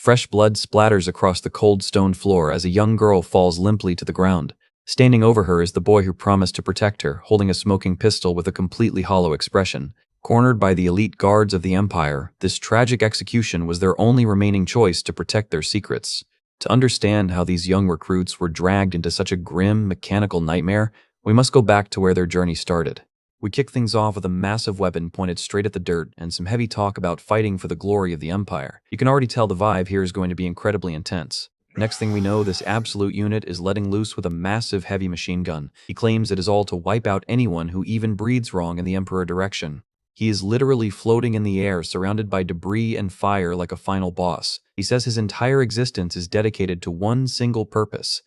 Fresh blood splatters across the cold stone floor as a young girl falls limply to the ground. Standing over her is the boy who promised to protect her, holding a smoking pistol with a completely hollow expression. Cornered by the elite guards of the Empire, this tragic execution was their only remaining choice to protect their secrets. To understand how these young recruits were dragged into such a grim, mechanical nightmare, we must go back to where their journey started. We kick things off with a massive weapon pointed straight at the dirt and some heavy talk about fighting for the glory of the Empire. You can already tell the vibe here is going to be incredibly intense. Next thing we know, this absolute unit is letting loose with a massive heavy machine gun. He claims it is all to wipe out anyone who even breathes wrong in the Emperor direction. He is literally floating in the air, surrounded by debris and fire like a final boss. He says his entire existence is dedicated to one single purpose.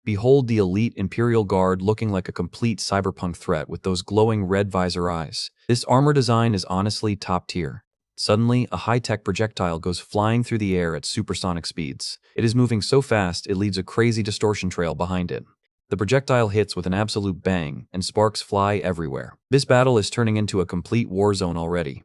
Behold the elite Imperial Guard looking like a complete cyberpunk threat with those glowing red visor eyes. This armor design is honestly top tier. Suddenly, a high-tech projectile goes flying through the air at supersonic speeds. It is moving so fast, it leaves a crazy distortion trail behind it. The projectile hits with an absolute bang, and sparks fly everywhere. This battle is turning into a complete war zone already.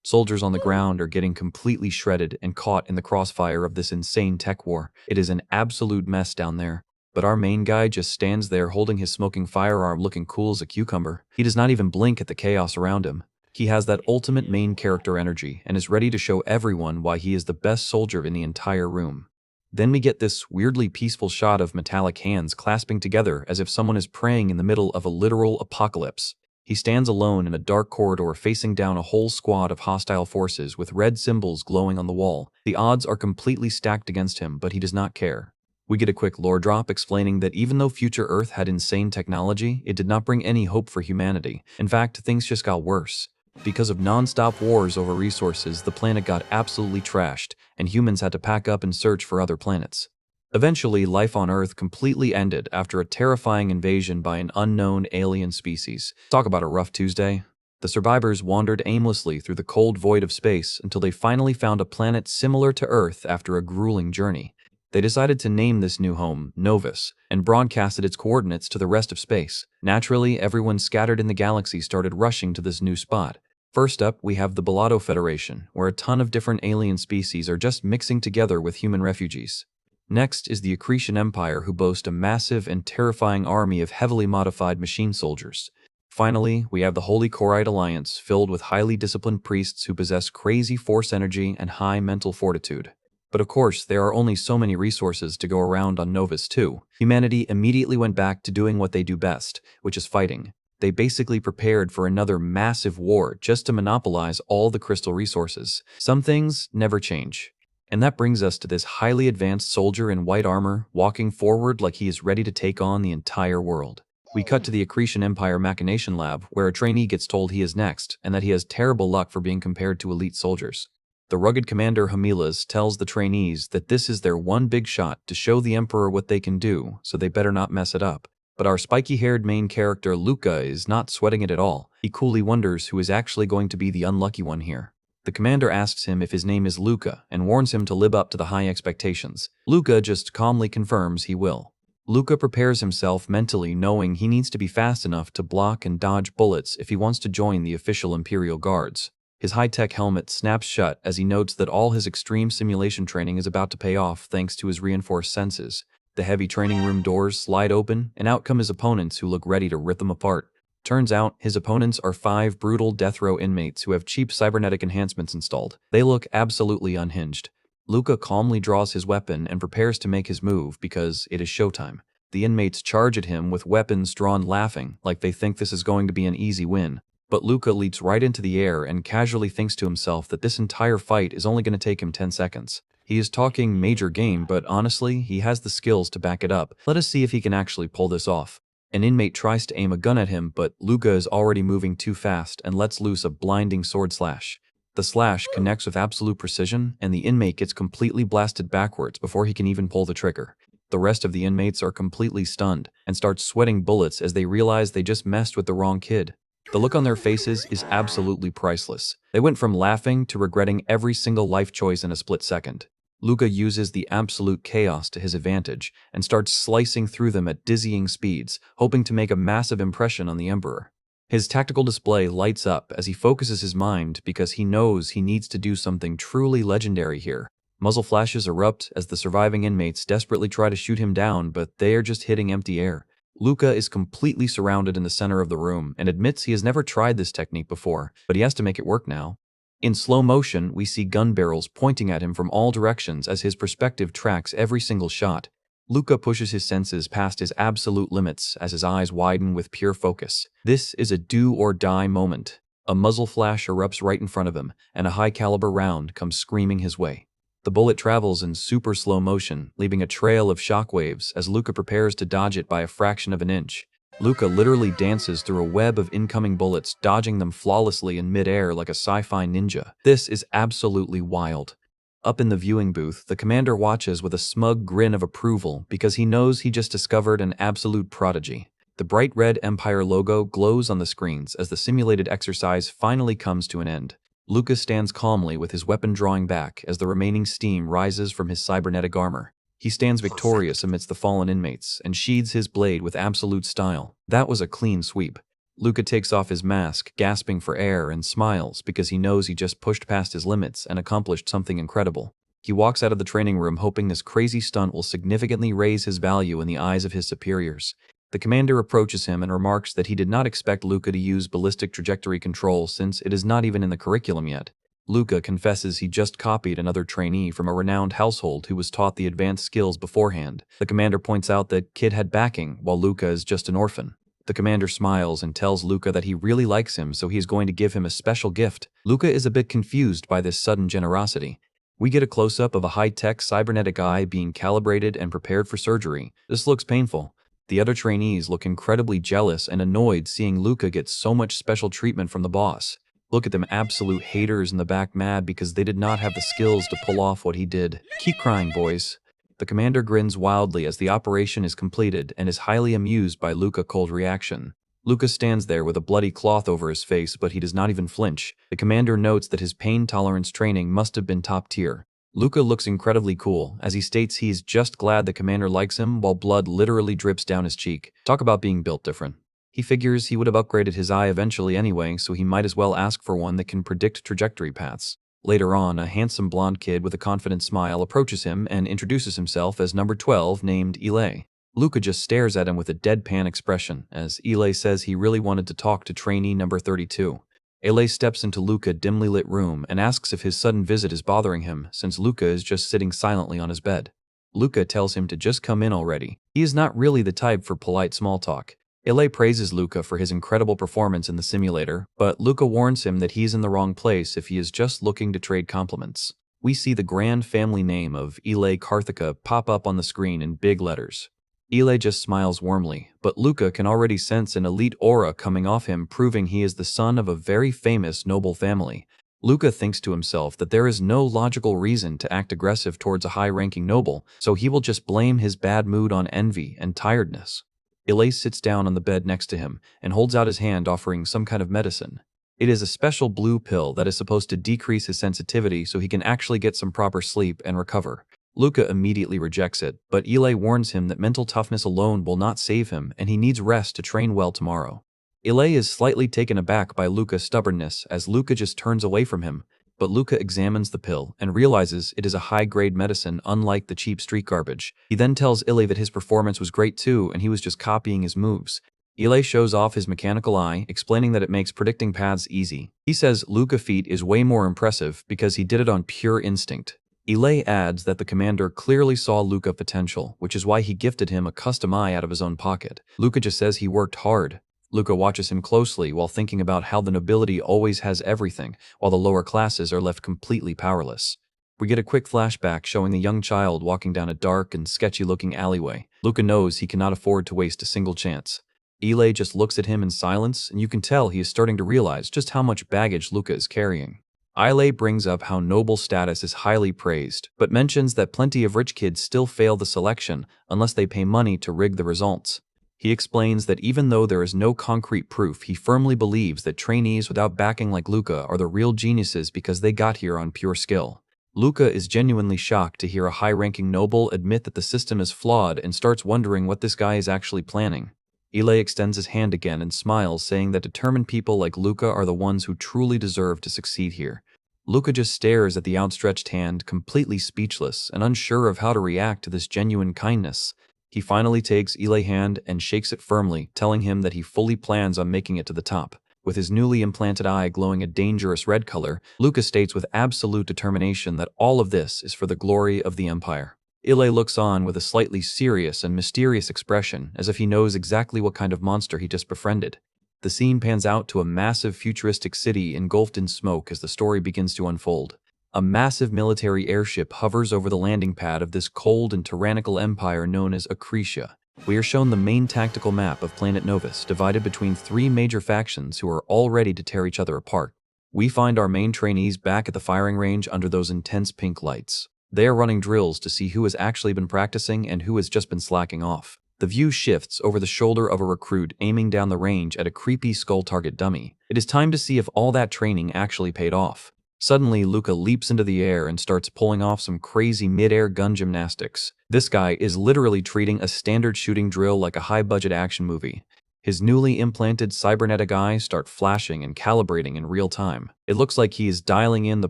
Soldiers on the ground are getting completely shredded and caught in the crossfire of this insane tech war. It is an absolute mess down there. But our main guy just stands there holding his smoking firearm looking cool as a cucumber. He does not even blink at the chaos around him. He has that ultimate main character energy and is ready to show everyone why he is the best soldier in the entire room. Then we get this weirdly peaceful shot of metallic hands clasping together as if someone is praying in the middle of a literal apocalypse. He stands alone in a dark corridor facing down a whole squad of hostile forces with red symbols glowing on the wall. The odds are completely stacked against him, but he does not care. We get a quick lore drop explaining that even though future Earth had insane technology, it did not bring any hope for humanity. In fact, things just got worse. Because of non-stop wars over resources, the planet got absolutely trashed, and humans had to pack up and search for other planets. Eventually, life on Earth completely ended after a terrifying invasion by an unknown alien species. Talk about a rough Tuesday. The survivors wandered aimlessly through the cold void of space until they finally found a planet similar to Earth after a grueling journey. They decided to name this new home Novus and broadcasted its coordinates to the rest of space. Naturally, everyone scattered in the galaxy started rushing to this new spot. First up, we have the Bellotto Federation, where a ton of different alien species are just mixing together with human refugees. Next is the Accretion Empire, who boast a massive and terrifying army of heavily modified machine soldiers. Finally, we have the Holy Korite Alliance, filled with highly disciplined priests who possess crazy force energy and high mental fortitude. But of course, there are only so many resources to go around on Novus too. Humanity immediately went back to doing what they do best, which is fighting. They basically prepared for another massive war just to monopolize all the crystal resources. Some things never change. And that brings us to this highly advanced soldier in white armor, walking forward like he is ready to take on the entire world. We cut to the Accretion Empire Machination Lab, where a trainee gets told he is next, and that he has terrible luck for being compared to elite soldiers. The rugged commander Hamilas tells the trainees that this is their one big shot to show the Emperor what they can do, so they better not mess it up. But our spiky-haired main character Luca is not sweating it at all. He coolly wonders who is actually going to be the unlucky one here. The commander asks him if his name is Luca and warns him to live up to the high expectations. Luca just calmly confirms he will. Luca prepares himself mentally, knowing he needs to be fast enough to block and dodge bullets if he wants to join the official Imperial Guards. His high-tech helmet snaps shut as he notes that all his extreme simulation training is about to pay off thanks to his reinforced senses. The heavy training room doors slide open, and out come his opponents who look ready to rip them apart. Turns out, his opponents are 5 brutal death row inmates who have cheap cybernetic enhancements installed. They look absolutely unhinged. Luca calmly draws his weapon and prepares to make his move because it is showtime. The inmates charge at him with weapons drawn, laughing, like they think this is going to be an easy win. But Luca leaps right into the air and casually thinks to himself that this entire fight is only going to take him 10 seconds. He is talking major game, but honestly, he has the skills to back it up. Let us see if he can actually pull this off. An inmate tries to aim a gun at him, but Luca is already moving too fast and lets loose a blinding sword slash. The slash connects with absolute precision, and the inmate gets completely blasted backwards before he can even pull the trigger. The rest of the inmates are completely stunned and start sweating bullets as they realize they just messed with the wrong kid. The look on their faces is absolutely priceless. They went from laughing to regretting every single life choice in a split second. Luca uses the absolute chaos to his advantage and starts slicing through them at dizzying speeds, hoping to make a massive impression on the Emperor. His tactical display lights up as he focuses his mind because he knows he needs to do something truly legendary here. Muzzle flashes erupt as the surviving inmates desperately try to shoot him down, but they are just hitting empty air. Luca is completely surrounded in the center of the room and admits he has never tried this technique before, but he has to make it work now. In slow motion, we see gun barrels pointing at him from all directions as his perspective tracks every single shot. Luca pushes his senses past his absolute limits as his eyes widen with pure focus. This is a do-or-die moment. A muzzle flash erupts right in front of him, and a high-caliber round comes screaming his way. The bullet travels in super slow motion, leaving a trail of shockwaves as Luca prepares to dodge it by a fraction of an inch. Luca literally dances through a web of incoming bullets, dodging them flawlessly in midair like a sci-fi ninja. This is absolutely wild. Up in the viewing booth, the commander watches with a smug grin of approval because he knows he just discovered an absolute prodigy. The bright red Empire logo glows on the screens as the simulated exercise finally comes to an end. Luca stands calmly with his weapon drawing back as the remaining steam rises from his cybernetic armor. He stands victorious amidst the fallen inmates and sheathes his blade with absolute style. That was a clean sweep. Luca takes off his mask, gasping for air, and smiles because he knows he just pushed past his limits and accomplished something incredible. He walks out of the training room hoping this crazy stunt will significantly raise his value in the eyes of his superiors. The commander approaches him and remarks that he did not expect Luca to use ballistic trajectory control since it is not even in the curriculum yet. Luca confesses he just copied another trainee from a renowned household who was taught the advanced skills beforehand. The commander points out that Kid had backing, while Luca is just an orphan. The commander smiles and tells Luca that he really likes him, so he is going to give him a special gift. Luca is a bit confused by this sudden generosity. We get a close-up of a high-tech cybernetic eye being calibrated and prepared for surgery. This looks painful. The other trainees look incredibly jealous and annoyed seeing Luca get so much special treatment from the boss. Look at them absolute haters in the back mad because they did not have the skills to pull off what he did. Keep crying, boys. The commander grins wildly as the operation is completed and is highly amused by Luca's cold reaction. Luca stands there with a bloody cloth over his face, but he does not even flinch. The commander notes that his pain tolerance training must have been top tier. Luca looks incredibly cool as he states he is just glad the commander likes him while blood literally drips down his cheek. Talk about being built different. He figures he would have upgraded his eye eventually anyway, so he might as well ask for one that can predict trajectory paths. Later on, a handsome blonde kid with a confident smile approaches him and introduces himself as number 12 named Eli. Luca just stares at him with a deadpan expression as Eli says he really wanted to talk to trainee number 32. Eli steps into Luca's dimly lit room and asks if his sudden visit is bothering him since Luca is just sitting silently on his bed. Luca tells him to just come in already. He is not really the type for polite small talk. Eli praises Luca for his incredible performance in the simulator, but Luca warns him that he is in the wrong place if he is just looking to trade compliments. We see the grand family name of Eli Karthika pop up on the screen in big letters. Eli just smiles warmly, but Luca can already sense an elite aura coming off him, proving he is the son of a very famous noble family. Luca thinks to himself that there is no logical reason to act aggressive towards a high-ranking noble, so he will just blame his bad mood on envy and tiredness. Eli sits down on the bed next to him and holds out his hand offering some kind of medicine. It is a special blue pill that is supposed to decrease his sensitivity so he can actually get some proper sleep and recover. Luca immediately rejects it, but Eli warns him that mental toughness alone will not save him and he needs rest to train well tomorrow. Eli is slightly taken aback by Luca's stubbornness as Luca just turns away from him, but Luca examines the pill and realizes it is a high-grade medicine unlike the cheap street garbage. He then tells Eli that his performance was great too and he was just copying his moves. Eli shows off his mechanical eye, explaining that it makes predicting paths easy. He says Luca's feat is way more impressive because he did it on pure instinct. Eli adds that the commander clearly saw Luca's potential, which is why he gifted him a custom eye out of his own pocket. Luca just says he worked hard. Luca watches him closely while thinking about how the nobility always has everything, while the lower classes are left completely powerless. We get a quick flashback showing the young child walking down a dark and sketchy-looking alleyway. Luca knows he cannot afford to waste a single chance. Eli just looks at him in silence, and you can tell he is starting to realize just how much baggage Luca is carrying. Eli brings up how noble status is highly praised, but mentions that plenty of rich kids still fail the selection unless they pay money to rig the results. He explains that even though there is no concrete proof, he firmly believes that trainees without backing like Luca are the real geniuses because they got here on pure skill. Luca is genuinely shocked to hear a high-ranking noble admit that the system is flawed and starts wondering what this guy is actually planning. Ile extends his hand again and smiles, saying that determined people like Luca are the ones who truly deserve to succeed here. Luca just stares at the outstretched hand, completely speechless and unsure of how to react to this genuine kindness. He finally takes Ile's hand and shakes it firmly, telling him that he fully plans on making it to the top. With his newly implanted eye glowing a dangerous red color, Luca states with absolute determination that all of this is for the glory of the Empire. Ile looks on with a slightly serious and mysterious expression, as if he knows exactly what kind of monster he just befriended. The scene pans out to a massive futuristic city engulfed in smoke as the story begins to unfold. A massive military airship hovers over the landing pad of this cold and tyrannical empire known as Acretia. We are shown the main tactical map of Planet Novus, divided between three major factions who are all ready to tear each other apart. We find our main trainees back at the firing range under those intense pink lights. They are running drills to see who has actually been practicing and who has just been slacking off. The view shifts over the shoulder of a recruit aiming down the range at a creepy skull target dummy. It is time to see if all that training actually paid off. Suddenly, Luca leaps into the air and starts pulling off some crazy mid-air gun gymnastics. This guy is literally treating a standard shooting drill like a high-budget action movie. His newly implanted cybernetic eyes start flashing and calibrating in real time. It looks like he is dialing in the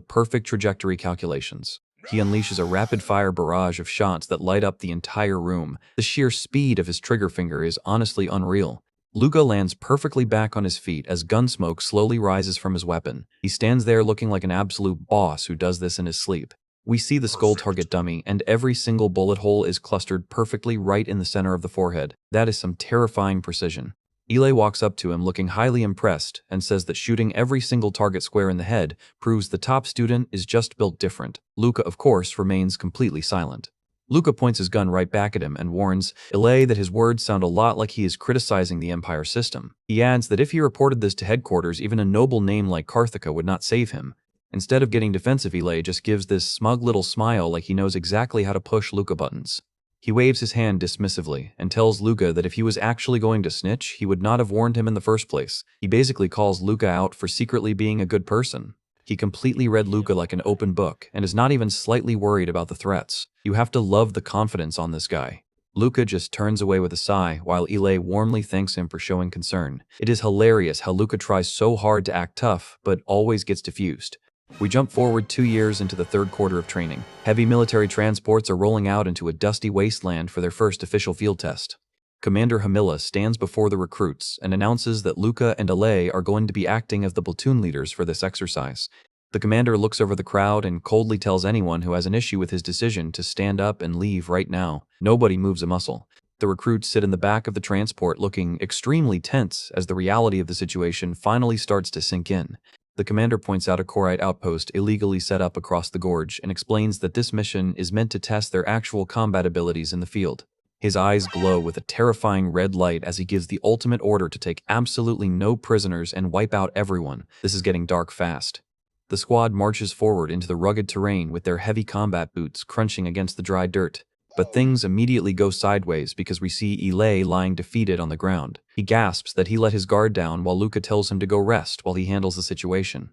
perfect trajectory calculations. He unleashes a rapid-fire barrage of shots that light up the entire room. The sheer speed of his trigger finger is honestly unreal. Luca lands perfectly back on his feet as gun smoke slowly rises from his weapon. He stands there looking like an absolute boss who does this in his sleep. We see the skull target dummy, and every single bullet hole is clustered perfectly right in the center of the forehead. That is some terrifying precision. Ile walks up to him looking highly impressed and says that shooting every single target square in the head proves the top student is just built different. Luca, of course, remains completely silent. Luca points his gun right back at him and warns Ile that his words sound a lot like he is criticizing the Empire system. He adds that if he reported this to headquarters, even a noble name like Karthika would not save him. Instead of getting defensive, Ile just gives this smug little smile like he knows exactly how to push Luca buttons. He waves his hand dismissively and tells Luca that if he was actually going to snitch, he would not have warned him in the first place. He basically calls Luca out for secretly being a good person. He completely read Luca like an open book and is not even slightly worried about the threats. You have to love the confidence on this guy. Luca just turns away with a sigh while Ile warmly thanks him for showing concern. It is hilarious how Luca tries so hard to act tough, but always gets diffused. We jump forward 2 years into the third quarter of training. Heavy military transports are rolling out into a dusty wasteland for their first official field test. Commander Hamilla stands before the recruits and announces that Luca and Ile are going to be acting as the platoon leaders for this exercise. The commander looks over the crowd and coldly tells anyone who has an issue with his decision to stand up and leave right now. Nobody moves a muscle. The recruits sit in the back of the transport looking extremely tense as the reality of the situation finally starts to sink in. The commander points out a Korite outpost illegally set up across the gorge and explains that this mission is meant to test their actual combat abilities in the field. His eyes glow with a terrifying red light as he gives the ultimate order to take absolutely no prisoners and wipe out everyone. This is getting dark fast. The squad marches forward into the rugged terrain with their heavy combat boots crunching against the dry dirt. But things immediately go sideways because we see Ile lying defeated on the ground. He gasps that he let his guard down while Luca tells him to go rest while he handles the situation.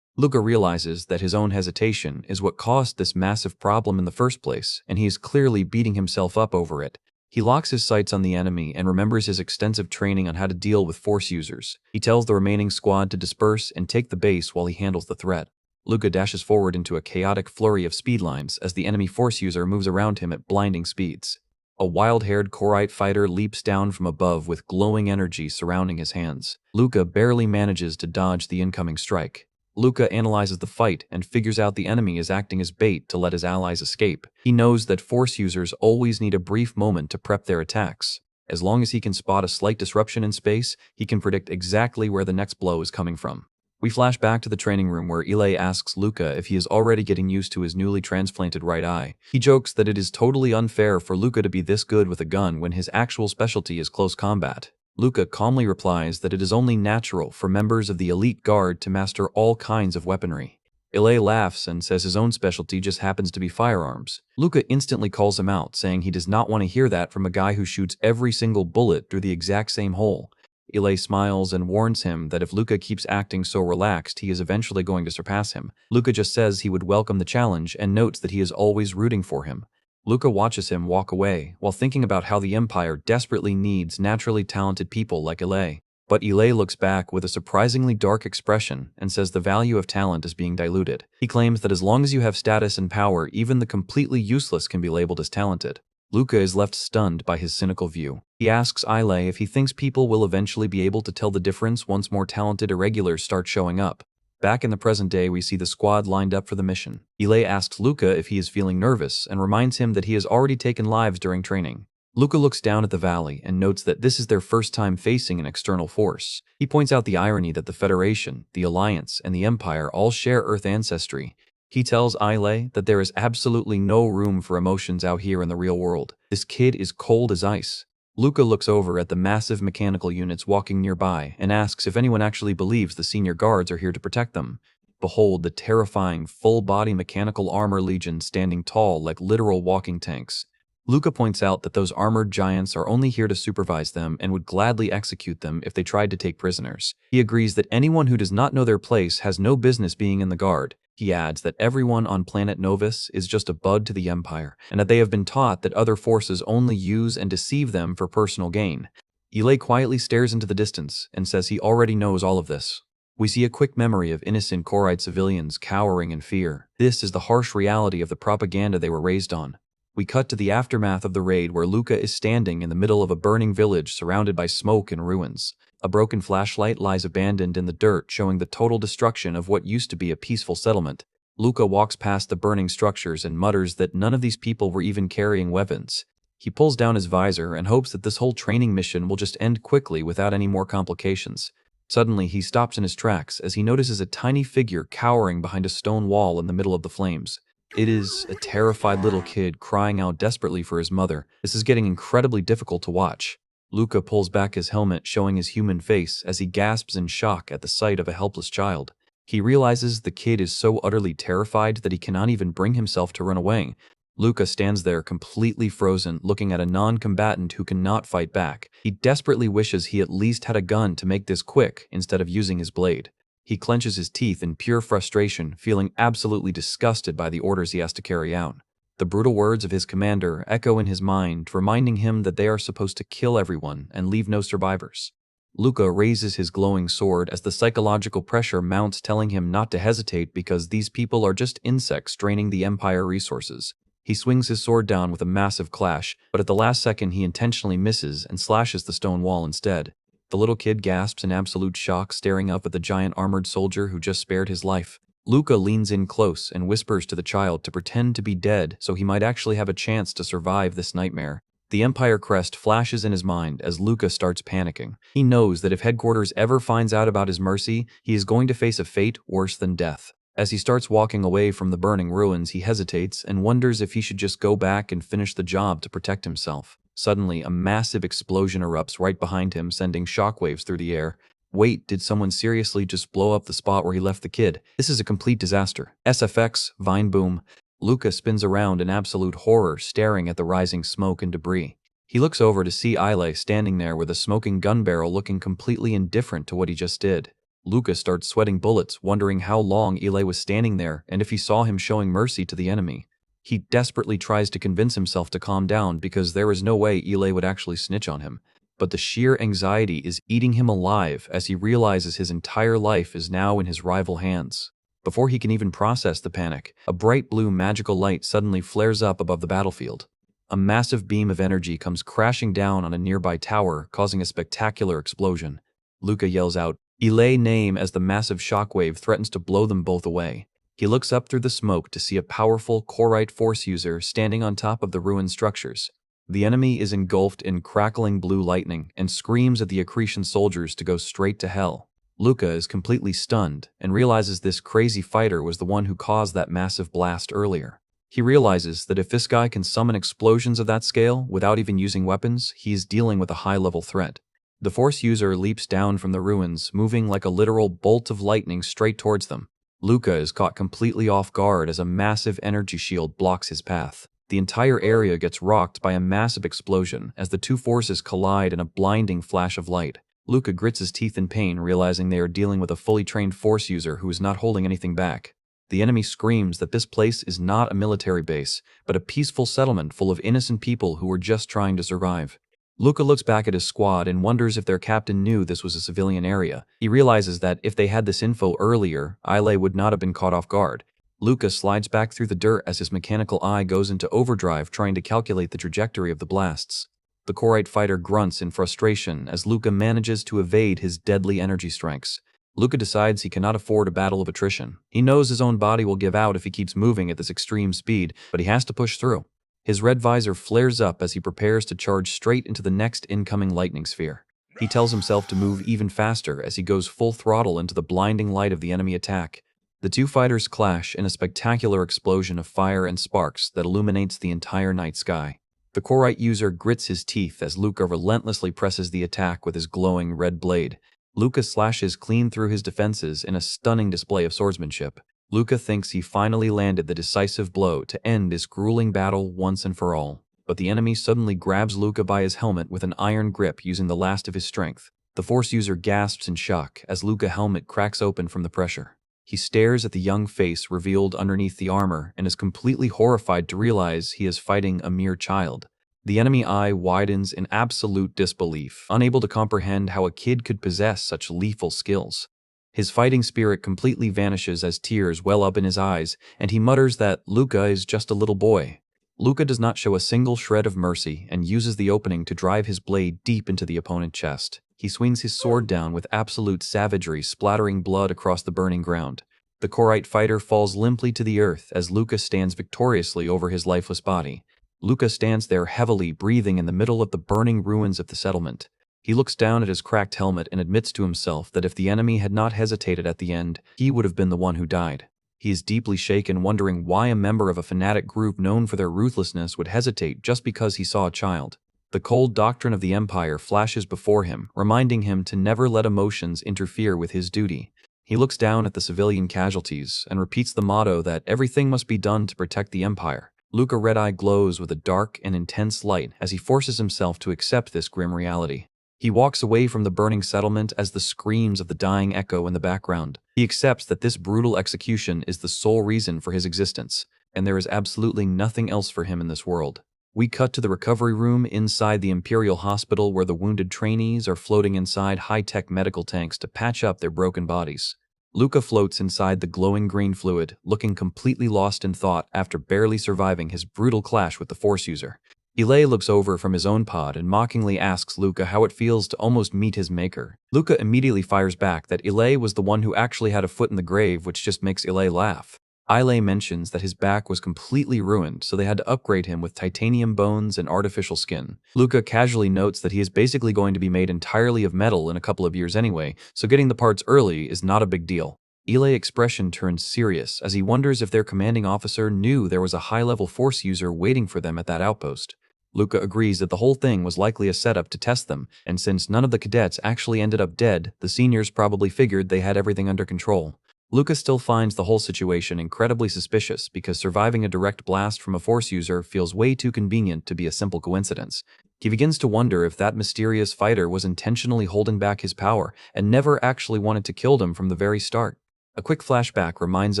Luca realizes that his own hesitation is what caused this massive problem in the first place, and he is clearly beating himself up over it. He locks his sights on the enemy and remembers his extensive training on how to deal with force users. He tells the remaining squad to disperse and take the base while he handles the threat. Luca dashes forward into a chaotic flurry of speed lines as the enemy force user moves around him at blinding speeds. A wild-haired Korite fighter leaps down from above with glowing energy surrounding his hands. Luca barely manages to dodge the incoming strike. Luca analyzes the fight and figures out the enemy is acting as bait to let his allies escape. He knows that force users always need a brief moment to prep their attacks. As long as he can spot a slight disruption in space, he can predict exactly where the next blow is coming from. We flash back to the training room where Ile asks Luca if he is already getting used to his newly transplanted right eye. He jokes that it is totally unfair for Luca to be this good with a gun when his actual specialty is close combat. Luca calmly replies that it is only natural for members of the elite guard to master all kinds of weaponry. Ile laughs and says his own specialty just happens to be firearms. Luca instantly calls him out, saying he does not want to hear that from a guy who shoots every single bullet through the exact same hole. Ile smiles and warns him that if Luca keeps acting so relaxed, he is eventually going to surpass him. Luca just says he would welcome the challenge and notes that he is always rooting for him. Luca watches him walk away while thinking about how the Empire desperately needs naturally talented people like Ile. But Ile looks back with a surprisingly dark expression and says the value of talent is being diluted. He claims that as long as you have status and power, even the completely useless can be labeled as talented. Luca is left stunned by his cynical view. He asks Ile if he thinks people will eventually be able to tell the difference once more talented irregulars start showing up. Back in the present day, we see the squad lined up for the mission. Ile asks Luca if he is feeling nervous and reminds him that he has already taken lives during training. Luca looks down at the valley and notes that this is their first time facing an external force. He points out the irony that the Federation, the Alliance, and the Empire all share Earth ancestry. He tells Ile that there is absolutely no room for emotions out here in the real world. This kid is cold as ice. Luca looks over at the massive mechanical units walking nearby and asks if anyone actually believes the senior guards are here to protect them. Behold the terrifying, full-body mechanical armor legion standing tall like literal walking tanks. Luca points out that those armored giants are only here to supervise them and would gladly execute them if they tried to take prisoners. He agrees that anyone who does not know their place has no business being in the guard. He adds that everyone on planet Novus is just a bud to the Empire, and that they have been taught that other forces only use and deceive them for personal gain. Ile quietly stares into the distance and says he already knows all of this. We see a quick memory of innocent Korite civilians cowering in fear. This is the harsh reality of the propaganda they were raised on. We cut to the aftermath of the raid where Luca is standing in the middle of a burning village surrounded by smoke and ruins. A broken flashlight lies abandoned in the dirt, showing the total destruction of what used to be a peaceful settlement. Luca walks past the burning structures and mutters that none of these people were even carrying weapons. He pulls down his visor and hopes that this whole training mission will just end quickly without any more complications. Suddenly, he stops in his tracks as he notices a tiny figure cowering behind a stone wall in the middle of the flames. It is a terrified little kid crying out desperately for his mother. This is getting incredibly difficult to watch. Luca pulls back his helmet, showing his human face as he gasps in shock at the sight of a helpless child. He realizes the kid is so utterly terrified that he cannot even bring himself to run away. Luca stands there completely frozen, looking at a non-combatant who cannot fight back. He desperately wishes he at least had a gun to make this quick instead of using his blade. He clenches his teeth in pure frustration, feeling absolutely disgusted by the orders he has to carry out. The brutal words of his commander echo in his mind, reminding him that they are supposed to kill everyone and leave no survivors. Luca raises his glowing sword as the psychological pressure mounts, telling him not to hesitate because these people are just insects draining the Empire resources. He swings his sword down with a massive clash, but at the last second he intentionally misses and slashes the stone wall instead. The little kid gasps in absolute shock, staring up at the giant armored soldier who just spared his life. Luca leans in close and whispers to the child to pretend to be dead so he might actually have a chance to survive this nightmare. The Empire crest flashes in his mind as Luca starts panicking. He knows that if headquarters ever finds out about his mercy, he is going to face a fate worse than death. As he starts walking away from the burning ruins, he hesitates and wonders if he should just go back and finish the job to protect himself. Suddenly, a massive explosion erupts right behind him, sending shockwaves through the air. Wait, did someone seriously just blow up the spot where he left the kid? This is a complete disaster. SFX, Vine Boom. Luca spins around in absolute horror, staring at the rising smoke and debris. He looks over to see Ile standing there with a smoking gun barrel, looking completely indifferent to what he just did. Luca starts sweating bullets, wondering how long Ile was standing there and if he saw him showing mercy to the enemy. He desperately tries to convince himself to calm down because there is no way Ile would actually snitch on him. But the sheer anxiety is eating him alive as he realizes his entire life is now in his rival hands. Before he can even process the panic, a bright blue magical light suddenly flares up above the battlefield. A massive beam of energy comes crashing down on a nearby tower, causing a spectacular explosion. Luca yells out Ile's name as the massive shockwave threatens to blow them both away. He looks up through the smoke to see a powerful Korite force user standing on top of the ruined structures. The enemy is engulfed in crackling blue lightning and screams at the Accretion soldiers to go straight to hell. Luca is completely stunned and realizes this crazy fighter was the one who caused that massive blast earlier. He realizes that if this guy can summon explosions of that scale without even using weapons, he is dealing with a high-level threat. The force user leaps down from the ruins, moving like a literal bolt of lightning straight towards them. Luca is caught completely off guard as a massive energy shield blocks his path. The entire area gets rocked by a massive explosion as the two forces collide in a blinding flash of light. Luca grits his teeth in pain, realizing they are dealing with a fully trained force user who is not holding anything back. The enemy screams that this place is not a military base, but a peaceful settlement full of innocent people who were just trying to survive. Luca looks back at his squad and wonders if their captain knew this was a civilian area. He realizes that if they had this info earlier, Ile would not have been caught off guard. Luca slides back through the dirt as his mechanical eye goes into overdrive trying to calculate the trajectory of the blasts. The Korite fighter grunts in frustration as Luca manages to evade his deadly energy strikes. Luca decides he cannot afford a battle of attrition. He knows his own body will give out if he keeps moving at this extreme speed, but he has to push through. His red visor flares up as he prepares to charge straight into the next incoming lightning sphere. He tells himself to move even faster as he goes full throttle into the blinding light of the enemy attack. The two fighters clash in a spectacular explosion of fire and sparks that illuminates the entire night sky. The Korite user grits his teeth as Luca relentlessly presses the attack with his glowing red blade. Luca slashes clean through his defenses in a stunning display of swordsmanship. Luca thinks he finally landed the decisive blow to end this grueling battle once and for all. But the enemy suddenly grabs Luca by his helmet with an iron grip using the last of his strength. The Force user gasps in shock as Luca's helmet cracks open from the pressure. He stares at the young face revealed underneath the armor and is completely horrified to realize he is fighting a mere child. The enemy eye widens in absolute disbelief, unable to comprehend how a kid could possess such lethal skills. His fighting spirit completely vanishes as tears well up in his eyes, and he mutters that Luca is just a little boy. Luca does not show a single shred of mercy and uses the opening to drive his blade deep into the opponent's chest. He swings his sword down with absolute savagery, splattering blood across the burning ground. The Korite fighter falls limply to the earth as Luca stands victoriously over his lifeless body. Luca stands there heavily breathing in the middle of the burning ruins of the settlement. He looks down at his cracked helmet and admits to himself that if the enemy had not hesitated at the end, he would have been the one who died. He is deeply shaken, wondering why a member of a fanatic group known for their ruthlessness would hesitate just because he saw a child. The cold doctrine of the Empire flashes before him, reminding him to never let emotions interfere with his duty. He looks down at the civilian casualties and repeats the motto that everything must be done to protect the Empire. Luca Red-Eye glows with a dark and intense light as he forces himself to accept this grim reality. He walks away from the burning settlement as the screams of the dying echo in the background. He accepts that this brutal execution is the sole reason for his existence, and there is absolutely nothing else for him in this world. We cut to the recovery room inside the Imperial Hospital where the wounded trainees are floating inside high-tech medical tanks to patch up their broken bodies. Luca floats inside the glowing green fluid, looking completely lost in thought after barely surviving his brutal clash with the Force user. Ile looks over from his own pod and mockingly asks Luca how it feels to almost meet his maker. Luca immediately fires back that Ile was the one who actually had a foot in the grave, which just makes Ile laugh. Ile mentions that his back was completely ruined, so they had to upgrade him with titanium bones and artificial skin. Luca casually notes that he is basically going to be made entirely of metal in a couple of years anyway, so getting the parts early is not a big deal. Ile's expression turns serious as he wonders if their commanding officer knew there was a high-level Force user waiting for them at that outpost. Luca agrees that the whole thing was likely a setup to test them, and since none of the cadets actually ended up dead, the seniors probably figured they had everything under control. Luca still finds the whole situation incredibly suspicious because surviving a direct blast from a Force user feels way too convenient to be a simple coincidence. He begins to wonder if that mysterious fighter was intentionally holding back his power and never actually wanted to kill them from the very start. A quick flashback reminds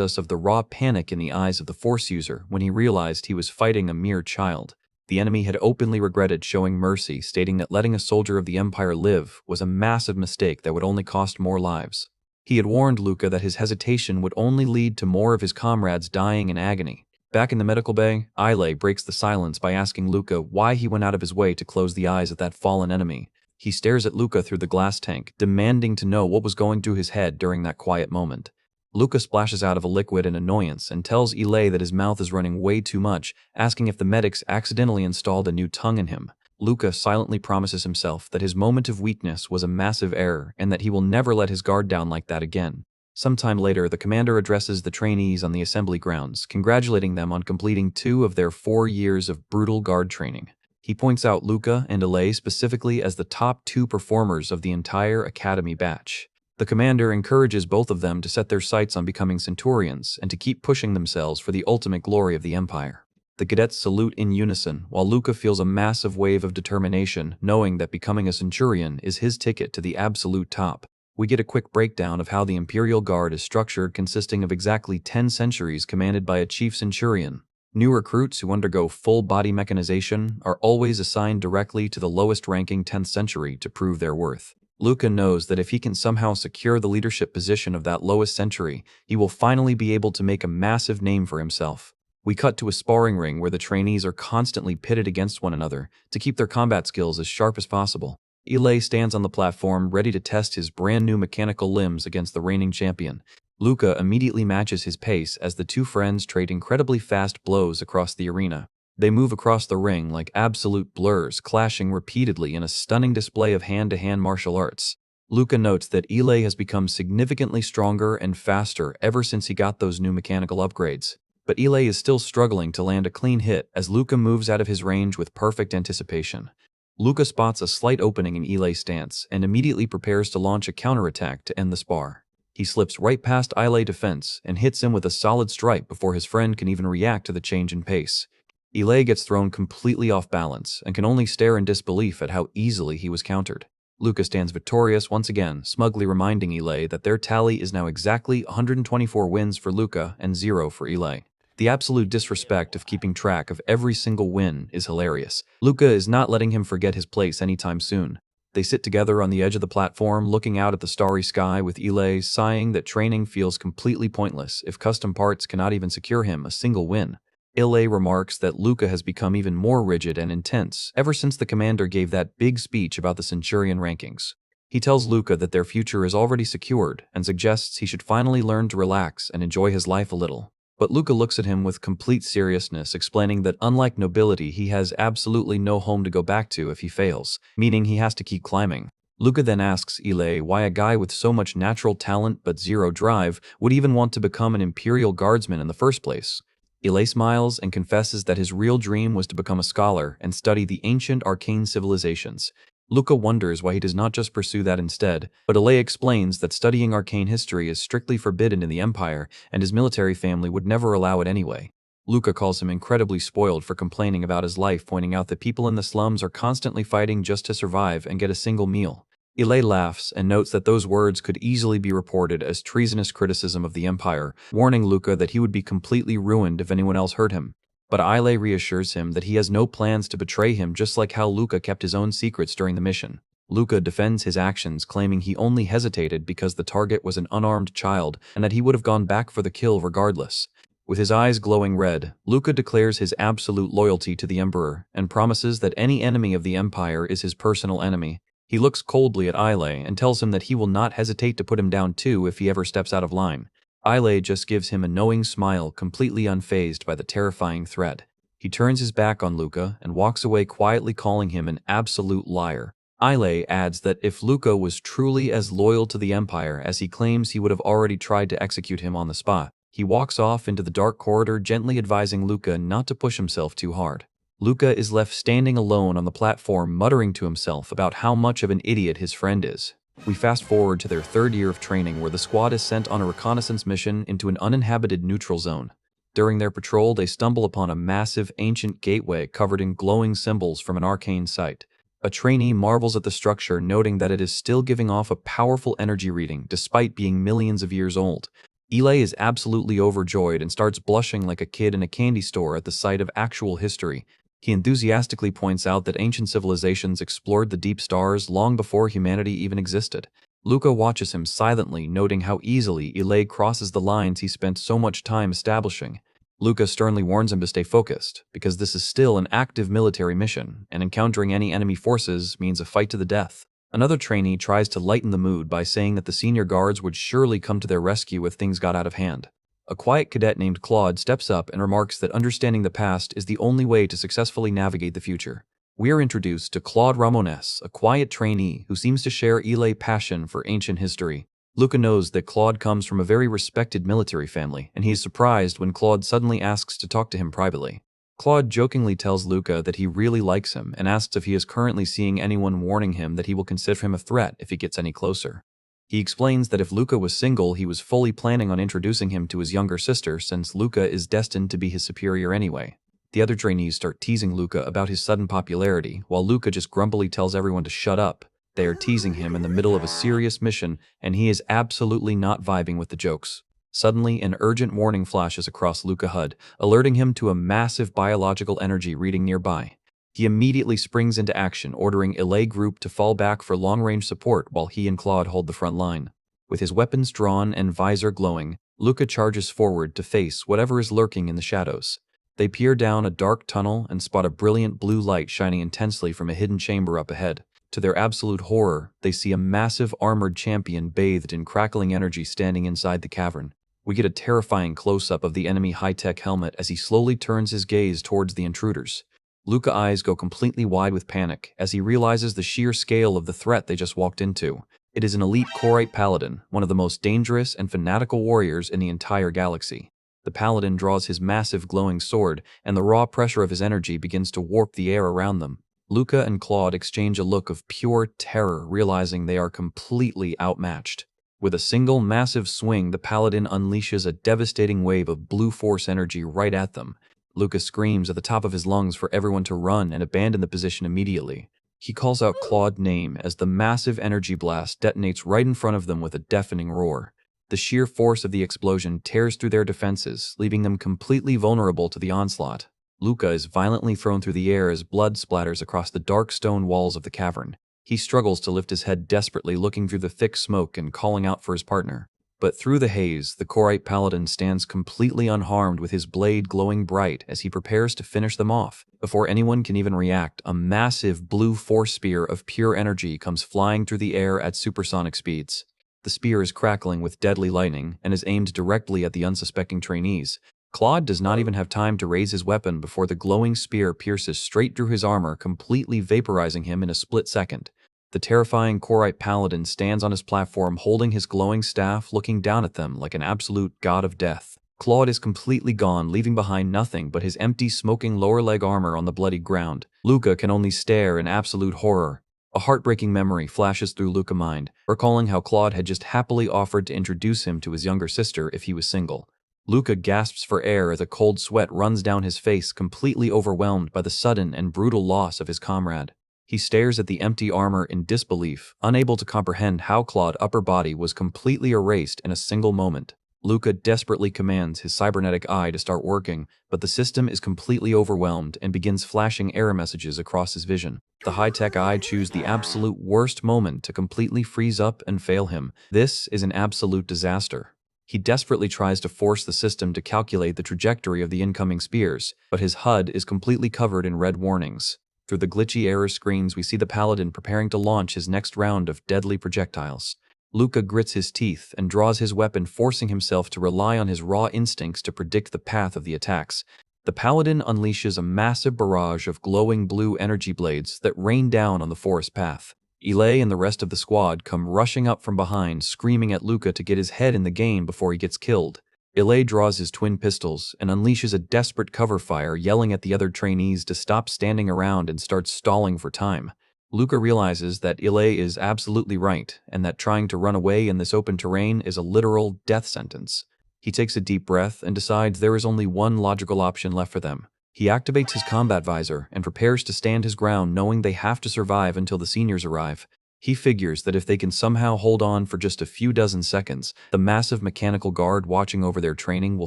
us of the raw panic in the eyes of the Force user when he realized he was fighting a mere child. The enemy had openly regretted showing mercy, stating that letting a soldier of the Empire live was a massive mistake that would only cost more lives. He had warned Luca that his hesitation would only lead to more of his comrades dying in agony. Back in the medical bay, Ile breaks the silence by asking Luca why he went out of his way to close the eyes of that fallen enemy. He stares at Luca through the glass tank, demanding to know what was going through his head during that quiet moment. Luca splashes out of a liquid in annoyance and tells Ile that his mouth is running way too much, asking if the medics accidentally installed a new tongue in him. Luca silently promises himself that his moment of weakness was a massive error and that he will never let his guard down like that again. Sometime later, the commander addresses the trainees on the assembly grounds, congratulating them on completing 2 of their 4 years of brutal guard training. He points out Luca and Ile specifically as the top 2 performers of the entire academy batch. The commander encourages both of them to set their sights on becoming centurions and to keep pushing themselves for the ultimate glory of the Empire. The cadets salute in unison, while Luca feels a massive wave of determination, knowing that becoming a centurion is his ticket to the absolute top. We get a quick breakdown of how the Imperial Guard is structured, consisting of exactly 10 centuries commanded by a chief centurion. New recruits who undergo full-body mechanization are always assigned directly to the lowest-ranking 10th century to prove their worth. Luca knows that if he can somehow secure the leadership position of that lowest century, he will finally be able to make a massive name for himself. We cut to a sparring ring where the trainees are constantly pitted against one another to keep their combat skills as sharp as possible. Ile stands on the platform ready to test his brand new mechanical limbs against the reigning champion. Luca immediately matches his pace as the two friends trade incredibly fast blows across the arena. They move across the ring like absolute blurs, clashing repeatedly in a stunning display of hand-to-hand martial arts. Luca notes that Ile has become significantly stronger and faster ever since he got those new mechanical upgrades. But Ile is still struggling to land a clean hit as Luca moves out of his range with perfect anticipation. Luca spots a slight opening in Ilei's stance and immediately prepares to launch a counterattack to end the spar. He slips right past Ilei's defense and hits him with a solid strike before his friend can even react to the change in pace. Ile gets thrown completely off balance and can only stare in disbelief at how easily he was countered. Luca stands victorious once again, smugly reminding Ile that their tally is now exactly 124 wins for Luca and 0 for Ile. The absolute disrespect of keeping track of every single win is hilarious. Luca is not letting him forget his place anytime soon. They sit together on the edge of the platform, looking out at the starry sky, with Ile sighing that training feels completely pointless if custom parts cannot even secure him a single win. Ile remarks that Luca has become even more rigid and intense ever since the commander gave that big speech about the Centurion rankings. He tells Luca that their future is already secured and suggests he should finally learn to relax and enjoy his life a little. But Luca looks at him with complete seriousness, explaining that unlike nobility, he has absolutely no home to go back to if he fails, meaning he has to keep climbing. Luca then asks Ile why a guy with so much natural talent but zero drive would even want to become an Imperial Guardsman in the first place. Ile smiles and confesses that his real dream was to become a scholar and study the ancient arcane civilizations. Luca wonders why he does not just pursue that instead, but Ile explains that studying arcane history is strictly forbidden in the Empire, and his military family would never allow it anyway. Luca calls him incredibly spoiled for complaining about his life, pointing out that people in the slums are constantly fighting just to survive and get a single meal. Ile laughs and notes that those words could easily be reported as treasonous criticism of the Empire, warning Luca that he would be completely ruined if anyone else heard him. But Ile reassures him that he has no plans to betray him, just like how Luca kept his own secrets during the mission. Luca defends his actions, claiming he only hesitated because the target was an unarmed child and that he would have gone back for the kill regardless. With his eyes glowing red, Luca declares his absolute loyalty to the Emperor and promises that any enemy of the Empire is his personal enemy. He looks coldly at Ile and tells him that he will not hesitate to put him down too if he ever steps out of line. Ile just gives him a knowing smile, completely unfazed by the terrifying threat. He turns his back on Luca and walks away, quietly calling him an absolute liar. Ile adds that if Luca was truly as loyal to the Empire as he claims, he would have already tried to execute him on the spot. He walks off into the dark corridor, gently advising Luca not to push himself too hard. Luca is left standing alone on the platform, muttering to himself about how much of an idiot his friend is. We fast forward to their third year of training, where the squad is sent on a reconnaissance mission into an uninhabited neutral zone. During their patrol, they stumble upon a massive ancient gateway covered in glowing symbols from an arcane site. A trainee marvels at the structure, noting that it is still giving off a powerful energy reading despite being millions of years old. Ile is absolutely overjoyed and starts blushing like a kid in a candy store at the sight of actual history. He enthusiastically points out that ancient civilizations explored the deep stars long before humanity even existed. Luca watches him silently, noting how easily Ile crosses the lines he spent so much time establishing. Luca sternly warns him to stay focused, because this is still an active military mission, and encountering any enemy forces means a fight to the death. Another trainee tries to lighten the mood by saying that the senior guards would surely come to their rescue if things got out of hand. A quiet cadet named Claude steps up and remarks that understanding the past is the only way to successfully navigate the future. We are introduced to Claude Ramones, a quiet trainee who seems to share Ilei's passion for ancient history. Luca knows that Claude comes from a very respected military family, and he is surprised when Claude suddenly asks to talk to him privately. Claude jokingly tells Luca that he really likes him and asks if he is currently seeing anyone, warning him that he will consider him a threat if he gets any closer. He explains that if Luca was single, he was fully planning on introducing him to his younger sister, since Luca is destined to be his superior anyway. The other trainees start teasing Luca about his sudden popularity, while Luca just grumpily tells everyone to shut up. They are teasing him in the middle of a serious mission, and he is absolutely not vibing with the jokes. Suddenly, an urgent warning flashes across Luca HUD, alerting him to a massive biological energy reading nearby. He immediately springs into action, ordering Ilay Group to fall back for long-range support while he and Claude hold the front line. With his weapons drawn and visor glowing, Luca charges forward to face whatever is lurking in the shadows. They peer down a dark tunnel and spot a brilliant blue light shining intensely from a hidden chamber up ahead. To their absolute horror, they see a massive armored champion bathed in crackling energy standing inside the cavern. We get a terrifying close-up of the enemy high-tech helmet as he slowly turns his gaze towards the intruders. Luca's eyes go completely wide with panic as he realizes the sheer scale of the threat they just walked into. It is an elite Korite paladin, one of the most dangerous and fanatical warriors in the entire galaxy. The paladin draws his massive glowing sword, and the raw pressure of his energy begins to warp the air around them. Luca and Claude exchange a look of pure terror, realizing they are completely outmatched. With a single massive swing, the paladin unleashes a devastating wave of blue force energy right at them. Luca screams at the top of his lungs for everyone to run and abandon the position immediately. He calls out Claude's name as the massive energy blast detonates right in front of them with a deafening roar. The sheer force of the explosion tears through their defenses, leaving them completely vulnerable to the onslaught. Luca is violently thrown through the air as blood splatters across the dark stone walls of the cavern. He struggles to lift his head desperately, looking through the thick smoke and calling out for his partner. But through the haze, the Korite paladin stands completely unharmed with his blade glowing bright as he prepares to finish them off. Before anyone can even react, a massive blue force spear of pure energy comes flying through the air at supersonic speeds. The spear is crackling with deadly lightning and is aimed directly at the unsuspecting trainees. Claude does not even have time to raise his weapon before the glowing spear pierces straight through his armor, completely vaporizing him in a split second. The terrifying Korite paladin stands on his platform holding his glowing staff, looking down at them like an absolute god of death. Claude is completely gone, leaving behind nothing but his empty, smoking lower leg armor on the bloody ground. Luca can only stare in absolute horror. A heartbreaking memory flashes through Luca's mind, recalling how Claude had just happily offered to introduce him to his younger sister if he was single. Luca gasps for air as a cold sweat runs down his face, completely overwhelmed by the sudden and brutal loss of his comrade. He stares at the empty armor in disbelief, unable to comprehend how Claude's upper body was completely erased in a single moment. Luca desperately commands his cybernetic eye to start working, but the system is completely overwhelmed and begins flashing error messages across his vision. The high-tech eye chooses the absolute worst moment to completely freeze up and fail him. This is an absolute disaster. He desperately tries to force the system to calculate the trajectory of the incoming spears, but his HUD is completely covered in red warnings. Through the glitchy error screens, we see the paladin preparing to launch his next round of deadly projectiles. Luca grits his teeth and draws his weapon, forcing himself to rely on his raw instincts to predict the path of the attacks. The paladin unleashes a massive barrage of glowing blue energy blades that rain down on the forest path. Ilay and the rest of the squad come rushing up from behind, screaming at Luca to get his head in the game before he gets killed. Ilay draws his twin pistols and unleashes a desperate cover fire, yelling at the other trainees to stop standing around and start stalling for time. Luca realizes that Ilay is absolutely right, and that trying to run away in this open terrain is a literal death sentence. He takes a deep breath and decides there is only one logical option left for them. He activates his combat visor and prepares to stand his ground, knowing they have to survive until the seniors arrive. He figures that if they can somehow hold on for just a few dozen seconds, the massive mechanical guard watching over their training will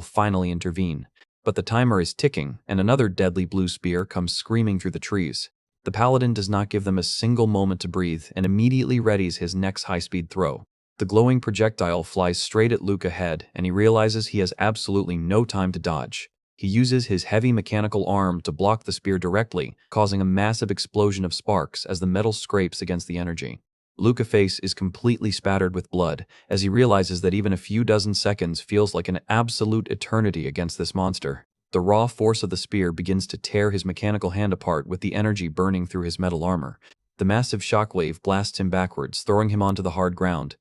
finally intervene. But the timer is ticking, and another deadly blue spear comes screaming through the trees. The paladin does not give them a single moment to breathe and immediately readies his next high-speed throw. The glowing projectile flies straight at Luca's head, and he realizes he has absolutely no time to dodge. He uses his heavy mechanical arm to block the spear directly, causing a massive explosion of sparks as the metal scrapes against the energy. Luca's face is completely spattered with blood as he realizes that even a few dozen seconds feels like an absolute eternity against this monster. The raw force of the spear begins to tear his mechanical hand apart, with the energy burning through his metal armor. The massive shockwave blasts him backwards, throwing him onto the hard ground.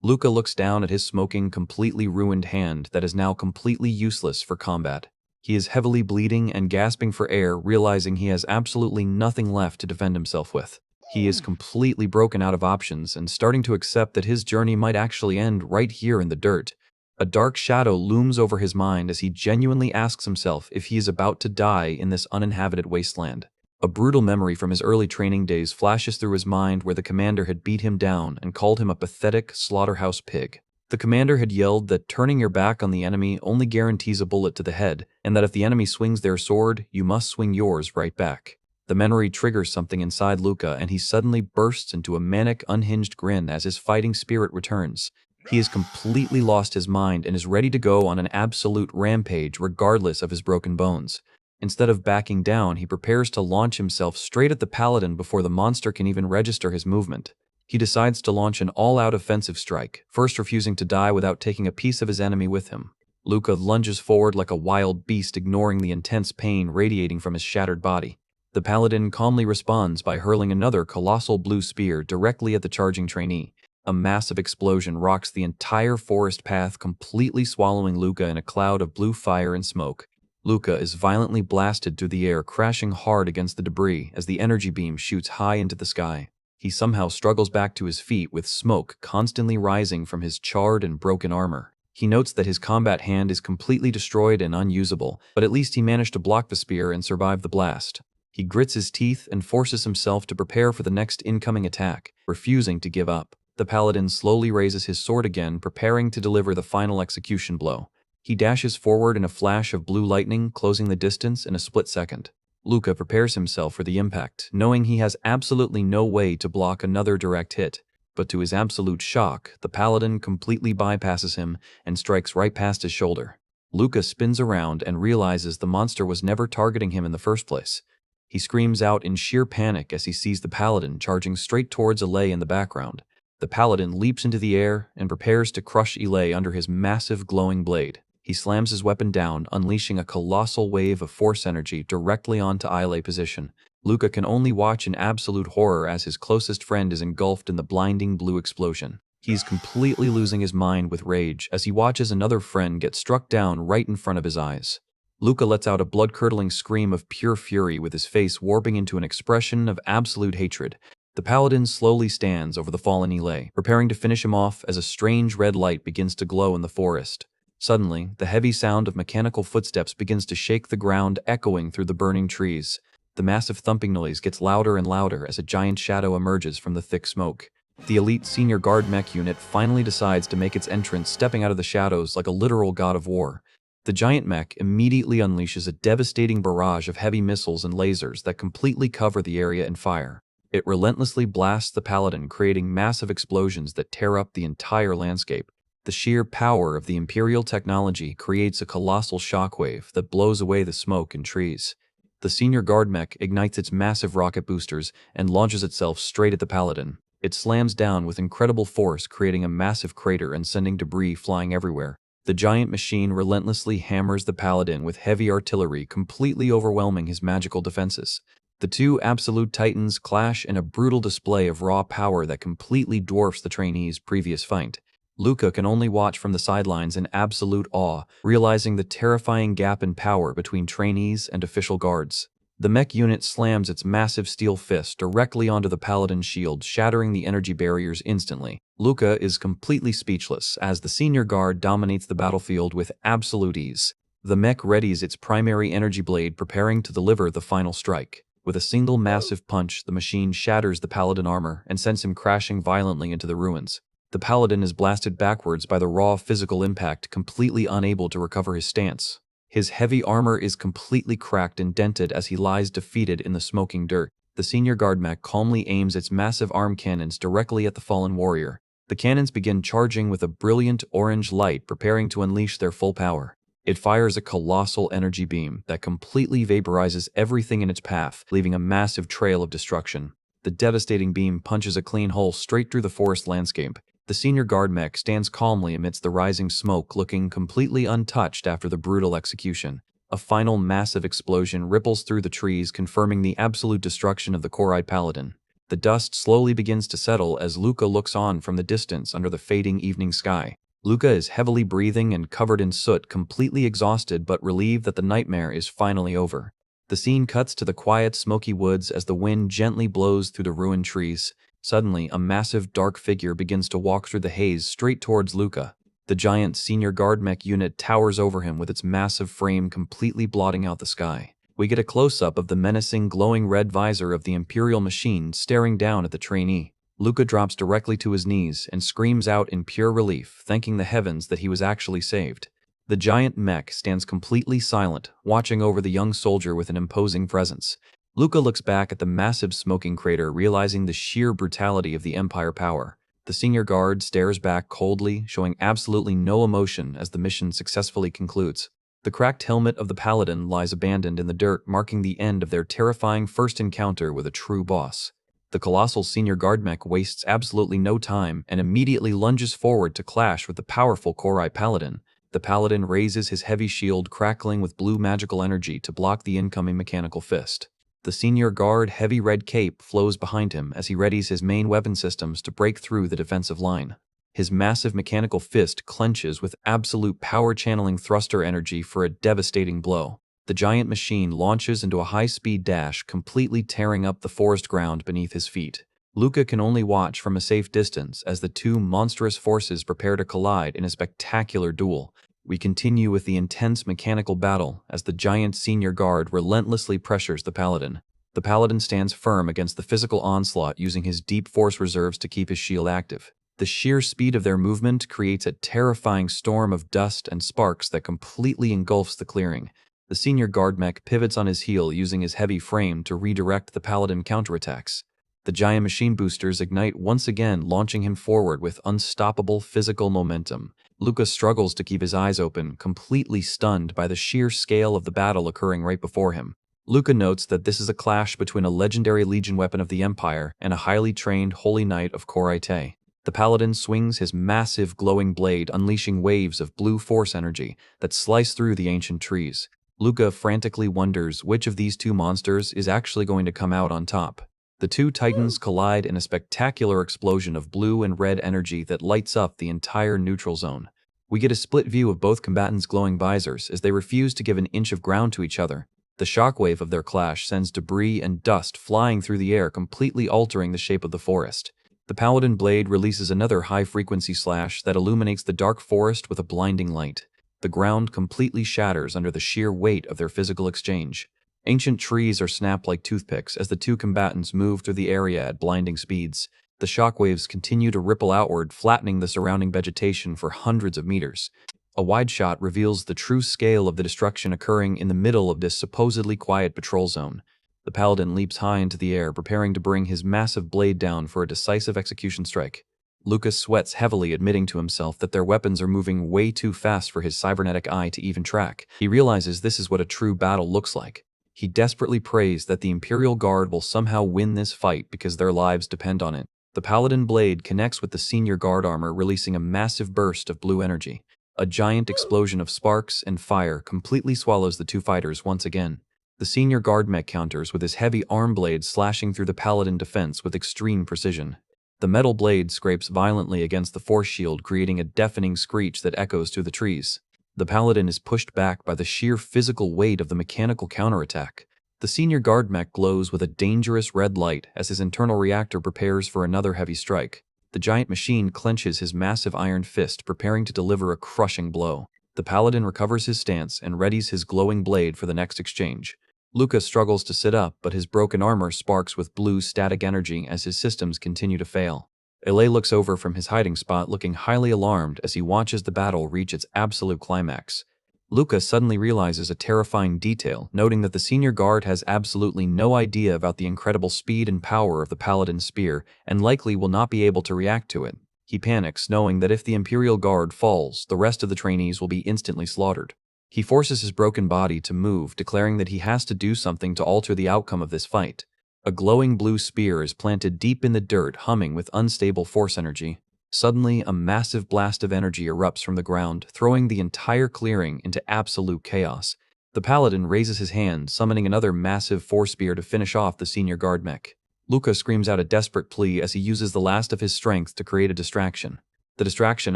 Luca looks down at his smoking, completely ruined hand that is now completely useless for combat. He is heavily bleeding and gasping for air, realizing he has absolutely nothing left to defend himself with. He is completely broken out of options and starting to accept that his journey might actually end right here in the dirt. A dark shadow looms over his mind as he genuinely asks himself if he is about to die in this uninhabited wasteland. A brutal memory from his early training days flashes through his mind where the commander had beat him down and called him a pathetic slaughterhouse pig. The commander had yelled that turning your back on the enemy only guarantees a bullet to the head, and that if the enemy swings their sword, you must swing yours right back. The memory triggers something inside Luca, and he suddenly bursts into a manic, unhinged grin as his fighting spirit returns. He has completely lost his mind and is ready to go on an absolute rampage regardless of his broken bones. Instead of backing down, he prepares to launch himself straight at the paladin before the monster can even register his movement. He decides to launch an all-out offensive strike, first refusing to die without taking a piece of his enemy with him. Luca lunges forward like a wild beast, ignoring the intense pain radiating from his shattered body. The paladin calmly responds by hurling another colossal blue spear directly at the charging trainee. A massive explosion rocks the entire forest path, completely swallowing Luca in a cloud of blue fire and smoke. Luca is violently blasted through the air, crashing hard against the debris as the energy beam shoots high into the sky. He somehow struggles back to his feet with smoke constantly rising from his charred and broken armor. He notes that his combat hand is completely destroyed and unusable, but at least he managed to block the spear and survive the blast. He grits his teeth and forces himself to prepare for the next incoming attack, refusing to give up. The paladin slowly raises his sword again, preparing to deliver the final execution blow. He dashes forward in a flash of blue lightning, closing the distance in a split second. Luca prepares himself for the impact, knowing he has absolutely no way to block another direct hit. But to his absolute shock, the paladin completely bypasses him and strikes right past his shoulder. Luca spins around and realizes the monster was never targeting him in the first place. He screams out in sheer panic as he sees the paladin charging straight towards Ilay in the background. The paladin leaps into the air and prepares to crush Ilay under his massive glowing blade. He slams his weapon down, unleashing a colossal wave of force energy directly onto Ilay position. Luca can only watch in absolute horror as his closest friend is engulfed in the blinding blue explosion. He's completely losing his mind with rage as he watches another friend get struck down right in front of his eyes. Luca lets out a blood-curdling scream of pure fury, with his face warping into an expression of absolute hatred. The paladin slowly stands over the fallen Ilay, preparing to finish him off as a strange red light begins to glow in the forest. Suddenly, the heavy sound of mechanical footsteps begins to shake the ground, echoing through the burning trees. The massive thumping noise gets louder and louder as a giant shadow emerges from the thick smoke. The elite senior guard mech unit finally decides to make its entrance, stepping out of the shadows like a literal god of war. The giant mech immediately unleashes a devastating barrage of heavy missiles and lasers that completely cover the area in fire. It relentlessly blasts the paladin, creating massive explosions that tear up the entire landscape. The sheer power of the Imperial technology creates a colossal shockwave that blows away the smoke and trees. The senior guard mech ignites its massive rocket boosters and launches itself straight at the paladin. It slams down with incredible force, creating a massive crater and sending debris flying everywhere. The giant machine relentlessly hammers the paladin with heavy artillery, completely overwhelming his magical defenses. The two absolute titans clash in a brutal display of raw power that completely dwarfs the trainee's previous fight. Luca can only watch from the sidelines in absolute awe, realizing the terrifying gap in power between trainees and official guards. The mech unit slams its massive steel fist directly onto the paladin's shield, shattering the energy barriers instantly. Luca is completely speechless as the senior guard dominates the battlefield with absolute ease. The mech readies its primary energy blade, preparing to deliver the final strike. With a single massive punch, the machine shatters the paladin armor and sends him crashing violently into the ruins. The paladin is blasted backwards by the raw physical impact, completely unable to recover his stance. His heavy armor is completely cracked and dented as he lies defeated in the smoking dirt. The senior guard mech calmly aims its massive arm cannons directly at the fallen warrior. The cannons begin charging with a brilliant orange light, preparing to unleash their full power. It fires a colossal energy beam that completely vaporizes everything in its path, leaving a massive trail of destruction. The devastating beam punches a clean hole straight through the forest landscape. The senior guard mech stands calmly amidst the rising smoke, looking completely untouched after the brutal execution. A final massive explosion ripples through the trees, confirming the absolute destruction of the Koride paladin. The dust slowly begins to settle as Luca looks on from the distance under the fading evening sky. Luca is heavily breathing and covered in soot, completely exhausted but relieved that the nightmare is finally over. The scene cuts to the quiet, smoky woods as the wind gently blows through the ruined trees. Suddenly, a massive dark figure begins to walk through the haze straight towards Luca. The giant senior guard mech unit towers over him with its massive frame completely blotting out the sky. We get a close-up of the menacing, glowing red visor of the Imperial machine staring down at the trainee. Luca drops directly to his knees and screams out in pure relief, thanking the heavens that he was actually saved. The giant mech stands completely silent, watching over the young soldier with an imposing presence. Luca looks back at the massive smoking crater, realizing the sheer brutality of the Empire power. The senior guard stares back coldly, showing absolutely no emotion as the mission successfully concludes. The cracked helmet of the Paladin lies abandoned in the dirt, marking the end of their terrifying first encounter with a true boss. The colossal senior guard mech wastes absolutely no time and immediately lunges forward to clash with the powerful Korai Paladin. The Paladin raises his heavy shield, crackling with blue magical energy to block the incoming mechanical fist. The senior guard heavy red cape flows behind him as he readies his main weapon systems to break through the defensive line. His massive mechanical fist clenches with absolute power-channeling thruster energy for a devastating blow. The giant machine launches into a high-speed dash, completely tearing up the forest ground beneath his feet. Luca can only watch from a safe distance as the two monstrous forces prepare to collide in a spectacular duel. We continue with the intense mechanical battle as the giant senior guard relentlessly pressures the Paladin. The Paladin stands firm against the physical onslaught, using his deep force reserves to keep his shield active. The sheer speed of their movement creates a terrifying storm of dust and sparks that completely engulfs the clearing. The senior guard mech pivots on his heel, using his heavy frame to redirect the Paladin counterattacks. The giant machine boosters ignite once again, launching him forward with unstoppable physical momentum. Luca struggles to keep his eyes open, completely stunned by the sheer scale of the battle occurring right before him. Luca notes that this is a clash between a legendary legion weapon of the Empire and a highly trained Holy Knight of Korai. The Paladin swings his massive glowing blade, unleashing waves of blue force energy that slice through the ancient trees. Luca frantically wonders which of these two monsters is actually going to come out on top. The two titans collide in a spectacular explosion of blue and red energy that lights up the entire neutral zone. We get a split view of both combatants' glowing visors as they refuse to give an inch of ground to each other. The shockwave of their clash sends debris and dust flying through the air, completely altering the shape of the forest. The Paladin blade releases another high-frequency slash that illuminates the dark forest with a blinding light. The ground completely shatters under the sheer weight of their physical exchange. Ancient trees are snapped like toothpicks as the two combatants move through the area at blinding speeds. The shockwaves continue to ripple outward, flattening the surrounding vegetation for hundreds of meters. A wide shot reveals the true scale of the destruction occurring in the middle of this supposedly quiet patrol zone. The Paladin leaps high into the air, preparing to bring his massive blade down for a decisive execution strike. Lucas sweats heavily, admitting to himself that their weapons are moving way too fast for his cybernetic eye to even track. He realizes this is what a true battle looks like. He desperately prays that the Imperial Guard will somehow win this fight because their lives depend on it. The Paladin blade connects with the senior guard armor, releasing a massive burst of blue energy. A giant explosion of sparks and fire completely swallows the two fighters once again. The senior guard mech counters with his heavy arm blade, slashing through the Paladin defense with extreme precision. The metal blade scrapes violently against the force shield, creating a deafening screech that echoes through the trees. The Paladin is pushed back by the sheer physical weight of the mechanical counterattack. The senior guard mech glows with a dangerous red light as his internal reactor prepares for another heavy strike. The giant machine clenches his massive iron fist, preparing to deliver a crushing blow. The Paladin recovers his stance and readies his glowing blade for the next exchange. Luca struggles to sit up, but his broken armor sparks with blue static energy as his systems continue to fail. Ele looks over from his hiding spot, looking highly alarmed as he watches the battle reach its absolute climax. Luca suddenly realizes a terrifying detail, noting that the senior guard has absolutely no idea about the incredible speed and power of the Paladin's spear, and likely will not be able to react to it. He panics, knowing that if the Imperial Guard falls, the rest of the trainees will be instantly slaughtered. He forces his broken body to move, declaring that he has to do something to alter the outcome of this fight. A glowing blue spear is planted deep in the dirt, humming with unstable force energy. Suddenly, a massive blast of energy erupts from the ground, throwing the entire clearing into absolute chaos. The Paladin raises his hand, summoning another massive force spear to finish off the senior guard mech. Luca screams out a desperate plea as he uses the last of his strength to create a distraction. The distraction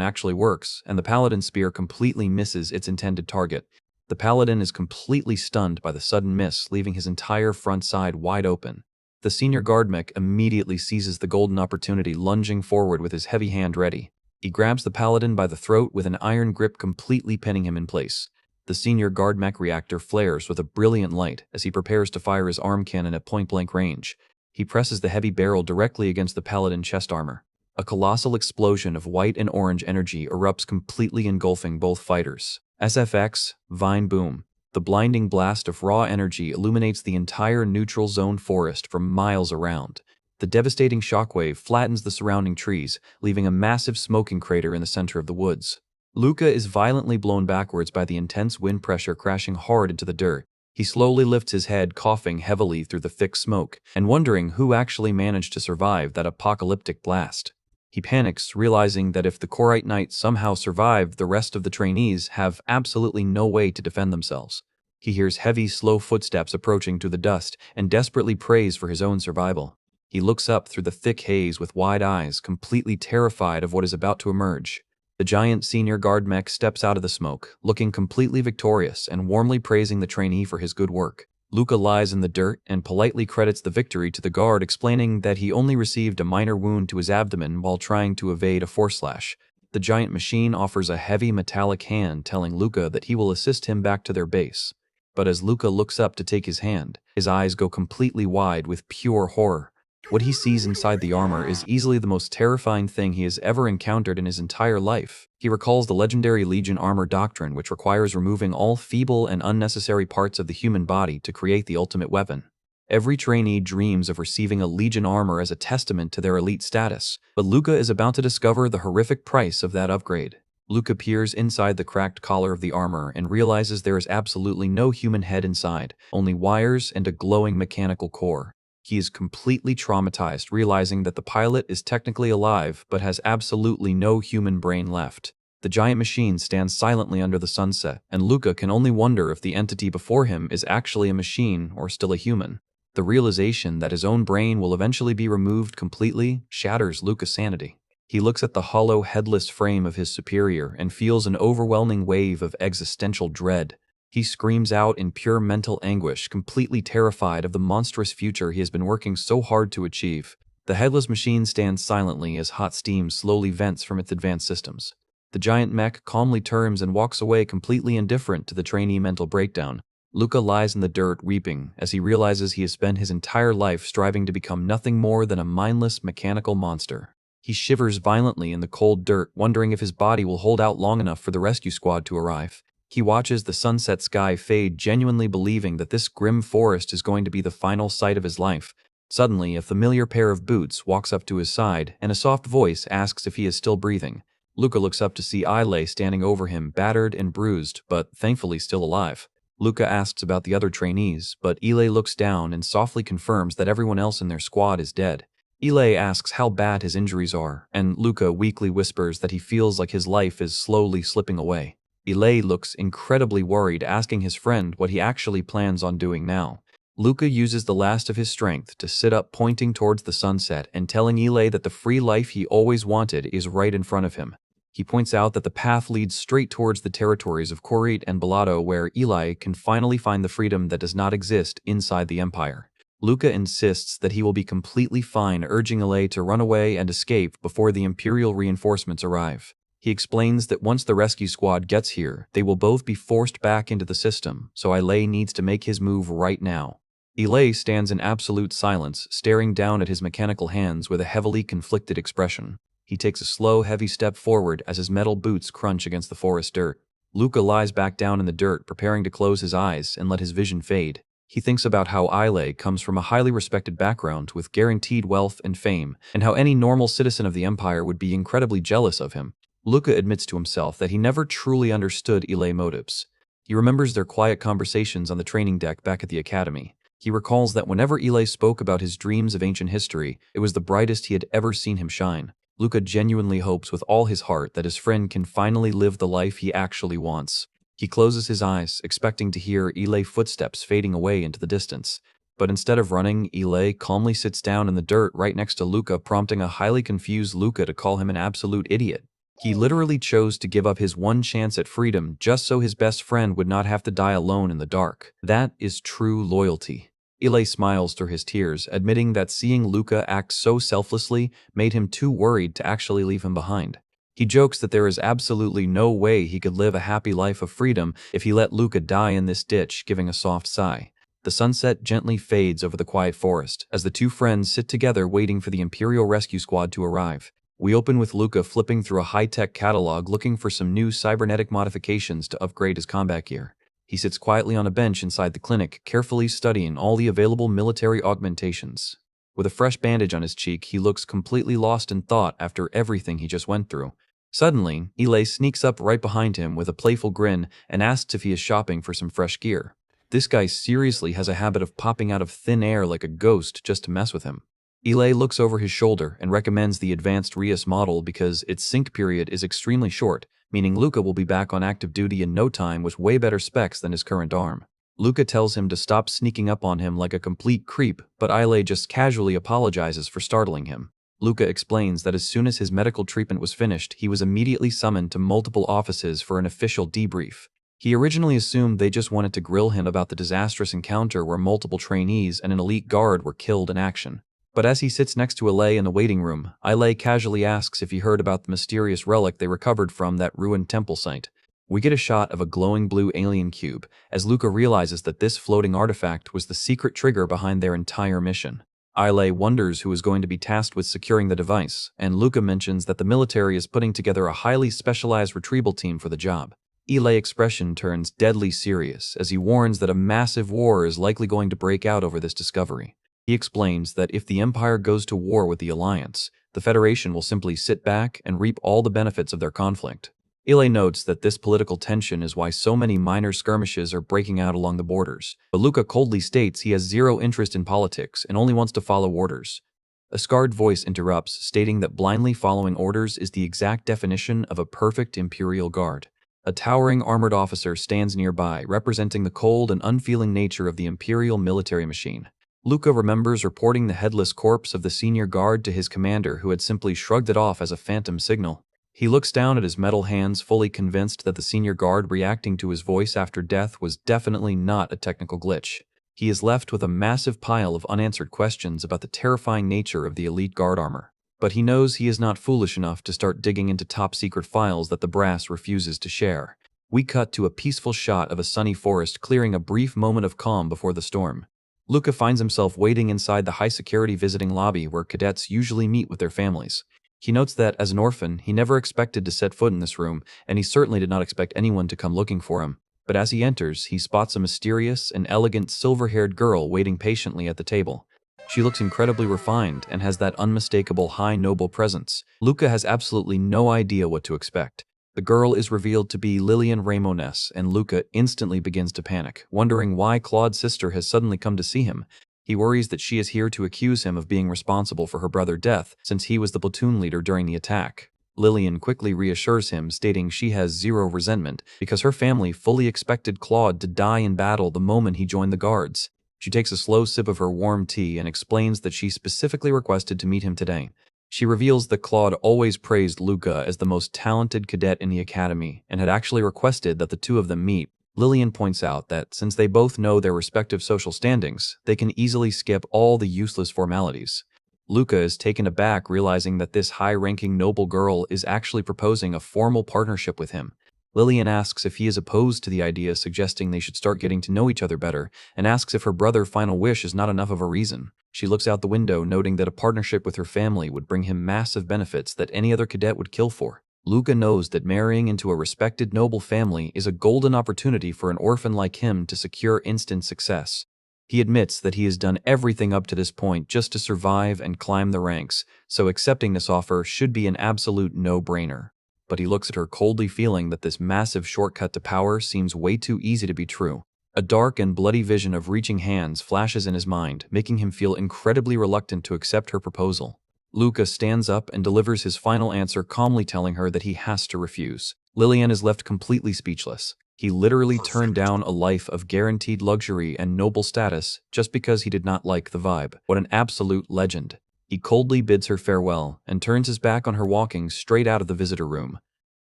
actually works, and the Paladin's spear completely misses its intended target. The Paladin is completely stunned by the sudden miss, leaving his entire front side wide open. The senior guard mech immediately seizes the golden opportunity, lunging forward with his heavy hand ready. He grabs the Paladin by the throat with an iron grip, completely pinning him in place. The senior guard mech reactor flares with a brilliant light as he prepares to fire his arm cannon at point-blank range. He presses the heavy barrel directly against the paladin chest armor. A colossal explosion of white and orange energy erupts, completely engulfing both fighters. SFX, Vine Boom. The blinding blast of raw energy illuminates the entire neutral zone forest for miles around. The devastating shockwave flattens the surrounding trees, leaving a massive smoking crater in the center of the woods. Luca is violently blown backwards by the intense wind pressure, crashing hard into the dirt. He slowly lifts his head, coughing heavily through the thick smoke, and wondering who actually managed to survive that apocalyptic blast. He panics, realizing that if the Korite Knight somehow survived, the rest of the trainees have absolutely no way to defend themselves. He hears heavy, slow footsteps approaching through the dust and desperately prays for his own survival. He looks up through the thick haze with wide eyes, completely terrified of what is about to emerge. The giant senior guard mech steps out of the smoke, looking completely victorious and warmly praising the trainee for his good work. Luca lies in the dirt and politely credits the victory to the guard, explaining that he only received a minor wound to his abdomen while trying to evade a force slash. The giant machine offers a heavy metallic hand, telling Luca that he will assist him back to their base. But as Luca looks up to take his hand, his eyes go completely wide with pure horror. What he sees inside the armor is easily the most terrifying thing he has ever encountered in his entire life. He recalls the legendary Legion armor doctrine, which requires removing all feeble and unnecessary parts of the human body to create the ultimate weapon. Every trainee dreams of receiving a Legion armor as a testament to their elite status, but Luca is about to discover the horrific price of that upgrade. Luca peers inside the cracked collar of the armor and realizes there is absolutely no human head inside, only wires and a glowing mechanical core. He is completely traumatized, realizing that the pilot is technically alive but has absolutely no human brain left. The giant machine stands silently under the sunset, and Luca can only wonder if the entity before him is actually a machine or still a human. The realization that his own brain will eventually be removed completely shatters Luca's sanity. He looks at the hollow, headless frame of his superior and feels an overwhelming wave of existential dread. He screams out in pure mental anguish, completely terrified of the monstrous future he has been working so hard to achieve. The headless machine stands silently as hot steam slowly vents from its advanced systems. The giant mech calmly turns and walks away, completely indifferent to the trainee mental breakdown. Luca lies in the dirt, weeping, as he realizes he has spent his entire life striving to become nothing more than a mindless mechanical monster. He shivers violently in the cold dirt, wondering if his body will hold out long enough for the rescue squad to arrive. He watches the sunset sky fade, genuinely believing that this grim forest is going to be the final sight of his life. Suddenly, a familiar pair of boots walks up to his side, and a soft voice asks if he is still breathing. Luca looks up to see Ile standing over him, battered and bruised, but thankfully still alive. Luca asks about the other trainees, but Ile looks down and softly confirms that everyone else in their squad is dead. Ile asks how bad his injuries are, and Luca weakly whispers that he feels like his life is slowly slipping away. Ile looks incredibly worried, asking his friend what he actually plans on doing now. Luca uses the last of his strength to sit up, pointing towards the sunset and telling Ile that the free life he always wanted is right in front of him. He points out that the path leads straight towards the territories of Korite and Bellado, where Ile can finally find the freedom that does not exist inside the Empire. Luca insists that he will be completely fine, urging Ile to run away and escape before the Imperial reinforcements arrive. He explains that once the rescue squad gets here, they will both be forced back into the system, so Ile needs to make his move right now. Ile stands in absolute silence, staring down at his mechanical hands with a heavily conflicted expression. He takes a slow, heavy step forward as his metal boots crunch against the forest dirt. Luca lies back down in the dirt, preparing to close his eyes and let his vision fade. He thinks about how Ile comes from a highly respected background with guaranteed wealth and fame, and how any normal citizen of the Empire would be incredibly jealous of him. Luca admits to himself that he never truly understood Ile's motives. He remembers their quiet conversations on the training deck back at the academy. He recalls that whenever Ile spoke about his dreams of ancient history, it was the brightest he had ever seen him shine. Luca genuinely hopes with all his heart that his friend can finally live the life he actually wants. He closes his eyes, expecting to hear Ile's footsteps fading away into the distance. But instead of running, Ile calmly sits down in the dirt right next to Luca, prompting a highly confused Luca to call him an absolute idiot. He literally chose to give up his one chance at freedom just so his best friend would not have to die alone in the dark. That is true loyalty. Ile smiles through his tears, admitting that seeing Luca act so selflessly made him too worried to actually leave him behind. He jokes that there is absolutely no way he could live a happy life of freedom if he let Luca die in this ditch, giving a soft sigh. The sunset gently fades over the quiet forest as the two friends sit together waiting for the Imperial Rescue Squad to arrive. We open with Luca flipping through a high-tech catalog looking for some new cybernetic modifications to upgrade his combat gear. He sits quietly on a bench inside the clinic, carefully studying all the available military augmentations. With a fresh bandage on his cheek, he looks completely lost in thought after everything he just went through. Suddenly, Eli sneaks up right behind him with a playful grin and asks if he is shopping for some fresh gear. This guy seriously has a habit of popping out of thin air like a ghost just to mess with him. Eli looks over his shoulder and recommends the advanced Rias model because its sync period is extremely short, meaning Luca will be back on active duty in no time with way better specs than his current arm. Luca tells him to stop sneaking up on him like a complete creep, but Eli just casually apologizes for startling him. Luca explains that as soon as his medical treatment was finished, he was immediately summoned to multiple offices for an official debrief. He originally assumed they just wanted to grill him about the disastrous encounter where multiple trainees and an elite guard were killed in action. But as he sits next to Eli in the waiting room, Eli casually asks if he heard about the mysterious relic they recovered from that ruined temple site. We get a shot of a glowing blue alien cube, as Luca realizes that this floating artifact was the secret trigger behind their entire mission. Eli wonders who is going to be tasked with securing the device, and Luca mentions that the military is putting together a highly specialized retrieval team for the job. Eli's expression turns deadly serious as he warns that a massive war is likely going to break out over this discovery. He explains that if the Empire goes to war with the Alliance, the Federation will simply sit back and reap all the benefits of their conflict. Eli notes that this political tension is why so many minor skirmishes are breaking out along the borders, but Luca coldly states he has zero interest in politics and only wants to follow orders. A scarred voice interrupts, stating that blindly following orders is the exact definition of a perfect Imperial Guard. A towering armored officer stands nearby, representing the cold and unfeeling nature of the Imperial military machine. Luca remembers reporting the headless corpse of the senior guard to his commander, who had simply shrugged it off as a phantom signal. He looks down at his metal hands, fully convinced that the senior guard reacting to his voice after death was definitely not a technical glitch. He is left with a massive pile of unanswered questions about the terrifying nature of the elite guard armor. But he knows he is not foolish enough to start digging into top-secret files that the brass refuses to share. We cut to a peaceful shot of a sunny forest clearing a brief moment of calm before the storm. Luca finds himself waiting inside the high-security visiting lobby where cadets usually meet with their families. He notes that, as an orphan, he never expected to set foot in this room, and he certainly did not expect anyone to come looking for him. But as he enters, he spots a mysterious and elegant silver-haired girl waiting patiently at the table. She looks incredibly refined and has that unmistakable high noble presence. Luca has absolutely no idea what to expect. The girl is revealed to be Lillian Ramones, and Luca instantly begins to panic, wondering why Claude's sister has suddenly come to see him. He worries that she is here to accuse him of being responsible for her brother's death, since he was the platoon leader during the attack. Lillian quickly reassures him, stating she has zero resentment because her family fully expected Claude to die in battle the moment he joined the guards. She takes a slow sip of her warm tea and explains that she specifically requested to meet him today. She reveals that Claude always praised Luca as the most talented cadet in the academy and had actually requested that the two of them meet. Lillian points out that since they both know their respective social standings, they can easily skip all the useless formalities. Luca is taken aback, realizing that this high-ranking noble girl is actually proposing a formal partnership with him. Lillian asks if he is opposed to the idea, suggesting they should start getting to know each other better, and asks if her brother's final wish is not enough of a reason. She looks out the window, noting that a partnership with her family would bring him massive benefits that any other cadet would kill for. Luca knows that marrying into a respected noble family is a golden opportunity for an orphan like him to secure instant success. He admits that he has done everything up to this point just to survive and climb the ranks, so accepting this offer should be an absolute no-brainer. But he looks at her coldly, feeling that this massive shortcut to power seems way too easy to be true. A dark and bloody vision of reaching hands flashes in his mind, making him feel incredibly reluctant to accept her proposal. Luca stands up and delivers his final answer, calmly telling her that he has to refuse. Lillian is left completely speechless. He literally turned down a life of guaranteed luxury and noble status just because he did not like the vibe. What an absolute legend. He coldly bids her farewell and turns his back on her, walking straight out of the visitor room.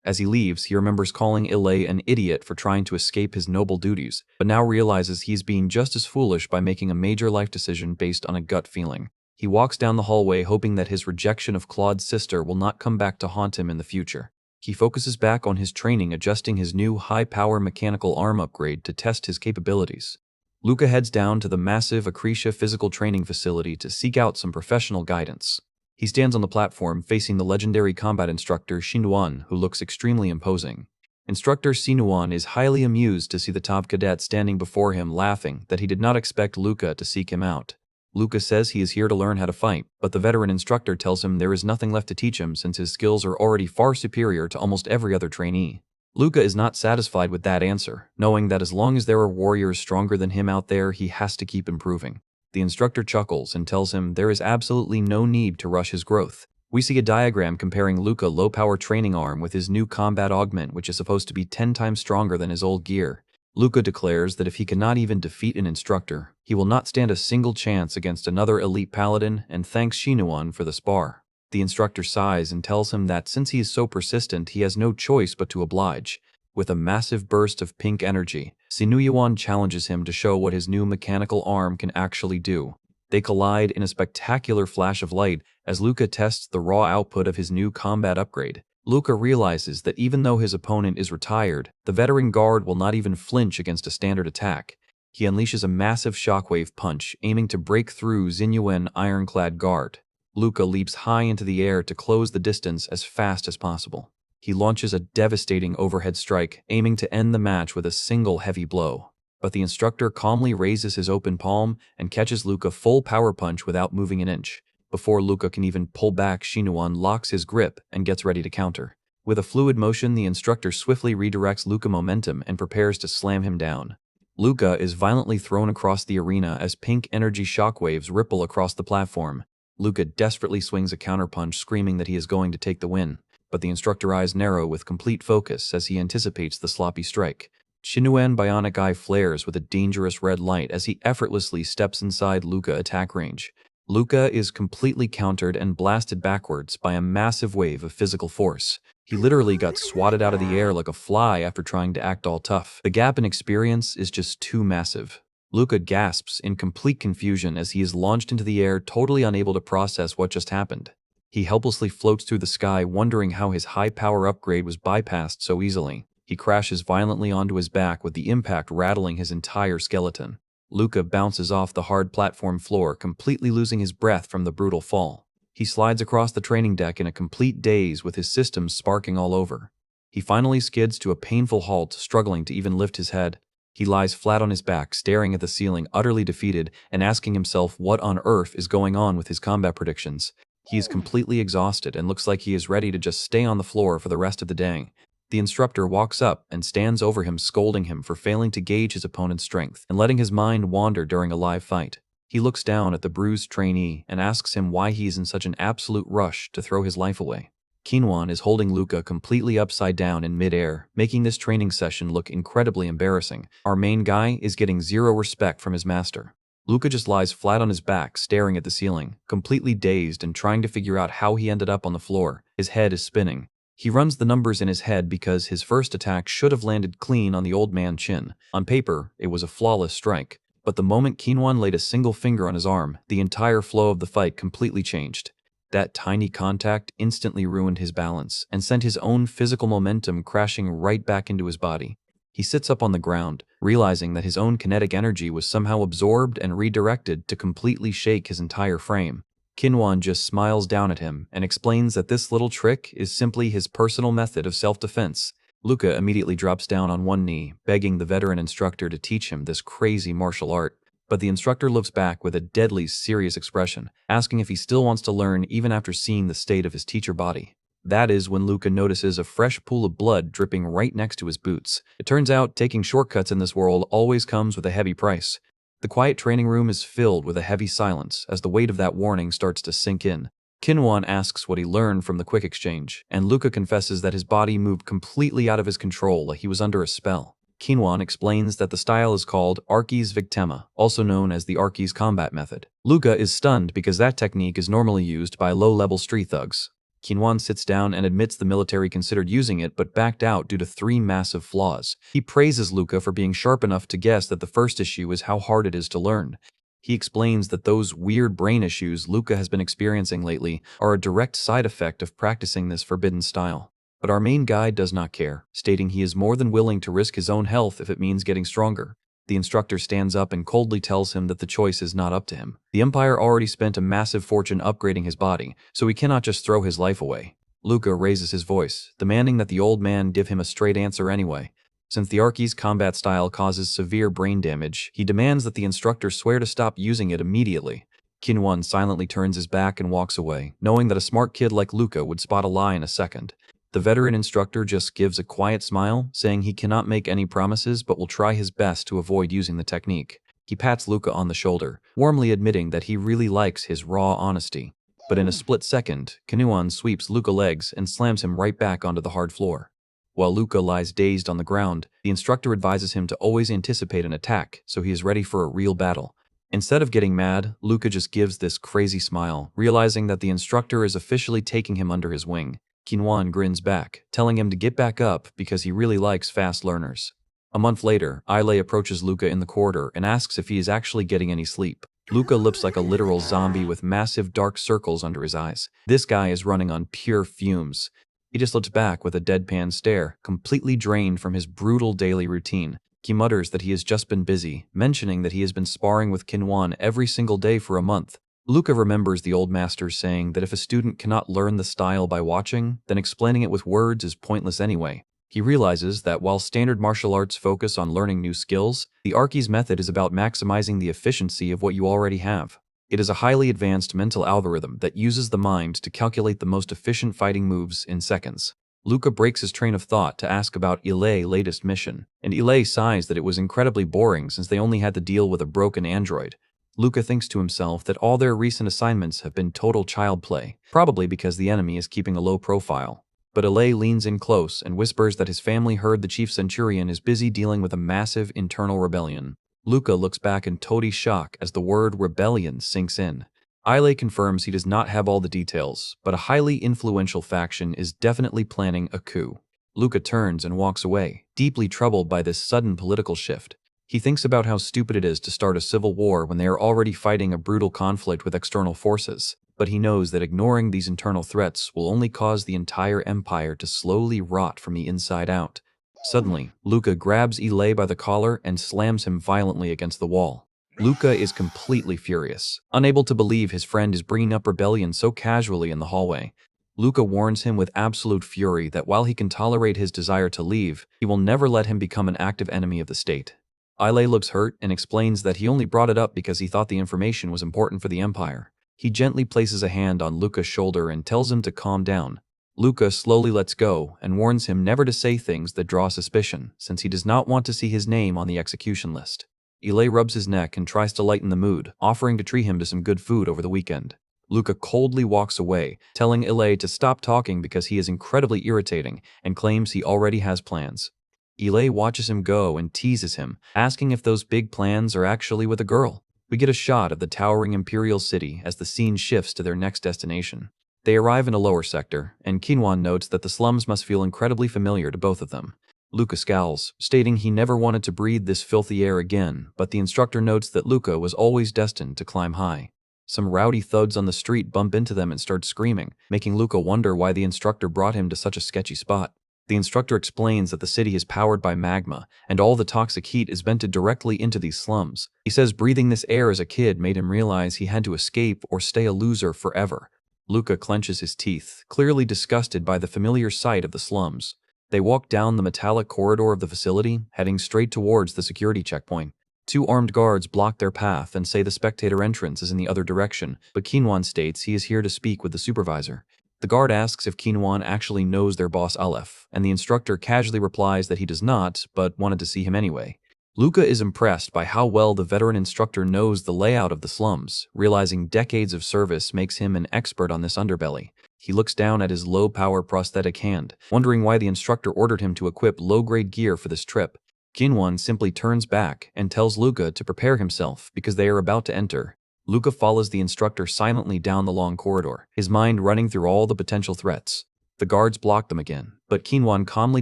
As he leaves, he remembers calling Eli an idiot for trying to escape his noble duties, but now realizes he is being just as foolish by making a major life decision based on a gut feeling. He walks down the hallway, hoping that his rejection of Claude's sister will not come back to haunt him in the future. He focuses back on his training, adjusting his new high-power mechanical arm upgrade to test his capabilities. Luca heads down to the massive Akrisha physical training facility to seek out some professional guidance. He stands on the platform facing the legendary combat instructor Shinuan, who looks extremely imposing. Instructor Sinuan is highly amused to see the top cadet standing before him, laughing that he did not expect Luca to seek him out. Luca says he is here to learn how to fight, but the veteran instructor tells him there is nothing left to teach him since his skills are already far superior to almost every other trainee. Luca is not satisfied with that answer, knowing that as long as there are warriors stronger than him out there, he has to keep improving. The instructor chuckles and tells him there is absolutely no need to rush his growth. We see a diagram comparing Luca's low-power training arm with his new combat augment, which is supposed to be 10 times stronger than his old gear. Luca declares that if he cannot even defeat an instructor, he will not stand a single chance against another elite paladin, and thanks Shinuan for the spar. The instructor sighs and tells him that since he is so persistent, he has no choice but to oblige. With a massive burst of pink energy, Sinuyuan challenges him to show what his new mechanical arm can actually do. They collide in a spectacular flash of light as Luca tests the raw output of his new combat upgrade. Luca realizes that even though his opponent is retired, the veteran guard will not even flinch against a standard attack. He unleashes a massive shockwave punch, aiming to break through Xinyuan ironclad guard. Luca leaps high into the air to close the distance as fast as possible. He launches a devastating overhead strike, aiming to end the match with a single heavy blow. But the instructor calmly raises his open palm and catches Luca full power punch without moving an inch. Before Luca can even pull back, Shinuan locks his grip and gets ready to counter. With a fluid motion, the instructor swiftly redirects Luca's momentum and prepares to slam him down. Luca is violently thrown across the arena as pink energy shockwaves ripple across the platform. Luca desperately swings a counterpunch, screaming that he is going to take the win, but the instructor's eyes narrow with complete focus as he anticipates the sloppy strike. Shinuan bionic eye flares with a dangerous red light as he effortlessly steps inside Luca's attack range. Luca is completely countered and blasted backwards by a massive wave of physical force. He literally got swatted out of the air like a fly after trying to act all tough. The gap in experience is just too massive. Luca gasps in complete confusion as he is launched into the air, totally unable to process what just happened. He helplessly floats through the sky, wondering how his high-power upgrade was bypassed so easily. He crashes violently onto his back, with the impact rattling his entire skeleton. Luca bounces off the hard platform floor, completely losing his breath from the brutal fall. He slides across the training deck in a complete daze, with his systems sparking all over. He finally skids to a painful halt, struggling to even lift his head. He lies flat on his back, staring at the ceiling, utterly defeated, and asking himself what on earth is going on with his combat predictions. He is completely exhausted and looks like he is ready to just stay on the floor for the rest of the day. The instructor walks up and stands over him, scolding him for failing to gauge his opponent's strength and letting his mind wander during a live fight. He looks down at the bruised trainee and asks him why he is in such an absolute rush to throw his life away. Kinwan is holding Luca completely upside down in midair, making this training session look incredibly embarrassing. Our main guy is getting zero respect from his master. Luca just lies flat on his back, staring at the ceiling, completely dazed and trying to figure out how he ended up on the floor. His head is spinning. He runs the numbers in his head because his first attack should have landed clean on the old man's chin. On paper, it was a flawless strike. But the moment Kinwan laid a single finger on his arm, the entire flow of the fight completely changed. That tiny contact instantly ruined his balance and sent his own physical momentum crashing right back into his body. He sits up on the ground, realizing that his own kinetic energy was somehow absorbed and redirected to completely shake his entire frame. Kinwan just smiles down at him and explains that this little trick is simply his personal method of self-defense. Luca immediately drops down on one knee, begging the veteran instructor to teach him this crazy martial art. But the instructor looks back with a deadly serious expression, asking if he still wants to learn even after seeing the state of his teacher body. That is when Luca notices a fresh pool of blood dripping right next to his boots. It turns out taking shortcuts in this world always comes with a heavy price. The quiet training room is filled with a heavy silence as the weight of that warning starts to sink in. Kinwan asks what he learned from the quick exchange, and Luca confesses that his body moved completely out of his control, like he was under a spell. Kinwan explains that the style is called Archi's Victema, also known as the Archi's combat method. Luca is stunned because that technique is normally used by low-level street thugs. Kinwan sits down and admits the military considered using it but backed out due to 3 massive flaws. He praises Luca for being sharp enough to guess that the first issue is how hard it is to learn. He explains that those weird brain issues Luca has been experiencing lately are a direct side effect of practicing this forbidden style. But our main guy does not care, stating he is more than willing to risk his own health if it means getting stronger. The instructor stands up and coldly tells him that the choice is not up to him. The Empire already spent a massive fortune upgrading his body, so he cannot just throw his life away. Luca raises his voice, demanding that the old man give him a straight answer anyway. Since the Archie's combat style causes severe brain damage, he demands that the instructor swear to stop using it immediately. Kinwan silently turns his back and walks away, knowing that a smart kid like Luca would spot a lie in a second. The veteran instructor just gives a quiet smile, saying he cannot make any promises but will try his best to avoid using the technique. He pats Luca on the shoulder, warmly admitting that he really likes his raw honesty. But in a split second, Kinuan sweeps Luca's legs and slams him right back onto the hard floor. While Luca lies dazed on the ground, the instructor advises him to always anticipate an attack, so he is ready for a real battle. Instead of getting mad, Luca just gives this crazy smile, realizing that the instructor is officially taking him under his wing. Kinwan grins back, telling him to get back up because he really likes fast learners. A month later, Aile approaches Luca in the corridor and asks if he is actually getting any sleep. Luca looks like a literal zombie with massive dark circles under his eyes. This guy is running on pure fumes. He just looks back with a deadpan stare, completely drained from his brutal daily routine. He mutters that he has just been busy, mentioning that he has been sparring with Kinwan every single day for a month. Luca remembers the old master saying that if a student cannot learn the style by watching, then explaining it with words is pointless anyway. He realizes that while standard martial arts focus on learning new skills, the Archi's method is about maximizing the efficiency of what you already have. It is a highly advanced mental algorithm that uses the mind to calculate the most efficient fighting moves in seconds. Luca breaks his train of thought to ask about Ilei's latest mission, and Ilei sighs that it was incredibly boring since they only had to deal with a broken android. Luca thinks to himself that all their recent assignments have been total child play, probably because the enemy is keeping a low profile. But Ilei leans in close and whispers that his family heard the chief centurion is busy dealing with a massive internal rebellion. Luca looks back in total shock as the word rebellion sinks in. Ilei confirms he does not have all the details, but a highly influential faction is definitely planning a coup. Luca turns and walks away, deeply troubled by this sudden political shift. He thinks about how stupid it is to start a civil war when they are already fighting a brutal conflict with external forces, but he knows that ignoring these internal threats will only cause the entire empire to slowly rot from the inside out. Suddenly, Luca grabs Ilei by the collar and slams him violently against the wall. Luca is completely furious, unable to believe his friend is bringing up rebellion so casually in the hallway. Luca warns him with absolute fury that while he can tolerate his desire to leave, he will never let him become an active enemy of the state. Ilei looks hurt and explains that he only brought it up because he thought the information was important for the Empire. He gently places a hand on Luca's shoulder and tells him to calm down. Luca slowly lets go and warns him never to say things that draw suspicion, since he does not want to see his name on the execution list. Ilei rubs his neck and tries to lighten the mood, offering to treat him to some good food over the weekend. Luca coldly walks away, telling Ilei to stop talking because he is incredibly irritating and claims he already has plans. Ilei watches him go and teases him, asking if those big plans are actually with a girl. We get a shot of the towering imperial city as the scene shifts to their next destination. They arrive in a lower sector, and Kinwan notes that the slums must feel incredibly familiar to both of them. Luca scowls, stating he never wanted to breathe this filthy air again, but the instructor notes that Luca was always destined to climb high. Some rowdy thugs on the street bump into them and start screaming, making Luca wonder why the instructor brought him to such a sketchy spot. The instructor explains that the city is powered by magma, and all the toxic heat is vented directly into these slums. He says breathing this air as a kid made him realize he had to escape or stay a loser forever. Luca clenches his teeth, clearly disgusted by the familiar sight of the slums. They walk down the metallic corridor of the facility, heading straight towards the security checkpoint. Two armed guards block their path and say the spectator entrance is in the other direction, but Kinwan states he is here to speak with the supervisor. The guard asks if Kinwan actually knows their boss Aleph, and the instructor casually replies that he does not, but wanted to see him anyway. Luca is impressed by how well the veteran instructor knows the layout of the slums, realizing decades of service makes him an expert on this underbelly. He looks down at his low-power prosthetic hand, wondering why the instructor ordered him to equip low-grade gear for this trip. Kinwan simply turns back and tells Luca to prepare himself because they are about to enter. Luca follows the instructor silently down the long corridor, his mind running through all the potential threats. The guards block them again, but Kinwan calmly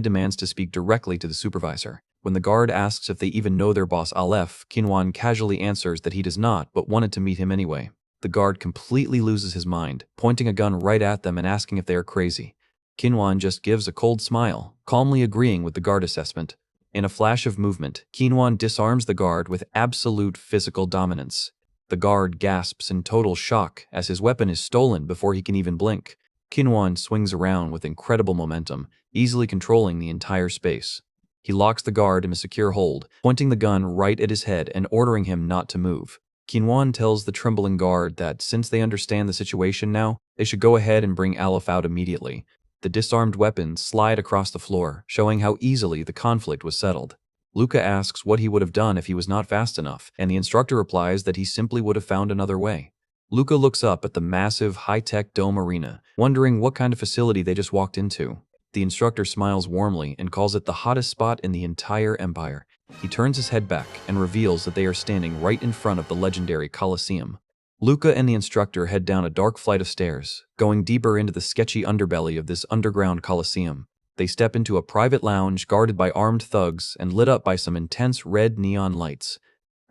demands to speak directly to the supervisor. When the guard asks if they even know their boss Aleph, Kinwan casually answers that he does not but wanted to meet him anyway. The guard completely loses his mind, pointing a gun right at them and asking if they are crazy. Kinwan just gives a cold smile, calmly agreeing with the guard assessment. In a flash of movement, Kinwan disarms the guard with absolute physical dominance. The guard gasps in total shock as his weapon is stolen before he can even blink. Kinwan swings around with incredible momentum, easily controlling the entire space. He locks the guard in a secure hold, pointing the gun right at his head and ordering him not to move. Kinwan tells the trembling guard that since they understand the situation now, they should go ahead and bring Aleph out immediately. The disarmed weapons slide across the floor, showing how easily the conflict was settled. Luca asks what he would have done if he was not fast enough, and the instructor replies that he simply would have found another way. Luca looks up at the massive, high-tech dome arena, wondering what kind of facility they just walked into. The instructor smiles warmly and calls it the hottest spot in the entire empire. He turns his head back and reveals that they are standing right in front of the legendary Colosseum. Luca and the instructor head down a dark flight of stairs, going deeper into the sketchy underbelly of this underground Colosseum. They step into a private lounge guarded by armed thugs and lit up by some intense red neon lights.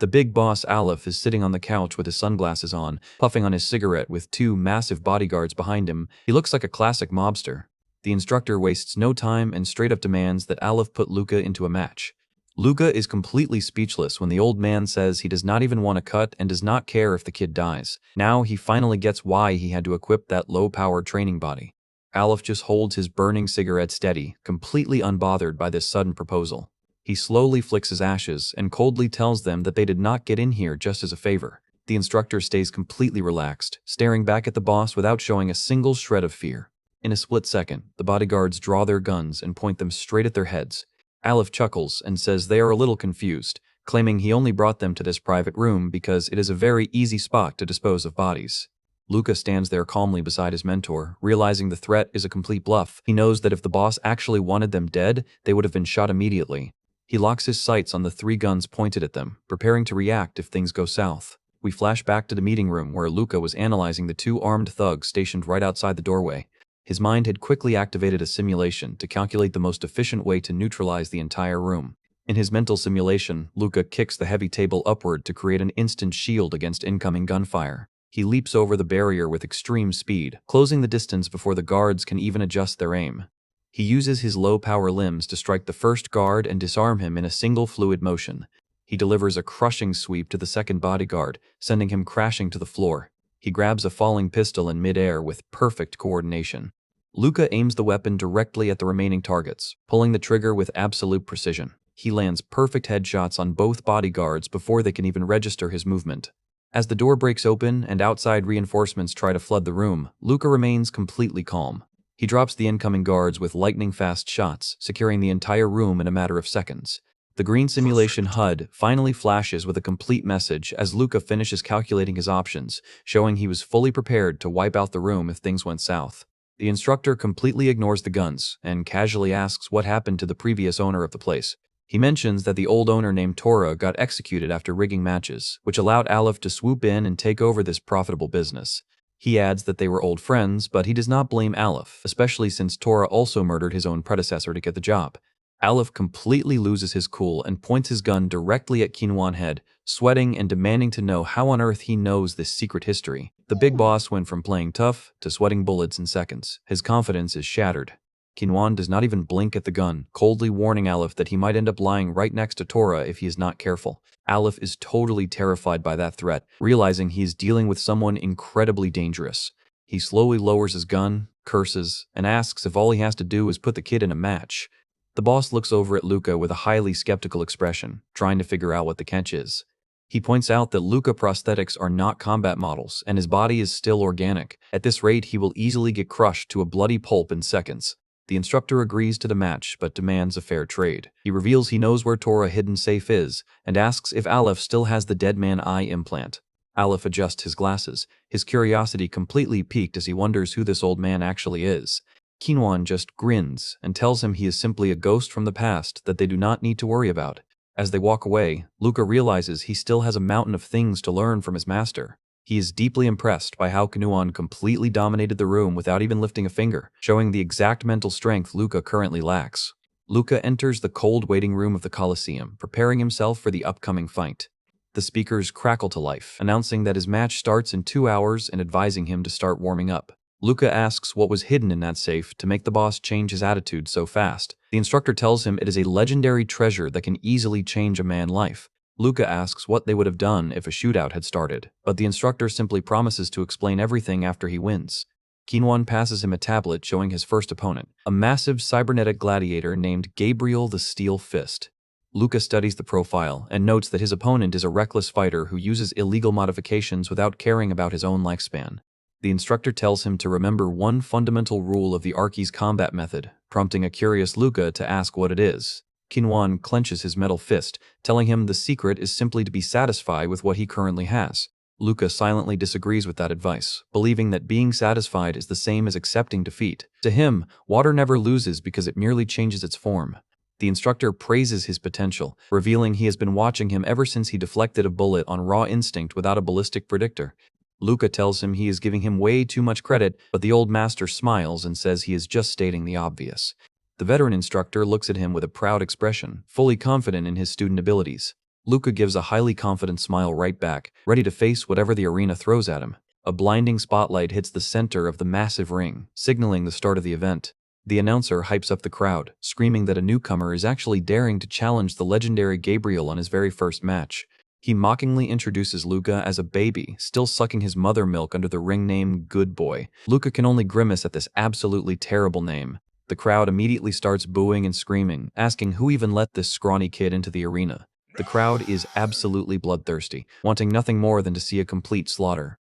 The big boss Aleph is sitting on the couch with his sunglasses on, puffing on his cigarette with two massive bodyguards behind him. He looks like a classic mobster. The instructor wastes no time and straight up demands that Aleph put Luca into a match. Luca is completely speechless when the old man says he does not even want to cut and does not care if the kid dies. Now he finally gets why he had to equip that low-powered training body. Aleph just holds his burning cigarette steady, completely unbothered by this sudden proposal. He slowly flicks his ashes and coldly tells them that they did not get in here just as a favor. The instructor stays completely relaxed, staring back at the boss without showing a single shred of fear. In a split second, the bodyguards draw their guns and point them straight at their heads. Aleph chuckles and says they are a little confused, claiming he only brought them to this private room because it is a very easy spot to dispose of bodies. Luca stands there calmly beside his mentor, realizing the threat is a complete bluff. He knows that if the boss actually wanted them dead, they would have been shot immediately. He locks his sights on the three guns pointed at them, preparing to react if things go south. We flash back to the meeting room where Luca was analyzing the two armed thugs stationed right outside the doorway. His mind had quickly activated a simulation to calculate the most efficient way to neutralize the entire room. In his mental simulation, Luca kicks the heavy table upward to create an instant shield against incoming gunfire. He leaps over the barrier with extreme speed, closing the distance before the guards can even adjust their aim. He uses his low-power limbs to strike the first guard and disarm him in a single fluid motion. He delivers a crushing sweep to the second bodyguard, sending him crashing to the floor. He grabs a falling pistol in mid-air with perfect coordination. Luca aims the weapon directly at the remaining targets, pulling the trigger with absolute precision. He lands perfect headshots on both bodyguards before they can even register his movement. As the door breaks open and outside reinforcements try to flood the room, Luca remains completely calm. He drops the incoming guards with lightning-fast shots, securing the entire room in a matter of seconds. The green simulation HUD finally flashes with a complete message as Luca finishes calculating his options, showing he was fully prepared to wipe out the room if things went south. The instructor completely ignores the guns and casually asks what happened to the previous owner of the place. He mentions that the old owner named Tora got executed after rigging matches, which allowed Aleph to swoop in and take over this profitable business. He adds that they were old friends, but he does not blame Aleph, especially since Tora also murdered his own predecessor to get the job. Aleph completely loses his cool and points his gun directly at Kinwan's head, sweating and demanding to know how on earth he knows this secret history. The big boss went from playing tough to sweating bullets in seconds. His confidence is shattered. Kinwan does not even blink at the gun, coldly warning Aleph that he might end up lying right next to Tora if he is not careful. Aleph is totally terrified by that threat, realizing he is dealing with someone incredibly dangerous. He slowly lowers his gun, curses, and asks if all he has to do is put the kid in a match. The boss looks over at Luca with a highly skeptical expression, trying to figure out what the catch is. He points out that Luca prosthetics are not combat models, and his body is still organic. At this rate, he will easily get crushed to a bloody pulp in seconds. The instructor agrees to the match, but demands a fair trade. He reveals he knows where Tora's hidden safe is, and asks if Aleph still has the dead man eye implant. Aleph adjusts his glasses, his curiosity completely piqued as he wonders who this old man actually is. Kinwan just grins and tells him he is simply a ghost from the past that they do not need to worry about. As they walk away, Luca realizes he still has a mountain of things to learn from his master. He is deeply impressed by how Kinwan completely dominated the room without even lifting a finger, showing the exact mental strength Luca currently lacks. Luca enters the cold waiting room of the Colosseum, preparing himself for the upcoming fight. The speakers crackle to life, announcing that his match starts in 2 hours and advising him to start warming up. Luca asks what was hidden in that safe to make the boss change his attitude so fast. The instructor tells him it is a legendary treasure that can easily change a man's life. Luca asks what they would have done if a shootout had started, but the instructor simply promises to explain everything after he wins. Kinwan passes him a tablet showing his first opponent, a massive cybernetic gladiator named Gabriel the Steel Fist. Luca studies the profile and notes that his opponent is a reckless fighter who uses illegal modifications without caring about his own lifespan. The instructor tells him to remember one fundamental rule of the Archi's combat method, prompting a curious Luca to ask what it is. Kinwan clenches his metal fist, telling him the secret is simply to be satisfied with what he currently has. Luca silently disagrees with that advice, believing that being satisfied is the same as accepting defeat. To him, water never loses because it merely changes its form. The instructor praises his potential, revealing he has been watching him ever since he deflected a bullet on raw instinct without a ballistic predictor. Luca tells him he is giving him way too much credit, but the old master smiles and says he is just stating the obvious. The veteran instructor looks at him with a proud expression, fully confident in his student abilities. Luca gives a highly confident smile right back, ready to face whatever the arena throws at him. A blinding spotlight hits the center of the massive ring, signaling the start of the event. The announcer hypes up the crowd, screaming that a newcomer is actually daring to challenge the legendary Gabriel on his very first match. He mockingly introduces Luca as a baby, still sucking his mother milk under the ring name Good Boy. Luca can only grimace at this absolutely terrible name. The crowd immediately starts booing and screaming, asking who even let this scrawny kid into the arena. The crowd is absolutely bloodthirsty, wanting nothing more than to see a complete slaughter.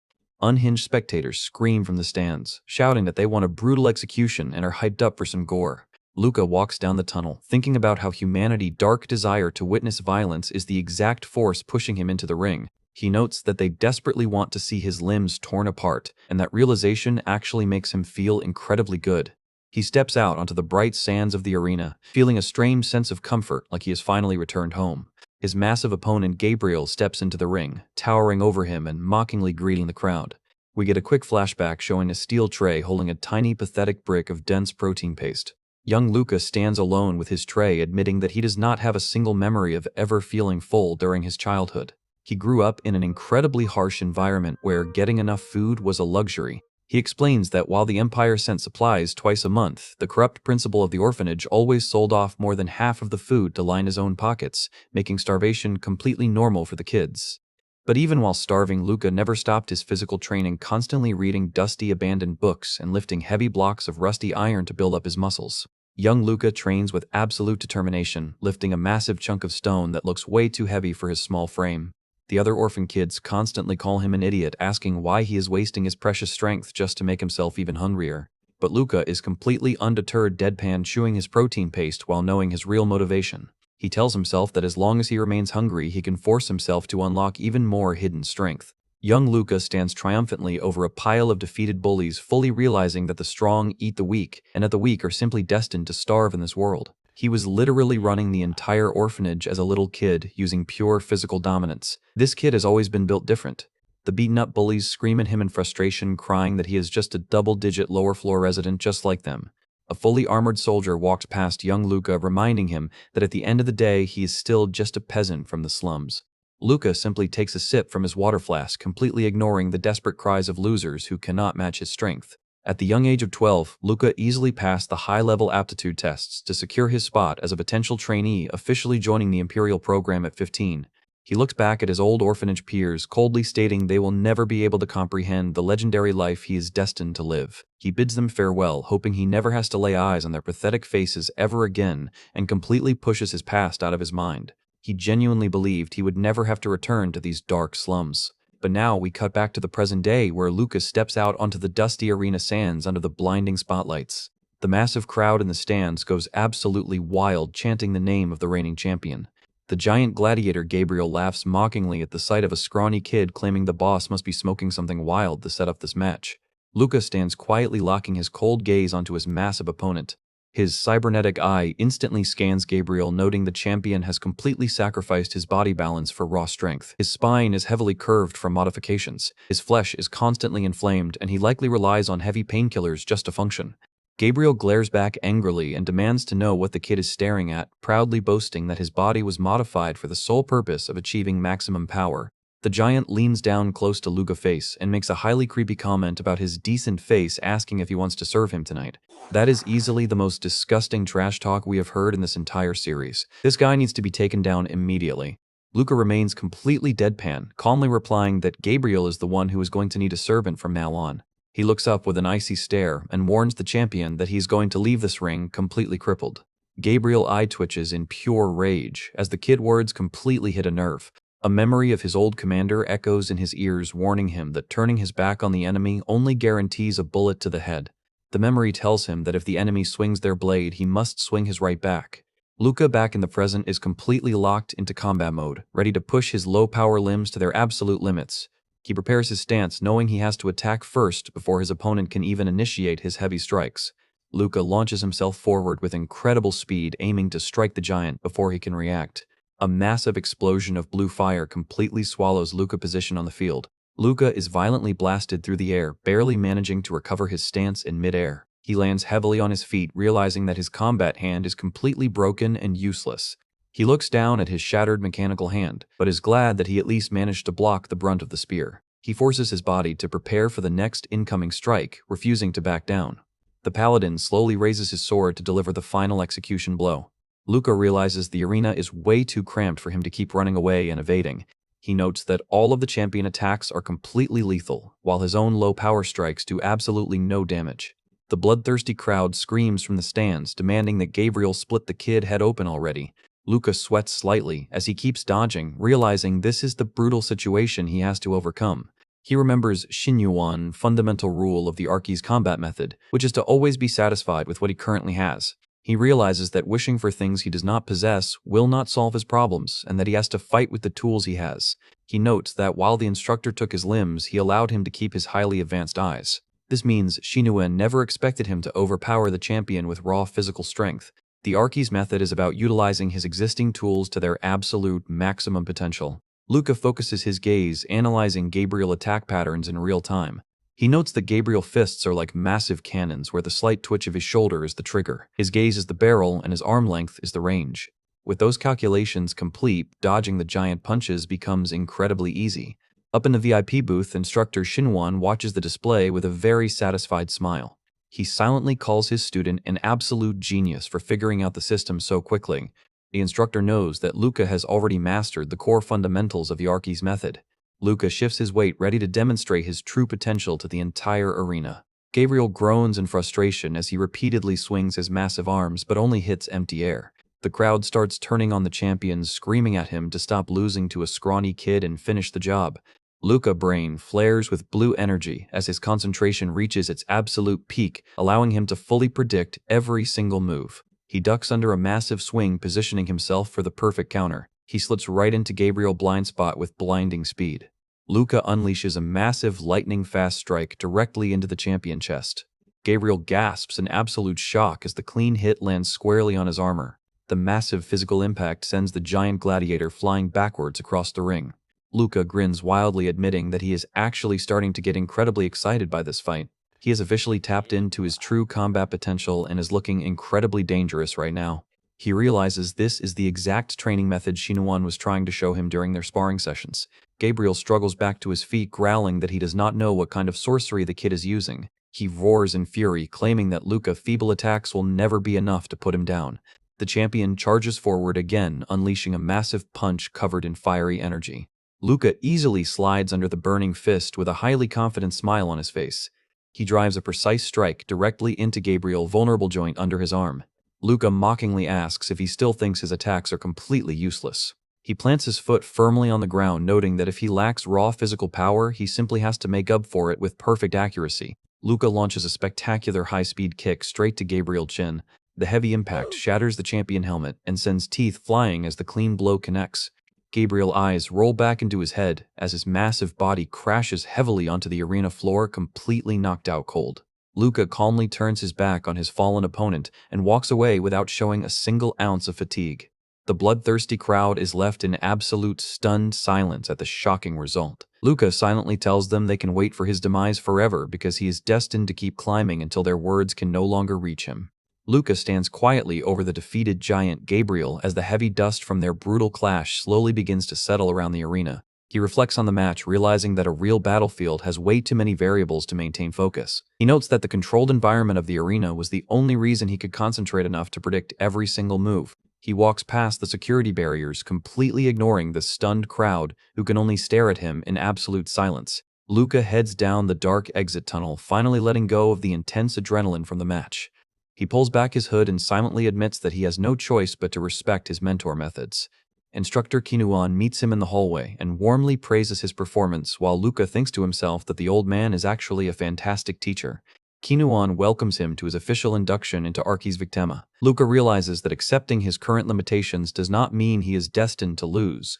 Unhinged spectators scream from the stands, shouting that they want a brutal execution and are hyped up for some gore. Luca walks down the tunnel, thinking about how humanity's dark desire to witness violence is the exact force pushing him into the ring. He notes that they desperately want to see his limbs torn apart, and that realization actually makes him feel incredibly good. He steps out onto the bright sands of the arena, feeling a strange sense of comfort like he has finally returned home. His massive opponent Gabriel steps into the ring, towering over him and mockingly greeting the crowd. We get a quick flashback showing a steel tray holding a tiny pathetic brick of dense protein paste. Young Luca stands alone with his tray, admitting that he does not have a single memory of ever feeling full during his childhood. He grew up in an incredibly harsh environment where getting enough food was a luxury. He explains that while the Empire sent supplies twice a month, the corrupt principal of the orphanage always sold off more than half of the food to line his own pockets, making starvation completely normal for the kids. But even while starving, Luca never stopped his physical training, constantly reading dusty, abandoned books and lifting heavy blocks of rusty iron to build up his muscles. Young Luca trains with absolute determination, lifting a massive chunk of stone that looks way too heavy for his small frame. The other orphan kids constantly call him an idiot, asking why he is wasting his precious strength just to make himself even hungrier. But Luca is completely undeterred, deadpan chewing his protein paste while knowing his real motivation. He tells himself that as long as he remains hungry, he can force himself to unlock even more hidden strength. Young Luca stands triumphantly over a pile of defeated bullies, fully realizing that the strong eat the weak, and that the weak are simply destined to starve in this world. He was literally running the entire orphanage as a little kid, using pure physical dominance. This kid has always been built different. The beaten-up bullies scream at him in frustration, crying that he is just a double-digit lower-floor resident just like them. A fully armored soldier walked past young Luca, reminding him that at the end of the day, he is still just a peasant from the slums. Luca simply takes a sip from his water flask, completely ignoring the desperate cries of losers who cannot match his strength. At the young age of 12, Luca easily passed the high-level aptitude tests to secure his spot as a potential trainee, officially joining the Imperial program at 15. He looks back at his old orphanage peers, coldly stating they will never be able to comprehend the legendary life he is destined to live. He bids them farewell, hoping he never has to lay eyes on their pathetic faces ever again, and completely pushes his past out of his mind. He genuinely believed he would never have to return to these dark slums. But now we cut back to the present day, where Lucas steps out onto the dusty arena sands under the blinding spotlights. The massive crowd in the stands goes absolutely wild, chanting the name of the reigning champion. The giant gladiator Gabriel laughs mockingly at the sight of a scrawny kid, claiming the boss must be smoking something wild to set up this match. Lucas stands quietly, locking his cold gaze onto his massive opponent. His cybernetic eye instantly scans Gabriel, noting the champion has completely sacrificed his body balance for raw strength. His spine is heavily curved from modifications. His flesh is constantly inflamed, and he likely relies on heavy painkillers just to function. Gabriel glares back angrily and demands to know what the kid is staring at, proudly boasting that his body was modified for the sole purpose of achieving maximum power. The giant leans down close to Luca's face and makes a highly creepy comment about his decent face, asking if he wants to serve him tonight. That is easily the most disgusting trash talk we have heard in this entire series. This guy needs to be taken down immediately. Luca remains completely deadpan, calmly replying that Gabriel is the one who is going to need a servant from now on. He looks up with an icy stare and warns the champion that he is going to leave this ring completely crippled. Gabriel eye twitches in pure rage as the kid words completely hit a nerve. A memory of his old commander echoes in his ears, warning him that turning his back on the enemy only guarantees a bullet to the head. The memory tells him that if the enemy swings their blade, he must swing his right back. Luca, back in the present, is completely locked into combat mode, ready to push his low-power limbs to their absolute limits. He prepares his stance, knowing he has to attack first before his opponent can even initiate his heavy strikes. Luca launches himself forward with incredible speed, aiming to strike the giant before he can react. A massive explosion of blue fire completely swallows Luca's position on the field. Luca is violently blasted through the air, barely managing to recover his stance in mid-air. He lands heavily on his feet, realizing that his combat hand is completely broken and useless. He looks down at his shattered mechanical hand, but is glad that he at least managed to block the brunt of the spear. He forces his body to prepare for the next incoming strike, refusing to back down. The paladin slowly raises his sword to deliver the final execution blow. Luca realizes the arena is way too cramped for him to keep running away and evading. He notes that all of the champion attacks are completely lethal, while his own low-power strikes do absolutely no damage. The bloodthirsty crowd screams from the stands, demanding that Gabriel split the kid head open already. Luca sweats slightly as he keeps dodging, realizing this is the brutal situation he has to overcome. He remembers Shinyuan, fundamental rule of the Archi's combat method, which is to always be satisfied with what he currently has. He realizes that wishing for things he does not possess will not solve his problems, and that he has to fight with the tools he has. He notes that while the instructor took his limbs, he allowed him to keep his highly advanced eyes. This means Shinuen never expected him to overpower the champion with raw physical strength. The Archi's method is about utilizing his existing tools to their absolute maximum potential. Luca focuses his gaze, analyzing Gabriel attack patterns in real time. He notes that Gabriel's fists are like massive cannons, where the slight twitch of his shoulder is the trigger. His gaze is the barrel, and his arm length is the range. With those calculations complete, dodging the giant punches becomes incredibly easy. Up in the VIP booth, instructor Shinwan watches the display with a very satisfied smile. He silently calls his student an absolute genius for figuring out the system so quickly. The instructor knows that Luca has already mastered the core fundamentals of the Archi's method. Luca shifts his weight, ready to demonstrate his true potential to the entire arena. Gabriel groans in frustration as he repeatedly swings his massive arms but only hits empty air. The crowd starts turning on the champion, screaming at him to stop losing to a scrawny kid and finish the job. Luca's brain flares with blue energy as his concentration reaches its absolute peak, allowing him to fully predict every single move. He ducks under a massive swing, positioning himself for the perfect counter. He slips right into Gabriel's blind spot with blinding speed. Luca unleashes a massive lightning-fast strike directly into the champion chest. Gabriel gasps in absolute shock as the clean hit lands squarely on his armor. The massive physical impact sends the giant gladiator flying backwards across the ring. Luca grins wildly, admitting that he is actually starting to get incredibly excited by this fight. He has officially tapped into his true combat potential and is looking incredibly dangerous right now. He realizes this is the exact training method Shinwan was trying to show him during their sparring sessions. Gabriel struggles back to his feet, growling that he does not know what kind of sorcery the kid is using. He roars in fury, claiming that Luca's feeble attacks will never be enough to put him down. The champion charges forward again, unleashing a massive punch covered in fiery energy. Luca easily slides under the burning fist with a highly confident smile on his face. He drives a precise strike directly into Gabriel's vulnerable joint under his arm. Luca mockingly asks if he still thinks his attacks are completely useless. He plants his foot firmly on the ground, noting that if he lacks raw physical power, he simply has to make up for it with perfect accuracy. Luca launches a spectacular high-speed kick straight to Gabriel's chin. The heavy impact shatters the champion helmet and sends teeth flying as the clean blow connects. Gabriel's eyes roll back into his head as his massive body crashes heavily onto the arena floor, completely knocked out cold. Luca calmly turns his back on his fallen opponent and walks away without showing a single ounce of fatigue. The bloodthirsty crowd is left in absolute stunned silence at the shocking result. Luca silently tells them they can wait for his demise forever because he is destined to keep climbing until their words can no longer reach him. Luca stands quietly over the defeated giant Gabriel as the heavy dust from their brutal clash slowly begins to settle around the arena. He reflects on the match, realizing that a real battlefield has way too many variables to maintain focus. He notes that the controlled environment of the arena was the only reason he could concentrate enough to predict every single move. He walks past the security barriers, completely ignoring the stunned crowd who can only stare at him in absolute silence. Luca heads down the dark exit tunnel, finally letting go of the intense adrenaline from the match. He pulls back his hood and silently admits that he has no choice but to respect his mentor methods. Instructor Kinuan meets him in the hallway and warmly praises his performance, while Luca thinks to himself that the old man is actually a fantastic teacher. Kinuan welcomes him to his official induction into Archi's Victima. Luca realizes that accepting his current limitations does not mean he is destined to lose.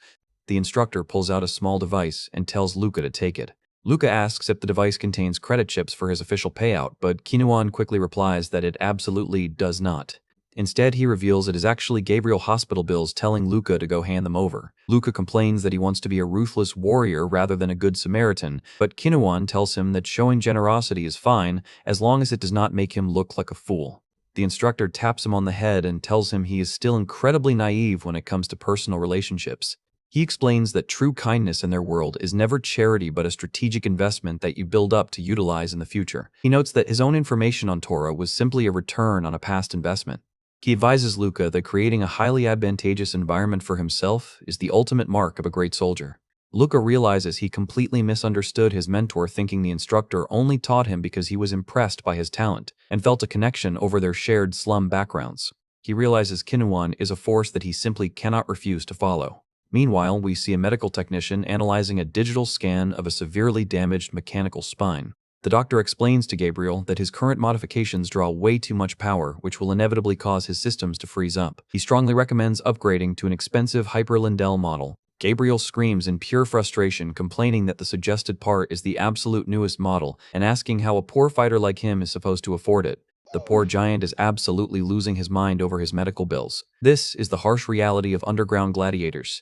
The instructor pulls out a small device and tells Luca to take it. Luca asks if the device contains credit chips for his official payout, but Kinuan quickly replies that it absolutely does not. Instead, he reveals it is actually Gabriel hospital bills, telling Luca to go hand them over. Luca complains that he wants to be a ruthless warrior rather than a good Samaritan, but Kinuan tells him that showing generosity is fine as long as it does not make him look like a fool. The instructor taps him on the head and tells him he is still incredibly naive when it comes to personal relationships. He explains that true kindness in their world is never charity but a strategic investment that you build up to utilize in the future. He notes that his own information on Torah was simply a return on a past investment. He advises Luca that creating a highly advantageous environment for himself is the ultimate mark of a great soldier. Luca realizes he completely misunderstood his mentor, thinking the instructor only taught him because he was impressed by his talent and felt a connection over their shared slum backgrounds. He realizes Kinuan is a force that he simply cannot refuse to follow. Meanwhile, we see a medical technician analyzing a digital scan of a severely damaged mechanical spine. The doctor explains to Gabriel that his current modifications draw way too much power, which will inevitably cause his systems to freeze up. He strongly recommends upgrading to an expensive Hyper-Lindell model. Gabriel screams in pure frustration, complaining that the suggested part is the absolute newest model and asking how a poor fighter like him is supposed to afford it. The poor giant is absolutely losing his mind over his medical bills. This is the harsh reality of underground gladiators.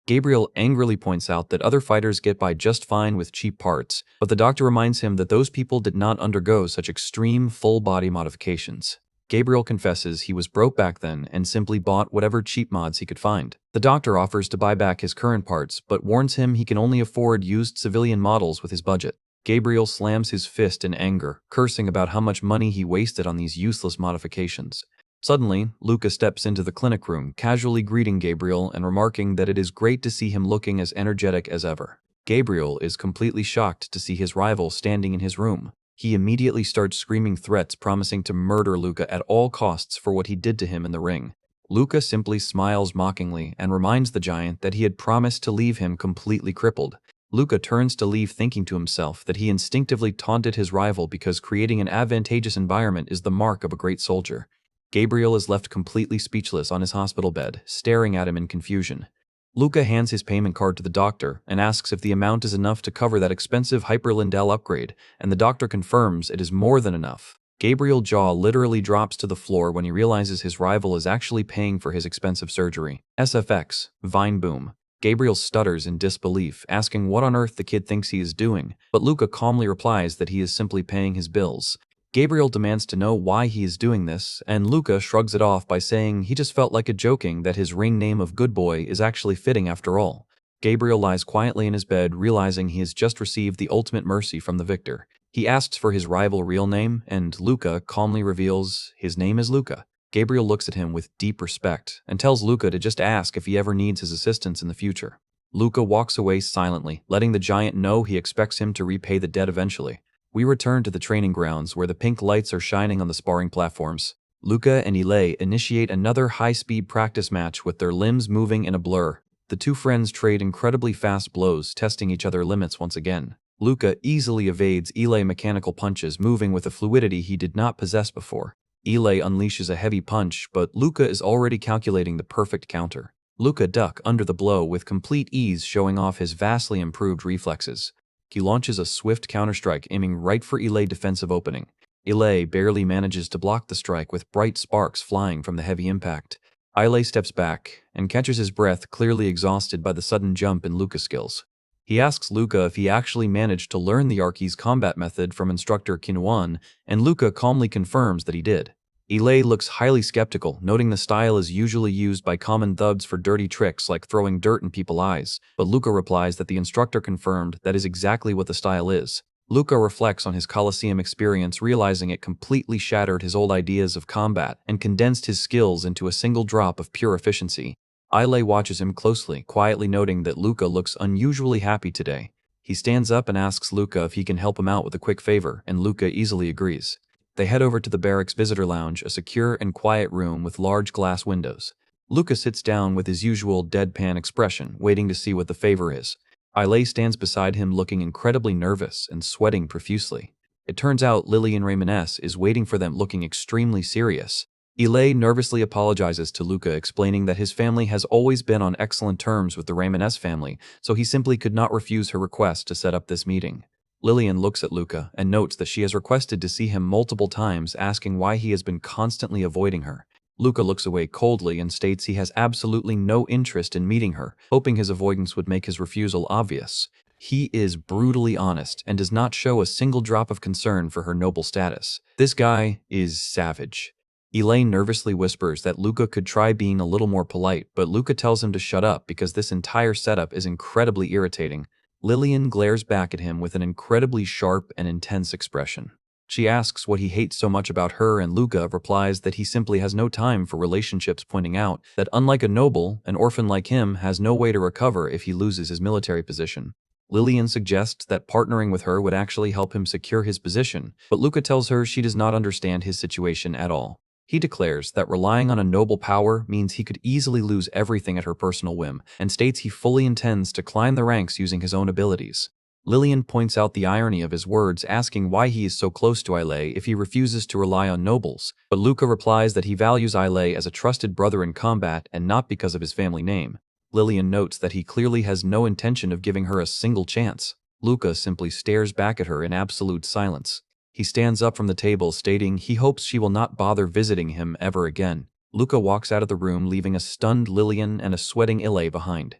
Gabriel angrily points out that other fighters get by just fine with cheap parts, but the doctor reminds him that those people did not undergo such extreme full-body modifications. Gabriel confesses he was broke back then and simply bought whatever cheap mods he could find. The doctor offers to buy back his current parts, but warns him he can only afford used civilian models with his budget. Gabriel slams his fist in anger, cursing about how much money he wasted on these useless modifications. Suddenly, Luca steps into the clinic room, casually greeting Gabriel and remarking that it is great to see him looking as energetic as ever. Gabriel is completely shocked to see his rival standing in his room. He immediately starts screaming threats, promising to murder Luca at all costs for what he did to him in the ring. Luca simply smiles mockingly and reminds the giant that he had promised to leave him completely crippled. Luca turns to leave, thinking to himself that he instinctively taunted his rival because creating an advantageous environment is the mark of a great soldier. Gabriel is left completely speechless on his hospital bed, staring at him in confusion. Luca hands his payment card to the doctor and asks if the amount is enough to cover that expensive Hyper-Lindell upgrade, and the doctor confirms it is more than enough. Gabriel's jaw literally drops to the floor when he realizes his rival is actually paying for his expensive surgery. SFX, Vine Boom. Gabriel stutters in disbelief, asking what on earth the kid thinks he is doing, but Luca calmly replies that he is simply paying his bills. Gabriel demands to know why he is doing this, and Luca shrugs it off by saying he just felt like joking that his ring name of Good Boy is actually fitting after all. Gabriel lies quietly in his bed, realizing he has just received the ultimate mercy from the victor. He asks for his rival's real name, and Luca calmly reveals his name is Luca. Gabriel looks at him with deep respect and tells Luca to just ask if he ever needs his assistance in the future. Luca walks away silently, letting the giant know he expects him to repay the debt eventually. We return to the training grounds where the pink lights are shining on the sparring platforms. Luca and Ile initiate another high-speed practice match with their limbs moving in a blur. The two friends trade incredibly fast blows, testing each other's limits once again. Luca easily evades Ile's mechanical punches, moving with a fluidity he did not possess before. Ile unleashes a heavy punch, but Luca is already calculating the perfect counter. Luca ducks under the blow with complete ease, showing off his vastly improved reflexes. He launches a swift counterstrike, aiming right for Ile's defensive opening. Ile barely manages to block the strike, with bright sparks flying from the heavy impact. Ile steps back and catches his breath, clearly exhausted by the sudden jump in Luca's skills. He asks Luca if he actually managed to learn the Archi's combat method from instructor Kinuan, and Luca calmly confirms that he did. Ilay looks highly skeptical, noting the style is usually used by common thugs for dirty tricks like throwing dirt in people's eyes, but Luca replies that the instructor confirmed that is exactly what the style is. Luca reflects on his Colosseum experience, realizing it completely shattered his old ideas of combat and condensed his skills into a single drop of pure efficiency. Ilay watches him closely, quietly noting that Luca looks unusually happy today. He stands up and asks Luca if he can help him out with a quick favor, and Luca easily agrees. They head over to the barracks visitor lounge, a secure and quiet room with large glass windows. Luca sits down with his usual deadpan expression, waiting to see what the favor is. Ilay stands beside him looking incredibly nervous and sweating profusely. It turns out Lillian Raymondess is waiting for them looking extremely serious. Ilay nervously apologizes to Luca, explaining that his family has always been on excellent terms with the Raymondess family, so he simply could not refuse her request to set up this meeting. Lillian looks at Luca and notes that she has requested to see him multiple times, asking why he has been constantly avoiding her. Luca looks away coldly and states he has absolutely no interest in meeting her, hoping his avoidance would make his refusal obvious. He is brutally honest and does not show a single drop of concern for her noble status. This guy is savage. Elaine nervously whispers that Luca could try being a little more polite, but Luca tells him to shut up because this entire setup is incredibly irritating. Lillian glares back at him with an incredibly sharp and intense expression. She asks what he hates so much about her, and Luca replies that he simply has no time for relationships, pointing out that unlike a noble, an orphan like him has no way to recover if he loses his military position. Lillian suggests that partnering with her would actually help him secure his position, but Luca tells her she does not understand his situation at all. He declares that relying on a noble power means he could easily lose everything at her personal whim, and states he fully intends to climb the ranks using his own abilities. Lillian points out the irony of his words, asking why he is so close to Ilay if he refuses to rely on nobles, but Luca replies that he values Ilay as a trusted brother in combat and not because of his family name. Lillian notes that he clearly has no intention of giving her a single chance. Luca simply stares back at her in absolute silence. He stands up from the table, stating he hopes she will not bother visiting him ever again. Luca walks out of the room, leaving a stunned Lillian and a sweating Ilay behind.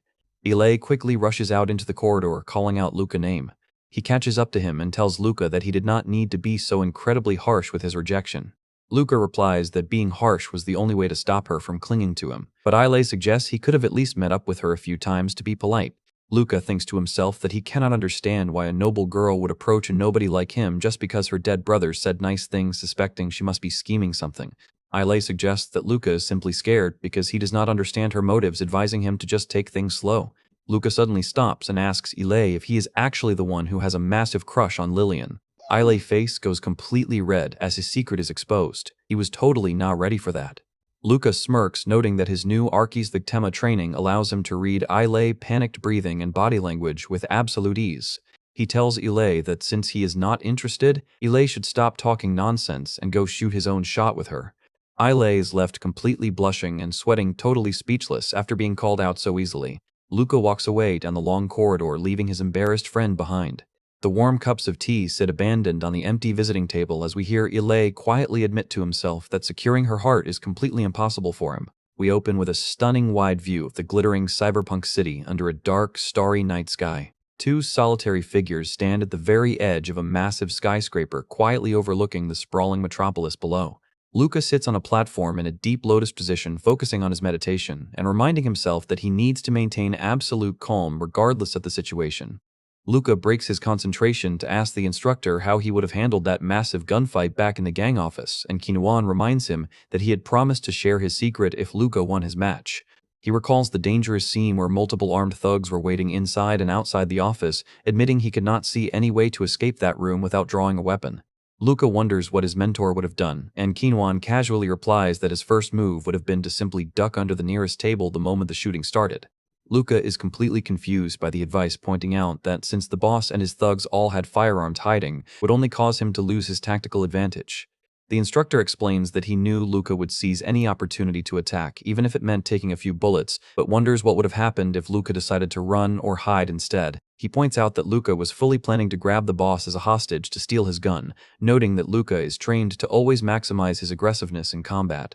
Ilay quickly rushes out into the corridor, calling out Luca's name. He catches up to him and tells Luca that he did not need to be so incredibly harsh with his rejection. Luca replies that being harsh was the only way to stop her from clinging to him, but Ilay suggests he could have at least met up with her a few times to be polite. Luca thinks to himself that he cannot understand why a noble girl would approach a nobody like him just because her dead brother said nice things, suspecting she must be scheming something. Ilay suggests that Luca is simply scared because he does not understand her motives, advising him to just take things slow. Luca suddenly stops and asks Ilay if he is actually the one who has a massive crush on Lillian. Ilay's face goes completely red as his secret is exposed. He was totally not ready for that. Luca smirks, noting that his new Archie's Victema training allows him to read Ilay panicked breathing and body language with absolute ease. He tells Ilay that since he is not interested, Ilay should stop talking nonsense and go shoot his own shot with her. Ilay is left completely blushing and sweating, totally speechless after being called out so easily. Luca walks away down the long corridor, leaving his embarrassed friend behind. The warm cups of tea sit abandoned on the empty visiting table as we hear Ilay quietly admit to himself that securing her heart is completely impossible for him. We open with a stunning wide view of the glittering cyberpunk city under a dark, starry night sky. Two solitary figures stand at the very edge of a massive skyscraper, quietly overlooking the sprawling metropolis below. Luca sits on a platform in a deep lotus position, focusing on his meditation and reminding himself that he needs to maintain absolute calm regardless of the situation. Luca breaks his concentration to ask the instructor how he would have handled that massive gunfight back in the gang office, and Kinuan reminds him that he had promised to share his secret if Luca won his match. He recalls the dangerous scene where multiple armed thugs were waiting inside and outside the office, admitting he could not see any way to escape that room without drawing a weapon. Luca wonders what his mentor would have done, and Kinuan casually replies that his first move would have been to simply duck under the nearest table the moment the shooting started. Luca is completely confused by the advice, pointing out that since the boss and his thugs all had firearms, hiding would only cause him to lose his tactical advantage. The instructor explains that he knew Luca would seize any opportunity to attack, even if it meant taking a few bullets, but wonders what would have happened if Luca decided to run or hide instead. He points out that Luca was fully planning to grab the boss as a hostage to steal his gun, noting that Luca is trained to always maximize his aggressiveness in combat.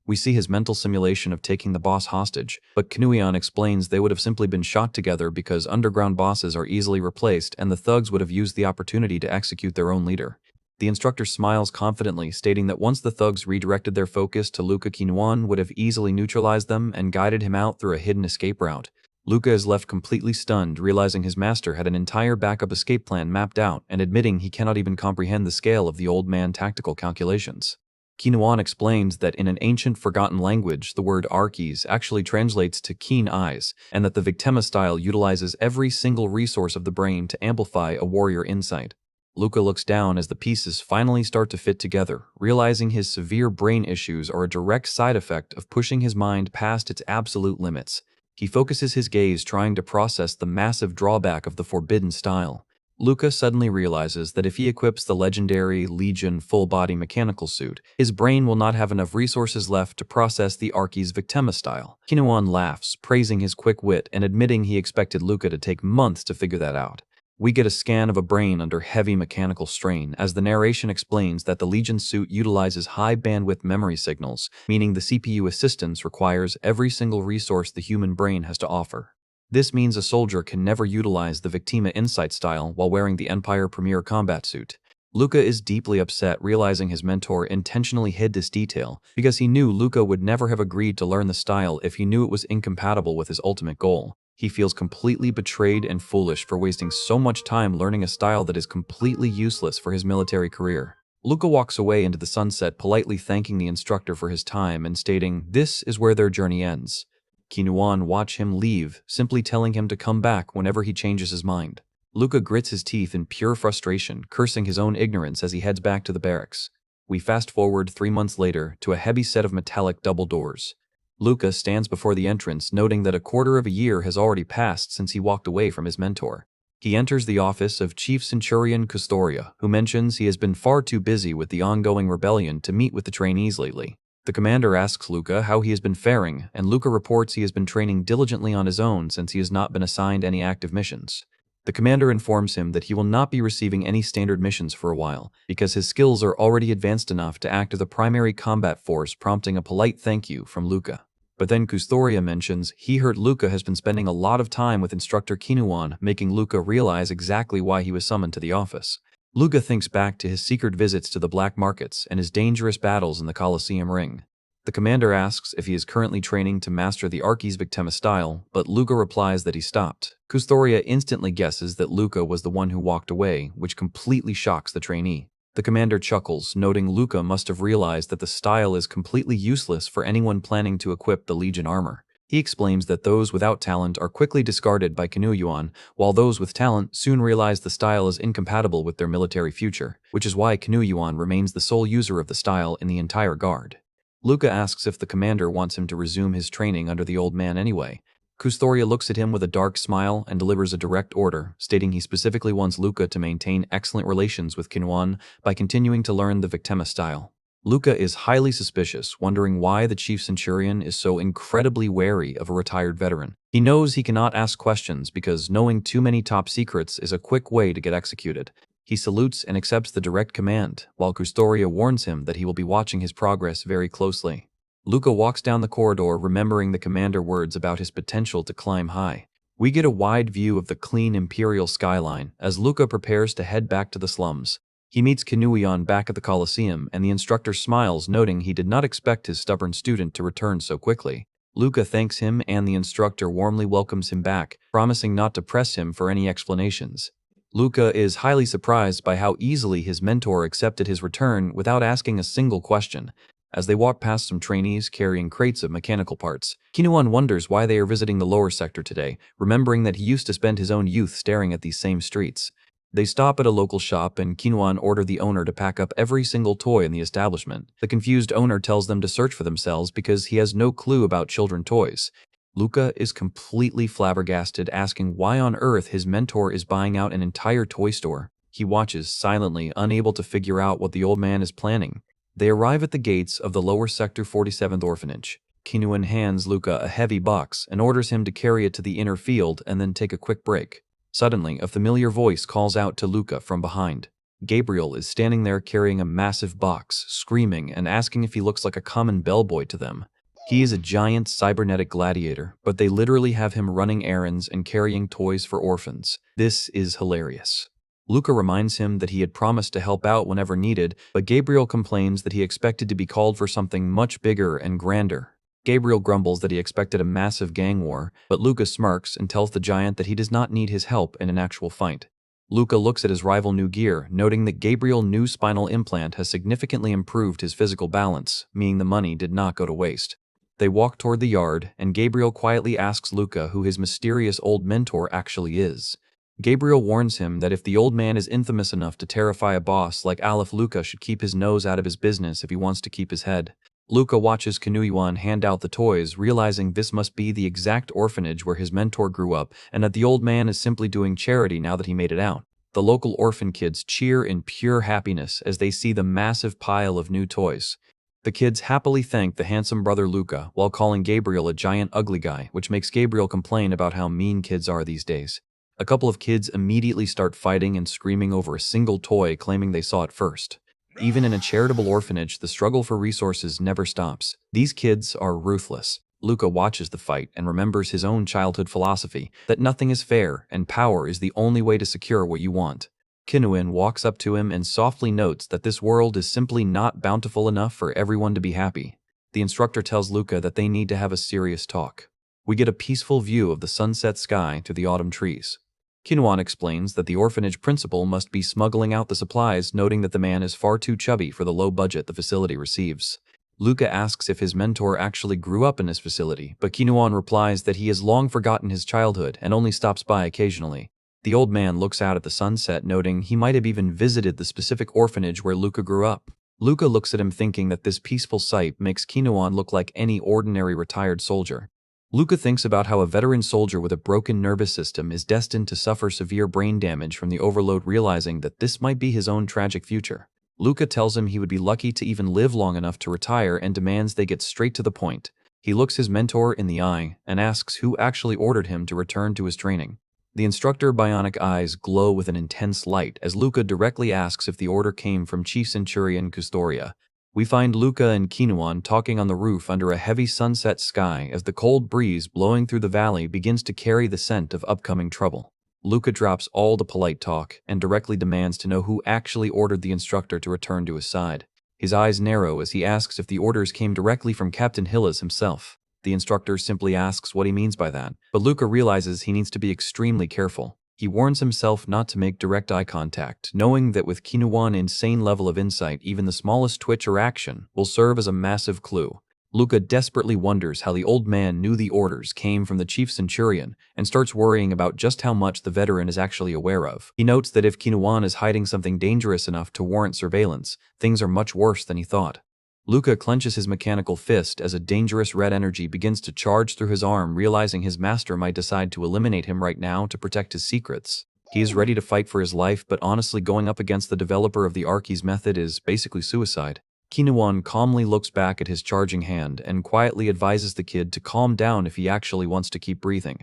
We see his mental simulation of taking the boss hostage, but Kinuian explains they would have simply been shot together because underground bosses are easily replaced and the thugs would have used the opportunity to execute their own leader. The instructor smiles confidently, stating that once the thugs redirected their focus to Luca, Kinuan would have easily neutralized them and guided him out through a hidden escape route. Luca is left completely stunned, realizing his master had an entire backup escape plan mapped out and admitting he cannot even comprehend the scale of the old man's tactical calculations. Kinuan explains that in an ancient forgotten language, the word archis actually translates to keen eyes, and that the Victima style utilizes every single resource of the brain to amplify a warrior insight. Luca looks down as the pieces finally start to fit together, realizing his severe brain issues are a direct side effect of pushing his mind past its absolute limits. He focuses his gaze trying to process the massive drawback of the forbidden style. Luca suddenly realizes that if he equips the legendary Legion full-body mechanical suit, his brain will not have enough resources left to process the Archi's Victima style. Kinuan laughs, praising his quick wit and admitting he expected Luca to take months to figure that out. We get a scan of a brain under heavy mechanical strain as the narration explains that the Legion suit utilizes high-bandwidth memory signals, meaning the CPU assistance requires every single resource the human brain has to offer. This means a soldier can never utilize the Victima Insight style while wearing the Empire Premier combat suit. Luca is deeply upset, realizing his mentor intentionally hid this detail because he knew Luca would never have agreed to learn the style if he knew it was incompatible with his ultimate goal. He feels completely betrayed and foolish for wasting so much time learning a style that is completely useless for his military career. Luca walks away into the sunset, politely thanking the instructor for his time and stating this is where their journey ends. Kinuan watch him leave, simply telling him to come back whenever he changes his mind. Luca grits his teeth in pure frustration, cursing his own ignorance as he heads back to the barracks. We fast forward 3 months later to a heavy set of metallic double doors. Luca stands before the entrance, noting that a quarter of a year has already passed since he walked away from his mentor. He enters the office of Chief Centurion Custoria, who mentions he has been far too busy with the ongoing rebellion to meet with the trainees lately. The commander asks Luca how he has been faring, and Luca reports he has been training diligently on his own since he has not been assigned any active missions. The commander informs him that he will not be receiving any standard missions for a while, because his skills are already advanced enough to act as a primary combat force, prompting a polite thank you from Luca. But then Custoria mentions he heard Luca has been spending a lot of time with instructor Kinuan, making Luca realize exactly why he was summoned to the office. Luca thinks back to his secret visits to the black markets and his dangerous battles in the Colosseum ring. The commander asks if he is currently training to master the Archi's Victima style, but Luca replies that he stopped. Custoria instantly guesses that Luca was the one who walked away, which completely shocks the trainee. The commander chuckles, noting Luca must have realized that the style is completely useless for anyone planning to equip the Legion armor. He explains that those without talent are quickly discarded by Kinuan, while those with talent soon realize the style is incompatible with their military future, which is why Kinuan remains the sole user of the style in the entire guard. Luca asks if the commander wants him to resume his training under the old man anyway. Custoria looks at him with a dark smile and delivers a direct order, stating he specifically wants Luca to maintain excellent relations with Kinuan by continuing to learn the Victima style. Luca is highly suspicious, wondering why the chief centurion is so incredibly wary of a retired veteran. He knows he cannot ask questions because knowing too many top secrets is a quick way to get executed. He salutes and accepts the direct command, while Custoria warns him that he will be watching his progress very closely. Luca walks down the corridor, remembering the commander words about his potential to climb high. We get a wide view of the clean imperial skyline as Luca prepares to head back to the slums. He meets Kinuan back at the Colosseum, and the instructor smiles, noting he did not expect his stubborn student to return so quickly. Luca thanks him, and the instructor warmly welcomes him back, promising not to press him for any explanations. Luca is highly surprised by how easily his mentor accepted his return without asking a single question. As they walk past some trainees carrying crates of mechanical parts, Kinuan wonders why they are visiting the lower sector today, remembering that he used to spend his own youth staring at these same streets. They stop at a local shop and Kinuan order the owner to pack up every single toy in the establishment. The confused owner tells them to search for themselves because he has no clue about children toys. Luca is completely flabbergasted, asking why on earth his mentor is buying out an entire toy store. He watches silently, unable to figure out what the old man is planning. They arrive at the gates of the lower sector 47th orphanage. Kinuan hands Luca a heavy box and orders him to carry it to the inner field and then take a quick break. Suddenly, a familiar voice calls out to Luca from behind. Gabriel is standing there carrying a massive box, screaming and asking if he looks like a common bellboy to them. He is a giant cybernetic gladiator, but they literally have him running errands and carrying toys for orphans. This is hilarious. Luca reminds him that he had promised to help out whenever needed, but Gabriel complains that he expected to be called for something much bigger and grander. Gabriel grumbles that he expected a massive gang war, but Luca smirks and tells the giant that he does not need his help in an actual fight. Luca looks at his rival New Gear, noting that Gabriel's new spinal implant has significantly improved his physical balance, meaning the money did not go to waste. They walk toward the yard, and Gabriel quietly asks Luca who his mysterious old mentor actually is. Gabriel warns him that if the old man is infamous enough to terrify a boss like Aleph, Luca should keep his nose out of his business if he wants to keep his head. Luca watches Kinuyuan hand out the toys, realizing this must be the exact orphanage where his mentor grew up and that the old man is simply doing charity now that he made it out. The local orphan kids cheer in pure happiness as they see the massive pile of new toys. The kids happily thank the handsome brother Luca while calling Gabriel a giant ugly guy, which makes Gabriel complain about how mean kids are these days. A couple of kids immediately start fighting and screaming over a single toy, claiming they saw it first. Even in a charitable orphanage, the struggle for resources never stops. These kids are ruthless. Luca watches the fight and remembers his own childhood philosophy that nothing is fair and power is the only way to secure what you want. Kinuin walks up to him and softly notes that this world is simply not bountiful enough for everyone to be happy. The instructor tells Luca that they need to have a serious talk. We get a peaceful view of the sunset sky to the autumn trees. Kinuan explains that the orphanage principal must be smuggling out the supplies, noting that the man is far too chubby for the low budget the facility receives. Luca asks if his mentor actually grew up in this facility, but Kinuan replies that he has long forgotten his childhood and only stops by occasionally. The old man looks out at the sunset, noting he might have even visited the specific orphanage where Luca grew up. Luca looks at him thinking that this peaceful sight makes Kinuan look like any ordinary retired soldier. Luca thinks about how a veteran soldier with a broken nervous system is destined to suffer severe brain damage from the overload, realizing that this might be his own tragic future. Luca tells him he would be lucky to even live long enough to retire and demands they get straight to the point. He looks his mentor in the eye and asks who actually ordered him to return to his training. The instructor's bionic eyes glow with an intense light as Luca directly asks if the order came from Chief Centurion Custoria. We find Luca and Kinuan talking on the roof under a heavy sunset sky as the cold breeze blowing through the valley begins to carry the scent of upcoming trouble. Luca drops all the polite talk and directly demands to know who actually ordered the instructor to return to his side. His eyes narrow as he asks if the orders came directly from Captain Hillis himself. The instructor simply asks what he means by that, but Luca realizes he needs to be extremely careful. He warns himself not to make direct eye contact, knowing that with Kinuan's insane level of insight, even the smallest twitch or action will serve as a massive clue. Luca desperately wonders how the old man knew the orders came from the chief centurion and starts worrying about just how much the veteran is actually aware of. He notes that if Kinuan is hiding something dangerous enough to warrant surveillance, things are much worse than he thought. Luca clenches his mechanical fist as a dangerous red energy begins to charge through his arm, realizing his master might decide to eliminate him right now to protect his secrets. He is ready to fight for his life, but honestly going up against the developer of the Archi's method is basically suicide. Kinuan calmly looks back at his charging hand and quietly advises the kid to calm down if he actually wants to keep breathing.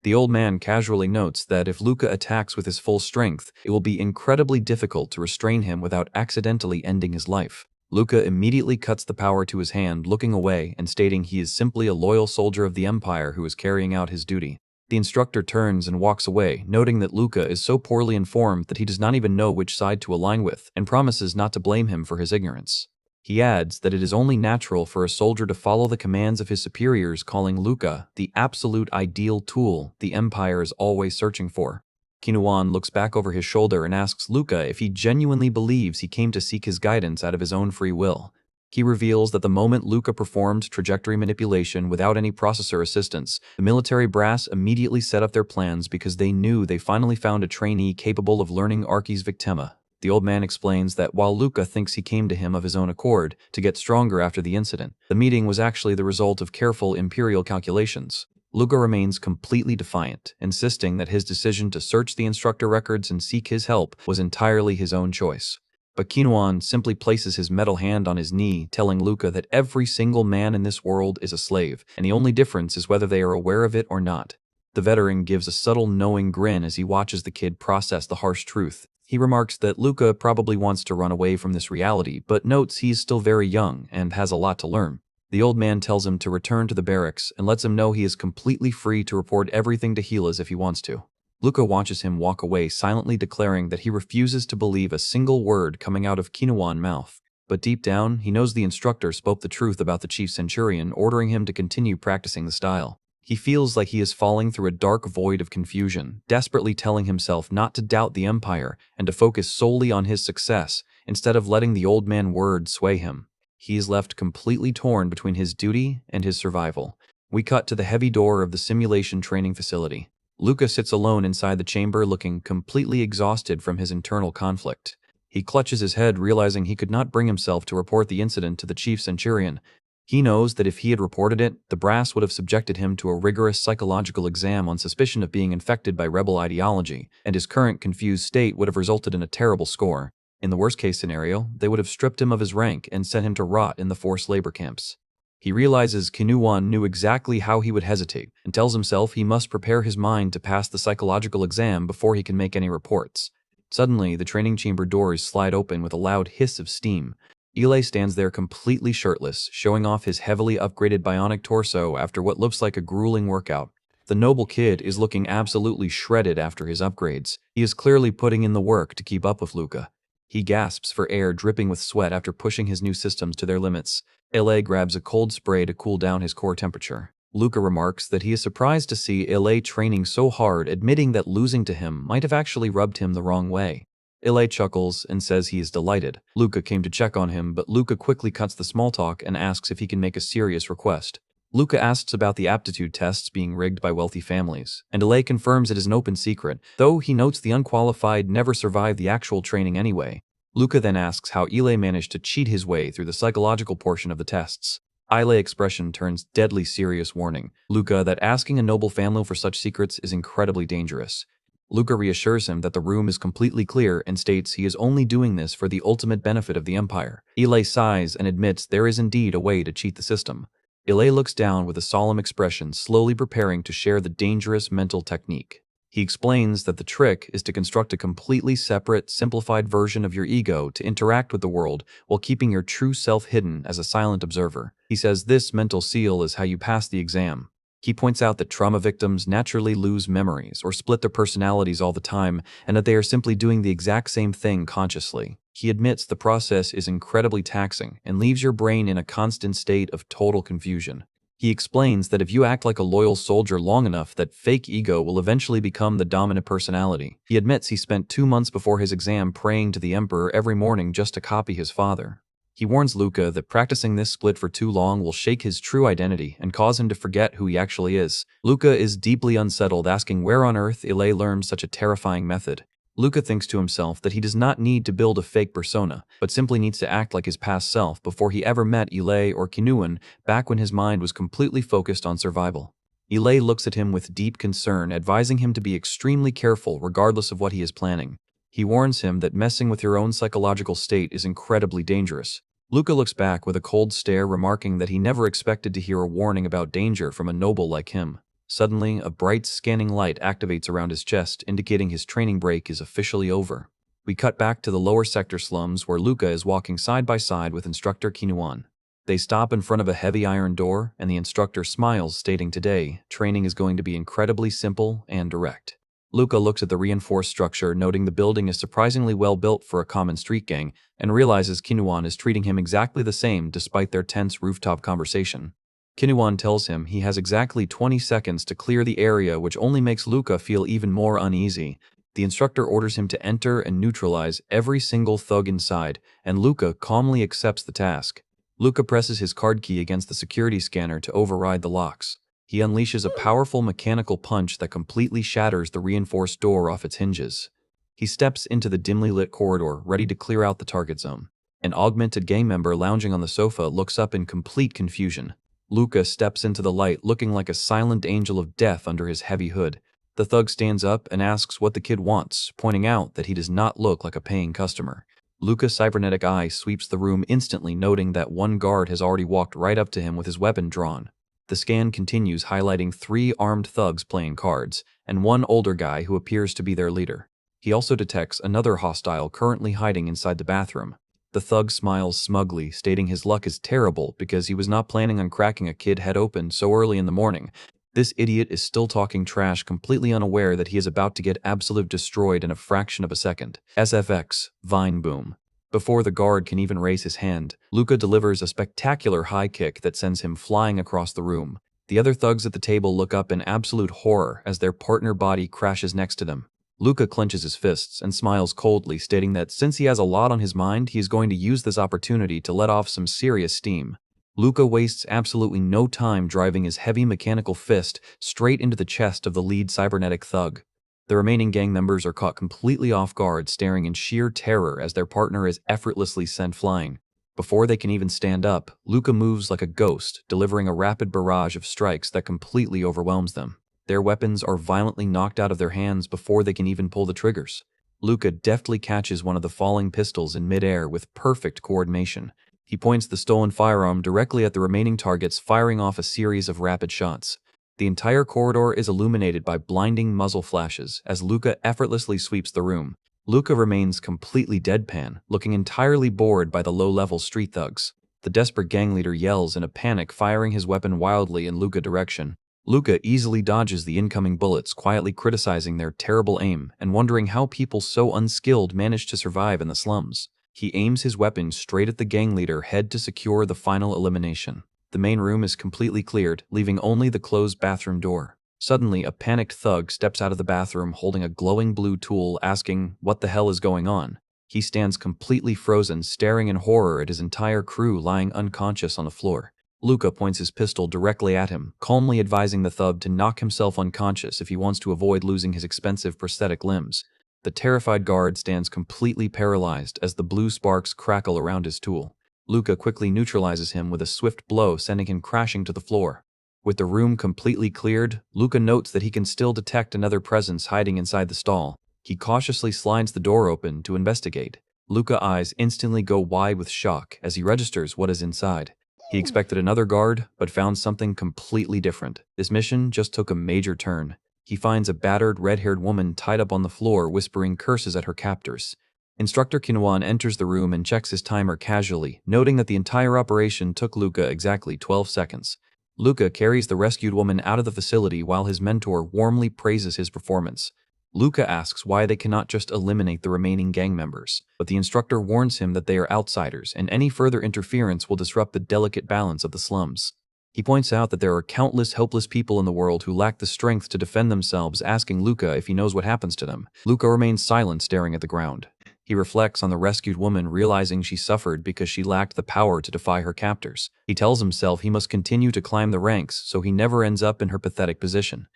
The old man casually notes that if Luca attacks with his full strength, it will be incredibly difficult to restrain him without accidentally ending his life. Luca immediately cuts the power to his hand, looking away and stating he is simply a loyal soldier of the Empire who is carrying out his duty. The instructor turns and walks away, noting that Luca is so poorly informed that he does not even know which side to align with, and promises not to blame him for his ignorance. He adds that it is only natural for a soldier to follow the commands of his superiors, calling Luca the absolute ideal tool the Empire is always searching for. Kinuan looks back over his shoulder and asks Luca if he genuinely believes he came to seek his guidance out of his own free will. He reveals that the moment Luca performed trajectory manipulation without any processor assistance, the military brass immediately set up their plans because they knew they finally found a trainee capable of learning Archi's Victima. The old man explains that while Luca thinks he came to him of his own accord to get stronger after the incident, the meeting was actually the result of careful imperial calculations. Luca remains completely defiant, insisting that his decision to search the instructor records and seek his help was entirely his own choice. But Kinuan simply places his metal hand on his knee, telling Luca that every single man in this world is a slave, and the only difference is whether they are aware of it or not. The veteran gives a subtle knowing grin as he watches the kid process the harsh truth. He remarks that Luca probably wants to run away from this reality, but notes he is still very young and has a lot to learn. The old man tells him to return to the barracks and lets him know he is completely free to report everything to Helas if he wants to. Luca watches him walk away, silently declaring that he refuses to believe a single word coming out of Kinuwan's mouth. But deep down, he knows the instructor spoke the truth about the chief centurion, ordering him to continue practicing the style. He feels like he is falling through a dark void of confusion, desperately telling himself not to doubt the empire and to focus solely on his success, instead of letting the old man words sway him. He is left completely torn between his duty and his survival. We cut to the heavy door of the simulation training facility. Luca sits alone inside the chamber, looking completely exhausted from his internal conflict. He clutches his head, realizing he could not bring himself to report the incident to the chief centurion. He knows that if he had reported it, the brass would have subjected him to a rigorous psychological exam on suspicion of being infected by rebel ideology, and his current confused state would have resulted in a terrible score. In the worst-case scenario, they would have stripped him of his rank and sent him to rot in the forced labor camps. He realizes Kinuwan knew exactly how he would hesitate, and tells himself he must prepare his mind to pass the psychological exam before he can make any reports. Suddenly, the training chamber doors slide open with a loud hiss of steam. Ile stands there completely shirtless, showing off his heavily upgraded bionic torso after what looks like a grueling workout. The noble kid is looking absolutely shredded after his upgrades. He is clearly putting in the work to keep up with Luca. He gasps for air, dripping with sweat after pushing his new systems to their limits. Ile grabs a cold spray to cool down his core temperature. Luca remarks that he is surprised to see Ile training so hard, admitting that losing to him might have actually rubbed him the wrong way. Ile chuckles and says he is delighted. Luca came to check on him, but Luca quickly cuts the small talk and asks if he can make a serious request. Luca asks about the aptitude tests being rigged by wealthy families, and Ile confirms it is an open secret, though he notes the unqualified never survive the actual training anyway. Luca then asks how Ile managed to cheat his way through the psychological portion of the tests. Ile's expression turns deadly serious, warning Luca that asking a noble family for such secrets is incredibly dangerous. Luca reassures him that the room is completely clear and states he is only doing this for the ultimate benefit of the empire. Ile sighs and admits there is indeed a way to cheat the system. Ile looks down with a solemn expression, slowly preparing to share the dangerous mental technique. He explains that the trick is to construct a completely separate, simplified version of your ego to interact with the world while keeping your true self hidden as a silent observer. He says this mental seal is how you pass the exam. He points out that trauma victims naturally lose memories or split their personalities all the time, and that they are simply doing the exact same thing consciously. He admits the process is incredibly taxing and leaves your brain in a constant state of total confusion. He explains that if you act like a loyal soldier long enough, that fake ego will eventually become the dominant personality. He admits he spent 2 months before his exam praying to the emperor every morning just to copy his father. He warns Luca that practicing this split for too long will shake his true identity and cause him to forget who he actually is. Luca is deeply unsettled, asking where on earth Ile learned such a terrifying method. Luca thinks to himself that he does not need to build a fake persona, but simply needs to act like his past self before he ever met Ile or Kinuwan, back when his mind was completely focused on survival. Ile looks at him with deep concern, advising him to be extremely careful regardless of what he is planning. He warns him that messing with your own psychological state is incredibly dangerous. Luca looks back with a cold stare, remarking that he never expected to hear a warning about danger from a noble like him. Suddenly, a bright, scanning light activates around his chest, indicating his training break is officially over. We cut back to the lower sector slums, where Luca is walking side by side with instructor Kinuwan. They stop in front of a heavy iron door, and the instructor smiles, stating today, training is going to be incredibly simple and direct. Luca looks at the reinforced structure, noting the building is surprisingly well built for a common street gang, and realizes Kinuwan is treating him exactly the same despite their tense rooftop conversation. Kinuwan tells him he has exactly 20 seconds to clear the area, which only makes Luca feel even more uneasy. The instructor orders him to enter and neutralize every single thug inside, and Luca calmly accepts the task. Luca presses his card key against the security scanner to override the locks. He unleashes a powerful mechanical punch that completely shatters the reinforced door off its hinges. He steps into the dimly lit corridor, ready to clear out the target zone. An augmented gang member lounging on the sofa looks up in complete confusion. Luca steps into the light, looking like a silent angel of death under his heavy hood. The thug stands up and asks what the kid wants, pointing out that he does not look like a paying customer. Luca's cybernetic eye sweeps the room, instantly noting that one guard has already walked right up to him with his weapon drawn. The scan continues, highlighting 3 armed thugs playing cards, and one older guy who appears to be their leader. He also detects another hostile currently hiding inside the bathroom. The thug smiles smugly, stating his luck is terrible because he was not planning on cracking a kid head open so early in the morning. This idiot is still talking trash, completely unaware that he is about to get absolute destroyed in a fraction of a second. SFX, Vine Boom. Before the guard can even raise his hand, Luca delivers a spectacular high kick that sends him flying across the room. The other thugs at the table look up in absolute horror as their partner body crashes next to them. Luca clenches his fists and smiles coldly, stating that since he has a lot on his mind, he is going to use this opportunity to let off some serious steam. Luca wastes absolutely no time driving his heavy mechanical fist straight into the chest of the lead cybernetic thug. The remaining gang members are caught completely off guard, staring in sheer terror as their partner is effortlessly sent flying. Before they can even stand up, Luca moves like a ghost, delivering a rapid barrage of strikes that completely overwhelms them. Their weapons are violently knocked out of their hands before they can even pull the triggers. Luca deftly catches one of the falling pistols in midair with perfect coordination. He points the stolen firearm directly at the remaining targets, firing off a series of rapid shots. The entire corridor is illuminated by blinding muzzle flashes as Luca effortlessly sweeps the room. Luca remains completely deadpan, looking entirely bored by the low-level street thugs. The desperate gang leader yells in a panic, firing his weapon wildly in Luca's direction. Luca easily dodges the incoming bullets, quietly criticizing their terrible aim and wondering how people so unskilled manage to survive in the slums. He aims his weapon straight at the gang leader head to secure the final elimination. The main room is completely cleared, leaving only the closed bathroom door. Suddenly, a panicked thug steps out of the bathroom holding a glowing blue tool, asking what the hell is going on. He stands completely frozen, staring in horror at his entire crew lying unconscious on the floor. Luca points his pistol directly at him, calmly advising the thug to knock himself unconscious if he wants to avoid losing his expensive prosthetic limbs. The terrified guard stands completely paralyzed as the blue sparks crackle around his tool. Luca quickly neutralizes him with a swift blow, sending him crashing to the floor. With the room completely cleared, Luca notes that he can still detect another presence hiding inside the stall. He cautiously slides the door open to investigate. Luca's eyes instantly go wide with shock as he registers what is inside. He expected another guard, but found something completely different. This mission just took a major turn. He finds a battered, red-haired woman tied up on the floor, whispering curses at her captors. Instructor Kinuan enters the room and checks his timer casually, noting that the entire operation took Luca exactly 12 seconds. Luca carries the rescued woman out of the facility while his mentor warmly praises his performance. Luca asks why they cannot just eliminate the remaining gang members, but the instructor warns him that they are outsiders and any further interference will disrupt the delicate balance of the slums. He points out that there are countless helpless people in the world who lack the strength to defend themselves, asking Luca if he knows what happens to them. Luca remains silent, staring at the ground. He reflects on the rescued woman, realizing she suffered because she lacked the power to defy her captors. He tells himself he must continue to climb the ranks so he never ends up in her pathetic position.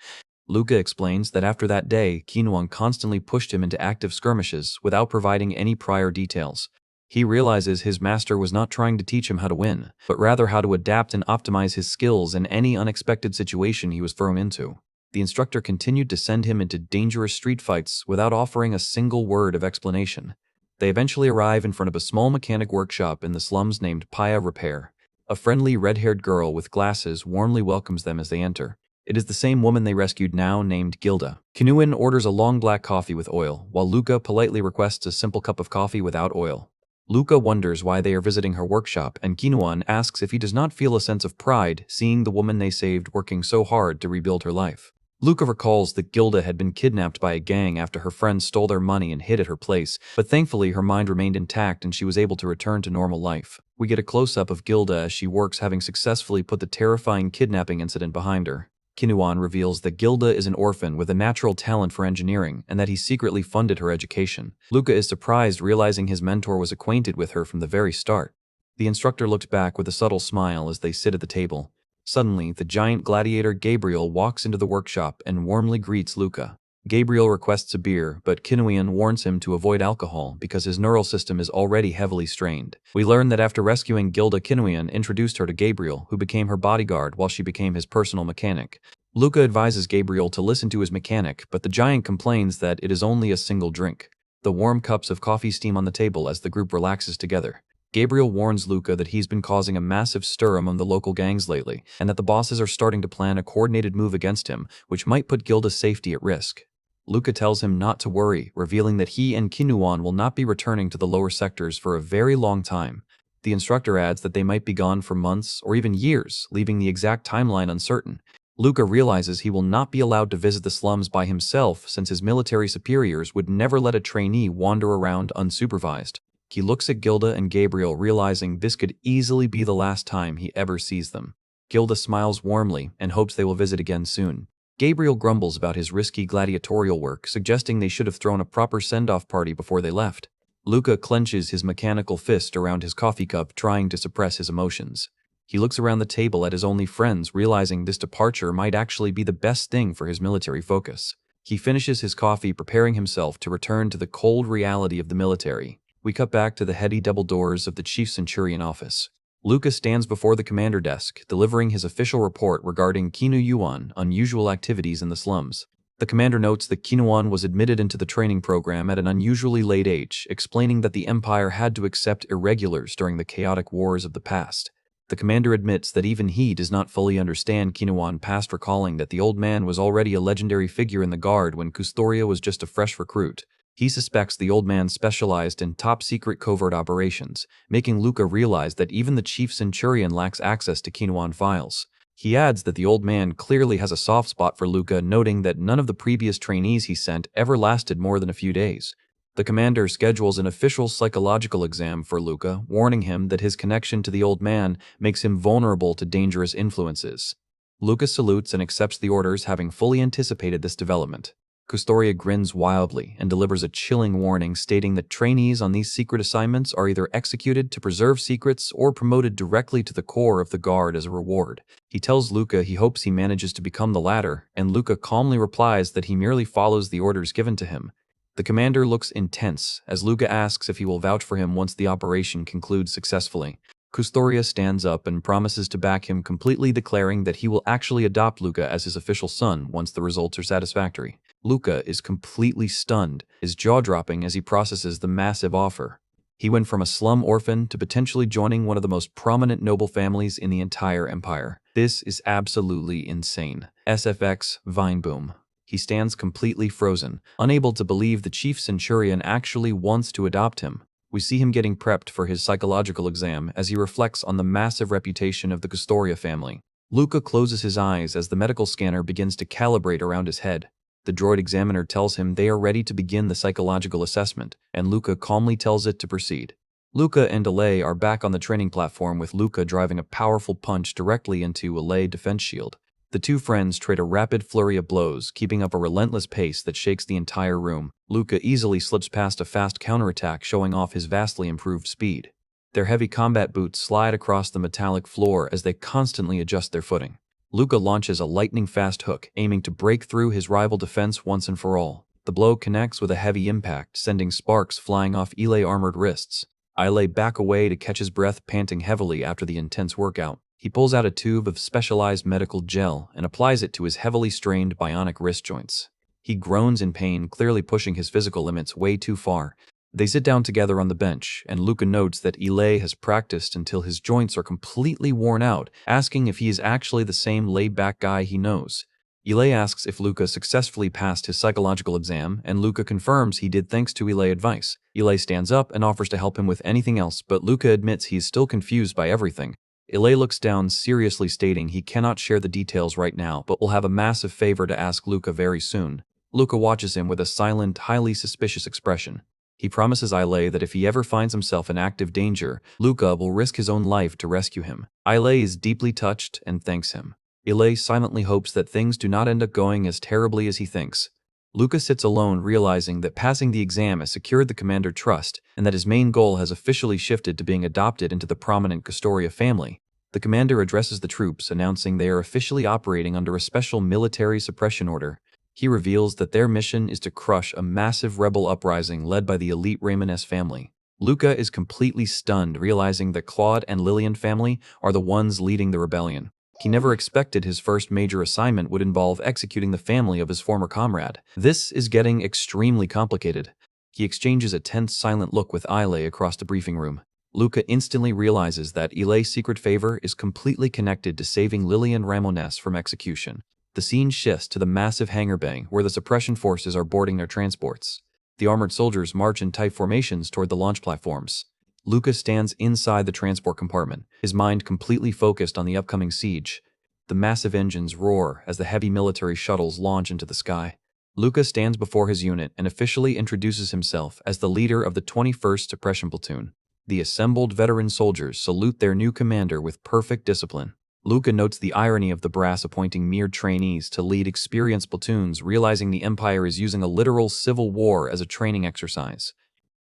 Luca explains that after that day, Kinuan constantly pushed him into active skirmishes without providing any prior details. He realizes his master was not trying to teach him how to win, but rather how to adapt and optimize his skills in any unexpected situation he was thrown into. The instructor continued to send him into dangerous street fights without offering a single word of explanation. They eventually arrive in front of a small mechanic workshop in the slums named Paya Repair. A friendly red-haired girl with glasses warmly welcomes them as they enter. It is the same woman they rescued now, named Gilda. Kinuan orders a long black coffee with oil, while Luca politely requests a simple cup of coffee without oil. Luca wonders why they are visiting her workshop, and Kinuan asks if he does not feel a sense of pride seeing the woman they saved working so hard to rebuild her life. Luca recalls that Gilda had been kidnapped by a gang after her friends stole their money and hid at her place, but thankfully her mind remained intact and she was able to return to normal life. We get a close-up of Gilda as she works, having successfully put the terrifying kidnapping incident behind her. Kinuan reveals that Gilda is an orphan with a natural talent for engineering and that he secretly funded her education. Luca is surprised, realizing his mentor was acquainted with her from the very start. The instructor looked back with a subtle smile as they sit at the table. Suddenly, the giant gladiator Gabriel walks into the workshop and warmly greets Luca. Gabriel requests a beer, but Kinuan warns him to avoid alcohol because his neural system is already heavily strained. We learn that after rescuing Gilda, Kinuan introduced her to Gabriel, who became her bodyguard while she became his personal mechanic. Luca advises Gabriel to listen to his mechanic, but the giant complains that it is only a single drink. The warm cups of coffee steam on the table as the group relaxes together. Gabriel warns Luca that he's been causing a massive stir among the local gangs lately, and that the bosses are starting to plan a coordinated move against him, which might put Gilda's safety at risk. Luca tells him not to worry, revealing that he and Kinuan will not be returning to the lower sectors for a very long time. The instructor adds that they might be gone for months or even years, leaving the exact timeline uncertain. Luca realizes he will not be allowed to visit the slums by himself since his military superiors would never let a trainee wander around unsupervised. He looks at Gilda and Gabriel, realizing this could easily be the last time he ever sees them. Gilda smiles warmly and hopes they will visit again soon. Gabriel grumbles about his risky gladiatorial work, suggesting they should have thrown a proper send-off party before they left. Luca clenches his mechanical fist around his coffee cup, trying to suppress his emotions. He looks around the table at his only friends, realizing this departure might actually be the best thing for his military focus. He finishes his coffee, preparing himself to return to the cold reality of the military. We cut back to the heady double doors of the Chief Centurion office. Luca stands before the commander desk, delivering his official report regarding Kinu Yuan unusual activities in the slums. The commander notes that Kinuan was admitted into the training program at an unusually late age, explaining that the empire had to accept irregulars during the chaotic wars of the past. The commander admits that even he does not fully understand Kinuan past, recalling that the old man was already a legendary figure in the guard when Custoria was just a fresh recruit. He suspects the old man specialized in top-secret covert operations, making Luca realize that even the chief centurion lacks access to Kinuan files. He adds that the old man clearly has a soft spot for Luca, noting that none of the previous trainees he sent ever lasted more than a few days. The commander schedules an official psychological exam for Luca, warning him that his connection to the old man makes him vulnerable to dangerous influences. Luca salutes and accepts the orders, having fully anticipated this development. Custoria grins wildly and delivers a chilling warning, stating that trainees on these secret assignments are either executed to preserve secrets or promoted directly to the core of the guard as a reward. He tells Luca he hopes he manages to become the latter, and Luca calmly replies that he merely follows the orders given to him. The commander looks intense as Luca asks if he will vouch for him once the operation concludes successfully. Custoria stands up and promises to back him completely, declaring that he will actually adopt Luca as his official son once the results are satisfactory. Luca is completely stunned, his jaw dropping as he processes the massive offer. He went from a slum orphan to potentially joining one of the most prominent noble families in the entire empire. This is absolutely insane. SFX Vineboom. He stands completely frozen, unable to believe the chief centurion actually wants to adopt him. We see him getting prepped for his psychological exam as he reflects on the massive reputation of the Custoria family. Luca closes his eyes as the medical scanner begins to calibrate around his head. The droid examiner tells him they are ready to begin the psychological assessment, and Luca calmly tells it to proceed. Luca and Alay are back on the training platform, with Luca driving a powerful punch directly into Alay's defense shield. The two friends trade a rapid flurry of blows, keeping up a relentless pace that shakes the entire room. Luca easily slips past a fast counterattack, showing off his vastly improved speed. Their heavy combat boots slide across the metallic floor as they constantly adjust their footing. Luca launches a lightning-fast hook, aiming to break through his rival defense once and for all. The blow connects with a heavy impact, sending sparks flying off Alay's armored wrists. Alay back away to catch his breath, panting heavily after the intense workout. He pulls out a tube of specialized medical gel and applies it to his heavily strained bionic wrist joints. He groans in pain, clearly pushing his physical limits way too far. They sit down together on the bench, and Luca notes that Alay has practiced until his joints are completely worn out, asking if he is actually the same laid-back guy he knows. Alay asks if Luca successfully passed his psychological exam, and Luca confirms he did thanks to Alay's advice. Alay stands up and offers to help him with anything else, but Luca admits he is still confused by everything. Alay looks down seriously, stating he cannot share the details right now, but will have a massive favor to ask Luca very soon. Luca watches him with a silent, highly suspicious expression. He promises Alay that if he ever finds himself in active danger, Luca will risk his own life to rescue him. Alay is deeply touched and thanks him. Alay silently hopes that things do not end up going as terribly as he thinks. Luca sits alone, realizing that passing the exam has secured the commander's trust, and that his main goal has officially shifted to being adopted into the prominent Custoria family. The commander addresses the troops, announcing they are officially operating under a special military suppression order. He reveals that their mission is to crush a massive rebel uprising led by the elite Ramones family. Luca is completely stunned, realizing that Claude and Lillian family are the ones leading the rebellion. He never expected his first major assignment would involve executing the family of his former comrade. This is getting extremely complicated. He exchanges a tense, silent look with Alay across the briefing room. Luca instantly realizes that Alay's secret favor is completely connected to saving Lillian Ramones from execution. The scene shifts to the massive hangar bay where the suppression forces are boarding their transports. The armored soldiers march in tight formations toward the launch platforms. Luca stands inside the transport compartment, his mind completely focused on the upcoming siege. The massive engines roar as the heavy military shuttles launch into the sky. Luca stands before his unit and officially introduces himself as the leader of the 21st Suppression Platoon. The assembled veteran soldiers salute their new commander with perfect discipline. Luca notes the irony of the brass appointing mere trainees to lead experienced platoons, realizing the Empire is using a literal civil war as a training exercise.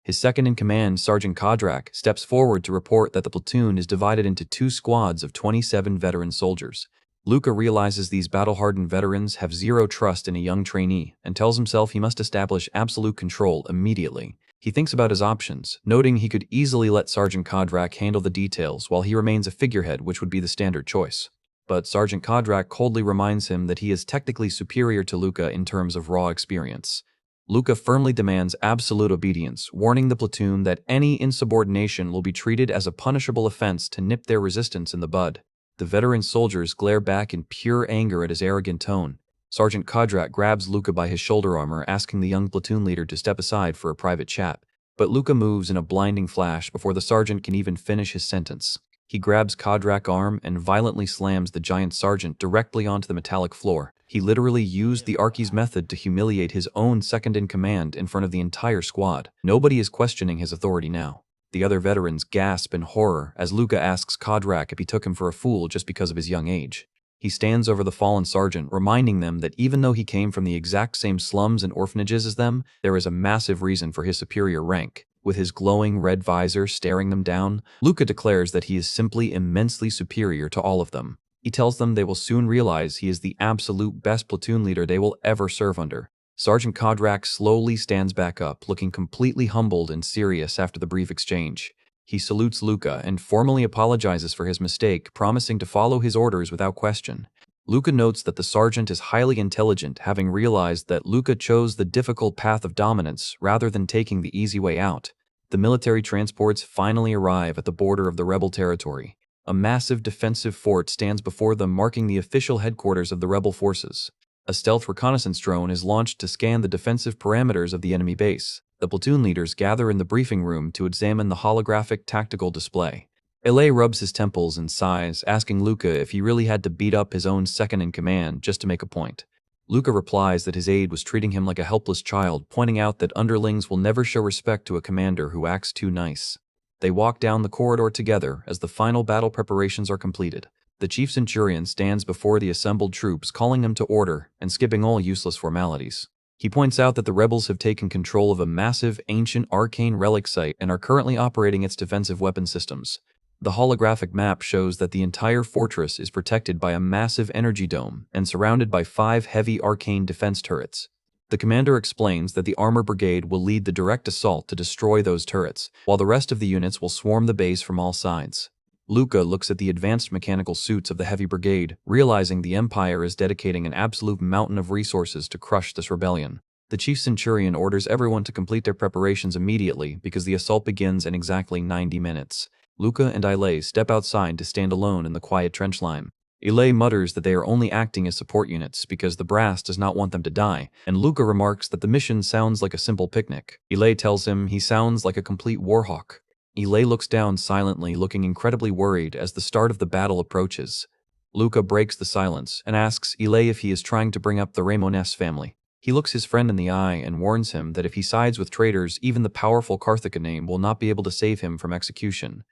His second-in-command, Sergeant Kodrak, steps forward to report that the platoon is divided into 2 squads of 27 veteran soldiers. Luca realizes these battle-hardened veterans have zero trust in a young trainee and tells himself he must establish absolute control immediately. He thinks about his options, noting he could easily let Sergeant Kodrak handle the details while he remains a figurehead, which would be the standard choice. But Sergeant Kodrak coldly reminds him that he is technically superior to Luca in terms of raw experience. Luca firmly demands absolute obedience, warning the platoon that any insubordination will be treated as a punishable offense to nip their resistance in the bud. The veteran soldiers glare back in pure anger at his arrogant tone. Sergeant Kodrak grabs Luca by his shoulder armor, asking the young platoon leader to step aside for a private chat. But Luca moves in a blinding flash before the sergeant can even finish his sentence. He grabs Kodrak's arm and violently slams the giant sergeant directly onto the metallic floor. He literally used the Archie's method to humiliate his own second-in-command in front of the entire squad. Nobody is questioning his authority now. The other veterans gasp in horror as Luca asks Kodrak if he took him for a fool just because of his young age. He stands over the fallen sergeant, reminding them that even though he came from the exact same slums and orphanages as them, there is a massive reason for his superior rank. With his glowing red visor staring them down, Luca declares that he is simply immensely superior to all of them. He tells them they will soon realize he is the absolute best platoon leader they will ever serve under. Sergeant Kodrak slowly stands back up, looking completely humbled and serious after the brief exchange. He salutes Luca and formally apologizes for his mistake, promising to follow his orders without question. Luca notes that the sergeant is highly intelligent, having realized that Luca chose the difficult path of dominance rather than taking the easy way out. The military transports finally arrive at the border of the rebel territory. A massive defensive fort stands before them, marking the official headquarters of the rebel forces. A stealth reconnaissance drone is launched to scan the defensive parameters of the enemy base. The platoon leaders gather in the briefing room to examine the holographic tactical display. Ile rubs his temples and sighs, asking Luca if he really had to beat up his own second-in-command just to make a point. Luca replies that his aide was treating him like a helpless child, pointing out that underlings will never show respect to a commander who acts too nice. They walk down the corridor together as the final battle preparations are completed. The chief centurion stands before the assembled troops, calling them to order and skipping all useless formalities. He points out that the rebels have taken control of a massive, ancient arcane relic site and are currently operating its defensive weapon systems. The holographic map shows that the entire fortress is protected by a massive energy dome and surrounded by 5 heavy arcane defense turrets. The commander explains that the armor brigade will lead the direct assault to destroy those turrets, while the rest of the units will swarm the base from all sides. Luca looks at the advanced mechanical suits of the heavy brigade, realizing the Empire is dedicating an absolute mountain of resources to crush this rebellion. The chief centurion orders everyone to complete their preparations immediately because the assault begins in exactly 90 minutes. Luca and Ile step outside to stand alone in the quiet trench line. Ile mutters that they are only acting as support units because the brass does not want them to die, and Luca remarks that the mission sounds like a simple picnic. Ile tells him he sounds like a complete warhawk. Ile looks down silently, looking incredibly worried as the start of the battle approaches. Luca breaks the silence and asks Ile if he is trying to bring up the Ramones family. He looks his friend in the eye and warns him that if he sides with traitors, even the powerful Karthika name will not be able to save him from execution.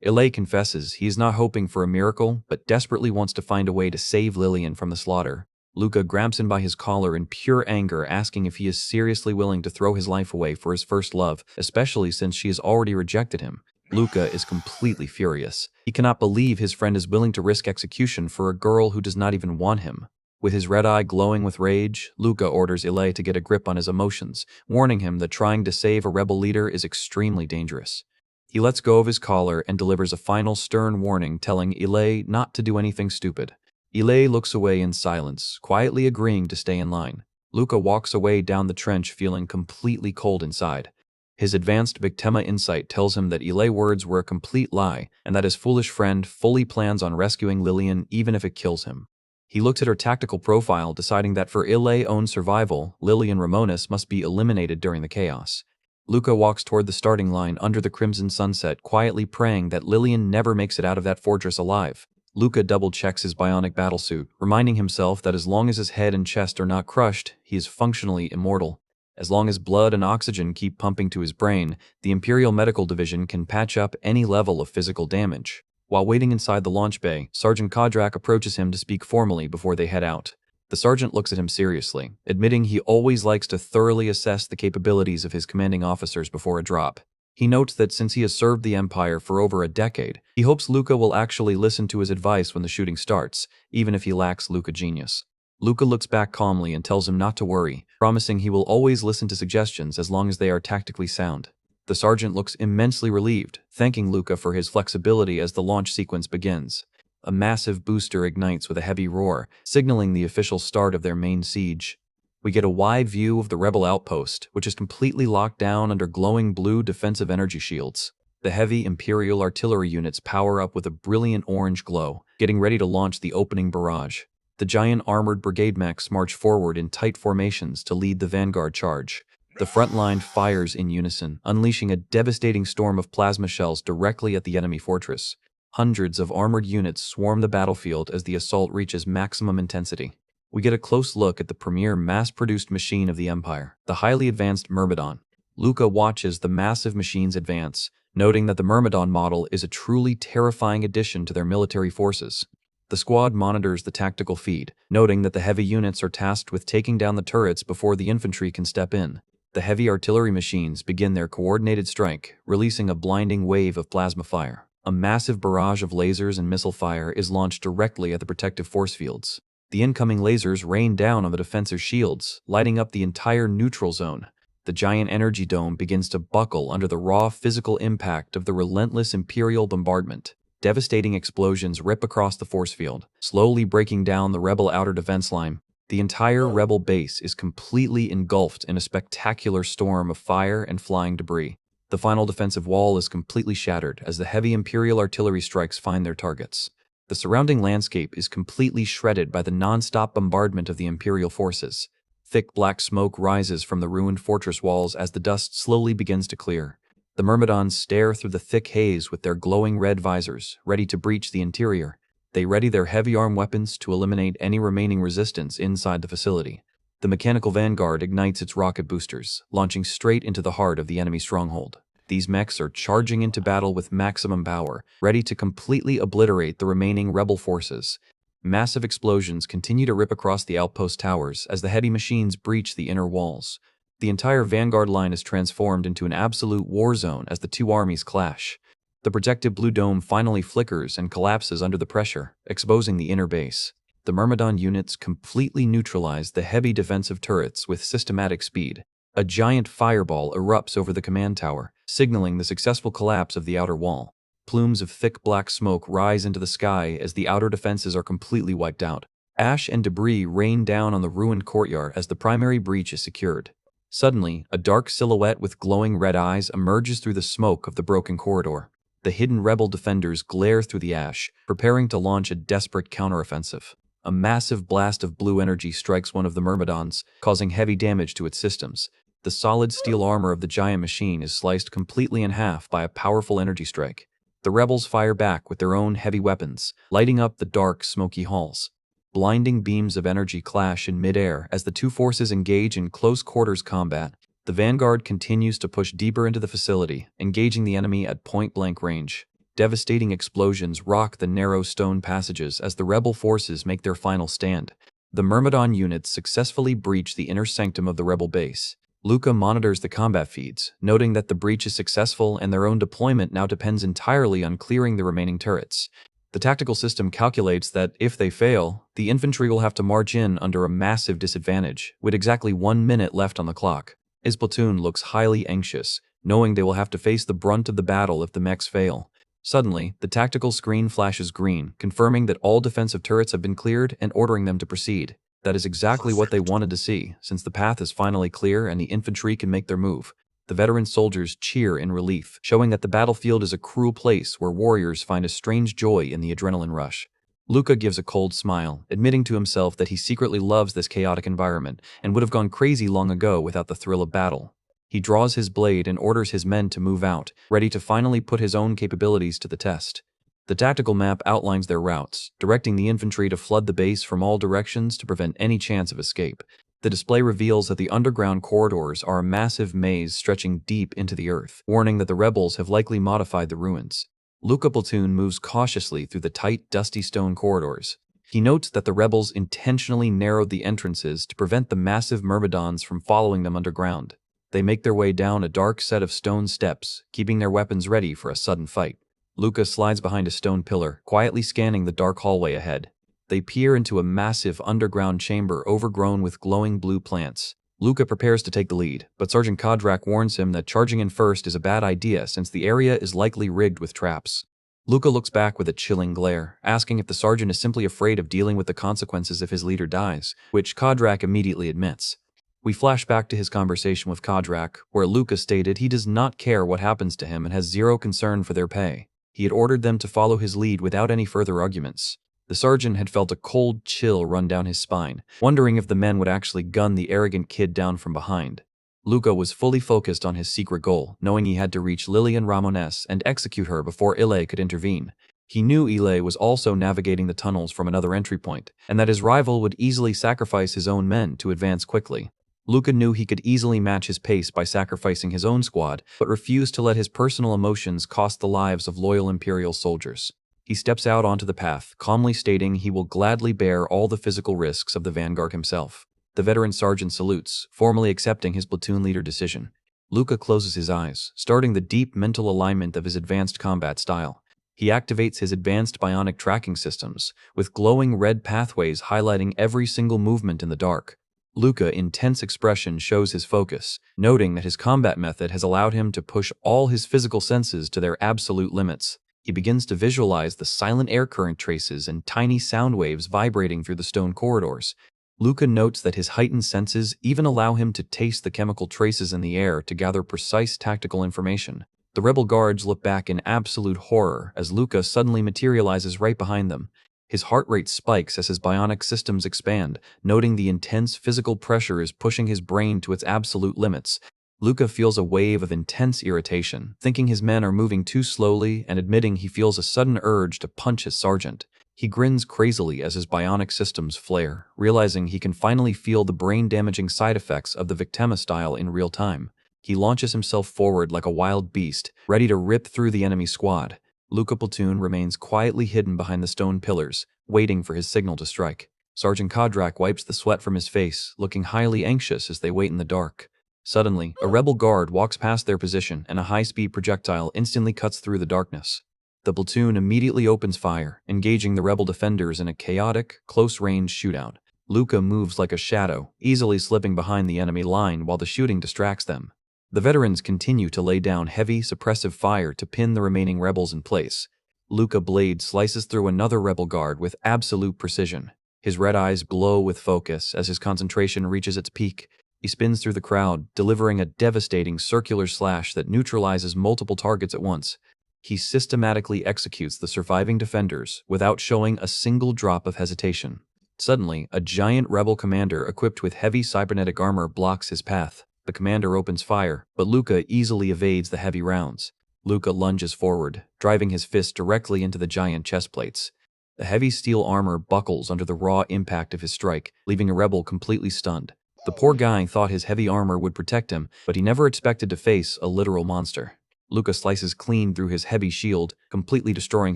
Ile confesses he is not hoping for a miracle, but desperately wants to find a way to save Lillian from the slaughter. Luca grabs him by his collar in pure anger, asking if he is seriously willing to throw his life away for his first love, especially since she has already rejected him. Luca is completely furious. He cannot believe his friend is willing to risk execution for a girl who does not even want him. With his red eye glowing with rage, Luca orders Ile to get a grip on his emotions, warning him that trying to save a rebel leader is extremely dangerous. He lets go of his collar and delivers a final stern warning, telling Ile not to do anything stupid. Ile looks away in silence, quietly agreeing to stay in line. Luca walks away down the trench feeling completely cold inside. His advanced Victema insight tells him that Ile's words were a complete lie and that his foolish friend fully plans on rescuing Lillian even if it kills him. He looks at her tactical profile, deciding that for Ile's own survival, Lillian Ramones must be eliminated during the chaos. Luca walks toward the starting line under the crimson sunset, quietly praying that Lillian never makes it out of that fortress alive. Luca double-checks his bionic battlesuit, reminding himself that as long as his head and chest are not crushed, he is functionally immortal. As long as blood and oxygen keep pumping to his brain, the Imperial Medical Division can patch up any level of physical damage. While waiting inside the launch bay, Sergeant Kodrak approaches him to speak formally before they head out. The sergeant looks at him seriously, admitting he always likes to thoroughly assess the capabilities of his commanding officers before a drop. He notes that since he has served the Empire for over a decade, he hopes Luca will actually listen to his advice when the shooting starts, even if he lacks Luca genius. Luca looks back calmly and tells him not to worry, promising he will always listen to suggestions as long as they are tactically sound. The sergeant looks immensely relieved, thanking Luca for his flexibility as the launch sequence begins. A massive booster ignites with a heavy roar, signaling the official start of their main siege. We get a wide view of the rebel outpost, which is completely locked down under glowing blue defensive energy shields. The heavy Imperial artillery units power up with a brilliant orange glow, getting ready to launch the opening barrage. The giant armored brigade mechs march forward in tight formations to lead the vanguard charge. The front line fires in unison, unleashing a devastating storm of plasma shells directly at the enemy fortress. Hundreds of armored units swarm the battlefield as the assault reaches maximum intensity. We get a close look at the premier mass-produced machine of the Empire, the highly advanced Myrmidon. Luca watches the massive machines advance, noting that the Myrmidon model is a truly terrifying addition to their military forces. The squad monitors the tactical feed, noting that the heavy units are tasked with taking down the turrets before the infantry can step in. The heavy artillery machines begin their coordinated strike, releasing a blinding wave of plasma fire. A massive barrage of lasers and missile fire is launched directly at the protective force fields. The incoming lasers rain down on the defensive shields, lighting up the entire neutral zone. The giant energy dome begins to buckle under the raw physical impact of the relentless Imperial bombardment. Devastating explosions rip across the force field, slowly breaking down the rebel outer defense line. The entire rebel base is completely engulfed in a spectacular storm of fire and flying debris. The final defensive wall is completely shattered as the heavy Imperial artillery strikes find their targets. The surrounding landscape is completely shredded by the non-stop bombardment of the Imperial forces. Thick black smoke rises from the ruined fortress walls as the dust slowly begins to clear. The Myrmidons stare through the thick haze with their glowing red visors, ready to breach the interior. They ready their heavy arm weapons to eliminate any remaining resistance inside the facility. The mechanical vanguard ignites its rocket boosters, launching straight into the heart of the enemy stronghold. These mechs are charging into battle with maximum power, ready to completely obliterate the remaining rebel forces. Massive explosions continue to rip across the outpost towers as the heavy machines breach the inner walls. The entire vanguard line is transformed into an absolute war zone as the two armies clash. The protective blue dome finally flickers and collapses under the pressure, exposing the inner base. The Myrmidon units completely neutralize the heavy defensive turrets with systematic speed. A giant fireball erupts over the command tower, signaling the successful collapse of the outer wall. Plumes of thick black smoke rise into the sky as the outer defenses are completely wiped out. Ash and debris rain down on the ruined courtyard as the primary breach is secured. Suddenly, a dark silhouette with glowing red eyes emerges through the smoke of the broken corridor. The hidden rebel defenders glare through the ash, preparing to launch a desperate counteroffensive. A massive blast of blue energy strikes one of the Myrmidons, causing heavy damage to its systems. The solid steel armor of the giant machine is sliced completely in half by a powerful energy strike. The rebels fire back with their own heavy weapons, lighting up the dark, smoky halls. Blinding beams of energy clash in midair as the two forces engage in close-quarters combat. The vanguard continues to push deeper into the facility, engaging the enemy at point-blank range. Devastating explosions rock the narrow stone passages as the rebel forces make their final stand. The Myrmidon units successfully breach the inner sanctum of the rebel base. Luca monitors the combat feeds, noting that the breach is successful and their own deployment now depends entirely on clearing the remaining turrets. The tactical system calculates that if they fail, the infantry will have to march in under a massive disadvantage, with exactly 1 minute left on the clock. His platoon looks highly anxious, knowing they will have to face the brunt of the battle if the mechs fail. Suddenly, the tactical screen flashes green, confirming that all defensive turrets have been cleared and ordering them to proceed. That is exactly what they wanted to see, since the path is finally clear and the infantry can make their move. The veteran soldiers cheer in relief, showing that the battlefield is a cruel place where warriors find a strange joy in the adrenaline rush. Luca gives a cold smile, admitting to himself that he secretly loves this chaotic environment and would have gone crazy long ago without the thrill of battle. He draws his blade and orders his men to move out, ready to finally put his own capabilities to the test. The tactical map outlines their routes, directing the infantry to flood the base from all directions to prevent any chance of escape. The display reveals that the underground corridors are a massive maze stretching deep into the earth, warning that the rebels have likely modified the ruins. Luca platoon moves cautiously through the tight, dusty stone corridors. He notes that the rebels intentionally narrowed the entrances to prevent the massive myrmidons from following them underground. They make their way down a dark set of stone steps, keeping their weapons ready for a sudden fight. Luca slides behind a stone pillar, quietly scanning the dark hallway ahead. They peer into a massive underground chamber overgrown with glowing blue plants. Luca prepares to take the lead, but Sergeant Kodrak warns him that charging in first is a bad idea since the area is likely rigged with traps. Luca looks back with a chilling glare, asking if the sergeant is simply afraid of dealing with the consequences if his leader dies, which Kodrak immediately admits. We flash back to his conversation with Kodrak, where Luca stated he does not care what happens to him and has zero concern for their pay. He had ordered them to follow his lead without any further arguments. The sergeant had felt a cold chill run down his spine, wondering if the men would actually gun the arrogant kid down from behind. Luca was fully focused on his secret goal, knowing he had to reach Lillian Ramones and execute her before Ile could intervene. He knew Ile was also navigating the tunnels from another entry point, and that his rival would easily sacrifice his own men to advance quickly. Luca knew he could easily match his pace by sacrificing his own squad, but refused to let his personal emotions cost the lives of loyal Imperial soldiers. He steps out onto the path, calmly stating he will gladly bear all the physical risks of the vanguard himself. The veteran sergeant salutes, formally accepting his platoon leader decision. Luca closes his eyes, starting the deep mental alignment of his advanced combat style. He activates his advanced bionic tracking systems, with glowing red pathways highlighting every single movement in the dark. Luca's intense expression shows his focus, noting that his combat method has allowed him to push all his physical senses to their absolute limits. He begins to visualize the silent air current traces and tiny sound waves vibrating through the stone corridors. Luca notes that his heightened senses even allow him to taste the chemical traces in the air to gather precise tactical information. The rebel guards look back in absolute horror as Luca suddenly materializes right behind them. His heart rate spikes as his bionic systems expand, noting the intense physical pressure is pushing his brain to its absolute limits. Luca feels a wave of intense irritation, thinking his men are moving too slowly and admitting he feels a sudden urge to punch his sergeant. He grins crazily as his bionic systems flare, realizing he can finally feel the brain-damaging side effects of the Victima style in real time. He launches himself forward like a wild beast, ready to rip through the enemy squad. Luca platoon remains quietly hidden behind the stone pillars, waiting for his signal to strike. Sergeant Kodrak wipes the sweat from his face, looking highly anxious as they wait in the dark. Suddenly, a rebel guard walks past their position and a high-speed projectile instantly cuts through the darkness. The platoon immediately opens fire, engaging the rebel defenders in a chaotic, close-range shootout. Luca moves like a shadow, easily slipping behind the enemy line while the shooting distracts them. The veterans continue to lay down heavy, suppressive fire to pin the remaining rebels in place. Luca's blade slices through another rebel guard with absolute precision. His red eyes glow with focus as his concentration reaches its peak. He spins through the crowd, delivering a devastating circular slash that neutralizes multiple targets at once. He systematically executes the surviving defenders without showing a single drop of hesitation. Suddenly, a giant rebel commander equipped with heavy cybernetic armor blocks his path. The commander opens fire, but Luca easily evades the heavy rounds. Luca lunges forward, driving his fist directly into the giant chest plates. The heavy steel armor buckles under the raw impact of his strike, leaving a rebel completely stunned. The poor guy thought his heavy armor would protect him, but he never expected to face a literal monster. Luca slices clean through his heavy shield, completely destroying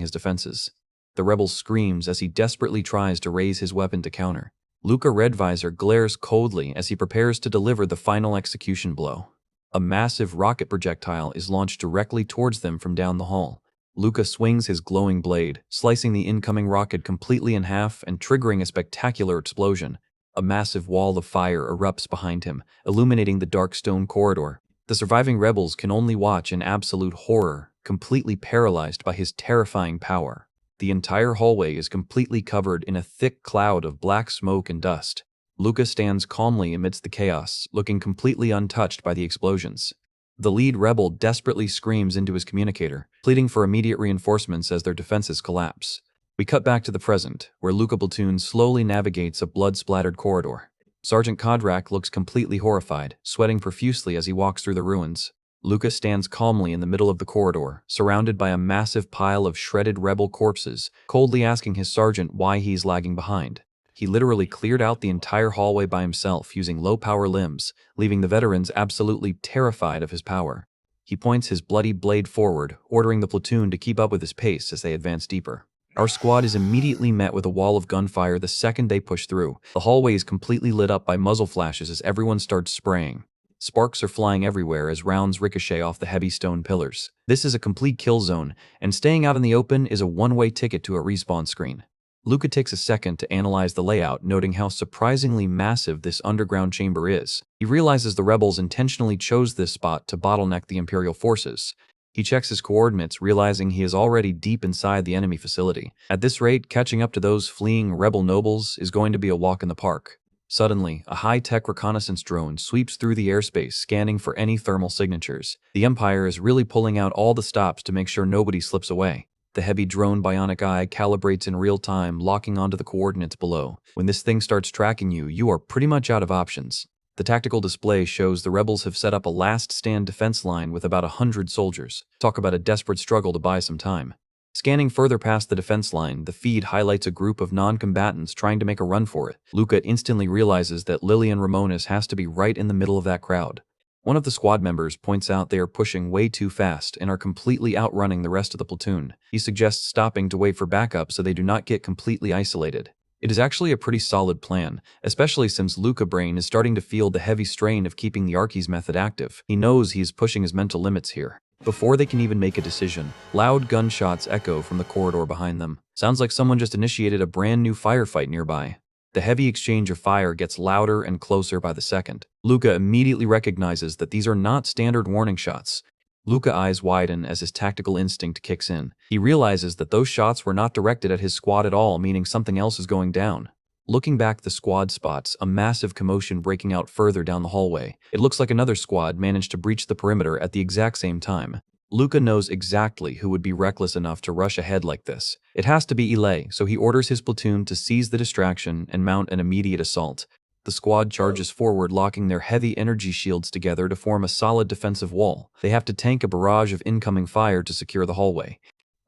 his defenses. The rebel screams as he desperately tries to raise his weapon to counter. Luca Redvisor glares coldly as he prepares to deliver the final execution blow. A massive rocket projectile is launched directly towards them from down the hall. Luca swings his glowing blade, slicing the incoming rocket completely in half and triggering a spectacular explosion. A massive wall of fire erupts behind him, illuminating the dark stone corridor. The surviving rebels can only watch in absolute horror, completely paralyzed by his terrifying power. The entire hallway is completely covered in a thick cloud of black smoke and dust. Luca stands calmly amidst the chaos, looking completely untouched by the explosions. The lead rebel desperately screams into his communicator, pleading for immediate reinforcements as their defenses collapse. We cut back to the present, where Luca platoon slowly navigates a blood-splattered corridor. Sergeant Kodrak looks completely horrified, sweating profusely as he walks through the ruins. Luca stands calmly in the middle of the corridor, surrounded by a massive pile of shredded rebel corpses, coldly asking his sergeant why he's lagging behind. He literally cleared out the entire hallway by himself using low-power limbs, leaving the veterans absolutely terrified of his power. He points his bloody blade forward, ordering the platoon to keep up with his pace as they advance deeper. Our squad is immediately met with a wall of gunfire the second they push through. The hallway is completely lit up by muzzle flashes as everyone starts spraying. Sparks are flying everywhere as rounds ricochet off the heavy stone pillars. This is a complete kill zone, and staying out in the open is a one-way ticket to a respawn screen. Luca takes a second to analyze the layout, noting how surprisingly massive this underground chamber is. He realizes the rebels intentionally chose this spot to bottleneck the Imperial forces. He checks his coordinates, realizing he is already deep inside the enemy facility. At this rate, catching up to those fleeing rebel nobles is going to be a walk in the park. Suddenly, a high-tech reconnaissance drone sweeps through the airspace, scanning for any thermal signatures. The Empire is really pulling out all the stops to make sure nobody slips away. The heavy drone bionic eye calibrates in real time, locking onto the coordinates below. When this thing starts tracking you, you are pretty much out of options. The tactical display shows the rebels have set up a last-stand defense line with about 100 soldiers. Talk about a desperate struggle to buy some time. Scanning further past the defense line, the feed highlights a group of non-combatants trying to make a run for it. Luca instantly realizes that Lillian Ramones has to be right in the middle of that crowd. One of the squad members points out they are pushing way too fast and are completely outrunning the rest of the platoon. He suggests stopping to wait for backup so they do not get completely isolated. It is actually a pretty solid plan, especially since Luca Brain is starting to feel the heavy strain of keeping the Archies method active. He knows he is pushing his mental limits here. Before they can even make a decision, loud gunshots echo from the corridor behind them. Sounds like someone just initiated a brand new firefight nearby. The heavy exchange of fire gets louder and closer by the second. Luca immediately recognizes that these are not standard warning shots. Luca's eyes widen as his tactical instinct kicks in. He realizes that those shots were not directed at his squad at all, meaning something else is going down. Looking back, the squad spots a massive commotion breaking out further down the hallway. It looks like another squad managed to breach the perimeter at the exact same time. Luca knows exactly who would be reckless enough to rush ahead like this. It has to be Ile, so he orders his platoon to seize the distraction and mount an immediate assault. The squad charges forward, locking their heavy energy shields together to form a solid defensive wall. They have to tank a barrage of incoming fire to secure the hallway.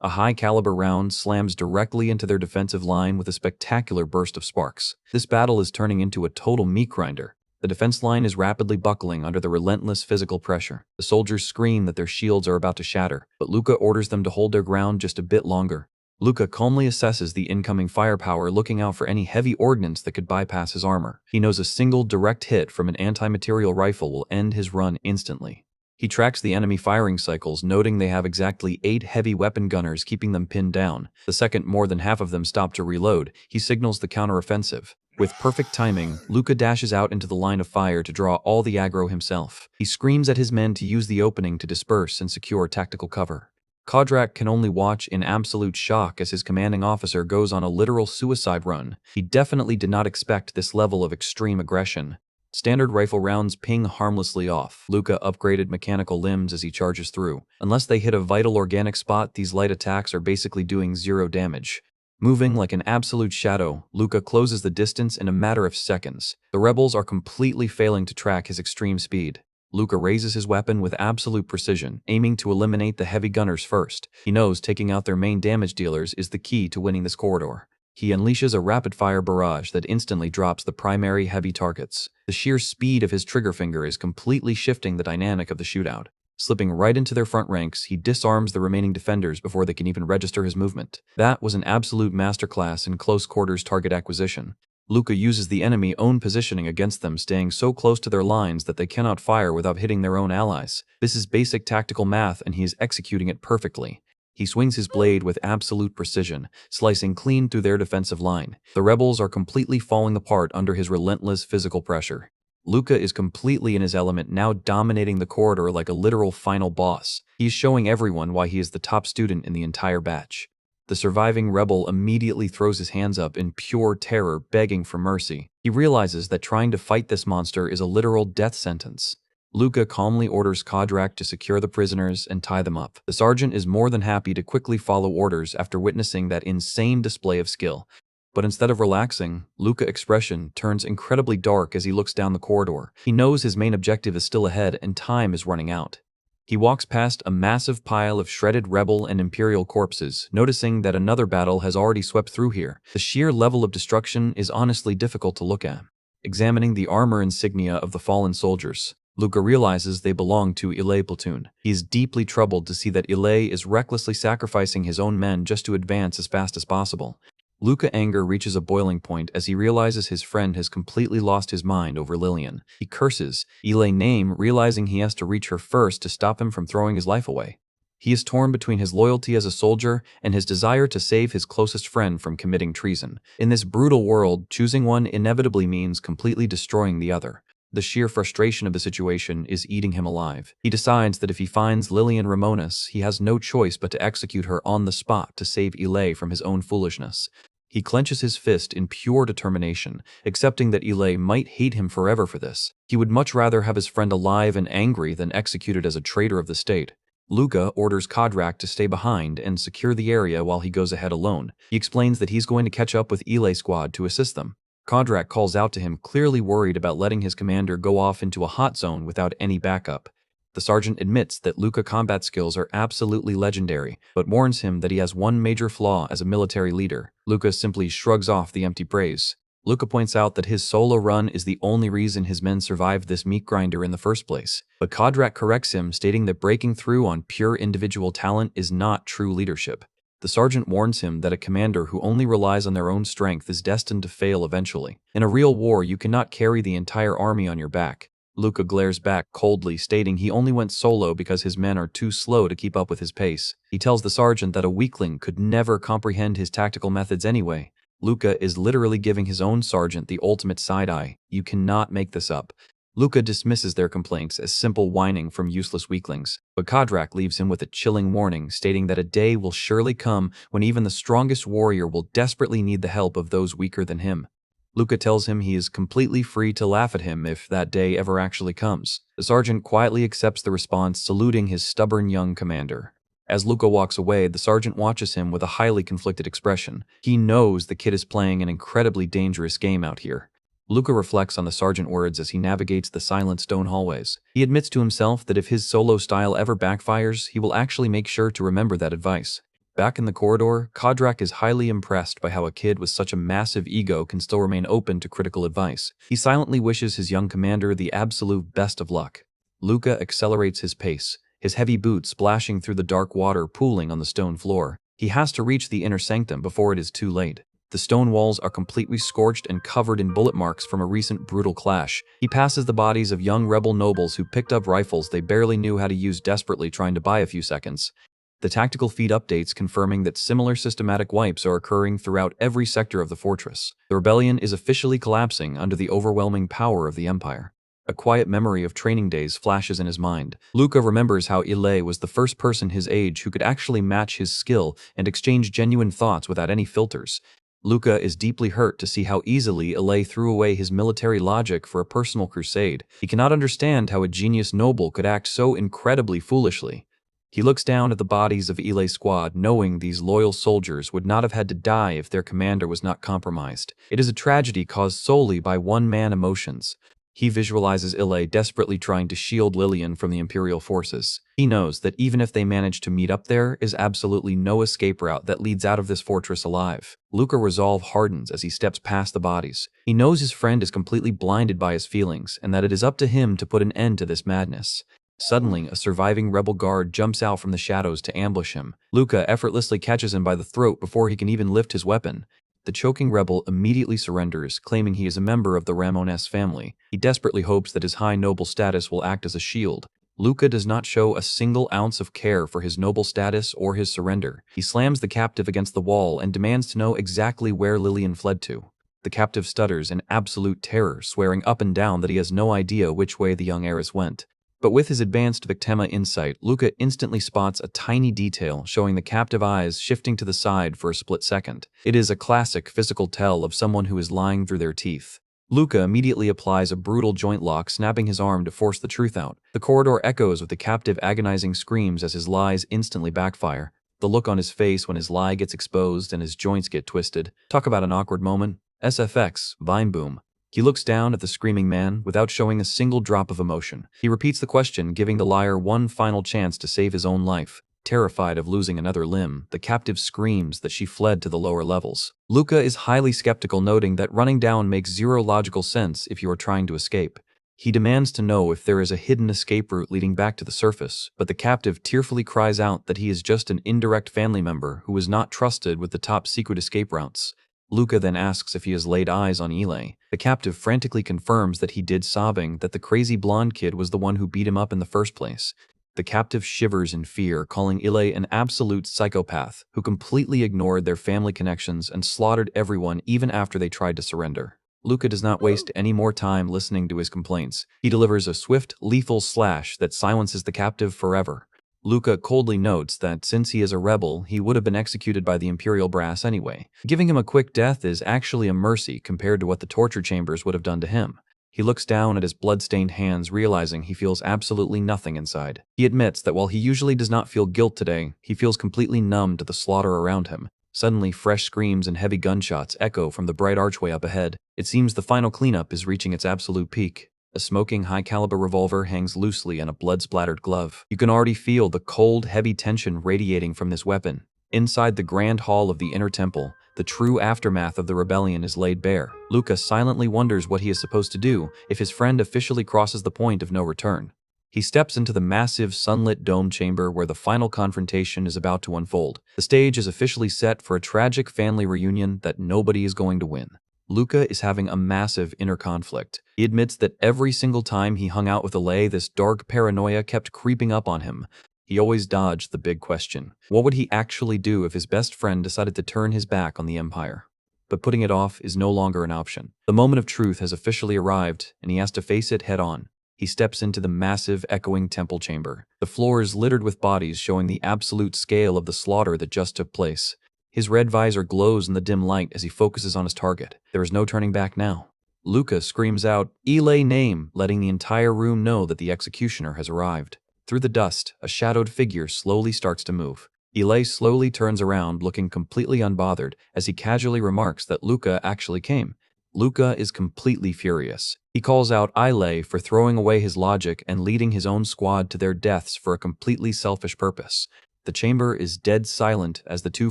A high-caliber round slams directly into their defensive line with a spectacular burst of sparks. This battle is turning into a total meat grinder. The defense line is rapidly buckling under the relentless physical pressure. The soldiers scream that their shields are about to shatter, but Luca orders them to hold their ground just a bit longer. Luca calmly assesses the incoming firepower, looking out for any heavy ordnance that could bypass his armor. He knows a single direct hit from an anti-material rifle will end his run instantly. He tracks the enemy firing cycles, noting they have exactly 8 heavy weapon gunners keeping them pinned down. The second more than half of them stop to reload, he signals the counteroffensive. With perfect timing, Luca dashes out into the line of fire to draw all the aggro himself. He screams at his men to use the opening to disperse and secure tactical cover. Kodrak can only watch in absolute shock as his commanding officer goes on a literal suicide run. He definitely did not expect this level of extreme aggression. Standard rifle rounds ping harmlessly off. Luca upgraded mechanical limbs as he charges through. Unless they hit a vital organic spot, these light attacks are basically doing 0 damage. Moving like an absolute shadow, Luca closes the distance in a matter of seconds. The rebels are completely failing to track his extreme speed. Luca raises his weapon with absolute precision, aiming to eliminate the heavy gunners first. He knows taking out their main damage dealers is the key to winning this corridor. He unleashes a rapid-fire barrage that instantly drops the primary heavy targets. The sheer speed of his trigger finger is completely shifting the dynamic of the shootout. Slipping right into their front ranks, he disarms the remaining defenders before they can even register his movement. That was an absolute masterclass in close-quarters target acquisition. Luca uses the enemy own positioning against them, staying so close to their lines that they cannot fire without hitting their own allies. This is basic tactical math, and he is executing it perfectly. He swings his blade with absolute precision, slicing clean through their defensive line. The rebels are completely falling apart under his relentless physical pressure. Luca is completely in his element, now dominating the corridor like a literal final boss. He is showing everyone why he is the top student in the entire batch. The surviving rebel immediately throws his hands up in pure terror, begging for mercy. He realizes that trying to fight this monster is a literal death sentence. Luca calmly orders Kodrak to secure the prisoners and tie them up. The sergeant is more than happy to quickly follow orders after witnessing that insane display of skill. But instead of relaxing, Luca's expression turns incredibly dark as he looks down the corridor. He knows his main objective is still ahead and time is running out. He walks past a massive pile of shredded rebel and imperial corpses, noticing that another battle has already swept through here. The sheer level of destruction is honestly difficult to look at. Examining the armor insignia of the fallen soldiers, Luca realizes they belong to Ilay platoon. He is deeply troubled to see that Ilay is recklessly sacrificing his own men just to advance as fast as possible. Luca's anger reaches a boiling point as he realizes his friend has completely lost his mind over Lillian. He curses Ilay's name, realizing he has to reach her first to stop him from throwing his life away. He is torn between his loyalty as a soldier and his desire to save his closest friend from committing treason. In this brutal world, choosing one inevitably means completely destroying the other. The sheer frustration of the situation is eating him alive. He decides that if he finds Lillian Ramonis, he has no choice but to execute her on the spot to save Ilay from his own foolishness. He clenches his fist in pure determination, accepting that Ilay might hate him forever for this. He would much rather have his friend alive and angry than executed as a traitor of the state. Luca orders Kodrak to stay behind and secure the area while he goes ahead alone. He explains that he's going to catch up with Ilay's squad to assist them. Kodrak calls out to him, clearly worried about letting his commander go off into a hot zone without any backup. The sergeant admits that Luca's combat skills are absolutely legendary, but warns him that he has one major flaw as a military leader. Luca simply shrugs off the empty praise. Luca points out that his solo run is the only reason his men survived this meat grinder in the first place. But Kodrak corrects him, stating that breaking through on pure individual talent is not true leadership. The sergeant warns him that a commander who only relies on their own strength is destined to fail eventually. In a real war, you cannot carry the entire army on your back. Luca glares back coldly, stating he only went solo because his men are too slow to keep up with his pace. He tells the sergeant that a weakling could never comprehend his tactical methods anyway. Luca is literally giving his own sergeant the ultimate side-eye. You cannot make this up. Luca dismisses their complaints as simple whining from useless weaklings, but Kodrak leaves him with a chilling warning, stating that a day will surely come when even the strongest warrior will desperately need the help of those weaker than him. Luca tells him he is completely free to laugh at him if that day ever actually comes. The sergeant quietly accepts the response, saluting his stubborn young commander. As Luca walks away, the sergeant watches him with a highly conflicted expression. He knows the kid is playing an incredibly dangerous game out here. Luca reflects on the sergeant's words as he navigates the silent stone hallways. He admits to himself that if his solo style ever backfires, he will actually make sure to remember that advice. Back in the corridor, Kodrak is highly impressed by how a kid with such a massive ego can still remain open to critical advice. He silently wishes his young commander the absolute best of luck. Luca accelerates his pace, his heavy boots splashing through the dark water pooling on the stone floor. He has to reach the inner sanctum before it is too late. The stone walls are completely scorched and covered in bullet marks from a recent brutal clash. He passes the bodies of young rebel nobles who picked up rifles they barely knew how to use, desperately trying to buy a few seconds. The tactical feed updates confirming that similar systematic wipes are occurring throughout every sector of the fortress. The rebellion is officially collapsing under the overwhelming power of the Empire. A quiet memory of training days flashes in his mind. Luca remembers how Ilay was the first person his age who could actually match his skill and exchange genuine thoughts without any filters. Luca is deeply hurt to see how easily Ilay threw away his military logic for a personal crusade. He cannot understand how a genius noble could act so incredibly foolishly. He looks down at the bodies of Ilay's squad, knowing these loyal soldiers would not have had to die if their commander was not compromised. It is a tragedy caused solely by one-man emotions. He visualizes Ilay desperately trying to shield Lillian from the Imperial forces. He knows that even if they manage to meet up, there is absolutely no escape route that leads out of this fortress alive. Luca's resolve hardens as he steps past the bodies. He knows his friend is completely blinded by his feelings, and that it is up to him to put an end to this madness. Suddenly, a surviving rebel guard jumps out from the shadows to ambush him. Luca effortlessly catches him by the throat before he can even lift his weapon. The choking rebel immediately surrenders, claiming he is a member of the Ramones family. He desperately hopes that his high noble status will act as a shield. Luca does not show a single ounce of care for his noble status or his surrender. He slams the captive against the wall and demands to know exactly where Lillian fled to. The captive stutters in absolute terror, swearing up and down that he has no idea which way the young heiress went. But with his advanced Victema insight, Luca instantly spots a tiny detail showing the captive eyes shifting to the side for a split second. It is a classic physical tell of someone who is lying through their teeth. Luca immediately applies a brutal joint lock, snapping his arm to force the truth out. The corridor echoes with the captive agonizing screams as his lies instantly backfire. The look on his face when his lie gets exposed and his joints get twisted. Talk about an awkward moment. SFX, Vine Boom. He looks down at the screaming man without showing a single drop of emotion. He repeats the question, giving the liar one final chance to save his own life. Terrified of losing another limb, the captive screams that she fled to the lower levels. Luca is highly skeptical, noting that running down makes zero logical sense if you are trying to escape. He demands to know if there is a hidden escape route leading back to the surface, but the captive tearfully cries out that he is just an indirect family member who is not trusted with the top-secret escape routes. Luca then asks if he has laid eyes on Ile. The captive frantically confirms that he did, sobbing that the crazy blonde kid was the one who beat him up in the first place. The captive shivers in fear, calling Ile an absolute psychopath who completely ignored their family connections and slaughtered everyone even after they tried to surrender. Luca does not waste any more time listening to his complaints. He delivers a swift, lethal slash that silences the captive forever. Luca coldly notes that since he is a rebel, he would have been executed by the Imperial brass anyway. Giving him a quick death is actually a mercy compared to what the torture chambers would have done to him. He looks down at his blood-stained hands, realizing he feels absolutely nothing inside. He admits that while he usually does not feel guilt today, he feels completely numb to the slaughter around him. Suddenly, fresh screams and heavy gunshots echo from the bright archway up ahead. It seems the final cleanup is reaching its absolute peak. A smoking, high-caliber revolver hangs loosely in a blood-splattered glove. You can already feel the cold, heavy tension radiating from this weapon. Inside the grand hall of the inner temple, the true aftermath of the rebellion is laid bare. Luca silently wonders what he is supposed to do if his friend officially crosses the point of no return. He steps into the massive, sunlit dome chamber where the final confrontation is about to unfold. The stage is officially set for a tragic family reunion that nobody is going to win. Luca is having a massive inner conflict. He admits that every single time he hung out with Alay, this dark paranoia kept creeping up on him. He always dodged the big question. What would he actually do if his best friend decided to turn his back on the Empire? But putting it off is no longer an option. The moment of truth has officially arrived, and he has to face it head on. He steps into the massive, echoing temple chamber. The floor is littered with bodies, showing the absolute scale of the slaughter that just took place. His red visor glows in the dim light as he focuses on his target. There is no turning back now. Luca screams out, "Ile name," letting the entire room know that the executioner has arrived. Through the dust, a shadowed figure slowly starts to move. Ile slowly turns around, looking completely unbothered, as he casually remarks that Luca actually came. Luca is completely furious. He calls out Ile for throwing away his logic and leading his own squad to their deaths for a completely selfish purpose. The chamber is dead silent as the two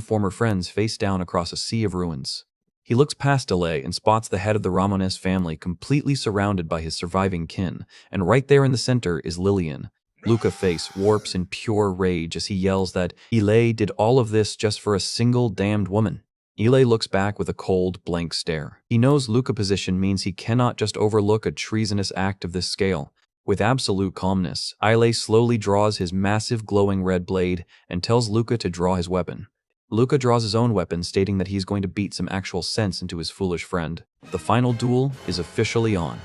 former friends face down across a sea of ruins. He looks past Ile and spots the head of the Ramones family completely surrounded by his surviving kin, and right there in the center is Lillian. Luca's face warps in pure rage as he yells that Ile did all of this just for a single damned woman. Ile looks back with a cold, blank stare. He knows Luca's position means he cannot just overlook a treasonous act of this scale. With absolute calmness, Ile slowly draws his massive glowing red blade and tells Luca to draw his weapon. Luca draws his own weapon, stating that he's going to beat some actual sense into his foolish friend. The final duel is officially on.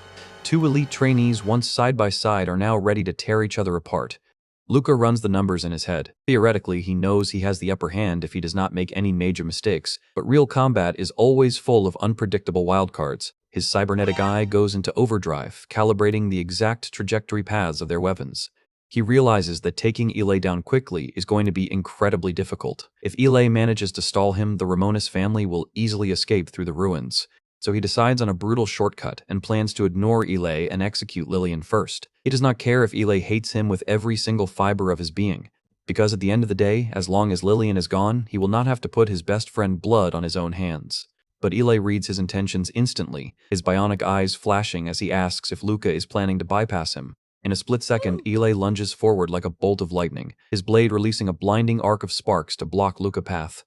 Two elite trainees, once side by side, are now ready to tear each other apart. Luca runs the numbers in his head. Theoretically, he knows he has the upper hand if he does not make any major mistakes, but real combat is always full of unpredictable wildcards. His cybernetic eye goes into overdrive, calibrating the exact trajectory paths of their weapons. He realizes that taking Ile down quickly is going to be incredibly difficult. If Ile manages to stall him, the Ramones family will easily escape through the ruins. So he decides on a brutal shortcut and plans to ignore Ile and execute Lillian first. He does not care if Ile hates him with every single fiber of his being, because at the end of the day, as long as Lillian is gone, he will not have to put his best friend blood on his own hands. But Ile reads his intentions instantly, his bionic eyes flashing as he asks if Luca is planning to bypass him. In a split second, Ile lunges forward like a bolt of lightning, his blade releasing a blinding arc of sparks to block Luca's path.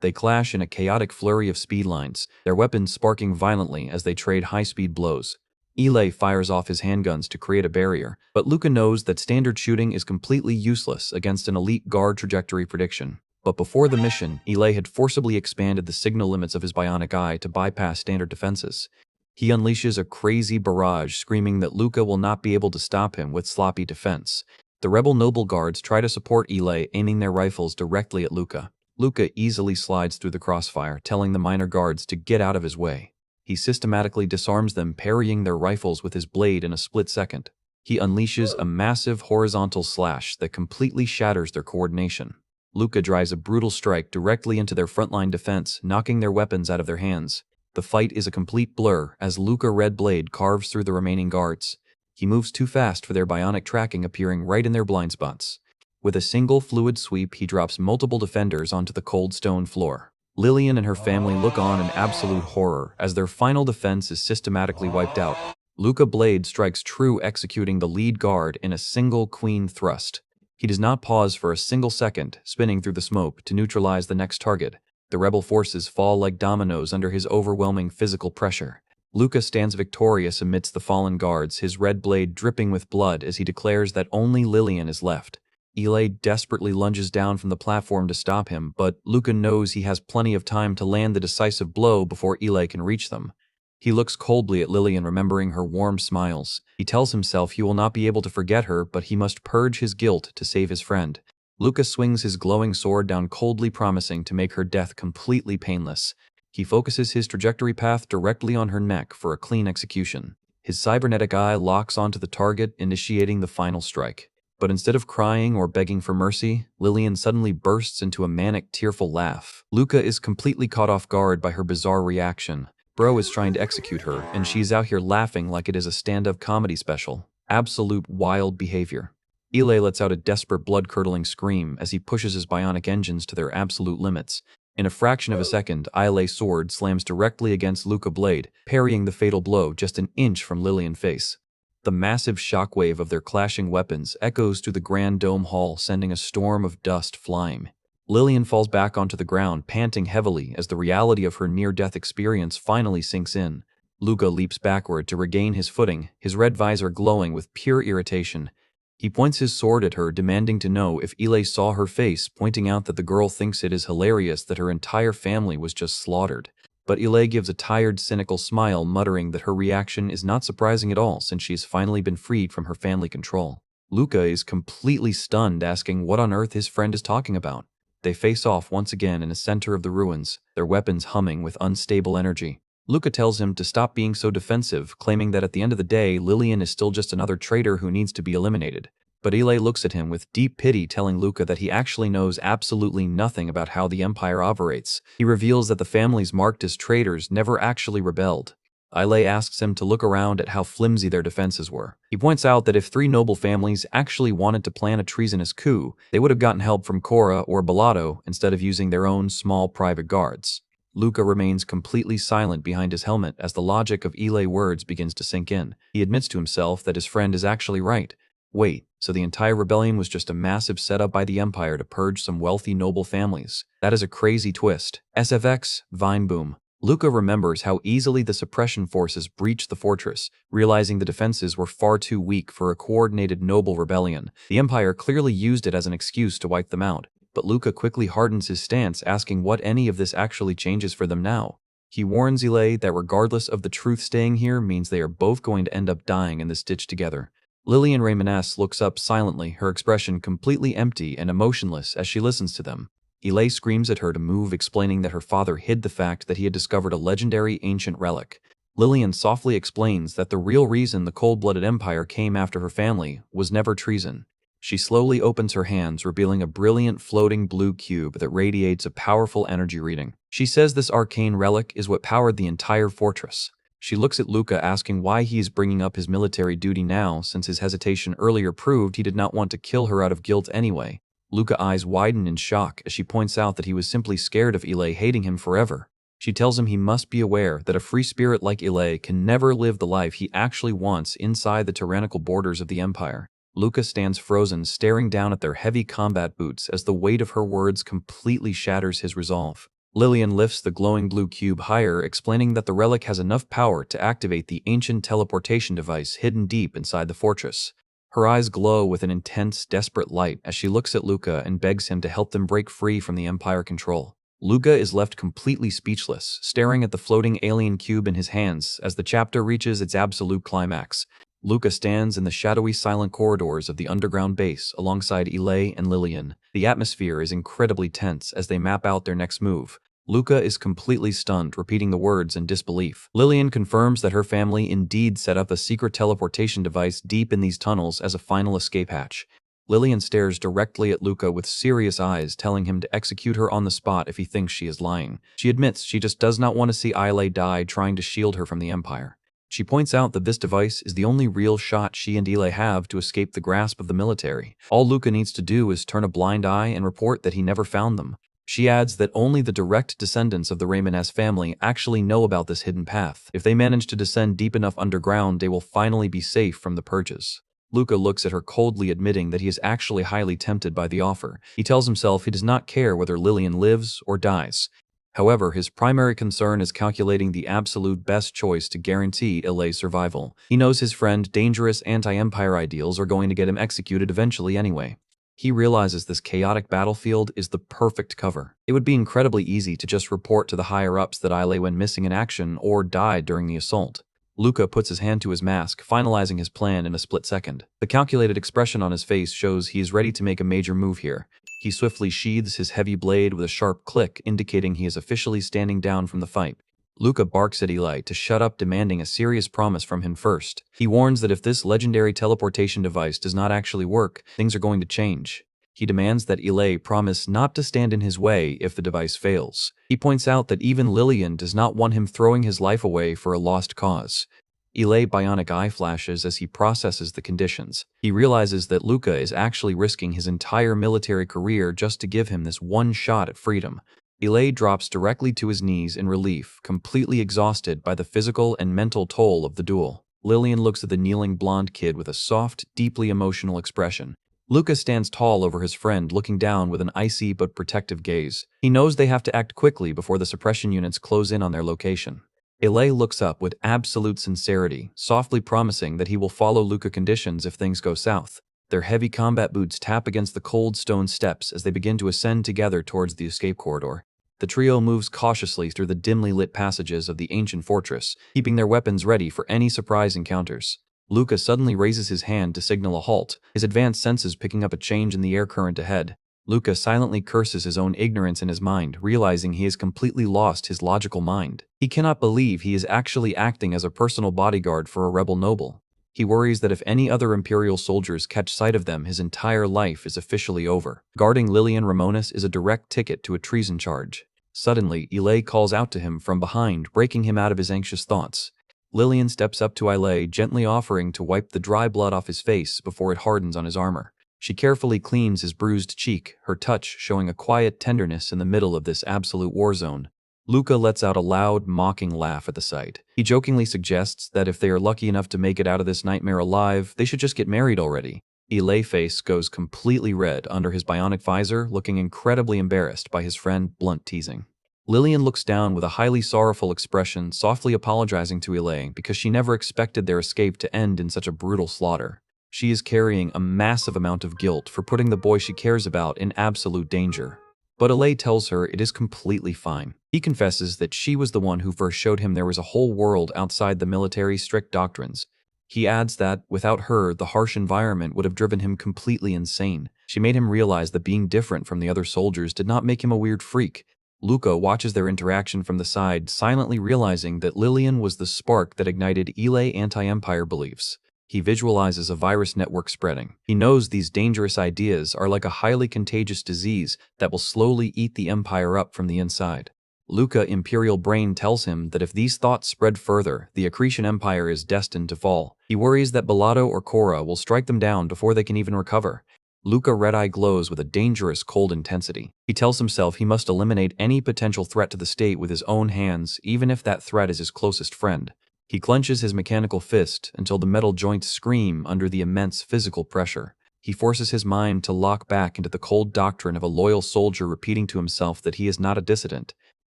They clash in a chaotic flurry of speed lines, their weapons sparking violently as they trade high-speed blows. Ile fires off his handguns to create a barrier, but Luca knows that standard shooting is completely useless against an elite guard trajectory prediction. But before the mission, Ile had forcibly expanded the signal limits of his bionic eye to bypass standard defenses. He unleashes a crazy barrage, screaming that Luca will not be able to stop him with sloppy defense. The rebel noble guards try to support Ile, aiming their rifles directly at Luca. Luca easily slides through the crossfire, telling the minor guards to get out of his way. He systematically disarms them, parrying their rifles with his blade in a split second. He unleashes a massive horizontal slash that completely shatters their coordination. Luca drives a brutal strike directly into their frontline defense, knocking their weapons out of their hands. The fight is a complete blur as Luca Red Blade carves through the remaining guards. He moves too fast for their bionic tracking, appearing right in their blind spots. With a single fluid sweep, he drops multiple defenders onto the cold stone floor. Lillian and her family look on in absolute horror as their final defense is systematically wiped out. Luca Blade strikes true, executing the lead guard in a single queen thrust. He does not pause for a single second, spinning through the smoke to neutralize the next target. The rebel forces fall like dominoes under his overwhelming physical pressure. Luca stands victorious amidst the fallen guards, his red blade dripping with blood as he declares that only Lillian is left. Eli desperately lunges down from the platform to stop him, but Luca knows he has plenty of time to land the decisive blow before Eli can reach them. He looks coldly at Lillian, remembering her warm smiles. He tells himself he will not be able to forget her, but he must purge his guilt to save his friend. Luca swings his glowing sword down coldly, promising to make her death completely painless. He focuses his trajectory path directly on her neck for a clean execution. His cybernetic eye locks onto the target, initiating the final strike. But instead of crying or begging for mercy, Lillian suddenly bursts into a manic, tearful laugh. Luca is completely caught off guard by her bizarre reaction. Bro is trying to execute her, and she's out here laughing like it is a stand-up comedy special. Absolute wild behavior. Eli lets out a desperate, blood-curdling scream as he pushes his bionic engines to their absolute limits. In a fraction of a second, Eli's sword slams directly against Luca Blade, parrying the fatal blow just an inch from Lillian's face. The massive shockwave of their clashing weapons echoes through the Grand Dome Hall, sending a storm of dust flying. Lillian falls back onto the ground, panting heavily as the reality of her near-death experience finally sinks in. Luca leaps backward to regain his footing, his red visor glowing with pure irritation. He points his sword at her, demanding to know if Eli saw her face, pointing out that the girl thinks it is hilarious that her entire family was just slaughtered. But Eli gives a tired, cynical smile, muttering that her reaction is not surprising at all since she has finally been freed from her family control. Luca is completely stunned, asking what on earth his friend is talking about. They face off once again in the center of the ruins, their weapons humming with unstable energy. Luca tells him to stop being so defensive, claiming that at the end of the day, Lillian is still just another traitor who needs to be eliminated. But Eli looks at him with deep pity, telling Luca that he actually knows absolutely nothing about how the Empire operates. He reveals that the families marked as traitors never actually rebelled. Eli asks him to look around at how flimsy their defenses were. He points out that if three noble families actually wanted to plan a treasonous coup, they would have gotten help from Cora or Bellotto instead of using their own small private guards. Luca remains completely silent behind his helmet as the logic of Eli's words begins to sink in. He admits to himself that his friend is actually right. Wait, so the entire rebellion was just a massive setup by the Empire to purge some wealthy noble families. That is a crazy twist. SFX, Vine Boom. Luca remembers how easily the suppression forces breached the fortress, realizing the defenses were far too weak for a coordinated noble rebellion. The Empire clearly used it as an excuse to wipe them out, but Luca quickly hardens his stance, asking what any of this actually changes for them now. He warns Eli that regardless of the truth, staying here means they are both going to end up dying in this ditch together. Lillian Raymoness looks up silently, her expression completely empty and emotionless as she listens to them. Eli screams at her to move, explaining that her father hid the fact that he had discovered a legendary ancient relic. Lillian softly explains that the real reason the cold-blooded Empire came after her family was never treason. She slowly opens her hands, revealing a brilliant floating blue cube that radiates a powerful energy reading. She says this arcane relic is what powered the entire fortress. She looks at Luca, asking why he is bringing up his military duty now, since his hesitation earlier proved he did not want to kill her out of guilt anyway. Luca's eyes widen in shock as she points out that he was simply scared of Eli hating him forever. She tells him he must be aware that a free spirit like Eli can never live the life he actually wants inside the tyrannical borders of the Empire. Luca stands frozen, staring down at their heavy combat boots as the weight of her words completely shatters his resolve. Lillian lifts the glowing blue cube higher, explaining that the relic has enough power to activate the ancient teleportation device hidden deep inside the fortress. Her eyes glow with an intense, desperate light as she looks at Luca and begs him to help them break free from the Empire control. Luca is left completely speechless, staring at the floating alien cube in his hands as the chapter reaches its absolute climax. Luca stands in the shadowy, silent corridors of the underground base alongside Eli and Lillian. The atmosphere is incredibly tense as they map out their next move. Luca is completely stunned, repeating the words in disbelief. Lillian confirms that her family indeed set up a secret teleportation device deep in these tunnels as a final escape hatch. Lillian stares directly at Luca with serious eyes, telling him to execute her on the spot if he thinks she is lying. She admits she just does not want to see Islay die trying to shield her from the Empire. She points out that this device is the only real shot she and Islay have to escape the grasp of the military. All Luca needs to do is turn a blind eye and report that he never found them. She adds that only the direct descendants of the Raymond family actually know about this hidden path. If they manage to descend deep enough underground, they will finally be safe from the purges. Luca looks at her coldly, admitting that he is actually highly tempted by the offer. He tells himself he does not care whether Lillian lives or dies. However, his primary concern is calculating the absolute best choice to guarantee Islay's survival. He knows his friend's dangerous anti-Empire ideals are going to get him executed eventually anyway. He realizes this chaotic battlefield is the perfect cover. It would be incredibly easy to just report to the higher-ups that Islay went missing in action or died during the assault. Luca puts his hand to his mask, finalizing his plan in a split second. The calculated expression on his face shows he is ready to make a major move here. He swiftly sheathes his heavy blade with a sharp click, indicating he is officially standing down from the fight. Luca barks at Islay to shut up, demanding a serious promise from him first. He warns that if this legendary teleportation device does not actually work, things are going to change. He demands that Islay promise not to stand in his way if the device fails. He points out that even Lillian does not want him throwing his life away for a lost cause. Islay bionic eye flashes as he processes the conditions. He realizes that Luca is actually risking his entire military career just to give him this one shot at freedom. Islay drops directly to his knees in relief, completely exhausted by the physical and mental toll of the duel. Lillian looks at the kneeling blonde kid with a soft, deeply emotional expression. Luca stands tall over his friend, looking down with an icy but protective gaze. He knows they have to act quickly before the suppression units close in on their location. Islay looks up with absolute sincerity, softly promising that he will follow Luca conditions if things go south. Their heavy combat boots tap against the cold stone steps as they begin to ascend together towards the escape corridor. The trio moves cautiously through the dimly lit passages of the ancient fortress, keeping their weapons ready for any surprise encounters. Luca suddenly raises his hand to signal a halt, his advanced senses picking up a change in the air current ahead. Luca silently curses his own ignorance in his mind, realizing he has completely lost his logical mind. He cannot believe he is actually acting as a personal bodyguard for a rebel noble. He worries that if any other Imperial soldiers catch sight of them, his entire life is officially over. Guarding Lillian Ramonis is a direct ticket to a treason charge. Suddenly, Islay calls out to him from behind, breaking him out of his anxious thoughts. Lillian steps up to Islay, gently offering to wipe the dry blood off his face before it hardens on his armor. She carefully cleans his bruised cheek, her touch showing a quiet tenderness in the middle of this absolute war zone. Luca lets out a loud, mocking laugh at the sight. He jokingly suggests that if they are lucky enough to make it out of this nightmare alive, they should just get married already. Islay's face goes completely red under his bionic visor, looking incredibly embarrassed by his friend's blunt teasing. Lillian looks down with a highly sorrowful expression, softly apologizing to Islay because she never expected their escape to end in such a brutal slaughter. She is carrying a massive amount of guilt for putting the boy she cares about in absolute danger. But Islay tells her it is completely fine. He confesses that she was the one who first showed him there was a whole world outside the military's strict doctrines. He adds that, without her, the harsh environment would have driven him completely insane. She made him realize that being different from the other soldiers did not make him a weird freak. Luca watches their interaction from the side, silently realizing that Lillian was the spark that ignited Islay's anti-Empire beliefs. He visualizes a virus network spreading. He knows these dangerous ideas are like a highly contagious disease that will slowly eat the Empire up from the inside. Luca's imperial brain tells him that if these thoughts spread further, the Accretion Empire is destined to fall. He worries that Bellotto or Cora will strike them down before they can even recover. Luca's red eye glows with a dangerous cold intensity. He tells himself he must eliminate any potential threat to the state with his own hands, even if that threat is his closest friend. He clenches his mechanical fist until the metal joints scream under the immense physical pressure. He forces his mind to lock back into the cold doctrine of a loyal soldier, repeating to himself that he is not a dissident.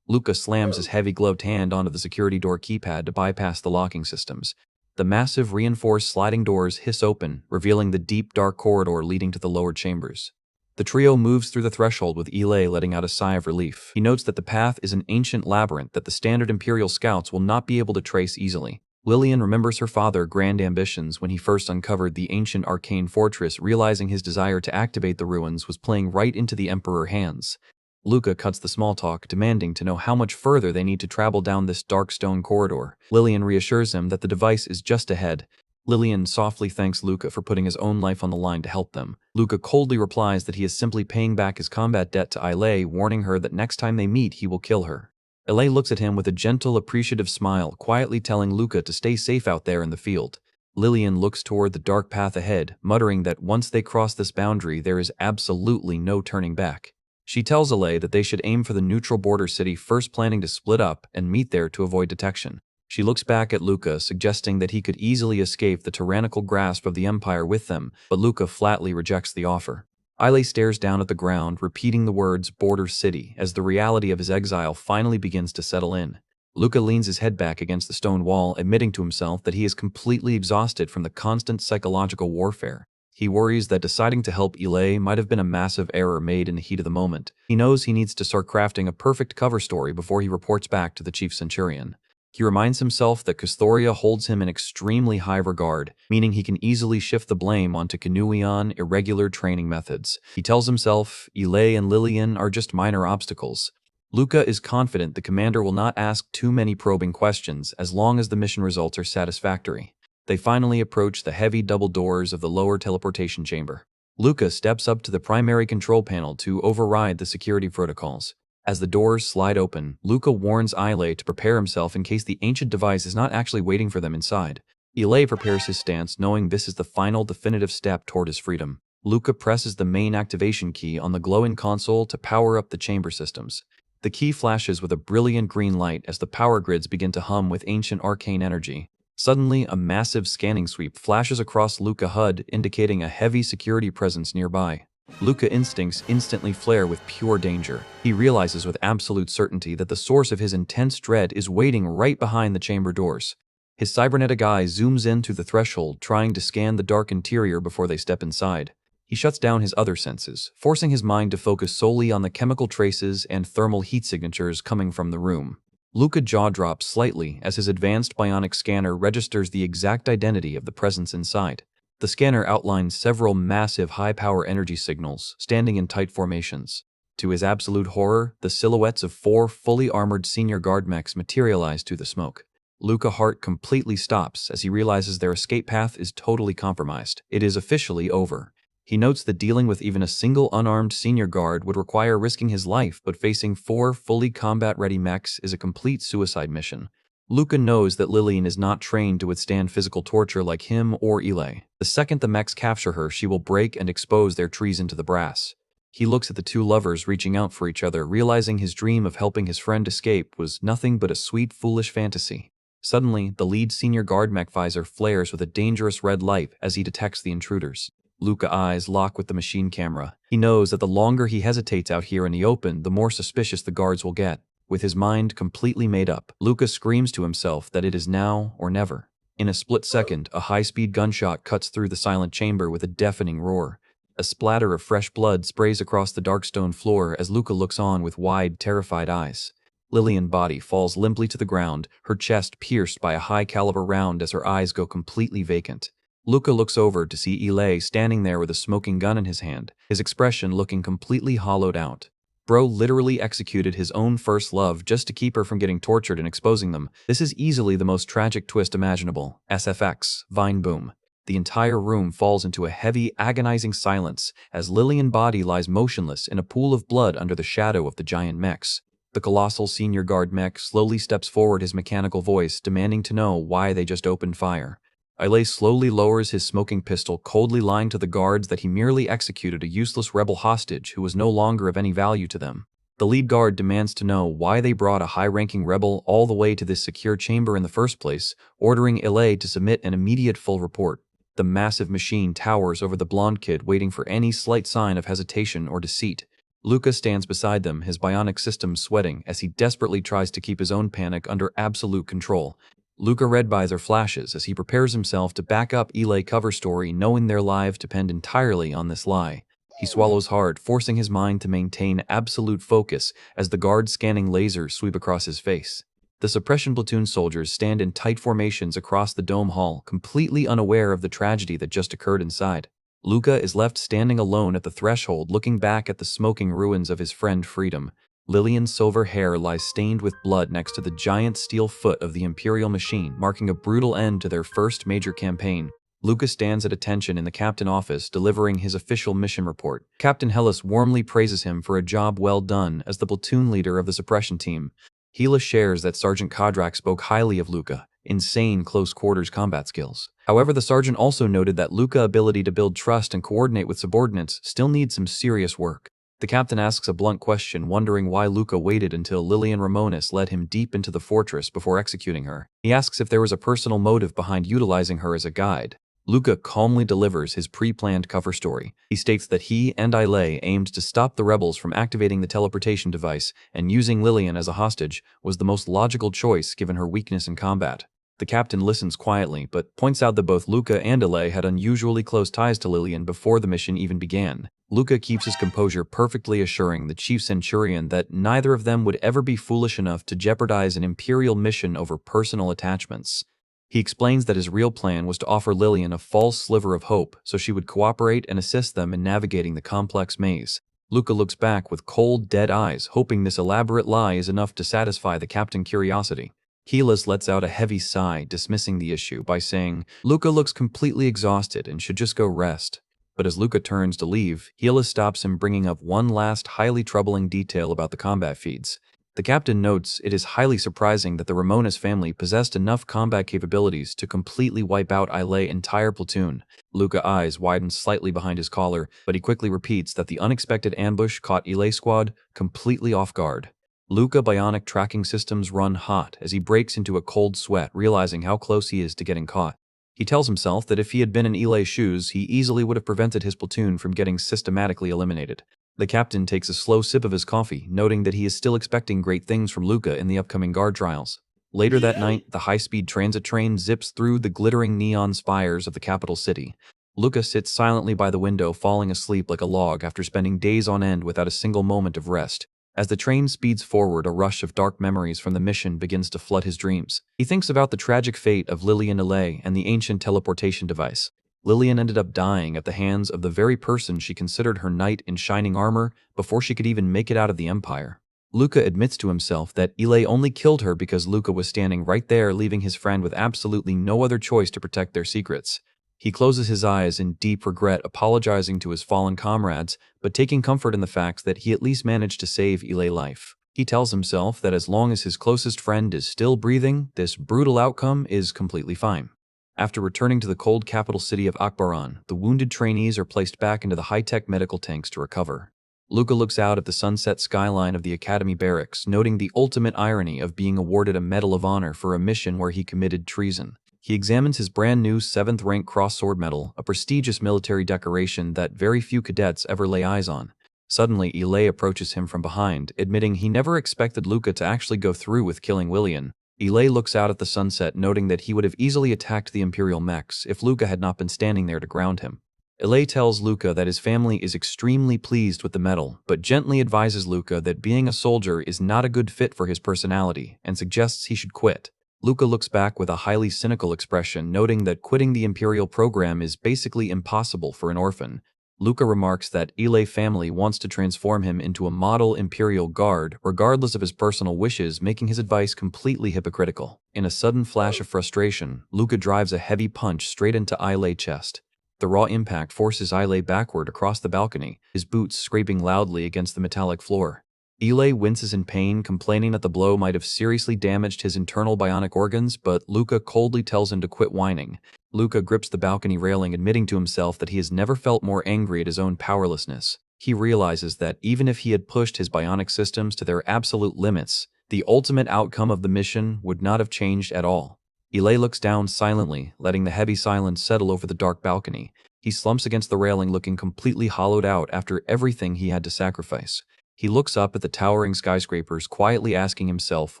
Luca slams his heavy gloved hand onto the security door keypad to bypass the locking systems. The massive reinforced sliding doors hiss open, revealing the deep dark corridor leading to the lower chambers. The trio moves through the threshold with Islay letting out a sigh of relief. He notes that the path is an ancient labyrinth that the standard Imperial scouts will not be able to trace easily. Lillian remembers her father's grand ambitions when he first uncovered the ancient arcane fortress, realizing his desire to activate the ruins was playing right into the Emperor's hands. Luca cuts the small talk, demanding to know how much further they need to travel down this dark stone corridor. Lillian reassures him that the device is just ahead. Lillian softly thanks Luca for putting his own life on the line to help them. Luca coldly replies that he is simply paying back his combat debt to Ilay, warning her that next time they meet, he will kill her. Ilay looks at him with a gentle, appreciative smile, quietly telling Luca to stay safe out there in the field. Lillian looks toward the dark path ahead, muttering that once they cross this boundary, there is absolutely no turning back. She tells Ilay that they should aim for the neutral border city, first planning to split up and meet there to avoid detection. She looks back at Luca, suggesting that he could easily escape the tyrannical grasp of the Empire with them, but Luca flatly rejects the offer. Ilay stares down at the ground, repeating the words border city as the reality of his exile finally begins to settle in. Luca leans his head back against the stone wall, admitting to himself that he is completely exhausted from the constant psychological warfare. He worries that deciding to help Ilay might have been a massive error made in the heat of the moment. He knows he needs to start crafting a perfect cover story before he reports back to the Chief Centurion. He reminds himself that Kusthoria holds him in extremely high regard, meaning he can easily shift the blame onto Kanuian irregular training methods. He tells himself Ilay and Lillian are just minor obstacles. Luca is confident the commander will not ask too many probing questions as long as the mission results are satisfactory. They finally approach the heavy double doors of the lower teleportation chamber. Luca steps up to the primary control panel to override the security protocols. As the doors slide open, Luca warns Ilay to prepare himself in case the ancient device is not actually waiting for them inside. Ilay prepares his stance, knowing this is the final definitive step toward his freedom. Luca presses the main activation key on the glowing console to power up the chamber systems. The key flashes with a brilliant green light as the power grids begin to hum with ancient arcane energy. Suddenly, a massive scanning sweep flashes across Luca HUD, indicating a heavy security presence nearby. Luca instincts instantly flare with pure danger. He realizes with absolute certainty that the source of his intense dread is waiting right behind the chamber doors. His cybernetic eye zooms in through the threshold, trying to scan the dark interior before they step inside. He shuts down his other senses, forcing his mind to focus solely on the chemical traces and thermal heat signatures coming from the room. Luca jaw drops slightly as his advanced bionic scanner registers the exact identity of the presence inside. The scanner outlines several massive high-power energy signals, standing in tight formations. To his absolute horror, the silhouettes of 4 fully armored senior guard mechs materialize through the smoke. Luca's heart completely stops as he realizes their escape path is totally compromised. It is officially over. He notes that dealing with even a single unarmed senior guard would require risking his life, but facing 4 fully combat-ready mechs is a complete suicide mission. Luca knows that Lillian is not trained to withstand physical torture like him or Ilay. The second the mechs capture her, she will break and expose their treason to the brass. He looks at the two lovers reaching out for each other, realizing his dream of helping his friend escape was nothing but a sweet, foolish fantasy. Suddenly, the lead senior guard mech visor flares with a dangerous red light as he detects the intruders. Luca's eyes lock with the machine camera. He knows that the longer he hesitates out here in the open, the more suspicious the guards will get. With his mind completely made up, Luca screams to himself that it is now or never. In a split second, a high-speed gunshot cuts through the silent chamber with a deafening roar. A splatter of fresh blood sprays across the dark stone floor as Luca looks on with wide, terrified eyes. Lillian's body falls limply to the ground, her chest pierced by a high-caliber round as her eyes go completely vacant. Luca looks over to see Ilay standing there with a smoking gun in his hand, his expression looking completely hollowed out. Bro literally executed his own first love just to keep her from getting tortured and exposing them. This is easily the most tragic twist imaginable. SFX, Vine Boom. The entire room falls into a heavy, agonizing silence as Lillian's body lies motionless in a pool of blood under the shadow of the giant mechs. The colossal senior guard mech slowly steps forward, his mechanical voice demanding to know why they just opened fire. Ilay slowly lowers his smoking pistol, coldly lying to the guards that he merely executed a useless rebel hostage who was no longer of any value to them. The lead guard demands to know why they brought a high-ranking rebel all the way to this secure chamber in the first place, ordering Ilay to submit an immediate full report. The massive machine towers over the blonde kid, waiting for any slight sign of hesitation or deceit. Luca stands beside them, his bionic system sweating as he desperately tries to keep his own panic under absolute control. Luca's red visor flashes as he prepares himself to back up Ilay's cover story, knowing their lives depend entirely on this lie. He swallows hard, forcing his mind to maintain absolute focus as the guards scanning lasers sweep across his face. The suppression platoon soldiers stand in tight formations across the dome hall, completely unaware of the tragedy that just occurred inside. Luca is left standing alone at the threshold, looking back at the smoking ruins of his friend Freedom. Lillian's silver hair lies stained with blood next to the giant steel foot of the Imperial machine, marking a brutal end to their first major campaign. Luca stands at attention in the captain office, delivering his official mission report. Captain Hellas warmly praises him for a job well done as the platoon leader of the suppression team. Hela shares that Sergeant Kodrak spoke highly of Luca, insane close-quarters combat skills. However, the sergeant also noted that Luca's ability to build trust and coordinate with subordinates still needs some serious work. The captain asks a blunt question, wondering why Luca waited until Lilian Ramonis led him deep into the fortress before executing her. He asks if there was a personal motive behind utilizing her as a guide. Luca calmly delivers his pre-planned cover story. He states that he and Ile aimed to stop the rebels from activating the teleportation device, and using Lilian as a hostage was the most logical choice given her weakness in combat. The captain listens quietly, but points out that both Luca and Ile had unusually close ties to Lilian before the mission even began. Luca keeps his composure, perfectly assuring the chief centurion that neither of them would ever be foolish enough to jeopardize an imperial mission over personal attachments. He explains that his real plan was to offer Lilian a false sliver of hope so she would cooperate and assist them in navigating the complex maze. Luca looks back with cold, dead eyes, hoping this elaborate lie is enough to satisfy the captain's curiosity. Helas lets out a heavy sigh, dismissing the issue by saying, "Luca looks completely exhausted and should just go rest." But as Luca turns to leave, Helas stops him, bringing up one last highly troubling detail about the combat feeds. The captain notes it is highly surprising that the Ramonis family possessed enough combat capabilities to completely wipe out Ile's entire platoon. Luca's eyes widen slightly behind his collar, but he quickly repeats that the unexpected ambush caught Ile's squad completely off guard. Luca's bionic tracking systems run hot as he breaks into a cold sweat, realizing how close he is to getting caught. He tells himself that if he had been in Ile's shoes, he easily would have prevented his platoon from getting systematically eliminated. The captain takes a slow sip of his coffee, noting that he is still expecting great things from Luca in the upcoming guard trials. Later that night, the high-speed transit train zips through the glittering neon spires of the capital city. Luca sits silently by the window, falling asleep like a log after spending days on end without a single moment of rest. As the train speeds forward, a rush of dark memories from the mission begins to flood his dreams. He thinks about the tragic fate of Lilian Ile and the ancient teleportation device. Lilian ended up dying at the hands of the very person she considered her knight in shining armor before she could even make it out of the Empire. Luca admits to himself that Ile only killed her because Luca was standing right there, leaving his friend with absolutely no other choice to protect their secrets. He closes his eyes in deep regret, apologizing to his fallen comrades, but taking comfort in the fact that he at least managed to save Ile's life. He tells himself that as long as his closest friend is still breathing, this brutal outcome is completely fine. After returning to the cold capital city of Akbaran, the wounded trainees are placed back into the high-tech medical tanks to recover. Luca looks out at the sunset skyline of the academy barracks, noting the ultimate irony of being awarded a Medal of Honor for a mission where he committed treason. He examines his brand-new 7th-rank cross-sword medal, a prestigious military decoration that very few cadets ever lay eyes on. Suddenly, Ile approaches him from behind, admitting he never expected Luca to actually go through with killing Lilian. Ile looks out at the sunset, noting that he would have easily attacked the Imperial mechs if Luca had not been standing there to ground him. Ile tells Luca that his family is extremely pleased with the medal, but gently advises Luca that being a soldier is not a good fit for his personality and suggests he should quit. Luca looks back with a highly cynical expression, noting that quitting the Imperial program is basically impossible for an orphan. Luca remarks that Ile's family wants to transform him into a model Imperial guard, regardless of his personal wishes, making his advice completely hypocritical. In a sudden flash of frustration, Luca drives a heavy punch straight into Ile's chest. The raw impact forces Ile backward across the balcony, his boots scraping loudly against the metallic floor. Ile winces in pain, complaining that the blow might have seriously damaged his internal bionic organs, but Luca coldly tells him to quit whining. Luca grips the balcony railing, admitting to himself that he has never felt more angry at his own powerlessness. He realizes that even if he had pushed his bionic systems to their absolute limits, the ultimate outcome of the mission would not have changed at all. Ile looks down silently, letting the heavy silence settle over the dark balcony. He slumps against the railing, looking completely hollowed out after everything he had to sacrifice. He looks up at the towering skyscrapers, quietly asking himself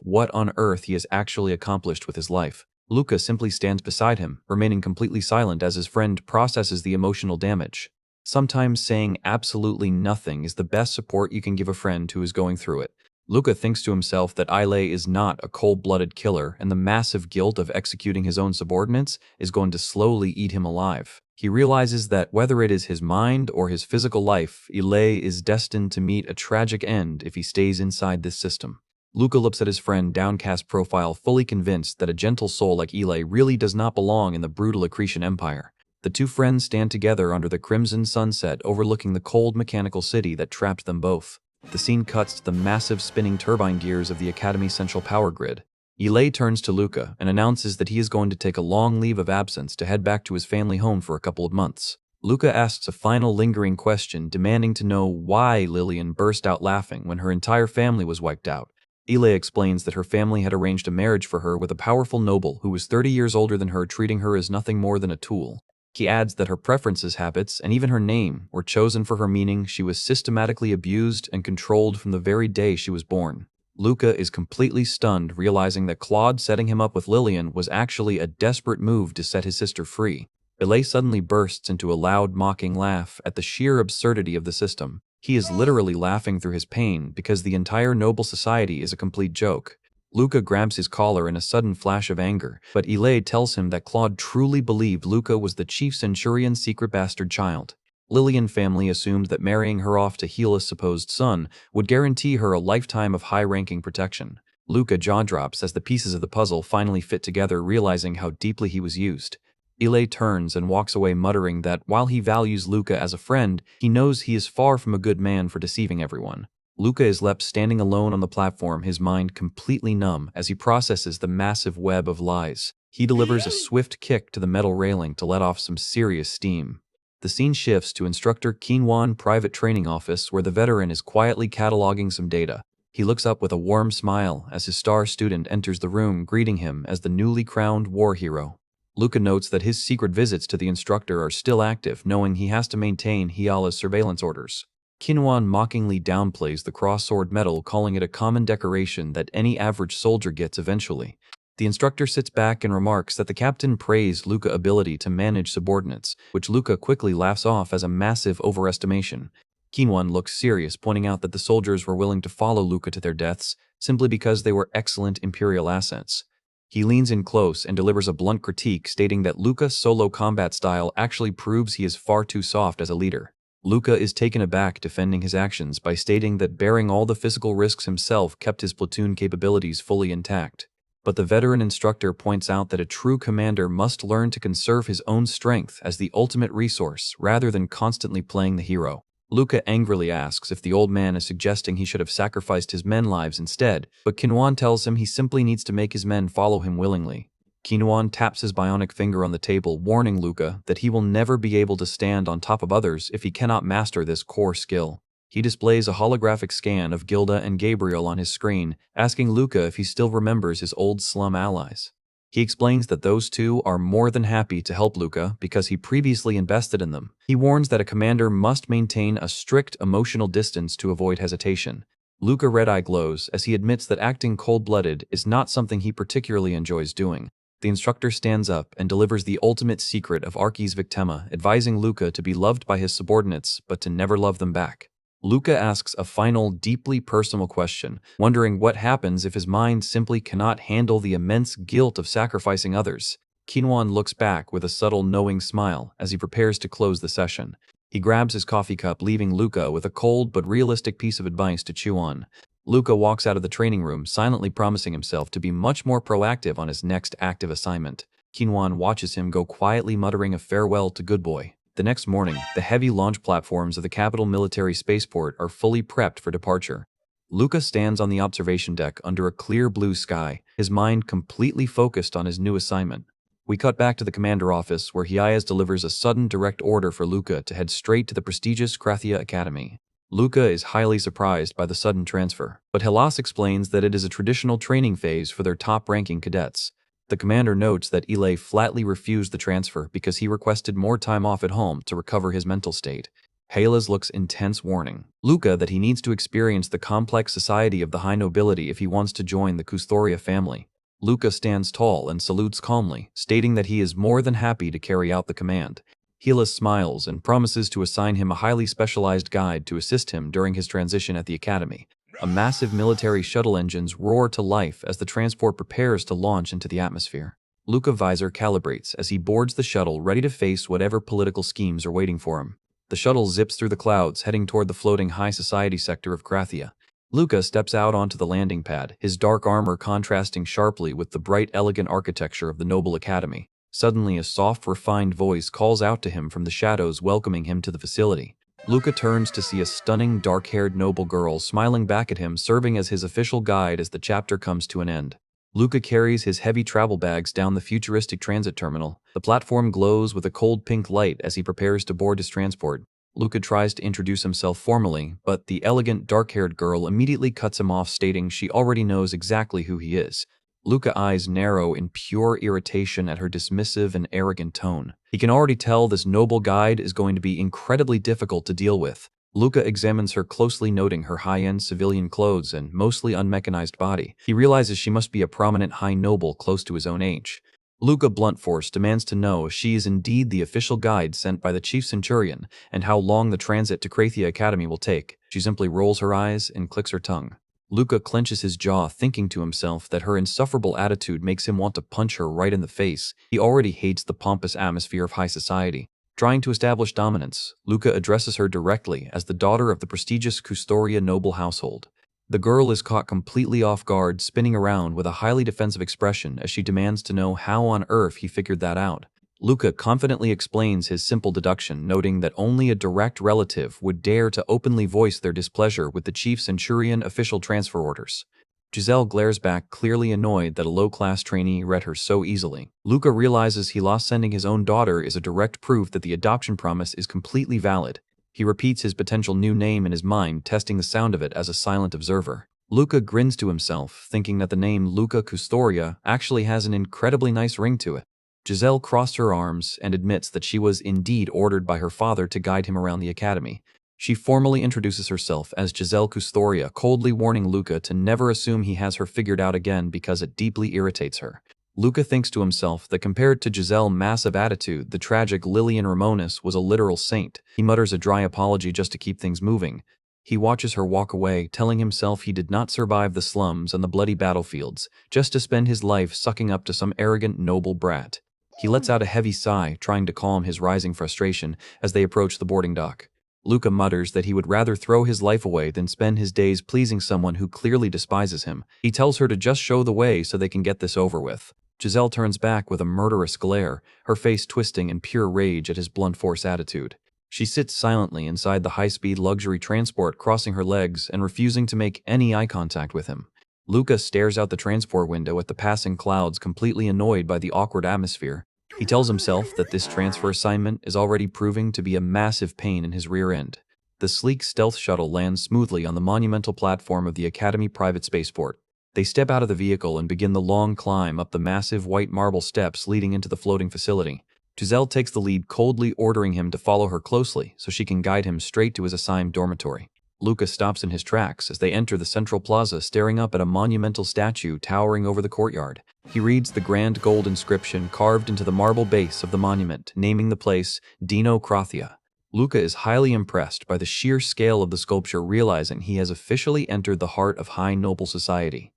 what on earth he has actually accomplished with his life. Luca simply stands beside him, remaining completely silent as his friend processes the emotional damage. Sometimes saying absolutely nothing is the best support you can give a friend who is going through it. Luca thinks to himself that Ile is not a cold-blooded killer, and the massive guilt of executing his own subordinates is going to slowly eat him alive. He realizes that whether it is his mind or his physical life, Ile is destined to meet a tragic end if he stays inside this system. Luca looks at his friend downcast profile, fully convinced that a gentle soul like Ile really does not belong in the brutal Accretion Empire. The two friends stand together under the crimson sunset overlooking the cold mechanical city that trapped them both. The scene cuts to the massive spinning turbine gears of the Academy's central power grid. Ile turns to Luca and announces that he is going to take a long leave of absence to head back to his family home for a couple of months. Luca asks a final lingering question, demanding to know why Lillian burst out laughing when her entire family was wiped out. Ile explains that her family had arranged a marriage for her with a powerful noble who was 30 years older than her, treating her as nothing more than a tool. He adds that her preferences, habits, and even her name were chosen for her, meaning she was systematically abused and controlled from the very day she was born. Luca is completely stunned, realizing that Claude setting him up with Lillian was actually a desperate move to set his sister free. Ile suddenly bursts into a loud, mocking laugh at the sheer absurdity of the system. He is literally laughing through his pain because the entire noble society is a complete joke. Luca grabs his collar in a sudden flash of anger, but Ile tells him that Claude truly believed Luca was the chief Centurion's secret bastard child. Lillian family assumed that marrying her off to Hela's supposed son would guarantee her a lifetime of high-ranking protection. Luca jaw drops as the pieces of the puzzle finally fit together, realizing how deeply he was used. Ile turns and walks away, muttering that while he values Luca as a friend, he knows he is far from a good man for deceiving everyone. Luca is left standing alone on the platform, his mind completely numb as he processes the massive web of lies. He delivers a swift kick to the metal railing to let off some serious steam. The scene shifts to Instructor Kinwan's private training office, where the veteran is quietly cataloging some data. He looks up with a warm smile as his star student enters the room, greeting him as the newly crowned war hero. Luca notes that his secret visits to the instructor are still active, knowing he has to maintain Hela's surveillance orders. Kinwan mockingly downplays the cross-sword medal, calling it a common decoration that any average soldier gets eventually. The instructor sits back and remarks that the captain praised Luca's ability to manage subordinates, which Luca quickly laughs off as a massive overestimation. Kinwan looks serious, pointing out that the soldiers were willing to follow Luca to their deaths simply because they were excellent Imperial assets. He leans in close and delivers a blunt critique, stating that Luca's solo combat style actually proves he is far too soft as a leader. Luca is taken aback, defending his actions by stating that bearing all the physical risks himself kept his platoon capabilities fully intact. But the veteran instructor points out that a true commander must learn to conserve his own strength as the ultimate resource rather than constantly playing the hero. Luca angrily asks if the old man is suggesting he should have sacrificed his men's lives instead, but Kinwan tells him he simply needs to make his men follow him willingly. Kinwan taps his bionic finger on the table, warning Luca that he will never be able to stand on top of others if he cannot master this core skill. He displays a holographic scan of Gilda and Gabriel on his screen, asking Luca if he still remembers his old slum allies. He explains that those two are more than happy to help Luca because he previously invested in them. He warns that a commander must maintain a strict emotional distance to avoid hesitation. Luca red-eye glows as he admits that acting cold-blooded is not something he particularly enjoys doing. The instructor stands up and delivers the ultimate secret of Archi's Victima, advising Luca to be loved by his subordinates but to never love them back. Luca asks a final, deeply personal question, wondering what happens if his mind simply cannot handle the immense guilt of sacrificing others. Kinwan looks back with a subtle, knowing smile as he prepares to close the session. He grabs his coffee cup, leaving Luca with a cold but realistic piece of advice to chew on. Luca walks out of the training room, silently promising himself to be much more proactive on his next active assignment. Kinwan watches him go, quietly muttering a farewell to Good Boy. The next morning, the heavy launch platforms of the capital military spaceport are fully prepped for departure. Luca stands on the observation deck under a clear blue sky, his mind completely focused on his new assignment. We cut back to the commander office, where Hias delivers a sudden direct order for Luca to head straight to the prestigious Krathia Academy. Luca is highly surprised by the sudden transfer, but Helas explains that it is a traditional training phase for their top-ranking cadets. The commander notes that Ile flatly refused the transfer because he requested more time off at home to recover his mental state. Helas looks intense, warning Luca that he needs to experience the complex society of the high nobility if he wants to join the Kusthoria family. Luca stands tall and salutes calmly, stating that he is more than happy to carry out the command. Helas smiles and promises to assign him a highly specialized guide to assist him during his transition at the academy. A massive military shuttle engines roar to life as the transport prepares to launch into the atmosphere. Luca visor calibrates as he boards the shuttle, ready to face whatever political schemes are waiting for him. The shuttle zips through the clouds, heading toward the floating high society sector of Krathia. Luca steps out onto the landing pad, his dark armor contrasting sharply with the bright, elegant architecture of the noble academy. Suddenly, a soft, refined voice calls out to him from the shadows, welcoming him to the facility. Luca turns to see a stunning, dark-haired noble girl smiling back at him, serving as his official guide as the chapter comes to an end. Luca carries his heavy travel bags down the futuristic transit terminal. The platform glows with a cold pink light as he prepares to board his transport. Luca tries to introduce himself formally, but the elegant, dark-haired girl immediately cuts him off, stating she already knows exactly who he is. Luca's eyes narrow in pure irritation at her dismissive and arrogant tone. He can already tell this noble guide is going to be incredibly difficult to deal with. Luca examines her closely, noting her high-end civilian clothes and mostly unmechanized body. He realizes she must be a prominent high noble close to his own age. Luca blunt force demands to know if she is indeed the official guide sent by the chief centurion and how long the transit to Krathia Academy will take. She simply rolls her eyes and clicks her tongue. Luca clenches his jaw, thinking to himself that her insufferable attitude makes him want to punch her right in the face. He already hates the pompous atmosphere of high society. Trying to establish dominance, Luca addresses her directly as the daughter of the prestigious Custoria noble household. The girl is caught completely off guard, spinning around with a highly defensive expression as she demands to know how on earth he figured that out. Luca confidently explains his simple deduction, noting that only a direct relative would dare to openly voice their displeasure with the chief centurion official transfer orders. Giselle glares back, clearly annoyed that a low-class trainee read her so easily. Luca realizes he lost. Sending his own daughter is a direct proof that the adoption promise is completely valid. He repeats his potential new name in his mind, testing the sound of it as a silent observer. Luca grins to himself, thinking that the name Luca Custoria actually has an incredibly nice ring to it. Giselle crossed her arms and admits that she was indeed ordered by her father to guide him around the academy. She formally introduces herself as Giselle Custoria, coldly warning Luca to never assume he has her figured out again because it deeply irritates her. Luca thinks to himself that compared to Giselle's massive attitude, the tragic Lillian Ramonis was a literal saint. He mutters a dry apology just to keep things moving. He watches her walk away, telling himself he did not survive the slums and the bloody battlefields, just to spend his life sucking up to some arrogant noble brat. He lets out a heavy sigh, trying to calm his rising frustration as they approach the boarding dock. Luca mutters that he would rather throw his life away than spend his days pleasing someone who clearly despises him. He tells her to just show the way so they can get this over with. Giselle turns back with a murderous glare, her face twisting in pure rage at his blunt force attitude. She sits silently inside the high-speed luxury transport, crossing her legs and refusing to make any eye contact with him. Luca stares out the transport window at the passing clouds, completely annoyed by the awkward atmosphere. He tells himself that this transfer assignment is already proving to be a massive pain in his rear end. The sleek stealth shuttle lands smoothly on the monumental platform of the Academy private spaceport. They step out of the vehicle and begin the long climb up the massive white marble steps leading into the floating facility. Giselle takes the lead, coldly ordering him to follow her closely so she can guide him straight to his assigned dormitory. Luca stops in his tracks as they enter the central plaza, staring up at a monumental statue towering over the courtyard. He reads the grand gold inscription carved into the marble base of the monument, naming the place Dino Krathia. Luca is highly impressed by the sheer scale of the sculpture, realizing he has officially entered the heart of high noble society.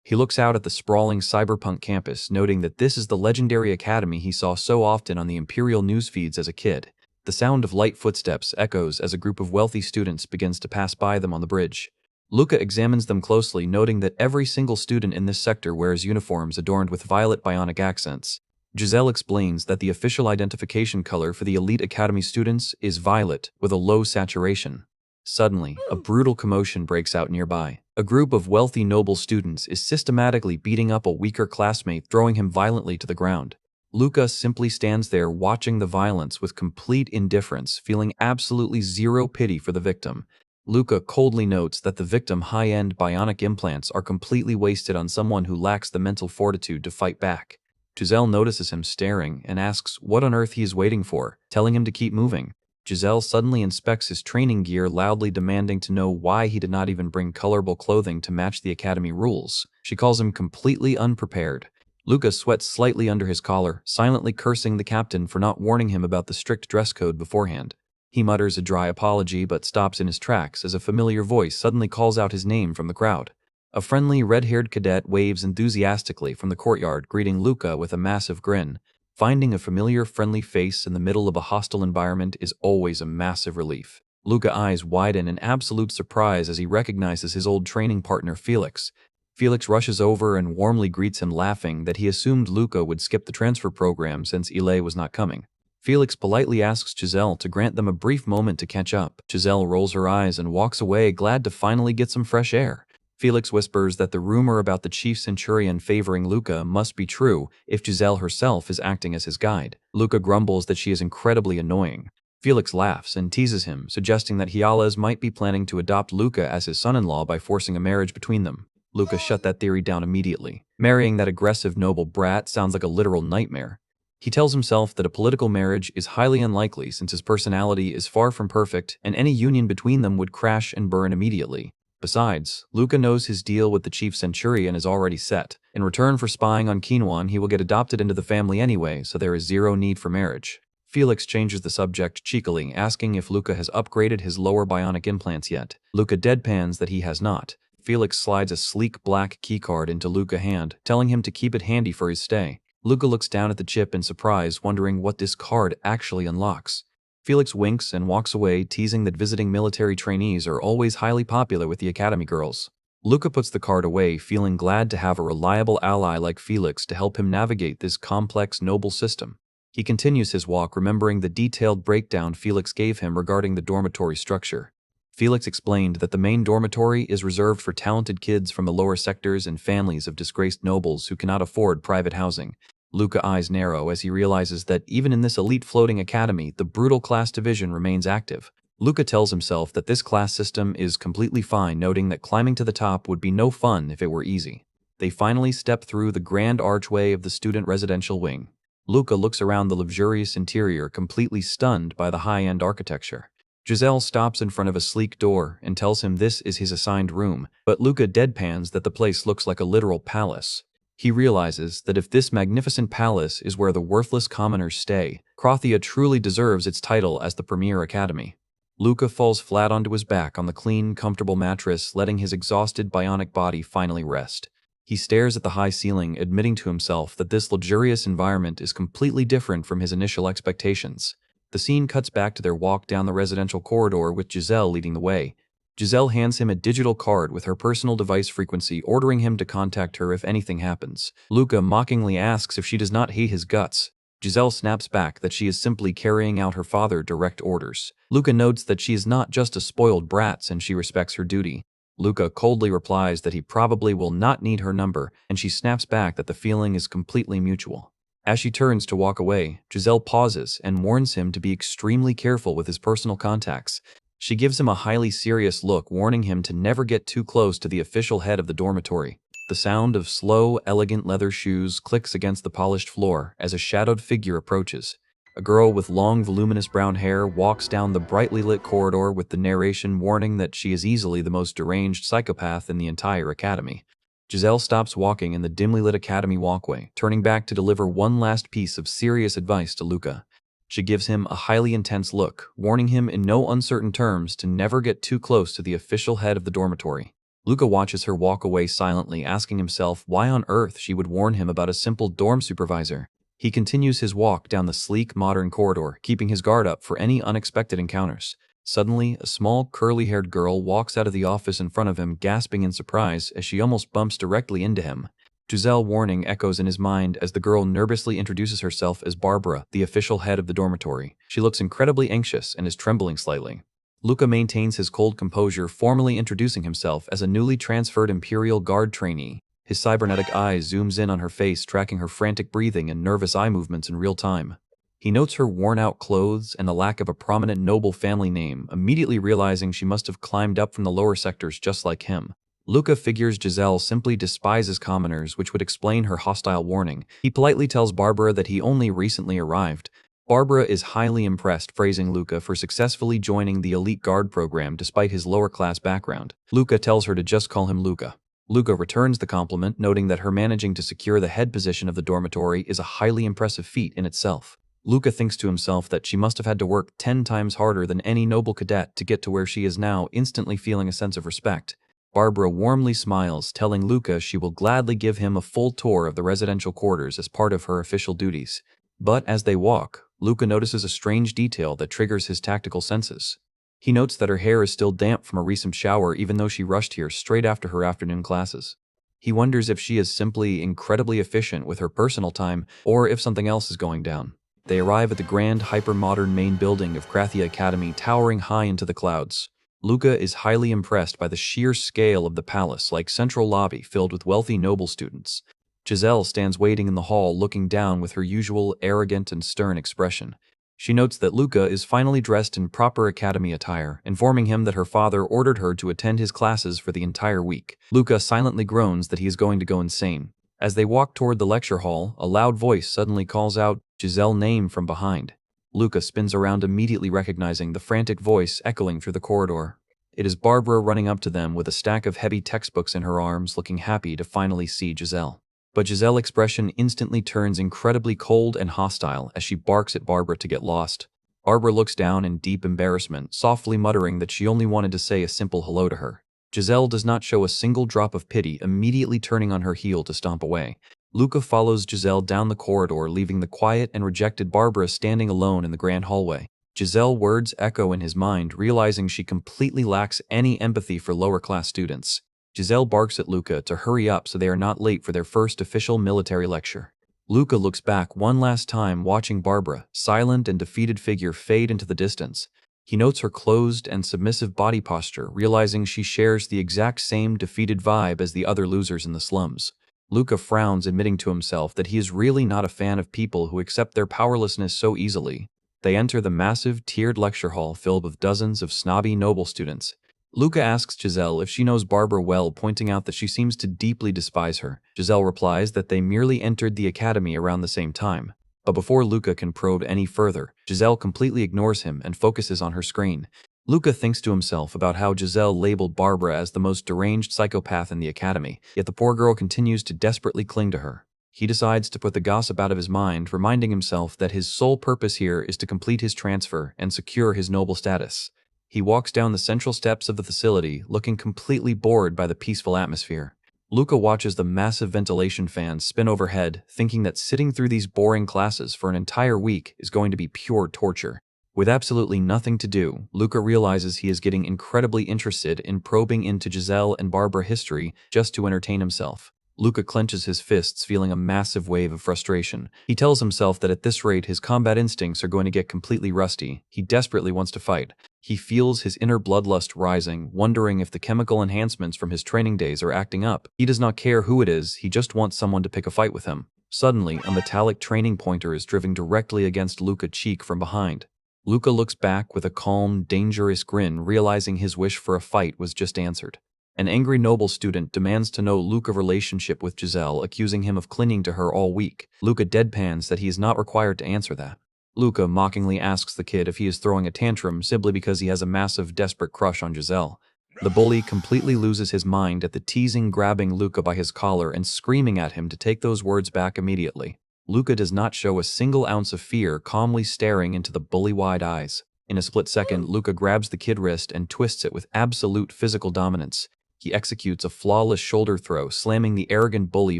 He looks out at the sprawling cyberpunk campus, noting that this is the legendary academy he saw so often on the imperial news feeds as a kid. The sound of light footsteps echoes as a group of wealthy students begins to pass by them on the bridge. Luca examines them closely, noting that every single student in this sector wears uniforms adorned with violet bionic accents. Giselle explains that the official identification color for the elite academy students is violet with a low saturation. Suddenly, a brutal commotion breaks out nearby. A group of wealthy noble students is systematically beating up a weaker classmate, throwing him violently to the ground. Luca simply stands there watching the violence with complete indifference, feeling absolutely zero pity for the victim. Luca coldly notes that the victim's high-end bionic implants are completely wasted on someone who lacks the mental fortitude to fight back. Giselle notices him staring and asks what on earth he is waiting for, telling him to keep moving. Giselle suddenly inspects his training gear, loudly demanding to know why he did not even bring colorable clothing to match the academy rules. She calls him completely unprepared. Luca sweats slightly under his collar, silently cursing the captain for not warning him about the strict dress code beforehand. He mutters a dry apology but stops in his tracks as a familiar voice suddenly calls out his name from the crowd. A friendly, red-haired cadet waves enthusiastically from the courtyard, greeting Luca with a massive grin. Finding a familiar, friendly face in the middle of a hostile environment is always a massive relief. Luca's eyes widen in absolute surprise as he recognizes his old training partner Felix. Felix rushes over and warmly greets him, laughing that he assumed Luca would skip the transfer program since Ile was not coming. Felix politely asks Giselle to grant them a brief moment to catch up. Giselle rolls her eyes and walks away, glad to finally get some fresh air. Felix whispers that the rumor about the chief centurion favoring Luca must be true if Giselle herself is acting as his guide. Luca grumbles that she is incredibly annoying. Felix laughs and teases him, suggesting that Hiales might be planning to adopt Luca as his son-in-law by forcing a marriage between them. Luca shut that theory down immediately. Marrying that aggressive noble brat sounds like a literal nightmare. He tells himself that a political marriage is highly unlikely since his personality is far from perfect and any union between them would crash and burn immediately. Besides, Luca knows his deal with the chief centurion is already set. In return for spying on Quinwan, he will get adopted into the family anyway, so there is zero need for marriage. Felix changes the subject cheekily, asking if Luca has upgraded his lower bionic implants yet. Luca deadpans that he has not. Felix slides a sleek black keycard into Luca's hand, telling him to keep it handy for his stay. Luca looks down at the chip in surprise, wondering what this card actually unlocks. Felix winks and walks away, teasing that visiting military trainees are always highly popular with the academy girls. Luca puts the card away, feeling glad to have a reliable ally like Felix to help him navigate this complex, noble system. He continues his walk, remembering the detailed breakdown Felix gave him regarding the dormitory structure. Felix explained that the main dormitory is reserved for talented kids from the lower sectors and families of disgraced nobles who cannot afford private housing. Luca's eyes narrow as he realizes that even in this elite floating academy, the brutal class division remains active. Luca tells himself that this class system is completely fine, noting that climbing to the top would be no fun if it were easy. They finally step through the grand archway of the student residential wing. Luca looks around the luxurious interior, completely stunned by the high-end architecture. Giselle stops in front of a sleek door and tells him this is his assigned room, but Luca deadpans that the place looks like a literal palace. He realizes that if this magnificent palace is where the worthless commoners stay, Krothia truly deserves its title as the premier academy. Luca falls flat onto his back on the clean, comfortable mattress, letting his exhausted bionic body finally rest. He stares at the high ceiling, admitting to himself that this luxurious environment is completely different from his initial expectations. The scene cuts back to their walk down the residential corridor with Giselle leading the way. Giselle hands him a digital card with her personal device frequency, ordering him to contact her if anything happens. Luca mockingly asks if she does not hate his guts. Giselle snaps back that she is simply carrying out her father's direct orders. Luca notes that she is not just a spoiled brat and she respects her duty. Luca coldly replies that he probably will not need her number, and she snaps back that the feeling is completely mutual. As she turns to walk away, Giselle pauses and warns him to be extremely careful with his personal contacts. She gives him a highly serious look, warning him to never get too close to the official head of the dormitory. The sound of slow, elegant leather shoes clicks against the polished floor as a shadowed figure approaches. A girl with long, voluminous brown hair walks down the brightly lit corridor with the narration warning that she is easily the most deranged psychopath in the entire academy. Giselle stops walking in the dimly lit academy walkway, turning back to deliver one last piece of serious advice to Luca. She gives him a highly intense look, warning him in no uncertain terms to never get too close to the official head of the dormitory. Luca watches her walk away silently, asking himself why on earth she would warn him about a simple dorm supervisor. He continues his walk down the sleek, modern corridor, keeping his guard up for any unexpected encounters. Suddenly, a small, curly-haired girl walks out of the office in front of him, gasping in surprise as she almost bumps directly into him. Giselle's warning echoes in his mind as the girl nervously introduces herself as Barbara, the official head of the dormitory. She looks incredibly anxious and is trembling slightly. Luca maintains his cold composure, formally introducing himself as a newly transferred Imperial Guard trainee. His cybernetic eye zooms in on her face, tracking her frantic breathing and nervous eye movements in real time. He notes her worn-out clothes and the lack of a prominent noble family name, immediately realizing she must have climbed up from the lower sectors just like him. Luca figures Giselle simply despises commoners, which would explain her hostile warning. He politely tells Barbara that he only recently arrived. Barbara is highly impressed, praising Luca for successfully joining the elite guard program despite his lower-class background. Luca tells her to just call him Luca. Luca returns the compliment, noting that her managing to secure the head position of the dormitory is a highly impressive feat in itself. Luca thinks to himself that she must have had to work 10 times harder than any noble cadet to get to where she is now, instantly feeling a sense of respect. Barbara warmly smiles, telling Luca she will gladly give him a full tour of the residential quarters as part of her official duties. But as they walk, Luca notices a strange detail that triggers his tactical senses. He notes that her hair is still damp from a recent shower even though she rushed here straight after her afternoon classes. He wonders if she is simply incredibly efficient with her personal time or if something else is going down. They arrive at the grand, hyper-modern main building of Krathia Academy, towering high into the clouds. Luca is highly impressed by the sheer scale of the palace-like central lobby filled with wealthy noble students. Giselle stands waiting in the hall, looking down with her usual arrogant and stern expression. She notes that Luca is finally dressed in proper academy attire, informing him that her father ordered her to attend his classes for the entire week. Luca silently groans that he is going to go insane. As they walk toward the lecture hall, a loud voice suddenly calls out Giselle's name from behind. Luca spins around, immediately recognizing the frantic voice echoing through the corridor. It is Barbara running up to them with a stack of heavy textbooks in her arms, looking happy to finally see Giselle. But Giselle's expression instantly turns incredibly cold and hostile as she barks at Barbara to get lost. Barbara looks down in deep embarrassment, softly muttering that she only wanted to say a simple hello to her. Giselle does not show a single drop of pity, immediately turning on her heel to stomp away. Luca follows Giselle down the corridor, leaving the quiet and rejected Barbara standing alone in the grand hallway. Giselle's words echo in his mind, realizing she completely lacks any empathy for lower-class students. Giselle barks at Luca to hurry up so they are not late for their first official military lecture. Luca looks back one last time, watching Barbara, silent and defeated figure, fade into the distance. He notes her closed and submissive body posture, realizing she shares the exact same defeated vibe as the other losers in the slums. Luca frowns, admitting to himself that he is really not a fan of people who accept their powerlessness so easily. They enter the massive, tiered lecture hall filled with dozens of snobby noble students. Luca asks Giselle if she knows Barbara well, pointing out that she seems to deeply despise her. Giselle replies that they merely entered the academy around the same time. But before Luca can probe any further, Giselle completely ignores him and focuses on her screen. Luca thinks to himself about how Giselle labeled Barbara as the most deranged psychopath in the academy, yet the poor girl continues to desperately cling to her. He decides to put the gossip out of his mind, reminding himself that his sole purpose here is to complete his transfer and secure his noble status. He walks down the central steps of the facility, looking completely bored by the peaceful atmosphere. Luca watches the massive ventilation fans spin overhead, thinking that sitting through these boring classes for an entire week is going to be pure torture. With absolutely nothing to do, Luca realizes he is getting incredibly interested in probing into Giselle and Barbara history just to entertain himself. Luca clenches his fists, feeling a massive wave of frustration. He tells himself that at this rate his combat instincts are going to get completely rusty. He desperately wants to fight. He feels his inner bloodlust rising, wondering if the chemical enhancements from his training days are acting up. He does not care who it is, he just wants someone to pick a fight with him. Suddenly, a metallic training pointer is driven directly against Luca's cheek from behind. Luca looks back with a calm, dangerous grin, realizing his wish for a fight was just answered. An angry noble student demands to know Luca's relationship with Giselle, accusing him of clinging to her all week. Luca deadpans that he is not required to answer that. Luca mockingly asks the kid if he is throwing a tantrum simply because he has a massive, desperate crush on Giselle. The bully completely loses his mind at the teasing, grabbing Luca by his collar and screaming at him to take those words back immediately. Luca does not show a single ounce of fear, calmly staring into the bully-wide eyes. In a split second, Luca grabs the kid's wrist and twists it with absolute physical dominance. He executes a flawless shoulder throw, slamming the arrogant bully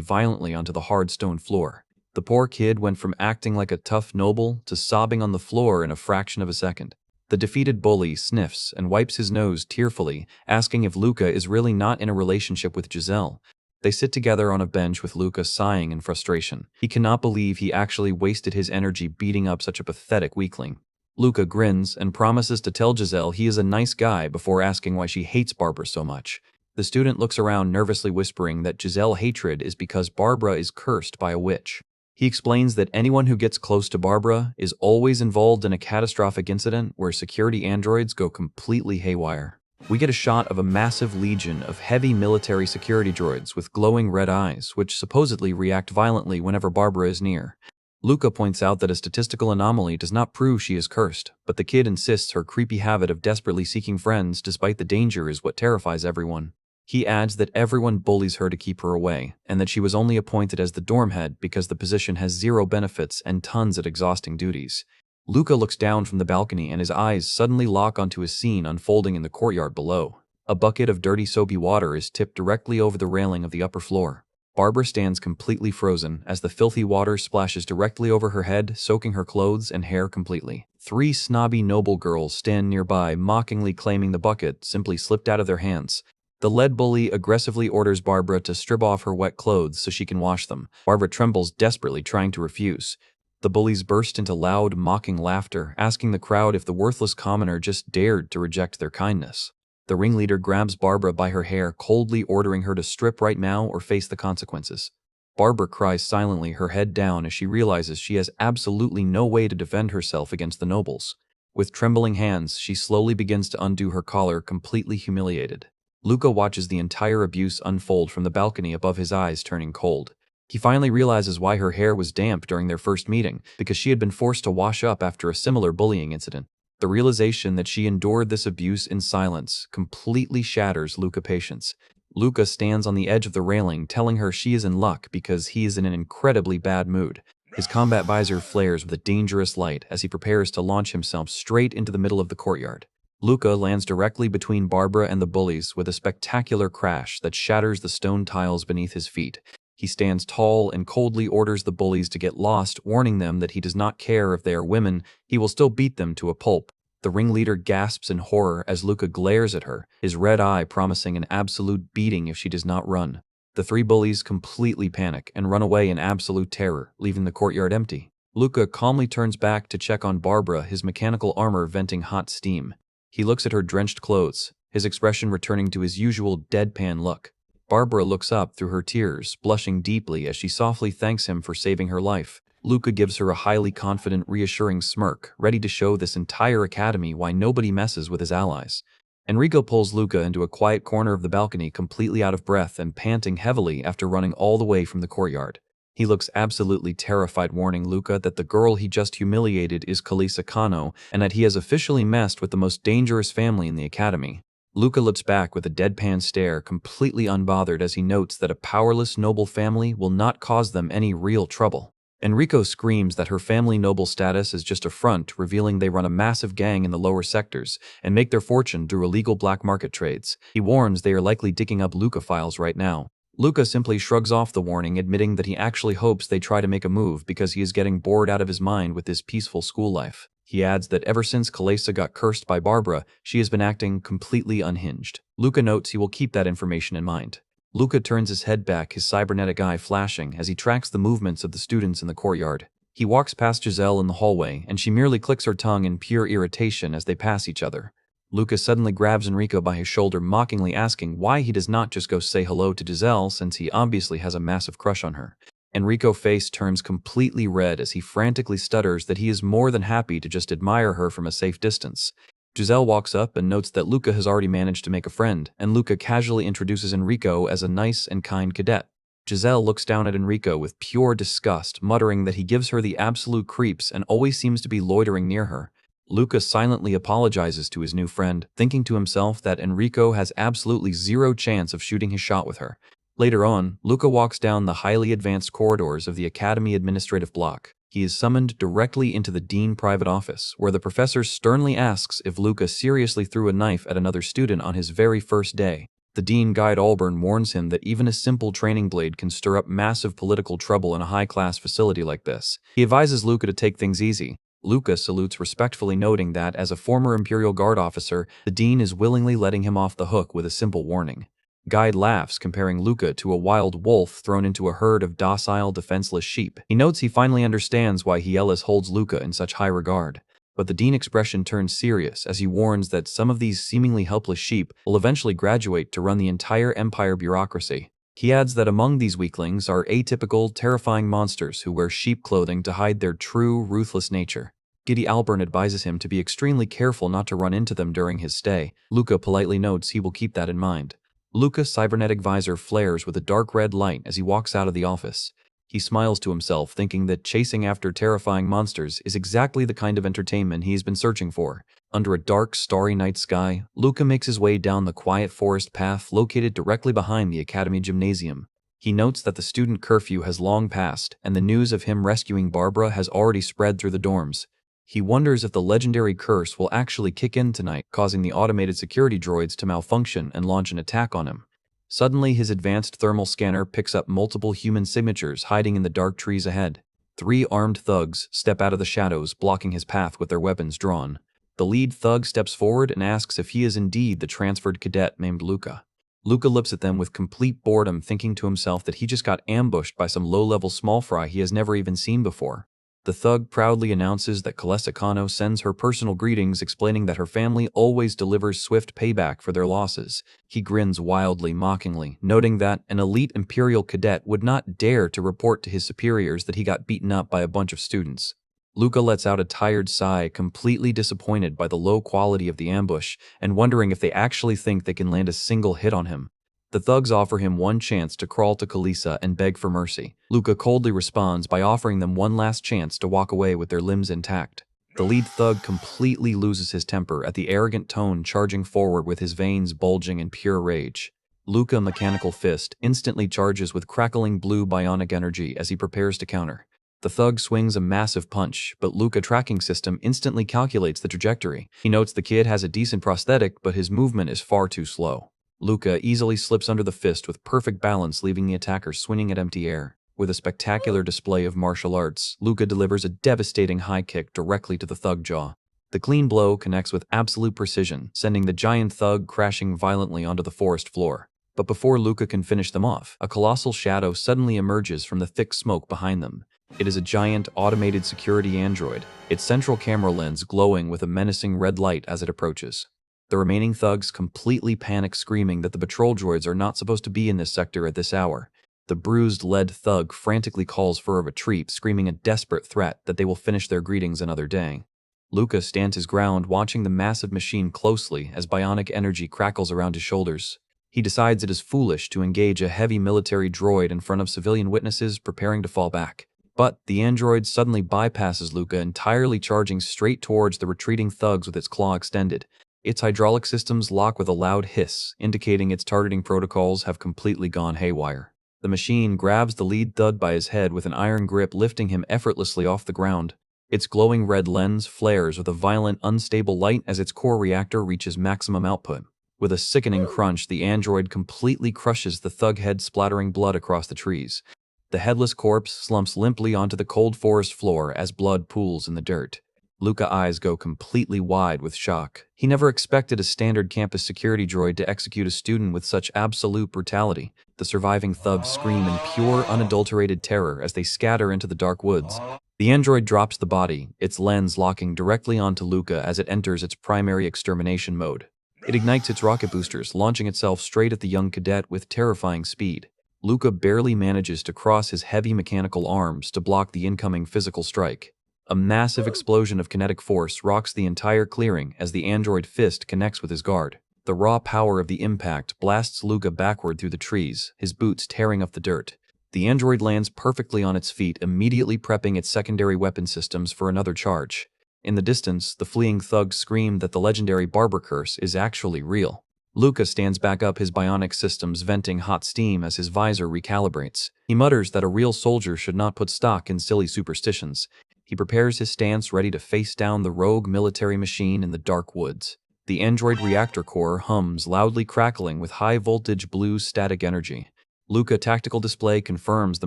violently onto the hard stone floor. The poor kid went from acting like a tough noble to sobbing on the floor in a fraction of a second. The defeated bully sniffs and wipes his nose tearfully, asking if Luca is really not in a relationship with Giselle. They sit together on a bench with Luca sighing in frustration. He cannot believe he actually wasted his energy beating up such a pathetic weakling. Luca grins and promises to tell Giselle he is a nice guy before asking why she hates Barbara so much. The student looks around, nervously whispering that Giselle's hatred is because Barbara is cursed by a witch. He explains that anyone who gets close to Barbara is always involved in a catastrophic incident where security androids go completely haywire. We get a shot of a massive legion of heavy military security droids with glowing red eyes, which supposedly react violently whenever Barbara is near. Luca points out that a statistical anomaly does not prove she is cursed, but the kid insists her creepy habit of desperately seeking friends despite the danger is what terrifies everyone. He adds that everyone bullies her to keep her away, and that she was only appointed as the dorm head because the position has zero benefits and tons of exhausting duties. Luca looks down from the balcony and his eyes suddenly lock onto a scene unfolding in the courtyard below. A bucket of dirty soapy water is tipped directly over the railing of the upper floor. Barbara stands completely frozen as the filthy water splashes directly over her head, soaking her clothes and hair completely. 3 snobby noble girls stand nearby, mockingly claiming the bucket simply slipped out of their hands. The lead bully aggressively orders Barbara to strip off her wet clothes so she can wash them. Barbara trembles desperately, trying to refuse. The bullies burst into loud, mocking laughter, asking the crowd if the worthless commoner just dared to reject their kindness. The ringleader grabs Barbara by her hair, coldly ordering her to strip right now or face the consequences. Barbara cries silently, her head down, as she realizes she has absolutely no way to defend herself against the nobles. With trembling hands, she slowly begins to undo her collar, completely humiliated. Luca watches the entire abuse unfold from the balcony above, his eyes turning cold. He finally realizes why her hair was damp during their first meeting, because she had been forced to wash up after a similar bullying incident. The realization that she endured this abuse in silence completely shatters Luca's patience. Luca stands on the edge of the railing, telling her she is in luck because he is in an incredibly bad mood. His combat visor flares with a dangerous light as he prepares to launch himself straight into the middle of the courtyard. Luca lands directly between Barbara and the bullies with a spectacular crash that shatters the stone tiles beneath his feet. He stands tall and coldly orders the bullies to get lost, warning them that he does not care if they are women, he will still beat them to a pulp. The ringleader gasps in horror as Luca glares at her, his red eye promising an absolute beating if she does not run. The 3 bullies completely panic and run away in absolute terror, leaving the courtyard empty. Luca calmly turns back to check on Barbara, his mechanical armor venting hot steam. He looks at her drenched clothes, his expression returning to his usual deadpan look. Barbara looks up through her tears, blushing deeply as she softly thanks him for saving her life. Luca gives her a highly confident, reassuring smirk, ready to show this entire academy why nobody messes with his allies. Enrico pulls Luca into a quiet corner of the balcony, completely out of breath and panting heavily after running all the way from the courtyard. He looks absolutely terrified, warning Luca that the girl he just humiliated is Kalisa Kano and that he has officially messed with the most dangerous family in the academy. Luca looks back with a deadpan stare, completely unbothered as he notes that a powerless noble family will not cause them any real trouble. Enrico screams that her family noble status is just a front, revealing they run a massive gang in the lower sectors and make their fortune through illegal black market trades. He warns they are likely digging up Luca files right now. Luca simply shrugs off the warning, admitting that he actually hopes they try to make a move because he is getting bored out of his mind with his peaceful school life. He adds that ever since Kalisa got cursed by Barbara, she has been acting completely unhinged. Luca notes he will keep that information in mind. Luca turns his head back, his cybernetic eye flashing as he tracks the movements of the students in the courtyard. He walks past Giselle in the hallway, and she merely clicks her tongue in pure irritation as they pass each other. Luca suddenly grabs Enrico by his shoulder, mockingly asking why he does not just go say hello to Giselle since he obviously has a massive crush on her. Enrico's face turns completely red as he frantically stutters that he is more than happy to just admire her from a safe distance. Giselle walks up and notes that Luca has already managed to make a friend, and Luca casually introduces Enrico as a nice and kind cadet. Giselle looks down at Enrico with pure disgust, muttering that he gives her the absolute creeps and always seems to be loitering near her. Luca silently apologizes to his new friend, thinking to himself that Enrico has absolutely zero chance of shooting his shot with her. Later on, Luca walks down the highly advanced corridors of the Academy administrative block. He is summoned directly into the Dean private office, where the professor sternly asks if Luca seriously threw a knife at another student on his very first day. The Dean Guide Alburn warns him that even a simple training blade can stir up massive political trouble in a high-class facility like this. He advises Luca to take things easy. Luca salutes respectfully, noting that, as a former Imperial Guard officer, the Dean is willingly letting him off the hook with a simple warning. Guide laughs, comparing Luca to a wild wolf thrown into a herd of docile, defenseless sheep. He notes he finally understands why Hielis holds Luca in such high regard. But the Dean expression turns serious as he warns that some of these seemingly helpless sheep will eventually graduate to run the entire Empire bureaucracy. He adds that among these weaklings are atypical, terrifying monsters who wear sheep clothing to hide their true, ruthless nature. Giddy Alburn advises him to be extremely careful not to run into them during his stay. Luca politely notes he will keep that in mind. Luca's cybernetic visor flares with a dark red light as he walks out of the office. He smiles to himself, thinking that chasing after terrifying monsters is exactly the kind of entertainment he's been searching for. Under a dark, starry night sky, Luca makes his way down the quiet forest path located directly behind the Academy Gymnasium. He notes that the student curfew has long passed, and the news of him rescuing Barbara has already spread through the dorms. He wonders if the legendary curse will actually kick in tonight, causing the automated security droids to malfunction and launch an attack on him. Suddenly, his advanced thermal scanner picks up multiple human signatures hiding in the dark trees ahead. 3 armed thugs step out of the shadows, blocking his path with their weapons drawn. The lead thug steps forward and asks if he is indeed the transferred cadet named Luca. Luca looks at them with complete boredom, thinking to himself that he just got ambushed by some low-level small fry he has never even seen before. The thug proudly announces that Calessa Kano sends her personal greetings, explaining that her family always delivers swift payback for their losses. He grins wildly, mockingly, noting that an elite Imperial cadet would not dare to report to his superiors that he got beaten up by a bunch of students. Luca lets out a tired sigh, completely disappointed by the low quality of the ambush and wondering if they actually think they can land a single hit on him. The thugs offer him one chance to crawl to Kalisa and beg for mercy. Luca coldly responds by offering them one last chance to walk away with their limbs intact. The lead thug completely loses his temper at the arrogant tone, charging forward with his veins bulging in pure rage. Luca Mechanical Fist instantly charges with crackling blue bionic energy as he prepares to counter. The thug swings a massive punch, but Luca tracking system instantly calculates the trajectory. He notes the kid has a decent prosthetic, but his movement is far too slow. Luca easily slips under the fist with perfect balance, leaving the attacker swinging at empty air. With a spectacular display of martial arts, Luca delivers a devastating high kick directly to the thug jaw. The clean blow connects with absolute precision, sending the giant thug crashing violently onto the forest floor. But before Luca can finish them off, a colossal shadow suddenly emerges from the thick smoke behind them. It is a giant, automated security android, its central camera lens glowing with a menacing red light as it approaches. The remaining thugs completely panic, screaming that the patrol droids are not supposed to be in this sector at this hour. The bruised lead thug frantically calls for a retreat, screaming a desperate threat that they will finish their greetings another day. Luca stands his ground, watching the massive machine closely as bionic energy crackles around his shoulders. He decides it is foolish to engage a heavy military droid in front of civilian witnesses preparing to fall back. But the android suddenly bypasses Luca, entirely charging straight towards the retreating thugs with its claw extended. Its hydraulic systems lock with a loud hiss, indicating its targeting protocols have completely gone haywire. The machine grabs the lead thug by his head with an iron grip, lifting him effortlessly off the ground. Its glowing red lens flares with a violent, unstable light as its core reactor reaches maximum output. With a sickening crunch, the android completely crushes the thug head, splattering blood across the trees. The headless corpse slumps limply onto the cold forest floor as blood pools in the dirt. Luca's eyes go completely wide with shock. He never expected a standard campus security droid to execute a student with such absolute brutality. The surviving thugs scream in pure, unadulterated terror as they scatter into the dark woods. The android drops the body, its lens locking directly onto Luca as it enters its primary extermination mode. It ignites its rocket boosters, launching itself straight at the young cadet with terrifying speed. Luca barely manages to cross his heavy mechanical arms to block the incoming physical strike. A massive explosion of kinetic force rocks the entire clearing as the android fist connects with his guard. The raw power of the impact blasts Luca backward through the trees, his boots tearing up the dirt. The android lands perfectly on its feet, immediately prepping its secondary weapon systems for another charge. In the distance, the fleeing thugs scream that the legendary barber curse is actually real. Luca stands back up, his bionic systems venting hot steam as his visor recalibrates. He mutters that a real soldier should not put stock in silly superstitions. He prepares his stance, ready to face down the rogue military machine in the dark woods. The android reactor core hums, loudly crackling with high-voltage blue static energy. Luca Tactical Display confirms the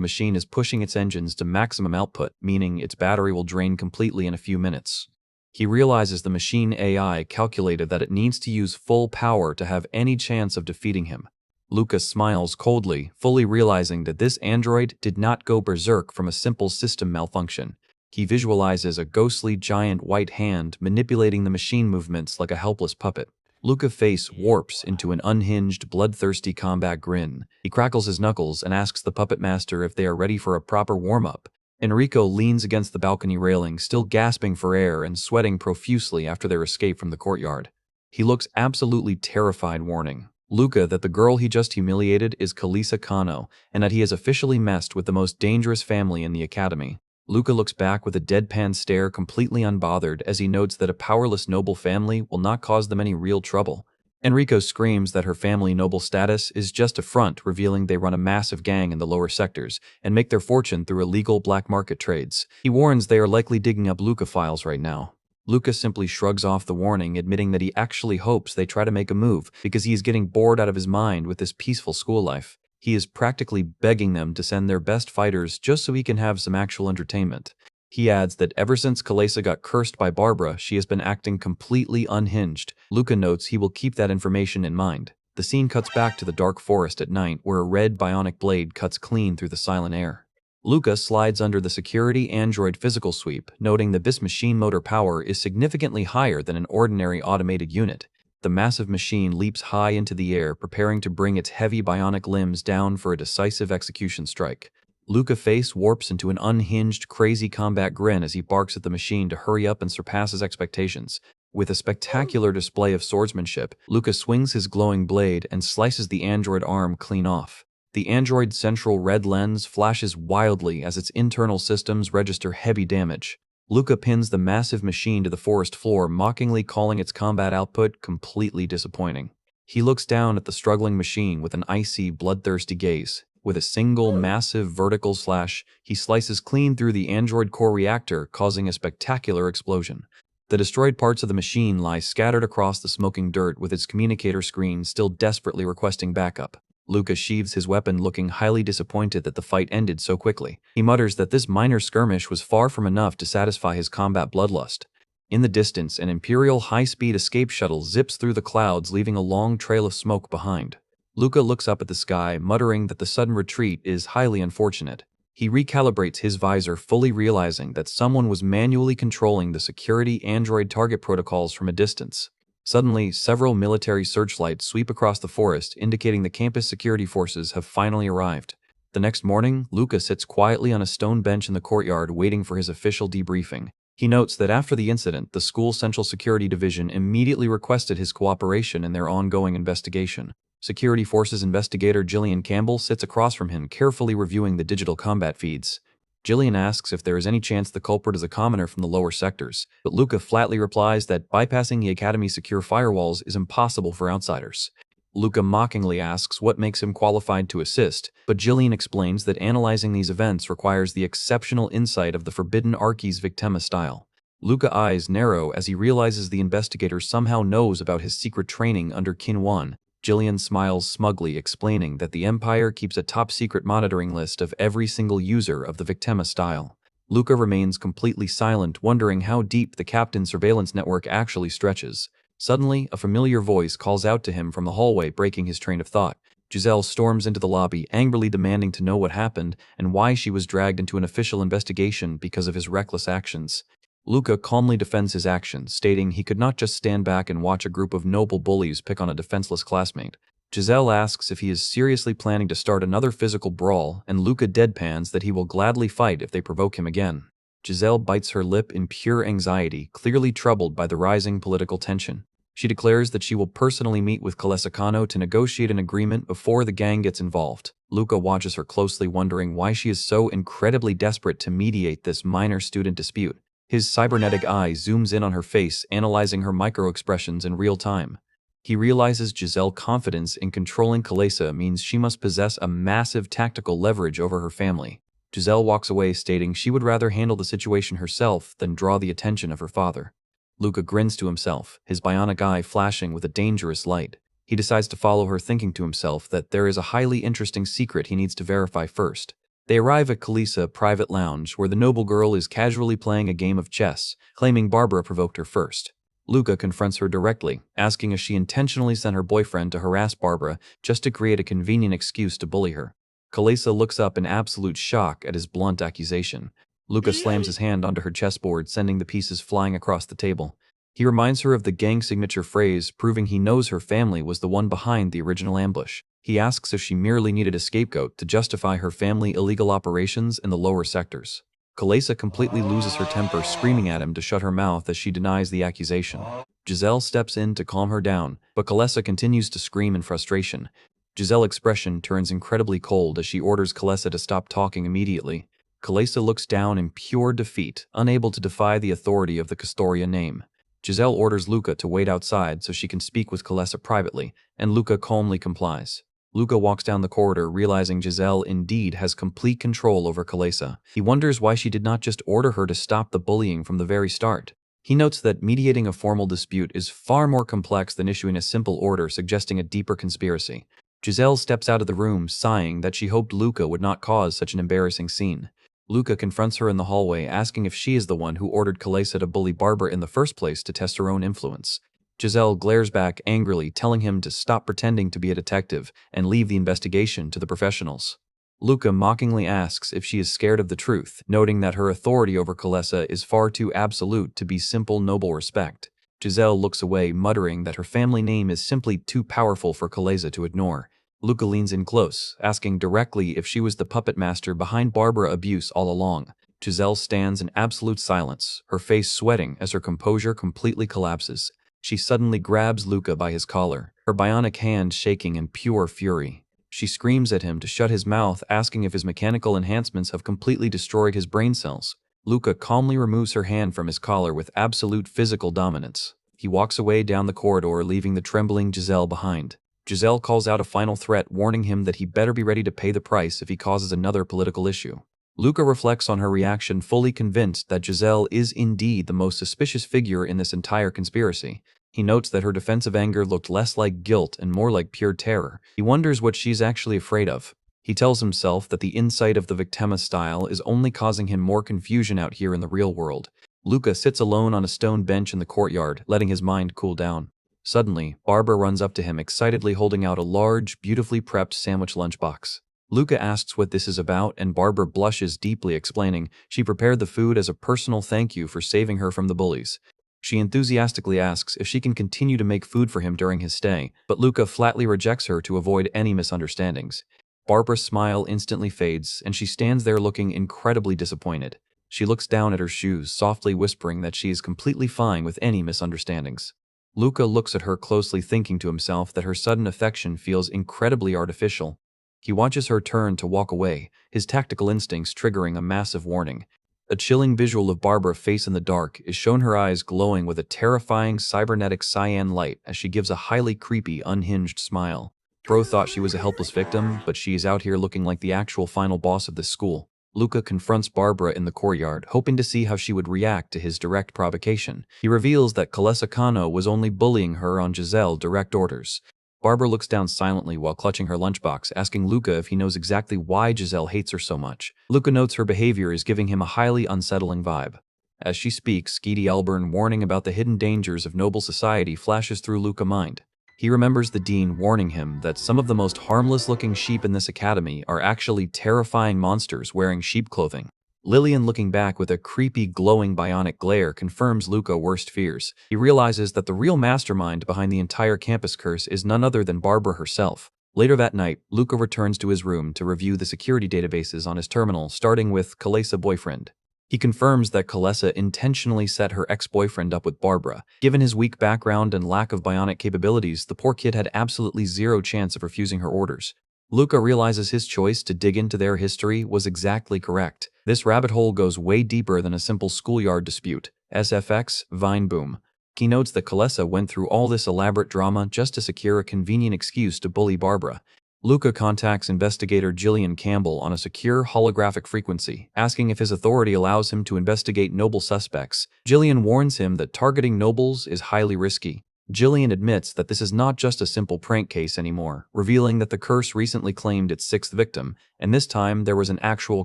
machine is pushing its engines to maximum output, meaning its battery will drain completely in a few minutes. He realizes the machine AI calculated that it needs to use full power to have any chance of defeating him. Luca smiles coldly, fully realizing that this android did not go berserk from a simple system malfunction. He visualizes a ghostly giant white hand manipulating the machine movements like a helpless puppet. Luca's face warps into an unhinged, bloodthirsty combat grin. He crackles his knuckles and asks the puppet master if they are ready for a proper warm-up. Enrico leans against the balcony railing, still gasping for air and sweating profusely after their escape from the courtyard. He looks absolutely terrified, warning, Luca that the girl he just humiliated is Kalisa Kano, and that he has officially messed with the most dangerous family in the academy. Luca looks back with a deadpan stare, completely unbothered, as he notes that a powerless noble family will not cause them any real trouble. Enrico screams that her family noble status is just a front, revealing they run a massive gang in the lower sectors and make their fortune through illegal black market trades. He warns they are likely digging up Luca files right now. Luca simply shrugs off the warning, admitting that he actually hopes they try to make a move because he is getting bored out of his mind with this peaceful school life. He is practically begging them to send their best fighters just so he can have some actual entertainment. He adds that ever since Kalesa got cursed by Barbara, she has been acting completely unhinged. Luca notes he will keep that information in mind. The scene cuts back to the dark forest at night, where a red bionic blade cuts clean through the silent air. Luca slides under the security android physical sweep, noting that this machine motor power is significantly higher than an ordinary automated unit. The massive machine leaps high into the air, preparing to bring its heavy bionic limbs down for a decisive execution strike. Luca's face warps into an unhinged, crazy combat grin as he barks at the machine to hurry up and surpass his expectations. With a spectacular display of swordsmanship, Luca swings his glowing blade and slices the android arm clean off. The android's central red lens flashes wildly as its internal systems register heavy damage. Luca pins the massive machine to the forest floor, mockingly calling its combat output completely disappointing. He looks down at the struggling machine with an icy, bloodthirsty gaze. With a single massive vertical slash, he slices clean through the android core reactor, causing a spectacular explosion. The destroyed parts of the machine lie scattered across the smoking dirt, with its communicator screen still desperately requesting backup. Luca sheathes his weapon, looking highly disappointed that the fight ended so quickly. He mutters that this minor skirmish was far from enough to satisfy his combat bloodlust. In the distance, an Imperial high-speed escape shuttle zips through the clouds, leaving a long trail of smoke behind. Luca looks up at the sky, muttering that the sudden retreat is highly unfortunate. He recalibrates his visor, fully realizing that someone was manually controlling the security android target protocols from a distance. Suddenly, several military searchlights sweep across the forest, indicating the campus security forces have finally arrived. The next morning, Luca sits quietly on a stone bench in the courtyard, waiting for his official debriefing. He notes that after the incident, the school's Central Security Division immediately requested his cooperation in their ongoing investigation. Security Forces investigator Jillian Campbell sits across from him, carefully reviewing the digital combat feeds. Jillian asks if there is any chance the culprit is a commoner from the lower sectors, but Luca flatly replies that bypassing the Academy's secure firewalls is impossible for outsiders. Luca mockingly asks what makes him qualified to assist, but Jillian explains that analyzing these events requires the exceptional insight of the forbidden Archies Victima style. Luca's eyes narrow as he realizes the investigator somehow knows about his secret training under Kin 1. Jillian smiles smugly, explaining that the Empire keeps a top-secret monitoring list of every single user of the Victima style. Luca remains completely silent, wondering how deep the captain's surveillance network actually stretches. Suddenly, a familiar voice calls out to him from the hallway, breaking his train of thought. Giselle storms into the lobby, angrily demanding to know what happened and why she was dragged into an official investigation because of his reckless actions. Luca calmly defends his actions, stating he could not just stand back and watch a group of noble bullies pick on a defenseless classmate. Giselle asks if he is seriously planning to start another physical brawl, and Luca deadpans that he will gladly fight if they provoke him again. Giselle bites her lip in pure anxiety, clearly troubled by the rising political tension. She declares that she will personally meet with Kalesa Kano to negotiate an agreement before the gang gets involved. Luca watches her closely, wondering why she is so incredibly desperate to mediate this minor student dispute. His cybernetic eye zooms in on her face, analyzing her micro-expressions in real time. He realizes Giselle's confidence in controlling Kalesa means she must possess a massive tactical leverage over her family. Giselle walks away, stating she would rather handle the situation herself than draw the attention of her father. Luca grins to himself, his bionic eye flashing with a dangerous light. He decides to follow her, thinking to himself that there is a highly interesting secret he needs to verify first. They arrive at Kalisa's private lounge, where the noble girl is casually playing a game of chess, claiming Barbara provoked her first. Luca confronts her directly, asking if she intentionally sent her boyfriend to harass Barbara just to create a convenient excuse to bully her. Kalisa looks up in absolute shock at his blunt accusation. Luca slams his hand onto her chessboard, sending the pieces flying across the table. He reminds her of the gang signature phrase, proving he knows her family was the one behind the original ambush. He asks if she merely needed a scapegoat to justify her family illegal operations in the lower sectors. Kalesa completely loses her temper, screaming at him to shut her mouth as she denies the accusation. Giselle steps in to calm her down, but Kalesa continues to scream in frustration. Giselle's expression turns incredibly cold as she orders Kalesa to stop talking immediately. Kalesa looks down in pure defeat, unable to defy the authority of the Castoria name. Giselle orders Luca to wait outside so she can speak with Kalesa privately, and Luca calmly complies. Luca walks down the corridor, realizing Giselle indeed has complete control over Kalesa. He wonders why she did not just order her to stop the bullying from the very start. He notes that mediating a formal dispute is far more complex than issuing a simple order suggesting a deeper conspiracy. Giselle steps out of the room, sighing that she hoped Luca would not cause such an embarrassing scene. Luca confronts her in the hallway, asking if she is the one who ordered Kalesa to bully Barbara in the first place to test her own influence. Giselle glares back angrily, telling him to stop pretending to be a detective and leave the investigation to the professionals. Luca mockingly asks if she is scared of the truth, noting that her authority over Kalesa is far too absolute to be simple noble respect. Giselle looks away, muttering that her family name is simply too powerful for Kalesa to ignore. Luca leans in close, asking directly if she was the puppet master behind Barbara abuse all along. Giselle stands in absolute silence, her face sweating as her composure completely collapses. She suddenly grabs Luca by his collar, her bionic hand shaking in pure fury. She screams at him to shut his mouth, asking if his mechanical enhancements have completely destroyed his brain cells. Luca calmly removes her hand from his collar with absolute physical dominance. He walks away down the corridor, leaving the trembling Giselle behind. Giselle calls out a final threat, warning him that he better be ready to pay the price if he causes another political issue. Luca reflects on her reaction, fully convinced that Giselle is indeed the most suspicious figure in this entire conspiracy. He notes that her defensive anger looked less like guilt and more like pure terror. He wonders what she's actually afraid of. He tells himself that the insight of the Victima style is only causing him more confusion out here in the real world. Luca sits alone on a stone bench in the courtyard, letting his mind cool down. Suddenly, Barbara runs up to him, excitedly holding out a large, beautifully prepped sandwich lunchbox. Luca asks what this is about, and Barbara blushes deeply, explaining she prepared the food as a personal thank you for saving her from the bullies. She enthusiastically asks if she can continue to make food for him during his stay, but Luca flatly rejects her to avoid any misunderstandings. Barbara's smile instantly fades, and she stands there looking incredibly disappointed. She looks down at her shoes, softly whispering that she is completely fine with any misunderstandings. Luca looks at her closely, thinking to himself that her sudden affection feels incredibly artificial. He watches her turn to walk away, his tactical instincts triggering a massive warning. A chilling visual of Barbara's face in the dark is shown, her eyes glowing with a terrifying cybernetic cyan light as she gives a highly creepy, unhinged smile. Bro thought she was a helpless victim, but she is out here looking like the actual final boss of this school. Luca confronts Barbara in the courtyard, hoping to see how she would react to his direct provocation. He reveals that Kalesa Kano was only bullying her on Giselle's direct orders. Barbara looks down silently while clutching her lunchbox, asking Luca if he knows exactly why Giselle hates her so much. Luca notes her behavior is giving him a highly unsettling vibe. As she speaks, Geedy Elburn warning about the hidden dangers of noble society flashes through Luca's mind. He remembers the dean warning him that some of the most harmless-looking sheep in this academy are actually terrifying monsters wearing sheep clothing. Lillian, looking back with a creepy, glowing bionic glare, confirms Luca's worst fears. He realizes that the real mastermind behind the entire campus curse is none other than Barbara herself. Later that night, Luca returns to his room to review the security databases on his terminal, starting with Kalesa boyfriend. He confirms that Kalesa intentionally set her ex-boyfriend up with Barbara. Given his weak background and lack of bionic capabilities, the poor kid had absolutely zero chance of refusing her orders. Luca realizes his choice to dig into their history was exactly correct. This rabbit hole goes way deeper than a simple schoolyard dispute. SFX, Vine Boom. He notes that Kalesa went through all this elaborate drama just to secure a convenient excuse to bully Barbara. Luca contacts investigator Jillian Campbell on a secure holographic frequency, asking if his authority allows him to investigate noble suspects. Jillian warns him that targeting nobles is highly risky. Jillian admits that this is not just a simple prank case anymore, revealing that the curse recently claimed its sixth victim, and this time there was an actual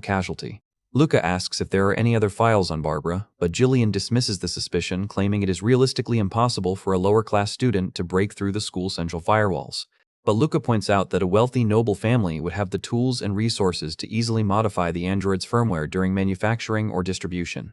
casualty. Luca asks if there are any other files on Barbara, but Jillian dismisses the suspicion, claiming it is realistically impossible for a lower-class student to break through the school's central firewalls. But Luca points out that a wealthy noble family would have the tools and resources to easily modify the android's firmware during manufacturing or distribution.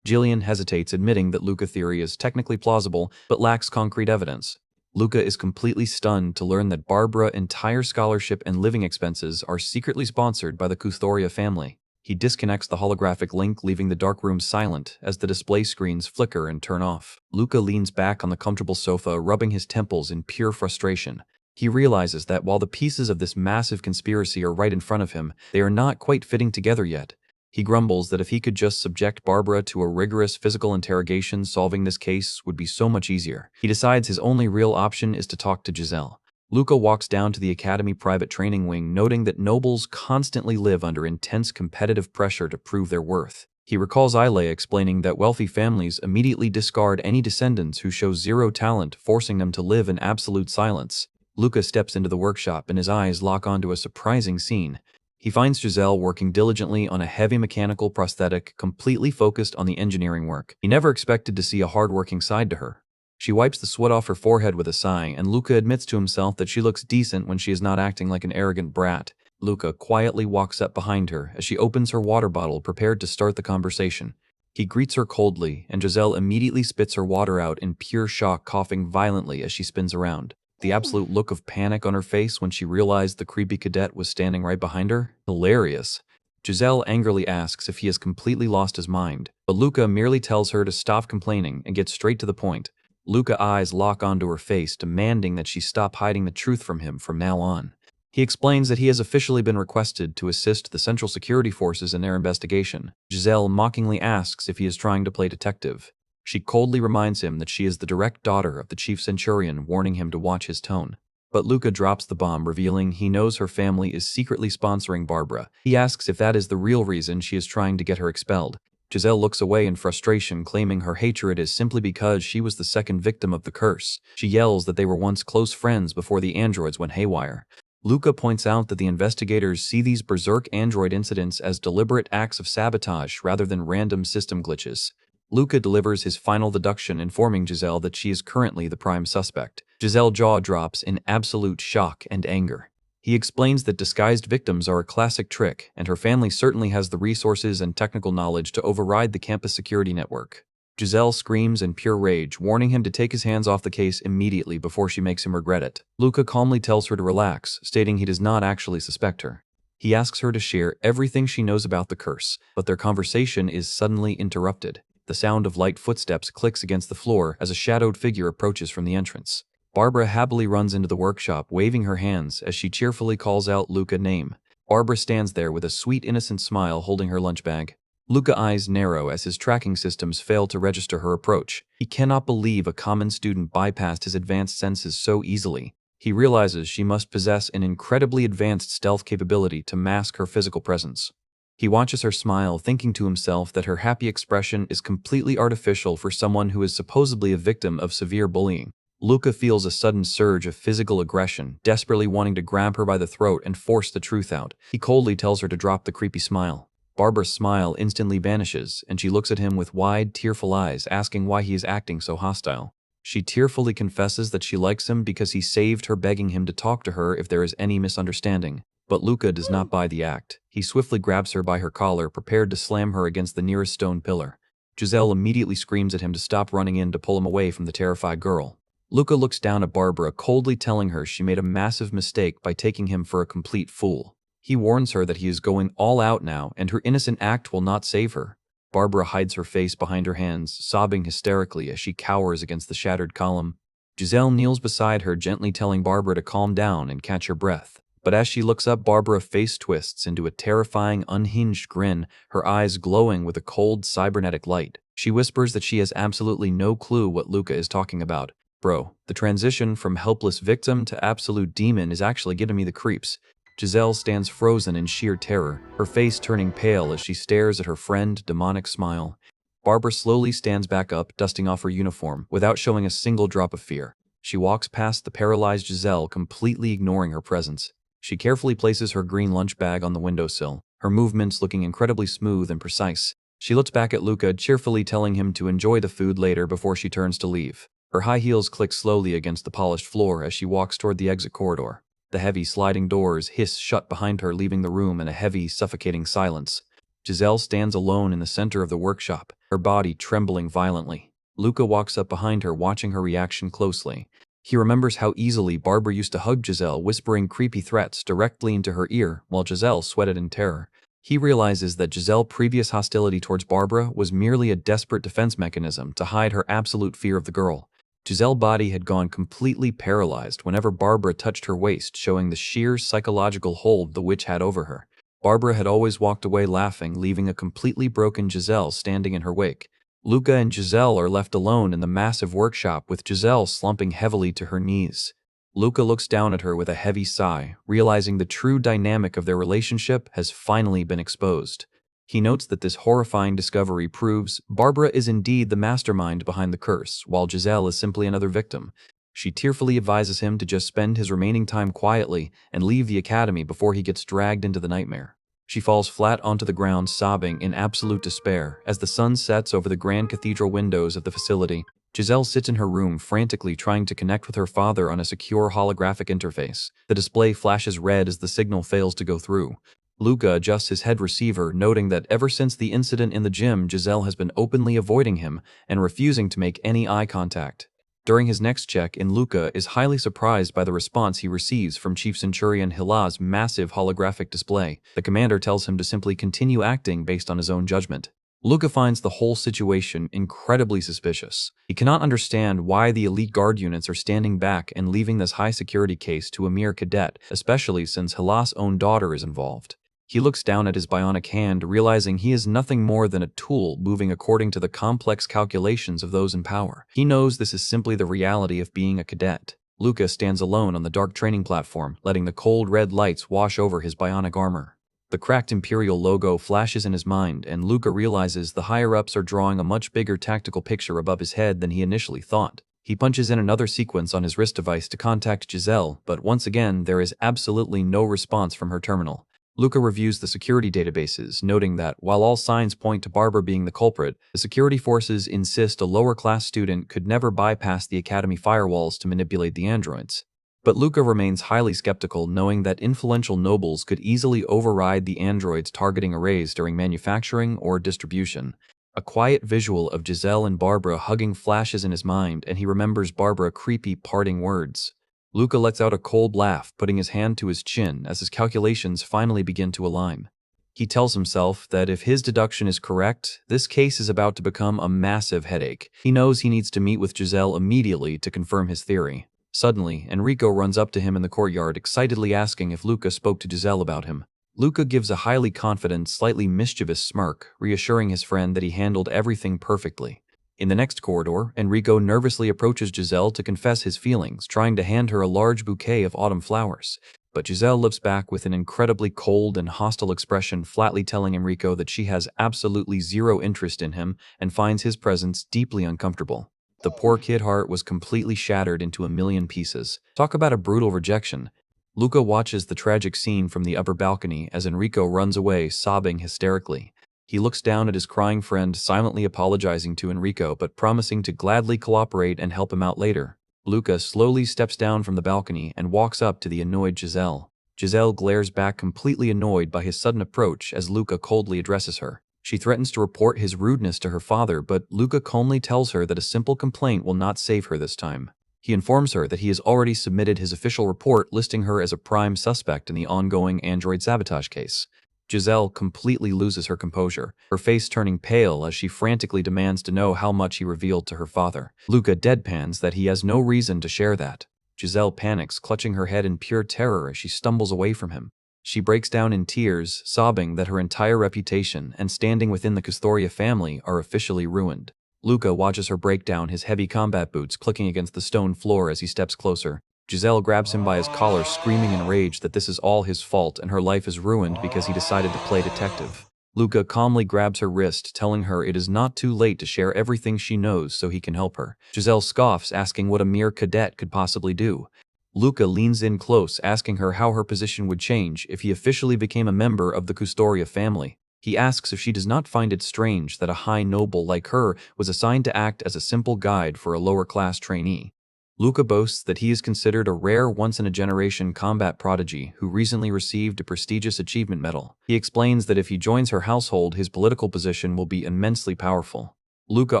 Jillian hesitates, admitting that Luca's theory is technically plausible but lacks concrete evidence. Luca is completely stunned to learn that Barbara's entire scholarship and living expenses are secretly sponsored by the Custoria family. He disconnects the holographic link, leaving the dark room silent as the display screens flicker and turn off. Luca leans back on the comfortable sofa, rubbing his temples in pure frustration. He realizes that while the pieces of this massive conspiracy are right in front of him, they are not quite fitting together yet. He grumbles that if he could just subject Barbara to a rigorous physical interrogation, solving this case would be so much easier. He decides his only real option is to talk to Giselle. Luca walks down to the Academy private training wing, noting that nobles constantly live under intense competitive pressure to prove their worth. He recalls Ile explaining that wealthy families immediately discard any descendants who show zero talent, forcing them to live in absolute silence. Luca steps into the workshop and his eyes lock onto a surprising scene. He finds Giselle working diligently on a heavy mechanical prosthetic, completely focused on the engineering work. He never expected to see a hard-working side to her. She wipes the sweat off her forehead with a sigh, and Luca admits to himself that she looks decent when she is not acting like an arrogant brat. Luca quietly walks up behind her as she opens her water bottle, prepared to start the conversation. He greets her coldly, and Giselle immediately spits her water out in pure shock, coughing violently as she spins around. The absolute look of panic on her face when she realized the creepy cadet was standing right behind her? Hilarious. Giselle angrily asks if he has completely lost his mind, but Luca merely tells her to stop complaining and get straight to the point. Luca's eyes lock onto her face, demanding that she stop hiding the truth from him from now on. He explains that he has officially been requested to assist the Central Security Forces in their investigation. Giselle mockingly asks if he is trying to play detective. She coldly reminds him that she is the direct daughter of the chief centurion, warning him to watch his tone. But Luca drops the bomb, revealing he knows her family is secretly sponsoring Barbara. He asks if that is the real reason she is trying to get her expelled. Giselle looks away in frustration, claiming her hatred is simply because she was the second victim of the curse. She yells that they were once close friends before the androids went haywire. Luca points out that the investigators see these berserk android incidents as deliberate acts of sabotage rather than random system glitches. Luca delivers his final deduction, informing Giselle that she is currently the prime suspect. Giselle's jaw drops in absolute shock and anger. He explains that disguised victims are a classic trick, and her family certainly has the resources and technical knowledge to override the campus security network. Giselle screams in pure rage, warning him to take his hands off the case immediately before she makes him regret it. Luca calmly tells her to relax, stating he does not actually suspect her. He asks her to share everything she knows about the curse, but their conversation is suddenly interrupted. The sound of light footsteps clicks against the floor as a shadowed figure approaches from the entrance. Barbara happily runs into the workshop, waving her hands as she cheerfully calls out Luca's name. Barbara stands there with a sweet, innocent smile, holding her lunch bag. Luca's eyes narrow as his tracking systems fail to register her approach. He cannot believe a common student bypassed his advanced senses so easily. He realizes she must possess an incredibly advanced stealth capability to mask her physical presence. He watches her smile, thinking to himself that her happy expression is completely artificial for someone who is supposedly a victim of severe bullying. Luca feels a sudden surge of physical aggression, desperately wanting to grab her by the throat and force the truth out. He coldly tells her to drop the creepy smile. Barbara's smile instantly vanishes, and she looks at him with wide, tearful eyes, asking why he is acting so hostile. She tearfully confesses that she likes him because he saved her, begging him to talk to her if there is any misunderstanding. But Luca does not buy the act. He swiftly grabs her by her collar, prepared to slam her against the nearest stone pillar. Giselle immediately screams at him to stop, running in to pull him away from the terrified girl. Luca looks down at Barbara, coldly telling her she made a massive mistake by taking him for a complete fool. He warns her that he is going all out now, and her innocent act will not save her. Barbara hides her face behind her hands, sobbing hysterically as she cowers against the shattered column. Giselle kneels beside her, gently telling Barbara to calm down and catch her breath. But as she looks up, Barbara's face twists into a terrifying, unhinged grin, her eyes glowing with a cold, cybernetic light. She whispers that she has absolutely no clue what Luca is talking about. Bro, the transition from helpless victim to absolute demon is actually giving me the creeps. Giselle stands frozen in sheer terror, her face turning pale as she stares at her friend's demonic smile. Barbara slowly stands back up, dusting off her uniform, without showing a single drop of fear. She walks past the paralyzed Giselle, completely ignoring her presence. She carefully places her green lunch bag on the windowsill, her movements looking incredibly smooth and precise. She looks back at Luca, cheerfully telling him to enjoy the food later before she turns to leave. Her high heels click slowly against the polished floor as she walks toward the exit corridor. The heavy sliding doors hiss shut behind her, leaving the room in a heavy, suffocating silence. Giselle stands alone in the center of the workshop, her body trembling violently. Luca walks up behind her, watching her reaction closely. He remembers how easily Barbara used to hug Giselle, whispering creepy threats directly into her ear while Giselle sweated in terror. He realizes that Giselle's previous hostility towards Barbara was merely a desperate defense mechanism to hide her absolute fear of the girl. Giselle's body had gone completely paralyzed whenever Barbara touched her waist, showing the sheer psychological hold the witch had over her. Barbara had always walked away laughing, leaving a completely broken Giselle standing in her wake. Luca and Giselle are left alone in the massive workshop, with Giselle slumping heavily to her knees. Luca looks down at her with a heavy sigh, realizing the true dynamic of their relationship has finally been exposed. He notes that this horrifying discovery proves Barbara is indeed the mastermind behind the curse, while Giselle is simply another victim. She tearfully advises him to just spend his remaining time quietly and leave the academy before he gets dragged into the nightmare. She falls flat onto the ground, sobbing in absolute despair as the sun sets over the grand cathedral windows of the facility. Giselle sits in her room, frantically trying to connect with her father on a secure holographic interface. The display flashes red as the signal fails to go through. Luca adjusts his head receiver, noting that ever since the incident in the gym, Giselle has been openly avoiding him and refusing to make any eye contact. During his next check-in, Luca is highly surprised by the response he receives from Chief Centurion Hila's massive holographic display. The commander tells him to simply continue acting based on his own judgment. Luca finds the whole situation incredibly suspicious. He cannot understand why the elite guard units are standing back and leaving this high-security case to a mere cadet, especially since Hila's own daughter is involved. He looks down at his bionic hand, realizing he is nothing more than a tool moving according to the complex calculations of those in power. He knows this is simply the reality of being a cadet. Luca stands alone on the dark training platform, letting the cold red lights wash over his bionic armor. The cracked Imperial logo flashes in his mind, and Luca realizes the higher-ups are drawing a much bigger tactical picture above his head than he initially thought. He punches in another sequence on his wrist device to contact Giselle, but once again there is absolutely no response from her terminal. Luca reviews the security databases, noting that while all signs point to Barbara being the culprit, the security forces insist a lower-class student could never bypass the academy firewalls to manipulate the androids. But Luca remains highly skeptical, knowing that influential nobles could easily override the androids' targeting arrays during manufacturing or distribution. A quiet visual of Giselle and Barbara hugging flashes in his mind, and he remembers Barbara's creepy parting words. Luca lets out a cold laugh, putting his hand to his chin as his calculations finally begin to align. He tells himself that if his deduction is correct, this case is about to become a massive headache. He knows he needs to meet with Giselle immediately to confirm his theory. Suddenly, Enrico runs up to him in the courtyard, excitedly asking if Luca spoke to Giselle about him. Luca gives a highly confident, slightly mischievous smirk, reassuring his friend that he handled everything perfectly. In the next corridor, Enrico nervously approaches Giselle to confess his feelings, trying to hand her a large bouquet of autumn flowers. But Giselle looks back with an incredibly cold and hostile expression, flatly telling Enrico that she has absolutely zero interest in him and finds his presence deeply uncomfortable. The poor kid heart was completely shattered into a million pieces. Talk about a brutal rejection. Luca watches the tragic scene from the upper balcony as Enrico runs away, sobbing hysterically. He looks down at his crying friend, silently apologizing to Enrico but promising to gladly cooperate and help him out later. Luca slowly steps down from the balcony and walks up to the annoyed Giselle. Giselle glares back, completely annoyed by his sudden approach as Luca coldly addresses her. She threatens to report his rudeness to her father, but Luca calmly tells her that a simple complaint will not save her this time. He informs her that he has already submitted his official report, listing her as a prime suspect in the ongoing android sabotage case. Giselle completely loses her composure, her face turning pale as she frantically demands to know how much he revealed to her father. Luca deadpans that he has no reason to share that. Giselle panics, clutching her head in pure terror as she stumbles away from him. She breaks down in tears, sobbing that her entire reputation and standing within the Custoria family are officially ruined. Luca watches her break down, his heavy combat boots clicking against the stone floor as he steps closer. Giselle grabs him by his collar, screaming in rage that this is all his fault and her life is ruined because he decided to play detective. Luca calmly grabs her wrist, telling her it is not too late to share everything she knows so he can help her. Giselle scoffs, asking what a mere cadet could possibly do. Luca leans in close, asking her how her position would change if he officially became a member of the Custoria family. He asks if she does not find it strange that a high noble like her was assigned to act as a simple guide for a lower-class trainee. Luca boasts that he is considered a rare once-in-a-generation combat prodigy who recently received a prestigious achievement medal. He explains that if he joins her household, his political position will be immensely powerful. Luca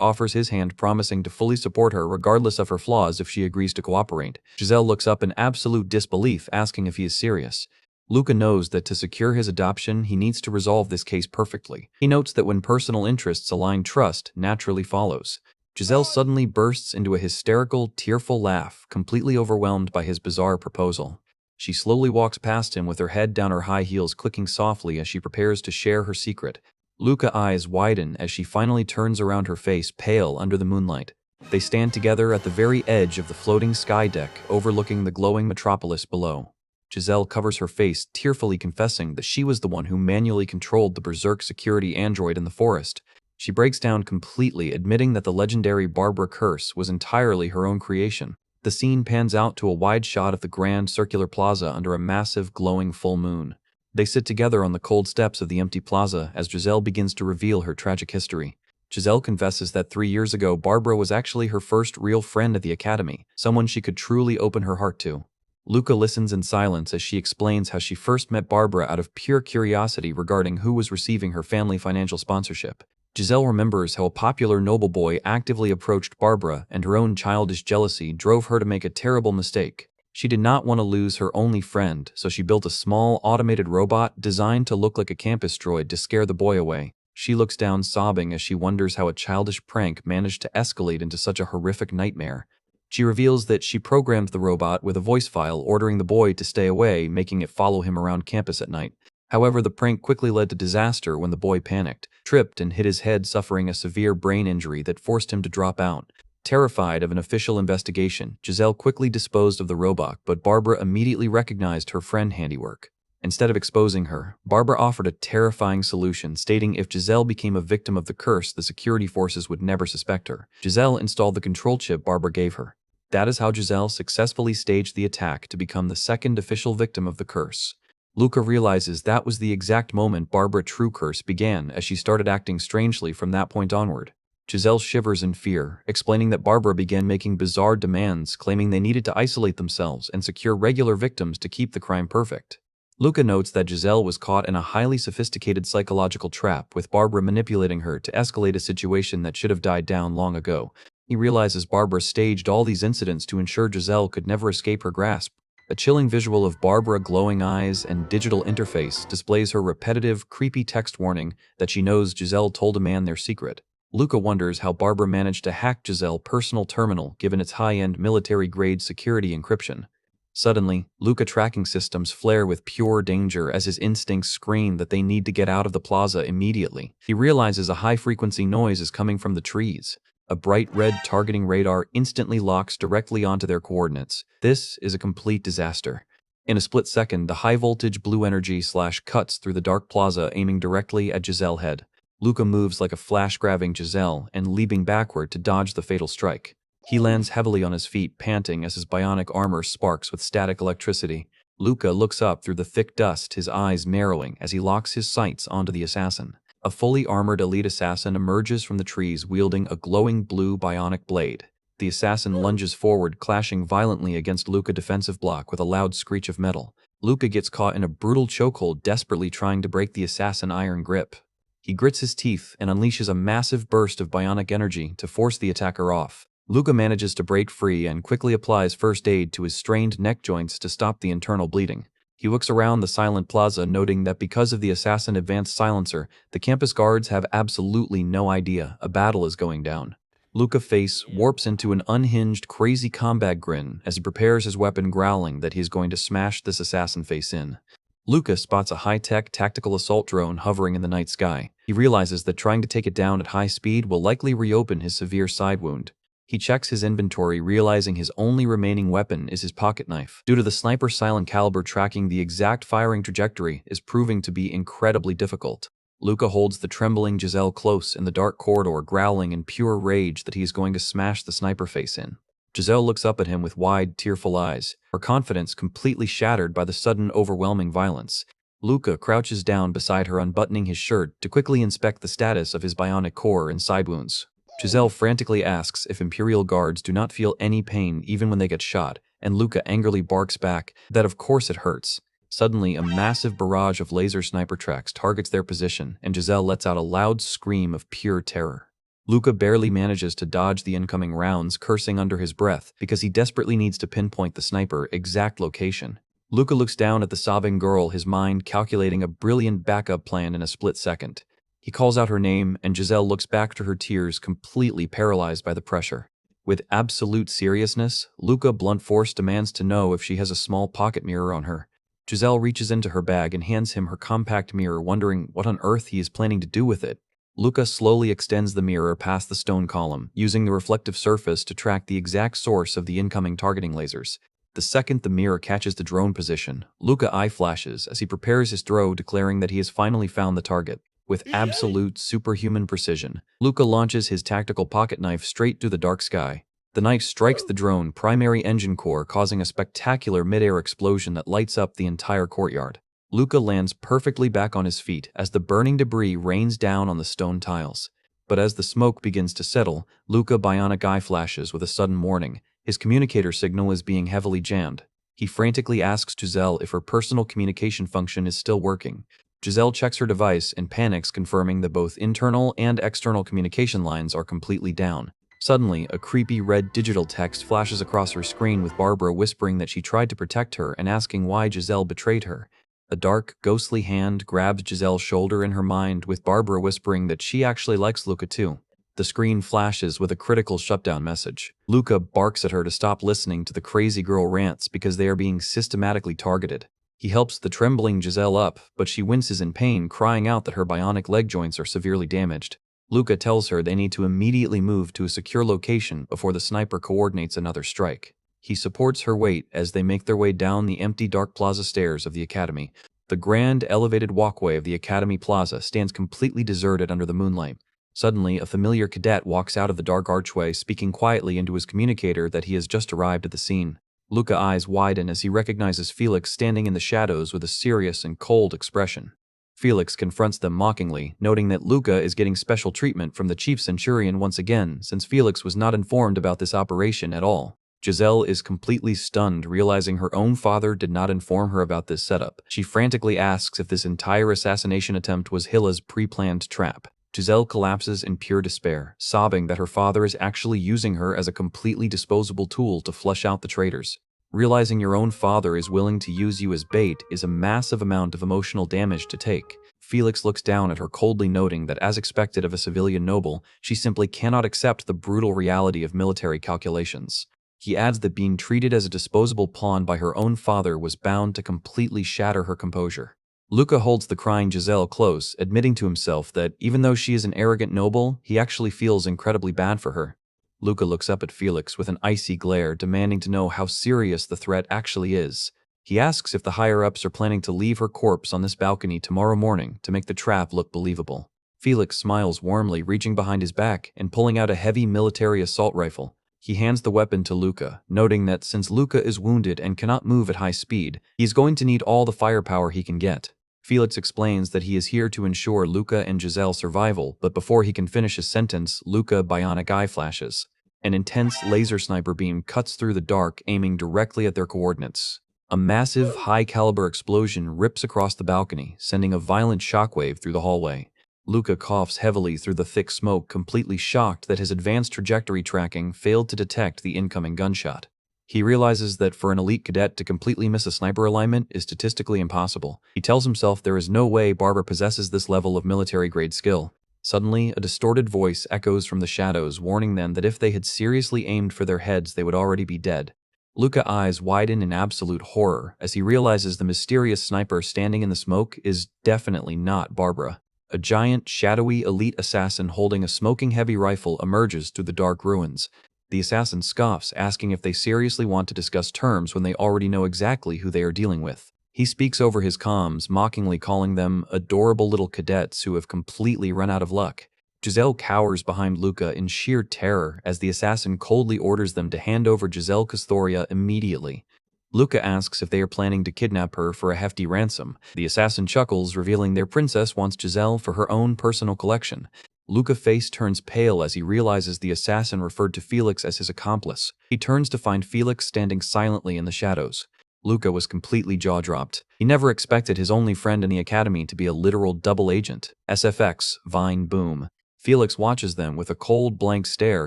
offers his hand, promising to fully support her regardless of her flaws if she agrees to cooperate. Giselle looks up in absolute disbelief, asking if he is serious. Luca knows that to secure his adoption, he needs to resolve this case perfectly. He notes that when personal interests align, trust naturally follows. Giselle suddenly bursts into a hysterical, tearful laugh, completely overwhelmed by his bizarre proposal. She slowly walks past him with her head down, her high heels clicking softly as she prepares to share her secret. Luca's eyes widen as she finally turns around, her face pale under the moonlight. They stand together at the very edge of the floating sky deck, overlooking the glowing metropolis below. Giselle covers her face, tearfully confessing that she was the one who manually controlled the berserk security android in the forest. She breaks down completely, admitting that the legendary Barbara curse was entirely her own creation. The scene pans out to a wide shot of the grand circular plaza under a massive, glowing full moon. They sit together on the cold steps of the empty plaza as Giselle begins to reveal her tragic history. Giselle confesses that 3 years ago, Barbara was actually her first real friend at the academy, someone she could truly open her heart to. Luca listens in silence as she explains how she first met Barbara out of pure curiosity regarding who was receiving her family financial sponsorship. Giselle remembers how a popular noble boy actively approached Barbara, and her own childish jealousy drove her to make a terrible mistake. She did not want to lose her only friend, so she built a small, automated robot designed to look like a campus droid to scare the boy away. She looks down, sobbing, as she wonders how a childish prank managed to escalate into such a horrific nightmare. She reveals that she programmed the robot with a voice file ordering the boy to stay away, making it follow him around campus at night. However, the prank quickly led to disaster when the boy panicked, tripped, and hit his head, suffering a severe brain injury that forced him to drop out. Terrified of an official investigation, Giselle quickly disposed of the robot, but Barbara immediately recognized her friend's handiwork. Instead of exposing her, Barbara offered a terrifying solution, stating if Giselle became a victim of the curse, the security forces would never suspect her. Giselle installed the control chip Barbara gave her. That is how Giselle successfully staged the attack to become the second official victim of the curse. Luca realizes that was the exact moment Barbara's true curse began, as she started acting strangely from that point onward. Giselle shivers in fear, explaining that Barbara began making bizarre demands, claiming they needed to isolate themselves and secure regular victims to keep the crime perfect. Luca notes that Giselle was caught in a highly sophisticated psychological trap, with Barbara manipulating her to escalate a situation that should have died down long ago. He realizes Barbara staged all these incidents to ensure Giselle could never escape her grasp. A chilling visual of Barbara glowing eyes and digital interface displays her repetitive, creepy text warning that she knows Giselle told a man their secret. Luca wonders how Barbara managed to hack Giselle's personal terminal given its high-end military-grade security encryption. Suddenly, Luca tracking systems flare with pure danger as his instincts scream that they need to get out of the plaza immediately. He realizes a high-frequency noise is coming from the trees. A bright red targeting radar instantly locks directly onto their coordinates. This is a complete disaster. In a split second, the high-voltage blue energy cuts through the dark plaza, aiming directly at Giselle's head. Luca moves like a flash, grabbing Giselle and leaping backward to dodge the fatal strike. He lands heavily on his feet, panting as his bionic armor sparks with static electricity. Luca looks up through the thick dust, his eyes narrowing as he locks his sights onto the assassin. A fully armored elite assassin emerges from the trees, wielding a glowing blue bionic blade. The assassin lunges forward, clashing violently against Luca's defensive block with a loud screech of metal. Luca gets caught in a brutal chokehold, desperately trying to break the assassin's iron grip. He grits his teeth and unleashes a massive burst of bionic energy to force the attacker off. Luca manages to break free and quickly applies first aid to his strained neck joints to stop the internal bleeding. He looks around the silent plaza, noting that because of the assassin's advanced silencer, the campus guards have absolutely no idea a battle is going down. Luca's face warps into an unhinged, crazy combat grin as he prepares his weapon, growling that he is going to smash this assassin face in. Luca spots a high-tech tactical assault drone hovering in the night sky. He realizes that trying to take it down at high speed will likely reopen his severe side wound. He checks his inventory, realizing his only remaining weapon is his pocket knife. Due to the sniper's silent caliber tracking the exact firing trajectory is proving to be incredibly difficult. Luca holds the trembling Giselle close in the dark corridor, growling in pure rage that he is going to smash the sniper face in. Giselle looks up at him with wide, tearful eyes, her confidence completely shattered by the sudden, overwhelming violence. Luca crouches down beside her, unbuttoning his shirt to quickly inspect the status of his bionic core and side wounds. Giselle frantically asks if Imperial guards do not feel any pain even when they get shot, and Luca angrily barks back that of course it hurts. Suddenly, a massive barrage of laser sniper tracks targets their position, and Giselle lets out a loud scream of pure terror. Luca barely manages to dodge the incoming rounds, cursing under his breath because he desperately needs to pinpoint the sniper's exact location. Luca looks down at the sobbing girl, his mind calculating a brilliant backup plan in a split second. He calls out her name, and Giselle looks back to her tears, completely paralyzed by the pressure. With absolute seriousness, Luca blunt force demands to know if she has a small pocket mirror on her. Giselle reaches into her bag and hands him her compact mirror, wondering what on earth he is planning to do with it. Luca slowly extends the mirror past the stone column, using the reflective surface to track the exact source of the incoming targeting lasers. The second the mirror catches the drone position, Luca eye flashes as he prepares his throw, declaring that he has finally found the target. With absolute superhuman precision, Luca launches his tactical pocket knife straight through the dark sky. The knife strikes the drone primary engine core, causing a spectacular mid-air explosion that lights up the entire courtyard. Luca lands perfectly back on his feet as the burning debris rains down on the stone tiles. But as the smoke begins to settle, Luca bionic eye flashes with a sudden warning. His communicator signal is being heavily jammed. He frantically asks Giselle if her personal communication function is still working. Giselle checks her device and panics, confirming that both internal and external communication lines are completely down. Suddenly, a creepy red digital text flashes across her screen, with Barbara whispering that she tried to protect her and asking why Giselle betrayed her. A dark, ghostly hand grabs Giselle's shoulder in her mind, with Barbara whispering that she actually likes Luca too. The screen flashes with a critical shutdown message. Luca barks at her to stop listening to the crazy girl rants because they are being systematically targeted. He helps the trembling Giselle up, but she winces in pain, crying out that her bionic leg joints are severely damaged. Luca tells her they need to immediately move to a secure location before the sniper coordinates another strike. He supports her weight as they make their way down the empty dark plaza stairs of the academy. The grand elevated walkway of the academy plaza stands completely deserted under the moonlight. Suddenly, a familiar cadet walks out of the dark archway, speaking quietly into his communicator that he has just arrived at the scene. Luca's eyes widen as he recognizes Felix standing in the shadows with a serious and cold expression. Felix confronts them mockingly, noting that Luca is getting special treatment from the chief centurion once again, since Felix was not informed about this operation at all. Giselle is completely stunned, realizing her own father did not inform her about this setup. She frantically asks if this entire assassination attempt was Hilla's pre-planned trap. Giselle collapses in pure despair, sobbing that her father is actually using her as a completely disposable tool to flush out the traitors. Realizing your own father is willing to use you as bait is a massive amount of emotional damage to take. Felix looks down at her coldly, noting that as expected of a civilian noble, she simply cannot accept the brutal reality of military calculations. He adds that being treated as a disposable pawn by her own father was bound to completely shatter her composure. Luca holds the crying Giselle close, admitting to himself that even though she is an arrogant noble, he actually feels incredibly bad for her. Luca looks up at Felix with an icy glare, demanding to know how serious the threat actually is. He asks if the higher-ups are planning to leave her corpse on this balcony tomorrow morning to make the trap look believable. Felix smiles warmly, reaching behind his back and pulling out a heavy military assault rifle. He hands the weapon to Luca, noting that since Luca is wounded and cannot move at high speed, he is going to need all the firepower he can get. Felix explains that he is here to ensure Luca and Giselle's survival, but before he can finish his sentence, Luca bionic eye flashes. An intense laser sniper beam cuts through the dark, aiming directly at their coordinates. A massive, high-caliber explosion rips across the balcony, sending a violent shockwave through the hallway. Luca coughs heavily through the thick smoke, completely shocked that his advanced trajectory tracking failed to detect the incoming gunshot. He realizes that for an elite cadet to completely miss a sniper alignment is statistically impossible. He tells himself there is no way Barbara possesses this level of military-grade skill. Suddenly, a distorted voice echoes from the shadows, warning them that if they had seriously aimed for their heads, they would already be dead. Luca's eyes widen in absolute horror as he realizes the mysterious sniper standing in the smoke is definitely not Barbara. A giant, shadowy elite assassin holding a smoking heavy rifle emerges through the dark ruins. The assassin scoffs, asking if they seriously want to discuss terms when they already know exactly who they are dealing with. He speaks over his comms, mockingly calling them adorable little cadets who have completely run out of luck. Giselle cowers behind Luca in sheer terror as the assassin coldly orders them to hand over Giselle Castoria immediately. Luca asks if they are planning to kidnap her for a hefty ransom. The assassin chuckles, revealing their princess wants Giselle for her own personal collection. Luca's face turns pale as he realizes the assassin referred to Felix as his accomplice. He turns to find Felix standing silently in the shadows. Luca was completely jaw-dropped. He never expected his only friend in the academy to be a literal double agent. SFX, Vine, Boom. Felix watches them with a cold, blank stare,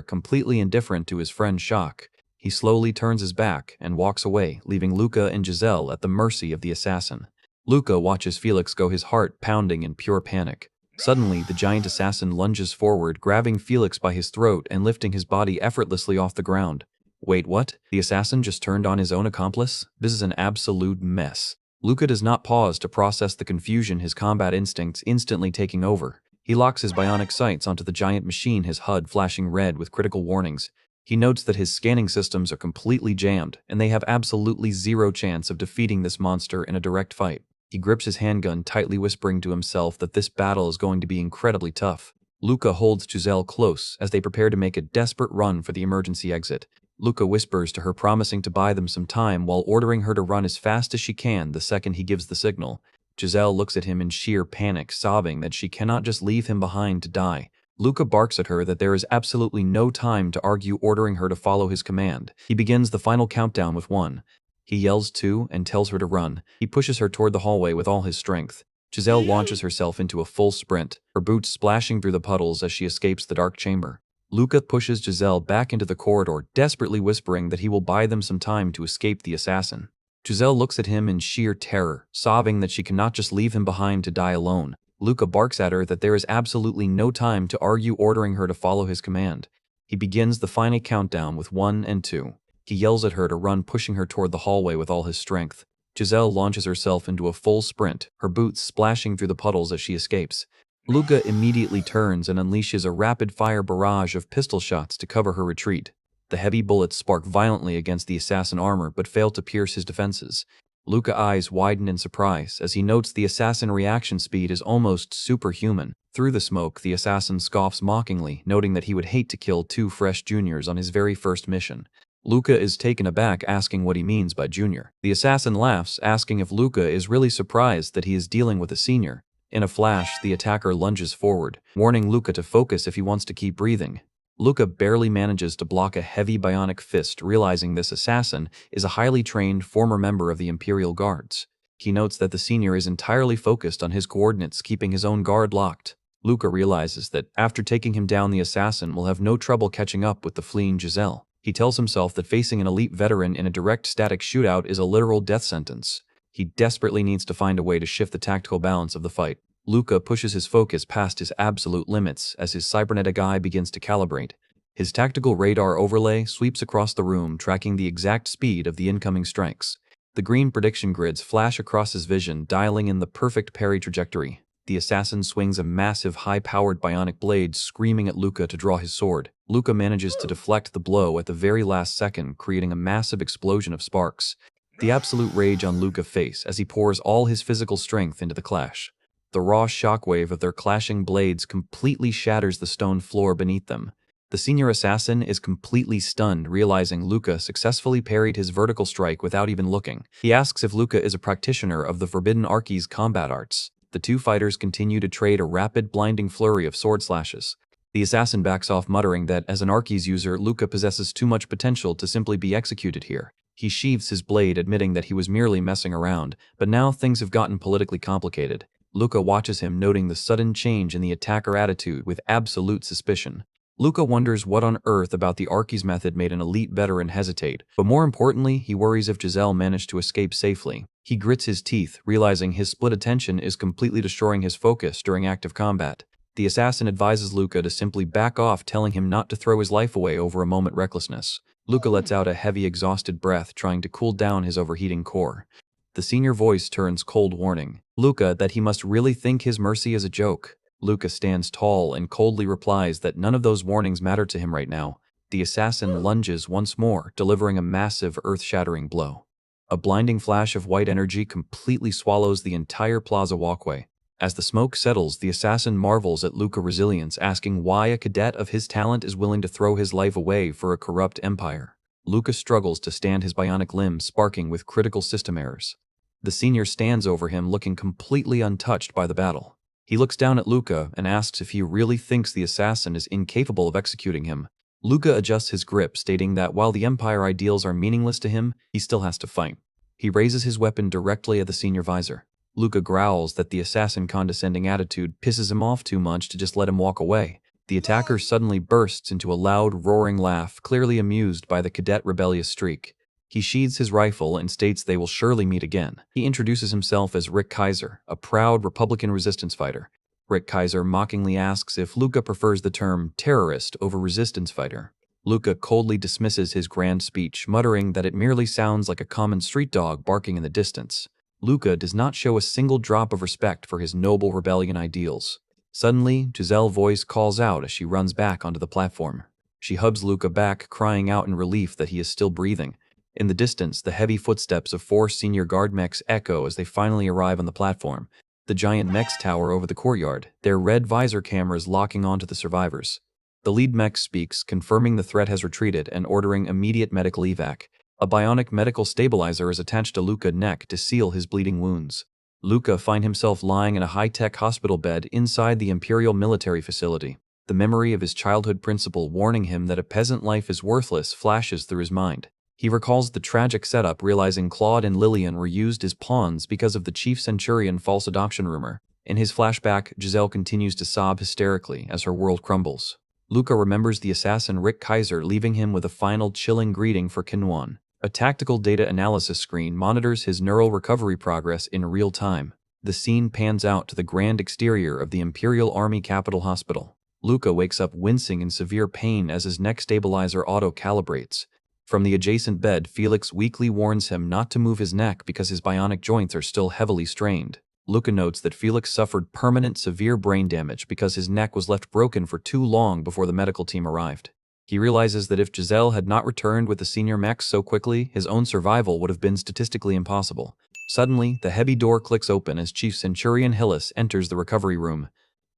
completely indifferent to his friend's shock. He slowly turns his back and walks away, leaving Luca and Giselle at the mercy of the assassin. Luca watches Felix go, his heart pounding in pure panic. Suddenly, the giant assassin lunges forward, grabbing Felix by his throat and lifting his body effortlessly off the ground. Wait, what? The assassin just turned on his own accomplice? This is an absolute mess. Luca does not pause to process the confusion, his combat instincts instantly taking over. He locks his bionic sights onto the giant machine, his HUD flashing red with critical warnings. He notes that his scanning systems are completely jammed, and they have absolutely zero chance of defeating this monster in a direct fight. He grips his handgun tightly, whispering to himself that this battle is going to be incredibly tough. Luca holds Giselle close as they prepare to make a desperate run for the emergency exit. Luca whispers to her, promising to buy them some time while ordering her to run as fast as she can the second he gives the signal. Giselle looks at him in sheer panic, sobbing that she cannot just leave him behind to die. Luca barks at her that there is absolutely no time to argue, ordering her to follow his command. He begins the final countdown with 1. He yells 2 and tells her to run. He pushes her toward the hallway with all his strength. Giselle launches herself into a full sprint, her boots splashing through the puddles as she escapes the dark chamber. Luca pushes Giselle back into the corridor, desperately whispering that he will buy them some time to escape the assassin. Giselle looks at him in sheer terror, sobbing that she cannot just leave him behind to die alone. Luca barks at her that there is absolutely no time to argue, ordering her to follow his command. He begins the final countdown with 1 and 2. He yells at her to run, pushing her toward the hallway with all his strength. Giselle launches herself into a full sprint, her boots splashing through the puddles as she escapes. Luca immediately turns and unleashes a rapid-fire barrage of pistol shots to cover her retreat. The heavy bullets spark violently against the assassin armor but fail to pierce his defenses. Luca's eyes widen in surprise as he notes the assassin reaction speed is almost superhuman. Through the smoke, the assassin scoffs mockingly, noting that he would hate to kill 2 fresh juniors on his very first mission. Luca is taken aback, asking what he means by junior. The assassin laughs, asking if Luca is really surprised that he is dealing with a senior. In a flash, the attacker lunges forward, warning Luca to focus if he wants to keep breathing. Luca barely manages to block a heavy bionic fist, realizing this assassin is a highly trained former member of the Imperial Guards. He notes that the senior is entirely focused on his coordinates, keeping his own guard locked. Luca realizes that after taking him down, the assassin will have no trouble catching up with the fleeing Giselle. He tells himself that facing an elite veteran in a direct static shootout is a literal death sentence. He desperately needs to find a way to shift the tactical balance of the fight. Luca pushes his focus past his absolute limits as his cybernetic eye begins to calibrate. His tactical radar overlay sweeps across the room, tracking the exact speed of the incoming strikes. The green prediction grids flash across his vision, dialing in the perfect parry trajectory. The assassin swings a massive, high-powered bionic blade, screaming at Luca to draw his sword. Luca manages to deflect the blow at the very last second, creating a massive explosion of sparks. The absolute rage on Luca's face as he pours all his physical strength into the clash. The raw shockwave of their clashing blades completely shatters the stone floor beneath them. The senior assassin is completely stunned, realizing Luca successfully parried his vertical strike without even looking. He asks if Luca is a practitioner of the Forbidden Archi's combat arts. The two fighters continue to trade a rapid, blinding flurry of sword slashes. The assassin backs off, muttering that as an Archi's user, Luca possesses too much potential to simply be executed here. He sheathes his blade, admitting that he was merely messing around, but now things have gotten politically complicated. Luca watches him, noting the sudden change in the attacker attitude with absolute suspicion. Luca wonders what on earth about the Archi's method made an elite veteran hesitate, but more importantly, he worries if Giselle managed to escape safely. He grits his teeth, realizing his split attention is completely destroying his focus during active combat. The assassin advises Luca to simply back off, telling him not to throw his life away over a moment recklessness. Luca lets out a heavy, exhausted breath, trying to cool down his overheating core. The senior voice turns cold, warning Luca that he must really think his mercy is a joke. Luca stands tall and coldly replies that none of those warnings matter to him right now. The assassin lunges once more, delivering a massive, earth-shattering blow. A blinding flash of white energy completely swallows the entire plaza walkway. As the smoke settles, the assassin marvels at Luca's resilience, asking why a cadet of his talent is willing to throw his life away for a corrupt empire. Luca struggles to stand, his bionic limbs sparking with critical system errors. The senior stands over him, looking completely untouched by the battle. He looks down at Luca and asks if he really thinks the assassin is incapable of executing him. Luca adjusts his grip, stating that while the Empire ideals are meaningless to him, he still has to fight. He raises his weapon directly at the senior visor. Luca growls that the assassin's condescending attitude pisses him off too much to just let him walk away. The The attacker suddenly bursts into a loud, roaring laugh, clearly amused by the cadet rebellious streak. He sheathes his rifle and states they will surely meet again. He introduces himself as Rick Kaiser, a proud Republican resistance fighter. Rick Kaiser mockingly asks if Luca prefers the term terrorist over resistance fighter. Luca coldly dismisses his grand speech, muttering that it merely sounds like a common street dog barking in the distance. Luca does not show a single drop of respect for his noble rebellion ideals. Suddenly, Giselle's voice calls out as she runs back onto the platform. She hubs Luca back, crying out in relief that he is still breathing. In the distance, the heavy footsteps of 4 senior guard mechs echo as they finally arrive on the platform. The giant mechs tower over the courtyard, their red visor cameras locking onto the survivors. The lead mech speaks, confirming the threat has retreated and ordering immediate medical evac. A bionic medical stabilizer is attached to Luca's neck to seal his bleeding wounds. Luca finds himself lying in a high-tech hospital bed inside the Imperial military facility. The memory of his childhood principal warning him that a peasant life is worthless flashes through his mind. He recalls the tragic setup, realizing Claude and Lillian were used as pawns because of the Chief Centurion false adoption rumor. In his flashback, Giselle continues to sob hysterically as her world crumbles. Luca remembers the assassin Rick Kaiser, leaving him with a final chilling greeting for Kinwan. A tactical data analysis screen monitors his neural recovery progress in real time. The scene pans out to the grand exterior of the Imperial Army Capital Hospital. Luca wakes up wincing in severe pain as his neck stabilizer auto-calibrates. From the adjacent bed, Felix weakly warns him not to move his neck because his bionic joints are still heavily strained. Luca notes that Felix suffered permanent severe brain damage because his neck was left broken for too long before the medical team arrived. He realizes that if Giselle had not returned with the senior mechs so quickly, his own survival would have been statistically impossible. Suddenly, the heavy door clicks open as Chief Centurion Hillis enters the recovery room.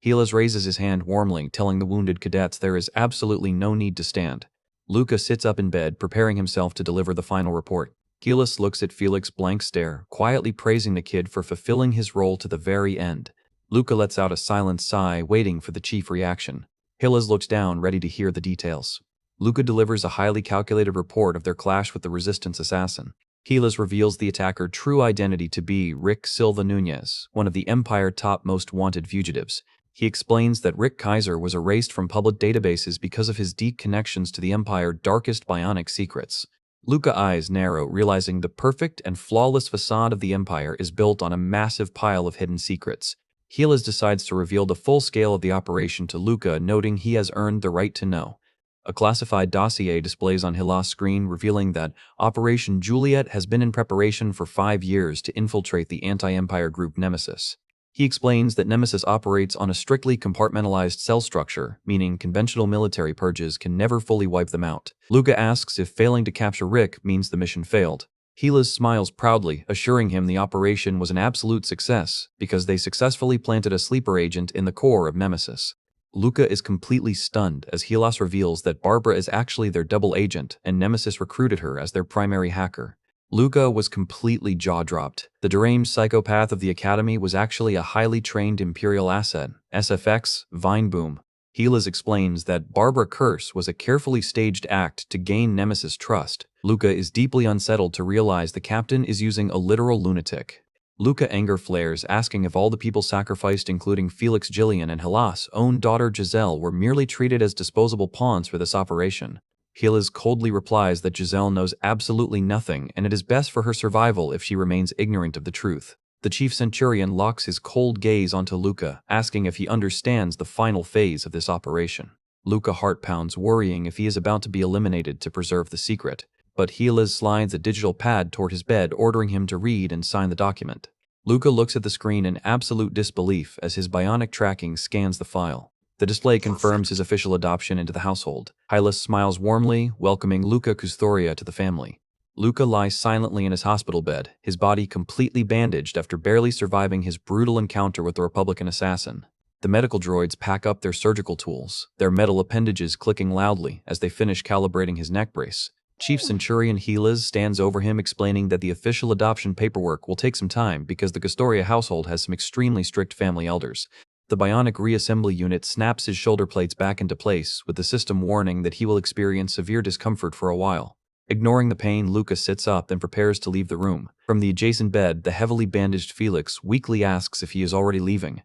Hillis raises his hand warmly, telling the wounded cadets there is absolutely no need to stand. Luca sits up in bed, preparing himself to deliver the final report. Hillis looks at Felix's blank stare, quietly praising the kid for fulfilling his role to the very end. Luca lets out a silent sigh, waiting for the chief reaction. Hillis looks down, ready to hear the details. Luca delivers a highly calculated report of their clash with the resistance assassin. Hillis reveals the attacker's true identity to be Rick Silva Nunez, one of the Empire's top most wanted fugitives. He explains that Rick Kaiser was erased from public databases because of his deep connections to the Empire's darkest bionic secrets. Luca's eyes narrow, realizing the perfect and flawless facade of the Empire is built on a massive pile of hidden secrets. Hillis decides to reveal the full scale of the operation to Luca, noting he has earned the right to know. A classified dossier displays on Hillis' screen, revealing that Operation Juliet has been in preparation for 5 years to infiltrate the anti-Empire group Nemesis. He explains that Nemesis operates on a strictly compartmentalized cell structure, meaning conventional military purges can never fully wipe them out. Luca asks if failing to capture Rick means the mission failed. Hillis smiles proudly, assuring him the operation was an absolute success because they successfully planted a sleeper agent in the core of Nemesis. Luca is completely stunned as Hillis reveals that Barbara is actually their double agent and Nemesis recruited her as their primary hacker. Luca was completely jaw-dropped. The deranged psychopath of the Academy was actually a highly trained Imperial asset, SFX, Vineboom. Hillis explains that Barbara Curse was a carefully staged act to gain Nemesis' trust. Luca is deeply unsettled to realize the captain is using a literal lunatic. Luca anger flares, asking if all the people sacrificed, including Felix Gillian and Hillis' own daughter Giselle, were merely treated as disposable pawns for this operation. Hillis coldly replies that Giselle knows absolutely nothing and it is best for her survival if she remains ignorant of the truth. The Chief Centurion locks his cold gaze onto Luca, asking if he understands the final phase of this operation. Luca heart pounds, worrying if he is about to be eliminated to preserve the secret, but Hillis slides a digital pad toward his bed, ordering him to read and sign the document. Luca looks at the screen in absolute disbelief as his bionic tracking scans the file. The display confirms his official adoption into the household. Hillis smiles warmly, welcoming Luca Custoria to the family. Luca lies silently in his hospital bed, his body completely bandaged after barely surviving his brutal encounter with the Republican assassin. The medical droids pack up their surgical tools, their metal appendages clicking loudly as they finish calibrating his neck brace. Chief Centurion Hillis stands over him, explaining that the official adoption paperwork will take some time because the Custoria household has some extremely strict family elders. The bionic reassembly unit snaps his shoulder plates back into place, with the system warning that he will experience severe discomfort for a while. Ignoring the pain, Luca sits up and prepares to leave the room. From the adjacent bed, the heavily bandaged Felix weakly asks if he is already leaving.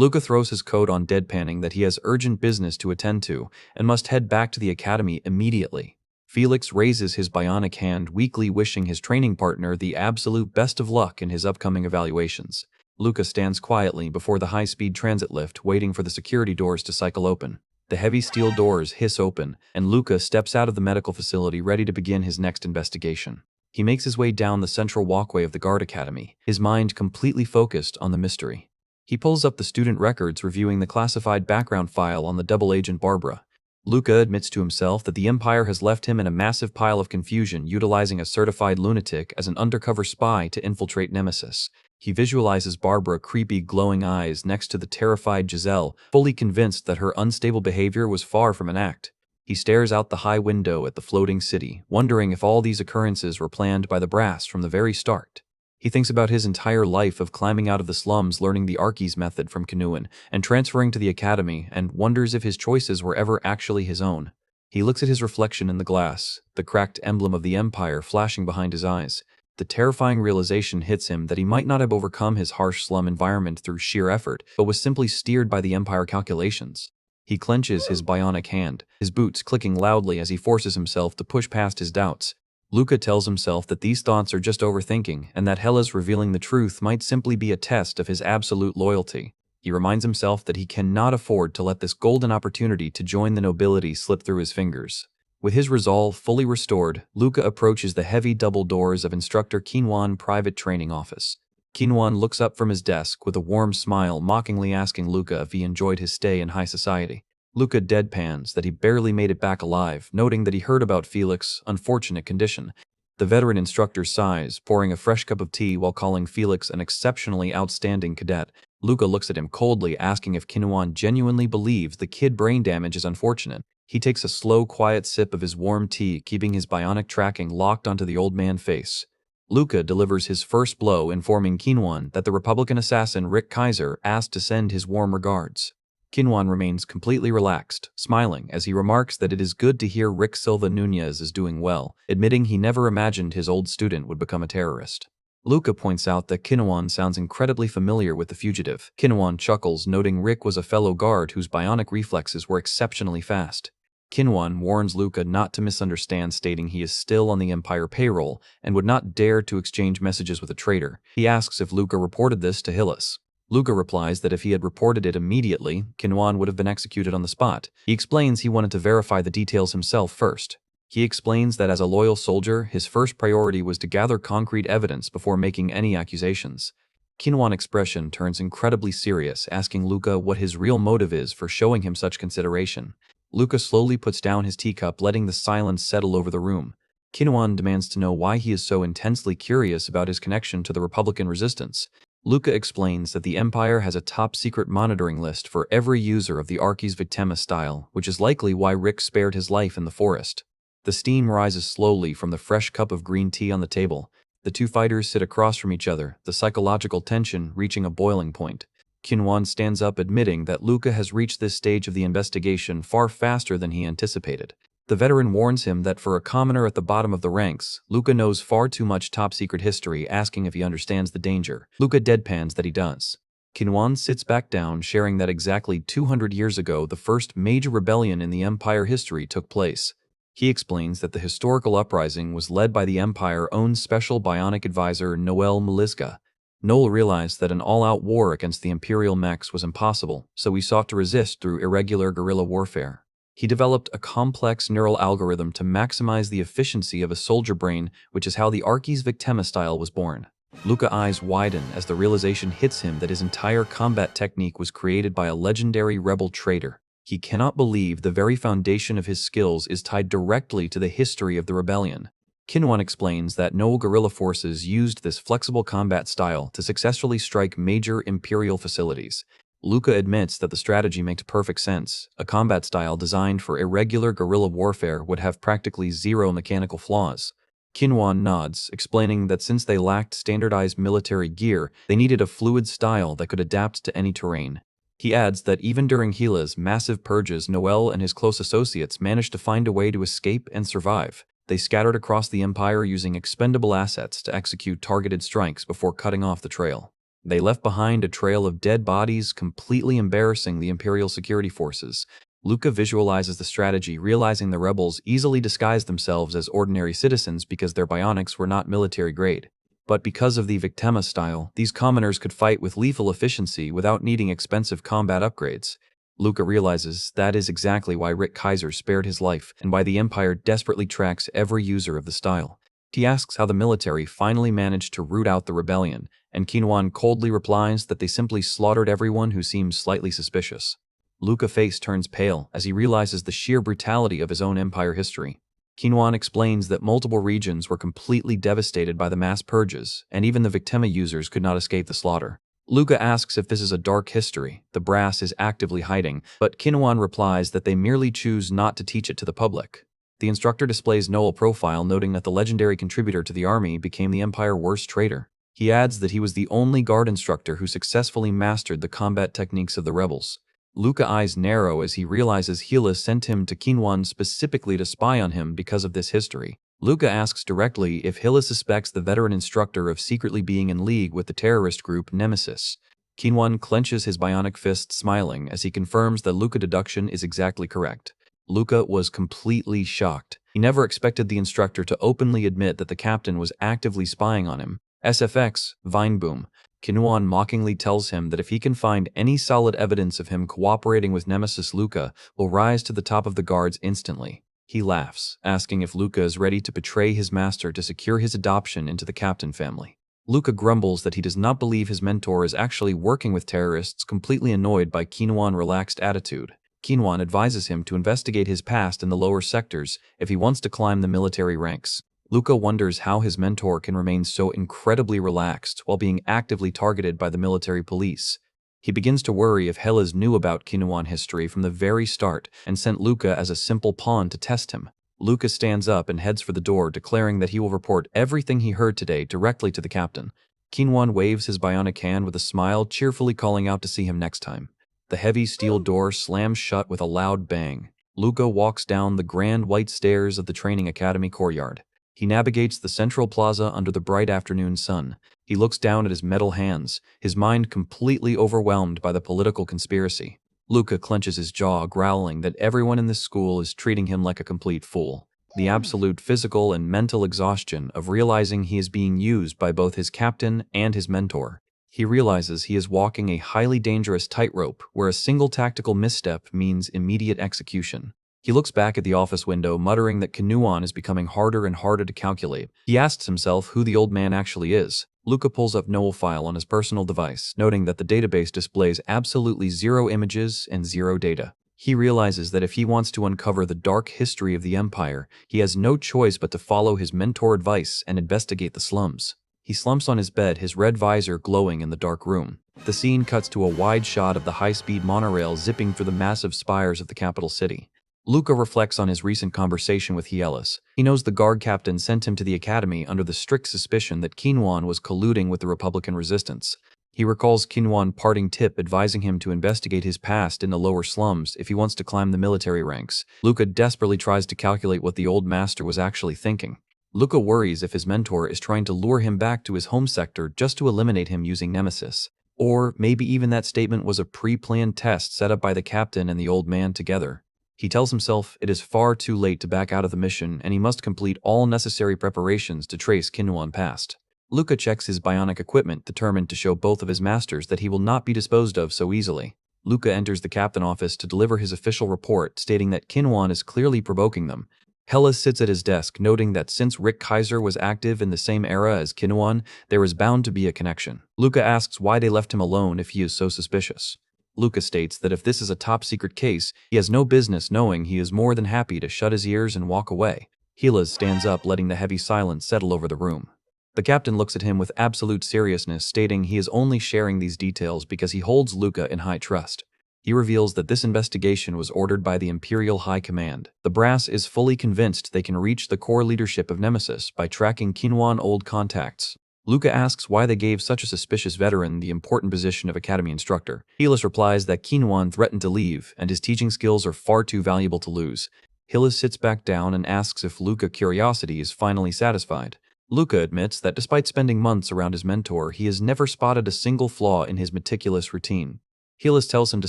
Luca throws his coat on, deadpanning that he has urgent business to attend to and must head back to the academy immediately. Felix raises his bionic hand, weakly wishing his training partner the absolute best of luck in his upcoming evaluations. Luca stands quietly before the high-speed transit lift, waiting for the security doors to cycle open. The heavy steel doors hiss open, and Luca steps out of the medical facility ready to begin his next investigation. He makes his way down the central walkway of the guard academy, his mind completely focused on the mystery. He pulls up the student records, reviewing the classified background file on the double agent Barbara. Luca admits to himself that the Empire has left him in a massive pile of confusion, utilizing a certified lunatic as an undercover spy to infiltrate Nemesis. He visualizes Barbara, creepy glowing eyes next to the terrified Giselle, fully convinced that her unstable behavior was far from an act. He stares out the high window at the floating city, wondering if all these occurrences were planned by the brass from the very start. He thinks about his entire life of climbing out of the slums, learning the Archies method from Kinuan, and transferring to the academy, and wonders if his choices were ever actually his own. He looks at his reflection in the glass, the cracked emblem of the Empire flashing behind his eyes. The terrifying realization hits him that he might not have overcome his harsh slum environment through sheer effort, but was simply steered by the Empire calculations. He clenches his bionic hand, his boots clicking loudly as he forces himself to push past his doubts. Luca tells himself that these thoughts are just overthinking, and that Hela's revealing the truth might simply be a test of his absolute loyalty. He reminds himself that he cannot afford to let this golden opportunity to join the nobility slip through his fingers. With his resolve fully restored, Luca approaches the heavy double doors of Instructor Kinwan's private training office. Kinwan looks up from his desk with a warm smile, mockingly asking Luca if he enjoyed his stay in high society. Luca deadpans that he barely made it back alive, noting that he heard about Felix's unfortunate condition. The veteran instructor sighs, pouring a fresh cup of tea while calling Felix an exceptionally outstanding cadet. Luca looks at him coldly, asking if Kinwan genuinely believes the kid brain damage is unfortunate. He takes a slow, quiet sip of his warm tea, keeping his bionic tracking locked onto the old man's face. Luca delivers his first blow, informing Kinwan that the Republican assassin Rick Kaiser asked to send his warm regards. Kinwan remains completely relaxed, smiling as he remarks that it is good to hear Rick Silva Nunez is doing well, admitting he never imagined his old student would become a terrorist. Luca points out that Kinwan sounds incredibly familiar with the fugitive. Kinwan chuckles, noting Rick was a fellow guard whose bionic reflexes were exceptionally fast. Kinwan warns Luca not to misunderstand, stating he is still on the Empire payroll and would not dare to exchange messages with a traitor. He asks if Luca reported this to Hillis. Luca replies that if he had reported it immediately, Kinwan would have been executed on the spot. He explains he wanted to verify the details himself first. He explains that as a loyal soldier, his first priority was to gather concrete evidence before making any accusations. Kinwan's expression turns incredibly serious, asking Luca what his real motive is for showing him such consideration. Luca slowly puts down his teacup, letting the silence settle over the room. Kinwan demands to know why he is so intensely curious about his connection to the Republican resistance. Luca explains that the Empire has a top-secret monitoring list for every user of the Archies Victima style, which is likely why Rick spared his life in the forest. The steam rises slowly from the fresh cup of green tea on the table. The two fighters sit across from each other, the psychological tension reaching a boiling point. Kinwan stands up, admitting that Luca has reached this stage of the investigation far faster than he anticipated. The veteran warns him that for a commoner at the bottom of the ranks, Luca knows far too much top-secret history, asking if he understands the danger. Luca deadpans that he does. Kinwan sits back down, sharing that exactly 200 years ago the first major rebellion in the Empire history took place. He explains that the historical uprising was led by the Empire's own special bionic advisor Noel Melizga. Noel realized that an all-out war against the Imperial mechs was impossible, so he sought to resist through irregular guerrilla warfare. He developed a complex neural algorithm to maximize the efficiency of a soldier brain, which is how the Archies Victima style was born. Luca's eyes widen as the realization hits him that his entire combat technique was created by a legendary rebel traitor. He cannot believe the very foundation of his skills is tied directly to the history of the rebellion. Kinwan explains that no guerrilla forces used this flexible combat style to successfully strike major Imperial facilities. Luca admits that the strategy makes perfect sense. A combat style designed for irregular guerrilla warfare would have practically zero mechanical flaws. Kinwan nods, explaining that since they lacked standardized military gear, they needed a fluid style that could adapt to any terrain. He adds that even during Gila's massive purges, Noel and his close associates managed to find a way to escape and survive. They scattered across the Empire using expendable assets to execute targeted strikes before cutting off the trail. They left behind a trail of dead bodies, completely embarrassing the Imperial security forces. Luca visualizes the strategy, realizing the rebels easily disguised themselves as ordinary citizens because their bionics were not military grade. But because of the Victema style, these commoners could fight with lethal efficiency without needing expensive combat upgrades. Luca realizes that is exactly why Rick Kaiser spared his life and why the Empire desperately tracks every user of the style. He asks how the military finally managed to root out the rebellion, and Kinwan coldly replies that they simply slaughtered everyone who seems slightly suspicious. Luca's face turns pale as he realizes the sheer brutality of his own Empire history. Kinwan explains that multiple regions were completely devastated by the mass purges, and even the Victema users could not escape the slaughter. Luca asks if this is a dark history the brass is actively hiding, but Kinwan replies that they merely choose not to teach it to the public. The instructor displays Noel's profile, noting that the legendary contributor to the army became the Empire's worst traitor. He adds that he was the only guard instructor who successfully mastered the combat techniques of the rebels. Luca's eyes narrow as he realizes Hila sent him to Kinwan specifically to spy on him because of this history. Luca asks directly if Hila suspects the veteran instructor of secretly being in league with the terrorist group Nemesis. Kinwan clenches his bionic fist, smiling as he confirms that Luca's deduction is exactly correct. Luca was completely shocked. He never expected the instructor to openly admit that the captain was actively spying on him. SFX, Vineboom. Kinwan mockingly tells him that if he can find any solid evidence of him cooperating with Nemesis, Luca will rise to the top of the guards instantly. He laughs, asking if Luca is ready to betray his master to secure his adoption into the captain family. Luca grumbles that he does not believe his mentor is actually working with terrorists, completely annoyed by Kinwan's relaxed attitude. Kinwan advises him to investigate his past in the lower sectors if he wants to climb the military ranks. Luca wonders how his mentor can remain so incredibly relaxed while being actively targeted by the military police. He begins to worry if Hellas knew about Kinwan's history from the very start and sent Luca as a simple pawn to test him. Luca stands up and heads for the door, declaring that he will report everything he heard today directly to the captain. Kinwan waves his bionic hand with a smile, cheerfully calling out to see him next time. The heavy steel door slams shut with a loud bang. Luca walks down the grand white stairs of the training academy courtyard. He navigates the central plaza under the bright afternoon sun. He looks down at his metal hands, his mind completely overwhelmed by the political conspiracy. Luca clenches his jaw, growling that everyone in this school is treating him like a complete fool. The absolute physical and mental exhaustion of realizing he is being used by both his captain and his mentor. He realizes he is walking a highly dangerous tightrope where a single tactical misstep means immediate execution. He looks back at the office window, muttering that Kinwan is becoming harder and harder to calculate. He asks himself who the old man actually is. Luca pulls up Noel's file on his personal device, noting that the database displays absolutely 0 images and 0 data. He realizes that if he wants to uncover the dark history of the Empire, he has no choice but to follow his mentor's advice and investigate the slums. He slumps on his bed, his red visor glowing in the dark room. The scene cuts to a wide shot of the high-speed monorail zipping through the massive spires of the capital city. Luca reflects on his recent conversation with Hielis. He knows the guard captain sent him to the academy under the strict suspicion that Kinwan was colluding with the Republican resistance. He recalls Kinwan's parting tip advising him to investigate his past in the lower slums if he wants to climb the military ranks. Luca desperately tries to calculate what the old master was actually thinking. Luca worries if his mentor is trying to lure him back to his home sector just to eliminate him using Nemesis. Or maybe even that statement was a pre-planned test set up by the captain and the old man together. He tells himself it is far too late to back out of the mission and he must complete all necessary preparations to trace Kinwan's past. Luca checks his bionic equipment, determined to show both of his masters that he will not be disposed of so easily. Luca enters the captain office to deliver his official report, stating that Kinwan is clearly provoking them. Hellas sits at his desk, noting that since Rick Kaiser was active in the same era as Kinwan, there is bound to be a connection. Luca asks why they left him alone if he is so suspicious. Luca states that if this is a top-secret case, he has no business knowing. He is more than happy to shut his ears and walk away. Helas stands up, letting the heavy silence settle over the room. The captain looks at him with absolute seriousness, stating he is only sharing these details because he holds Luca in high trust. He reveals that this investigation was ordered by the Imperial High Command. The brass is fully convinced they can reach the core leadership of Nemesis by tracking Kinwan's old contacts. Luca asks why they gave such a suspicious veteran the important position of academy instructor. Helis replies that Kinwan threatened to leave and his teaching skills are far too valuable to lose. Helis sits back down and asks if Luca's curiosity is finally satisfied. Luca admits that despite spending months around his mentor, he has never spotted a single flaw in his meticulous routine. Helis tells him to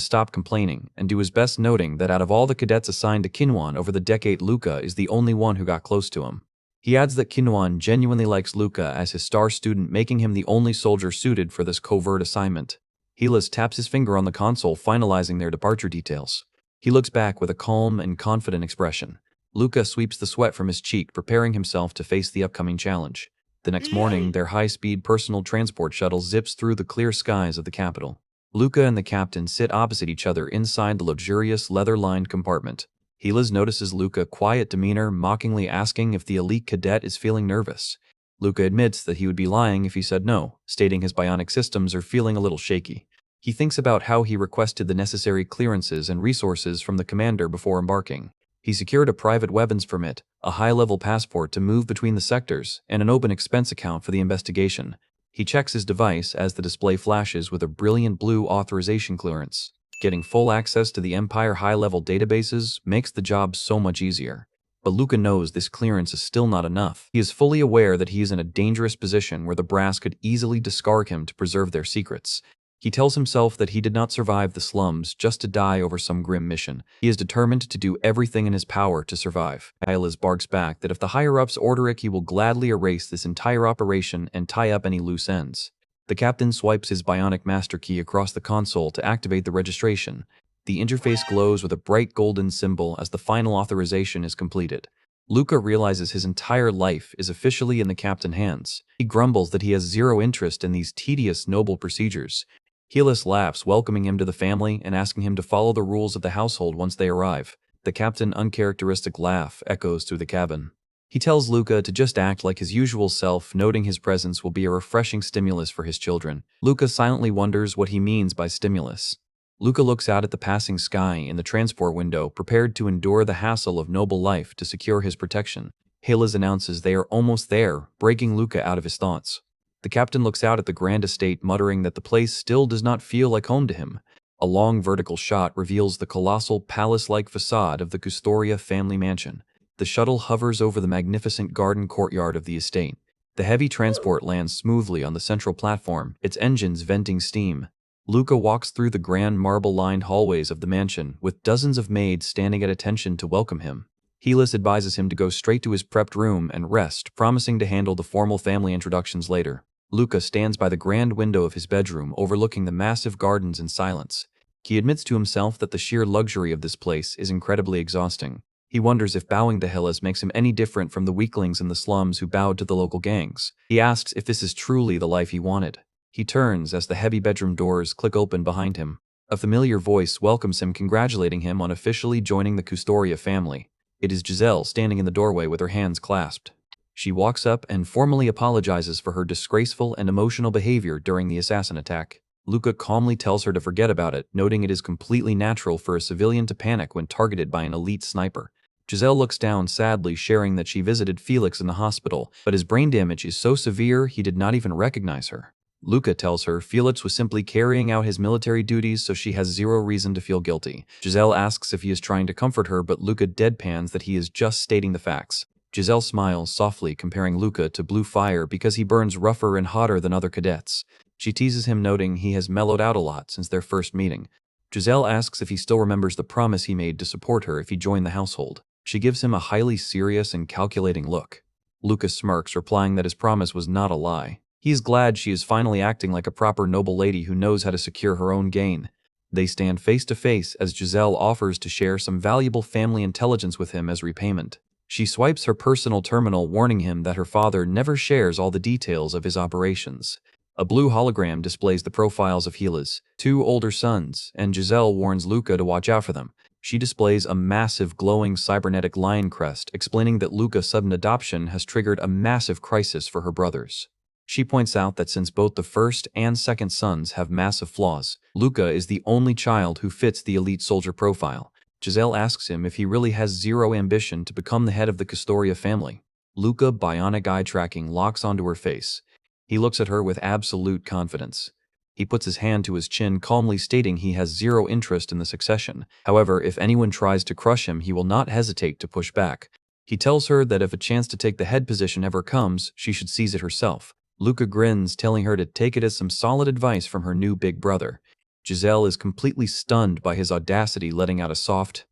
stop complaining and do his best, noting that out of all the cadets assigned to Kinwan over the decade, Luca is the only one who got close to him. He adds that Kinwan genuinely likes Luca as his star student, making him the only soldier suited for this covert assignment. Helis taps his finger on the console, finalizing their departure details. He looks back with a calm and confident expression. Luca sweeps the sweat from his cheek, preparing himself to face the upcoming challenge. The next morning, their high-speed personal transport shuttle zips through the clear skies of the capital. Luca and the captain sit opposite each other inside the luxurious leather-lined compartment. Helis notices Luca's quiet demeanor, mockingly asking if the elite cadet is feeling nervous. Luca admits that he would be lying if he said no, stating his bionic systems are feeling a little shaky. He thinks about how he requested the necessary clearances and resources from the commander before embarking. He secured a private weapons permit, a high-level passport to move between the sectors, and an open expense account for the investigation. He checks his device as the display flashes with a brilliant blue authorization clearance. Getting full access to the Empire high-level databases makes the job so much easier. But Luca knows this clearance is still not enough. He is fully aware that he is in a dangerous position where the brass could easily discard him to preserve their secrets. He tells himself that he did not survive the slums just to die over some grim mission. He is determined to do everything in his power to survive. Ailes barks back that if the higher-ups order it, he will gladly erase this entire operation and tie up any loose ends. The captain swipes his bionic master key across the console to activate the registration. The interface glows with a bright golden symbol as the final authorization is completed. Luca realizes his entire life is officially in the captain's hands. He grumbles that he has zero interest in these tedious, noble procedures. Helis laughs, welcoming him to the family and asking him to follow the rules of the household once they arrive. The captain's uncharacteristic laugh echoes through the cabin. He tells Luca to just act like his usual self, noting his presence will be a refreshing stimulus for his children. Luca silently wonders what he means by stimulus. Luca looks out at the passing sky in the transport window, prepared to endure the hassle of noble life to secure his protection. Helis announces they are almost there, breaking Luca out of his thoughts. The captain looks out at the grand estate, muttering that the place still does not feel like home to him. A long vertical shot reveals the colossal palace-like facade of the Custoria family mansion. The shuttle hovers over the magnificent garden courtyard of the estate. The heavy transport lands smoothly on the central platform, its engines venting steam. Luca walks through the grand marble-lined hallways of the mansion, with dozens of maids standing at attention to welcome him. Helis advises him to go straight to his prepped room and rest, promising to handle the formal family introductions later. Luca stands by the grand window of his bedroom, overlooking the massive gardens in silence. He admits to himself that the sheer luxury of this place is incredibly exhausting. He wonders if bowing to Helis makes him any different from the weaklings in the slums who bowed to the local gangs. He asks if this is truly the life he wanted. He turns as the heavy bedroom doors click open behind him. A familiar voice welcomes him, congratulating him on officially joining the Custoria family. It is Giselle standing in the doorway with her hands clasped. She walks up and formally apologizes for her disgraceful and emotional behavior during the assassin attack. Luca calmly tells her to forget about it, noting it is completely natural for a civilian to panic when targeted by an elite sniper. Giselle looks down sadly, sharing that she visited Felix in the hospital, but his brain damage is so severe he did not even recognize her. Luca tells her Felix was simply carrying out his military duties, so she has zero reason to feel guilty. Giselle asks if he is trying to comfort her, but Luca deadpans that he is just stating the facts. Giselle smiles softly, comparing Luca to Blue Fire because he burns rougher and hotter than other cadets. She teases him, noting he has mellowed out a lot since their first meeting. Giselle asks if he still remembers the promise he made to support her if he joined the household. She gives him a highly serious and calculating look. Luca smirks, replying that his promise was not a lie. He is glad she is finally acting like a proper noble lady who knows how to secure her own gain. They stand face to face as Giselle offers to share some valuable family intelligence with him as repayment. She swipes her personal terminal, warning him that her father never shares all the details of his operations. A blue hologram displays the profiles of Helis, two older sons, and Giselle warns Luca to watch out for them. She displays a massive glowing cybernetic lion crest, explaining that Luca's sudden adoption has triggered a massive crisis for her brothers. She points out that since both the first and second sons have massive flaws, Luca is the only child who fits the elite soldier profile. Giselle asks him if he really has zero ambition to become the head of the Custoria family. Luca, bionic eye tracking, locks onto her face. He looks at her with absolute confidence. He puts his hand to his chin, calmly stating he has zero interest in the succession. However, if anyone tries to crush him, he will not hesitate to push back. He tells her that if a chance to take the head position ever comes, she should seize it herself. Luca grins, telling her to take it as some solid advice from her new big brother. Giselle is completely stunned by his audacity, letting out a soft,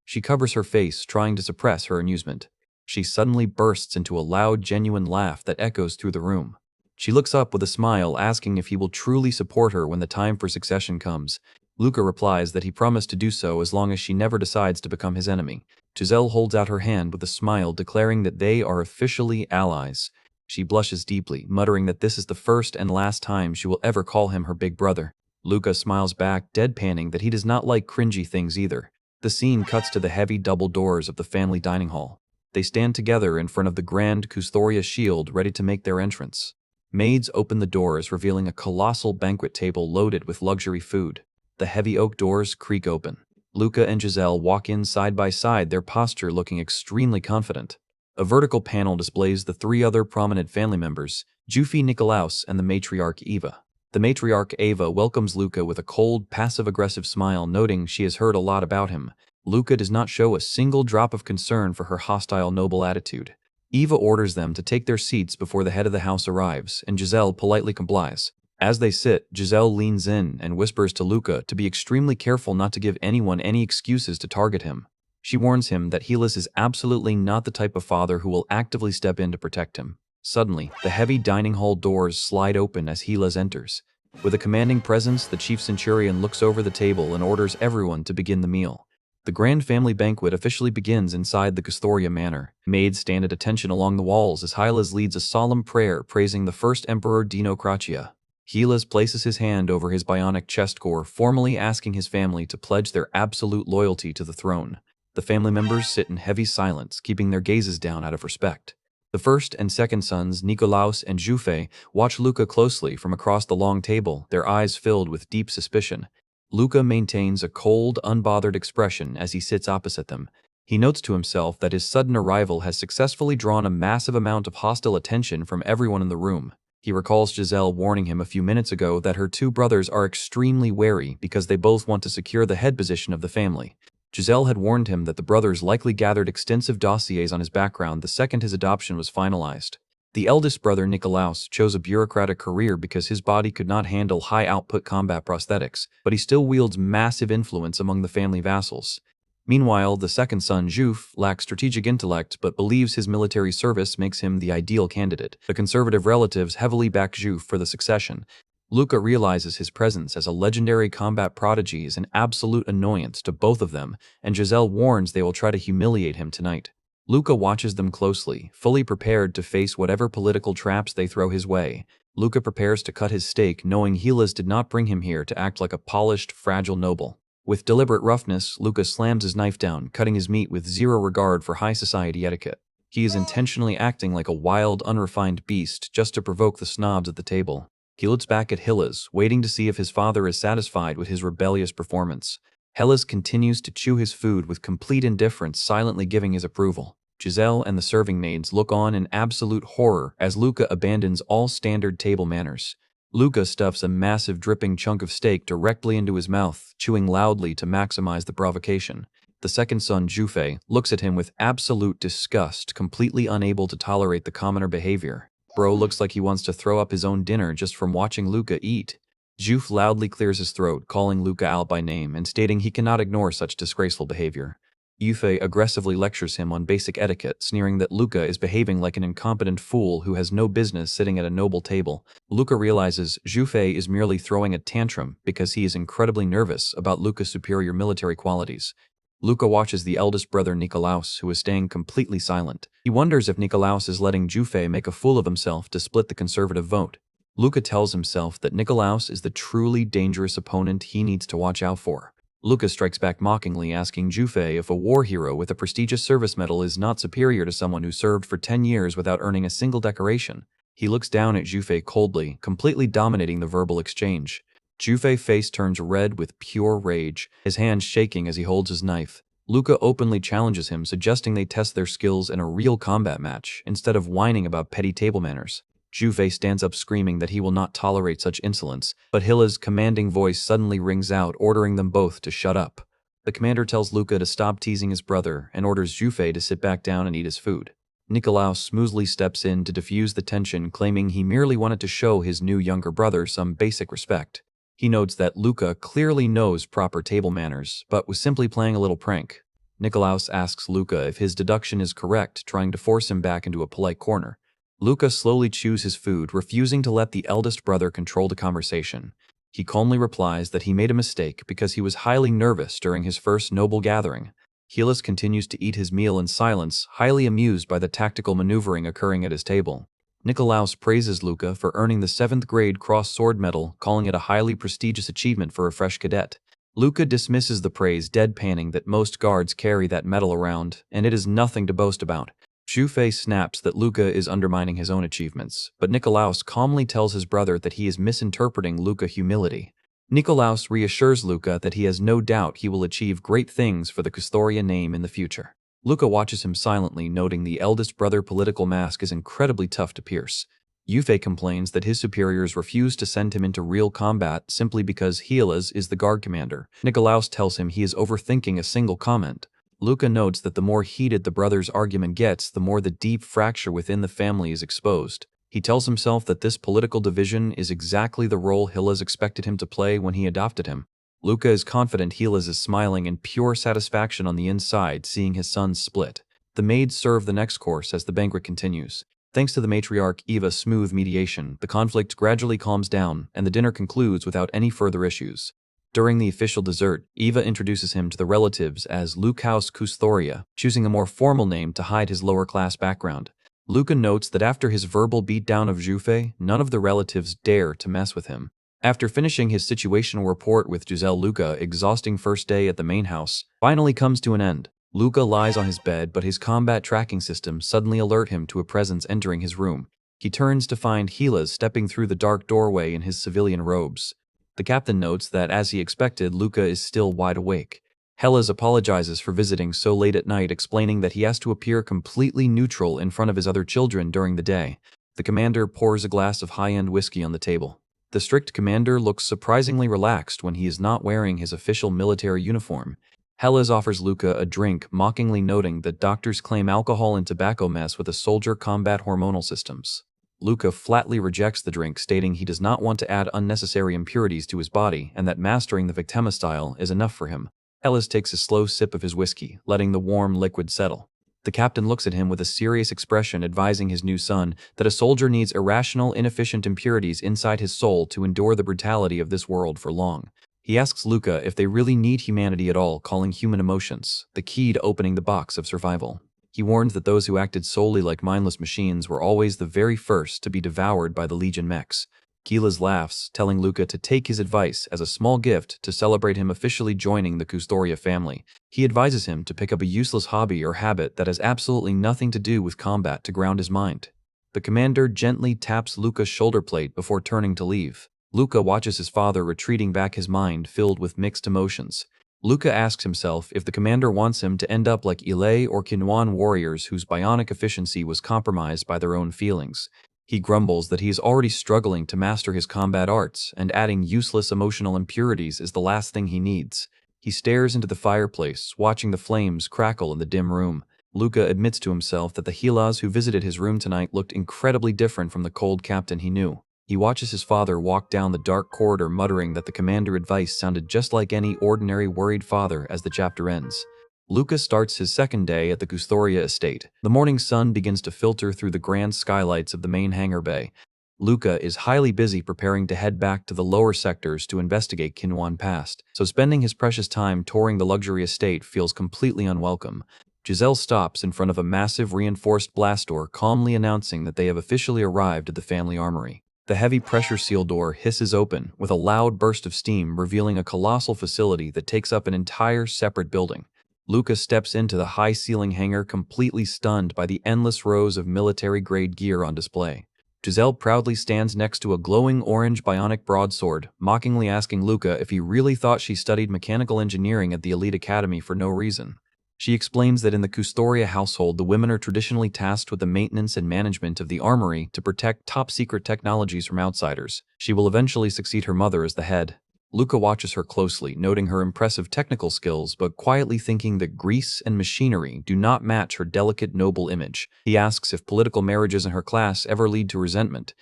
She covers her face, trying to suppress her amusement. She suddenly bursts into a loud, genuine laugh that echoes through the room. She looks up with a smile, asking if he will truly support her when the time for succession comes. Luca replies that he promised to do so as long as she never decides to become his enemy. Giselle holds out her hand with a smile, declaring that they are officially allies. She blushes deeply, muttering that this is the first and last time she will ever call him her big brother. Luca smiles back, deadpanning that he does not like cringy things either. The scene cuts to the heavy double doors of the family dining hall. They stand together in front of the grand Custoria shield, ready to make their entrance. Maids open the doors, revealing a colossal banquet table loaded with luxury food. The heavy oak doors creak open. Luca and Giselle walk in side by side, their posture looking extremely confident. A vertical panel displays the three other prominent family members, Jufi, Nikolaus, and the matriarch Eva. The matriarch Eva welcomes Luca with a cold, passive-aggressive smile, noting she has heard a lot about him. Luca does not show a single drop of concern for her hostile, noble attitude. Eva orders them to take their seats before the head of the house arrives, and Giselle politely complies. As they sit, Giselle leans in and whispers to Luca to be extremely careful not to give anyone any excuses to target him. She warns him that Helis is absolutely not the type of father who will actively step in to protect him. Suddenly, the heavy dining hall doors slide open as Helis enters. With a commanding presence, the chief centurion looks over the table and orders everyone to begin the meal. The grand family banquet officially begins inside the Custoria manor. Maids stand at attention along the walls as Helis leads a solemn prayer praising the first emperor Dinocratia. Helis places his hand over his bionic chest core, formally asking his family to pledge their absolute loyalty to the throne. The family members sit in heavy silence, keeping their gazes down out of respect. The first and second sons, Nikolaus and Jufe, watch Luca closely from across the long table, their eyes filled with deep suspicion. Luca maintains a cold, unbothered expression as he sits opposite them. He notes to himself that his sudden arrival has successfully drawn a massive amount of hostile attention from everyone in the room. He recalls Giselle warning him a few minutes ago that her two brothers are extremely wary because they both want to secure the head position of the family. Giselle had warned him that the brothers likely gathered extensive dossiers on his background the second his adoption was finalized. The eldest brother, Nikolaus, chose a bureaucratic career because his body could not handle high-output combat prosthetics, but he still wields massive influence among the family vassals. Meanwhile, the second son, Juf, lacks strategic intellect but believes his military service makes him the ideal candidate. The conservative relatives heavily back Juf for the succession. Luca realizes his presence as a legendary combat prodigy is an absolute annoyance to both of them, and Giselle warns they will try to humiliate him tonight. Luca watches them closely, fully prepared to face whatever political traps they throw his way. Luca prepares to cut his steak, knowing Helis did not bring him here to act like a polished, fragile noble. With deliberate roughness, Luca slams his knife down, cutting his meat with zero regard for high society etiquette. He is intentionally acting like a wild, unrefined beast just to provoke the snobs at the table. He looks back at Helis, waiting to see if his father is satisfied with his rebellious performance. Helis continues to chew his food with complete indifference, silently giving his approval. Giselle and the serving maids look on in absolute horror as Luca abandons all standard table manners. Luca stuffs a massive dripping chunk of steak directly into his mouth, chewing loudly to maximize the provocation. The second son, Jufe, looks at him with absolute disgust, completely unable to tolerate the commoner behavior. Bro looks like he wants to throw up his own dinner just from watching Luca eat. Juf loudly clears his throat, calling Luca out by name and stating he cannot ignore such disgraceful behavior. Jufe aggressively lectures him on basic etiquette, sneering that Luca is behaving like an incompetent fool who has no business sitting at a noble table. Luca realizes Jufe is merely throwing a tantrum because he is incredibly nervous about Luca's superior military qualities. Luca watches the eldest brother Nikolaus, who is staying completely silent. He wonders if Nikolaus is letting Jufe make a fool of himself to split the conservative vote. Luca tells himself that Nikolaus is the truly dangerous opponent he needs to watch out for. Luca strikes back mockingly, asking Jufe if a war hero with a prestigious service medal is not superior to someone who served for 10 years without earning a single decoration. He looks down at Jufe coldly, completely dominating the verbal exchange. Jufe's face turns red with pure rage, his hands shaking as he holds his knife. Luca openly challenges him, suggesting they test their skills in a real combat match, instead of whining about petty table manners. Jufe stands up screaming that he will not tolerate such insolence, but Hilla's commanding voice suddenly rings out, ordering them both to shut up. The commander tells Luca to stop teasing his brother and orders Jufei to sit back down and eat his food. Nikolaus smoothly steps in to diffuse the tension, claiming he merely wanted to show his new younger brother some basic respect. He notes that Luca clearly knows proper table manners, but was simply playing a little prank. Nikolaus asks Luca if his deduction is correct, trying to force him back into a polite corner. Luca slowly chews his food, refusing to let the eldest brother control the conversation. He calmly replies that he made a mistake because he was highly nervous during his first noble gathering. Hylas continues to eat his meal in silence, highly amused by the tactical maneuvering occurring at his table. Nikolaus praises Luca for earning the 7th grade Cross Sword Medal, calling it a highly prestigious achievement for a fresh cadet. Luca dismisses the praise, deadpanning that most guards carry that medal around, and it is nothing to boast about. Jufei snaps that Luca is undermining his own achievements, but Nikolaus calmly tells his brother that he is misinterpreting Luca's humility. Nikolaus reassures Luca that he has no doubt he will achieve great things for the Custoria name in the future. Luca watches him silently, noting the eldest brother's political mask is incredibly tough to pierce. Jufei complains that his superiors refuse to send him into real combat simply because Hylas is the guard commander. Nikolaus tells him he is overthinking a single comment. Luca notes that the more heated the brothers' argument gets, the more the deep fracture within the family is exposed. He tells himself that this political division is exactly the role Hylas expected him to play when he adopted him. Luca is confident Hylas is smiling in pure satisfaction on the inside, seeing his sons split. The maids serve the next course as the banquet continues. Thanks to the matriarch Eva's smooth mediation, the conflict gradually calms down, and the dinner concludes without any further issues. During the official dessert, Eva introduces him to the relatives as Lucaus Custoria, choosing a more formal name to hide his lower-class background. Luca notes that after his verbal beatdown of Jufei, none of the relatives dare to mess with him. After finishing his situational report with Giselle, Luca's exhausting first day at the main house finally comes to an end. Luca lies on his bed, but his combat tracking system suddenly alerts him to a presence entering his room. He turns to find Hylas stepping through the dark doorway in his civilian robes. The captain notes that, as he expected, Luca is still wide awake. Hylas apologizes for visiting so late at night, explaining that he has to appear completely neutral in front of his other children during the day. The commander pours a glass of high-end whiskey on the table. The strict commander looks surprisingly relaxed when he is not wearing his official military uniform. Hylas offers Luca a drink, mockingly noting that doctors claim alcohol and tobacco mess with a soldier combat hormonal systems. Luca flatly rejects the drink, stating he does not want to add unnecessary impurities to his body and that mastering the Victema style is enough for him. Hylas takes a slow sip of his whiskey, letting the warm liquid settle. The captain looks at him with a serious expression, advising his new son that a soldier needs irrational, inefficient impurities inside his soul to endure the brutality of this world for long. He asks Luca if they really need humanity at all, calling human emotions the key to opening the box of survival. He warns that those who acted solely like mindless machines were always the very first to be devoured by the Legion mechs. Hylas laughs, telling Luca to take his advice as a small gift to celebrate him officially joining the Custoria family. He advises him to pick up a useless hobby or habit that has absolutely nothing to do with combat to ground his mind. The commander gently taps Luca's shoulder plate before turning to leave. Luca watches his father retreating back, his mind filled with mixed emotions. Luca asks himself if the commander wants him to end up like Ilay or Kinwan warriors whose bionic efficiency was compromised by their own feelings. He grumbles that he is already struggling to master his combat arts, and adding useless emotional impurities is the last thing he needs. He stares into the fireplace, watching the flames crackle in the dim room. Luca admits to himself that the Hylas who visited his room tonight looked incredibly different from the cold captain he knew. He watches his father walk down the dark corridor, muttering that the commander's advice sounded just like any ordinary worried father as the chapter ends. Luca starts his second day at the Custoria estate. The morning sun begins to filter through the grand skylights of the main hangar bay. Luca is highly busy preparing to head back to the lower sectors to investigate Kinwan past, so spending his precious time touring the luxury estate feels completely unwelcome. Giselle stops in front of a massive reinforced blast door, calmly announcing that they have officially arrived at the family armory. The heavy pressure seal door hisses open, with a loud burst of steam revealing a colossal facility that takes up an entire separate building. Luca steps into the high-ceiling hangar, completely stunned by the endless rows of military-grade gear on display. Giselle proudly stands next to a glowing orange bionic broadsword, mockingly asking Luca if he really thought she studied mechanical engineering at the elite academy for no reason. She explains that in the Custoria household, the women are traditionally tasked with the maintenance and management of the armory to protect top-secret technologies from outsiders. She will eventually succeed her mother as the head. Luca watches her closely, noting her impressive technical skills, but quietly thinking that grease and machinery do not match her delicate, noble image. He asks if political marriages in her class ever lead to resentment.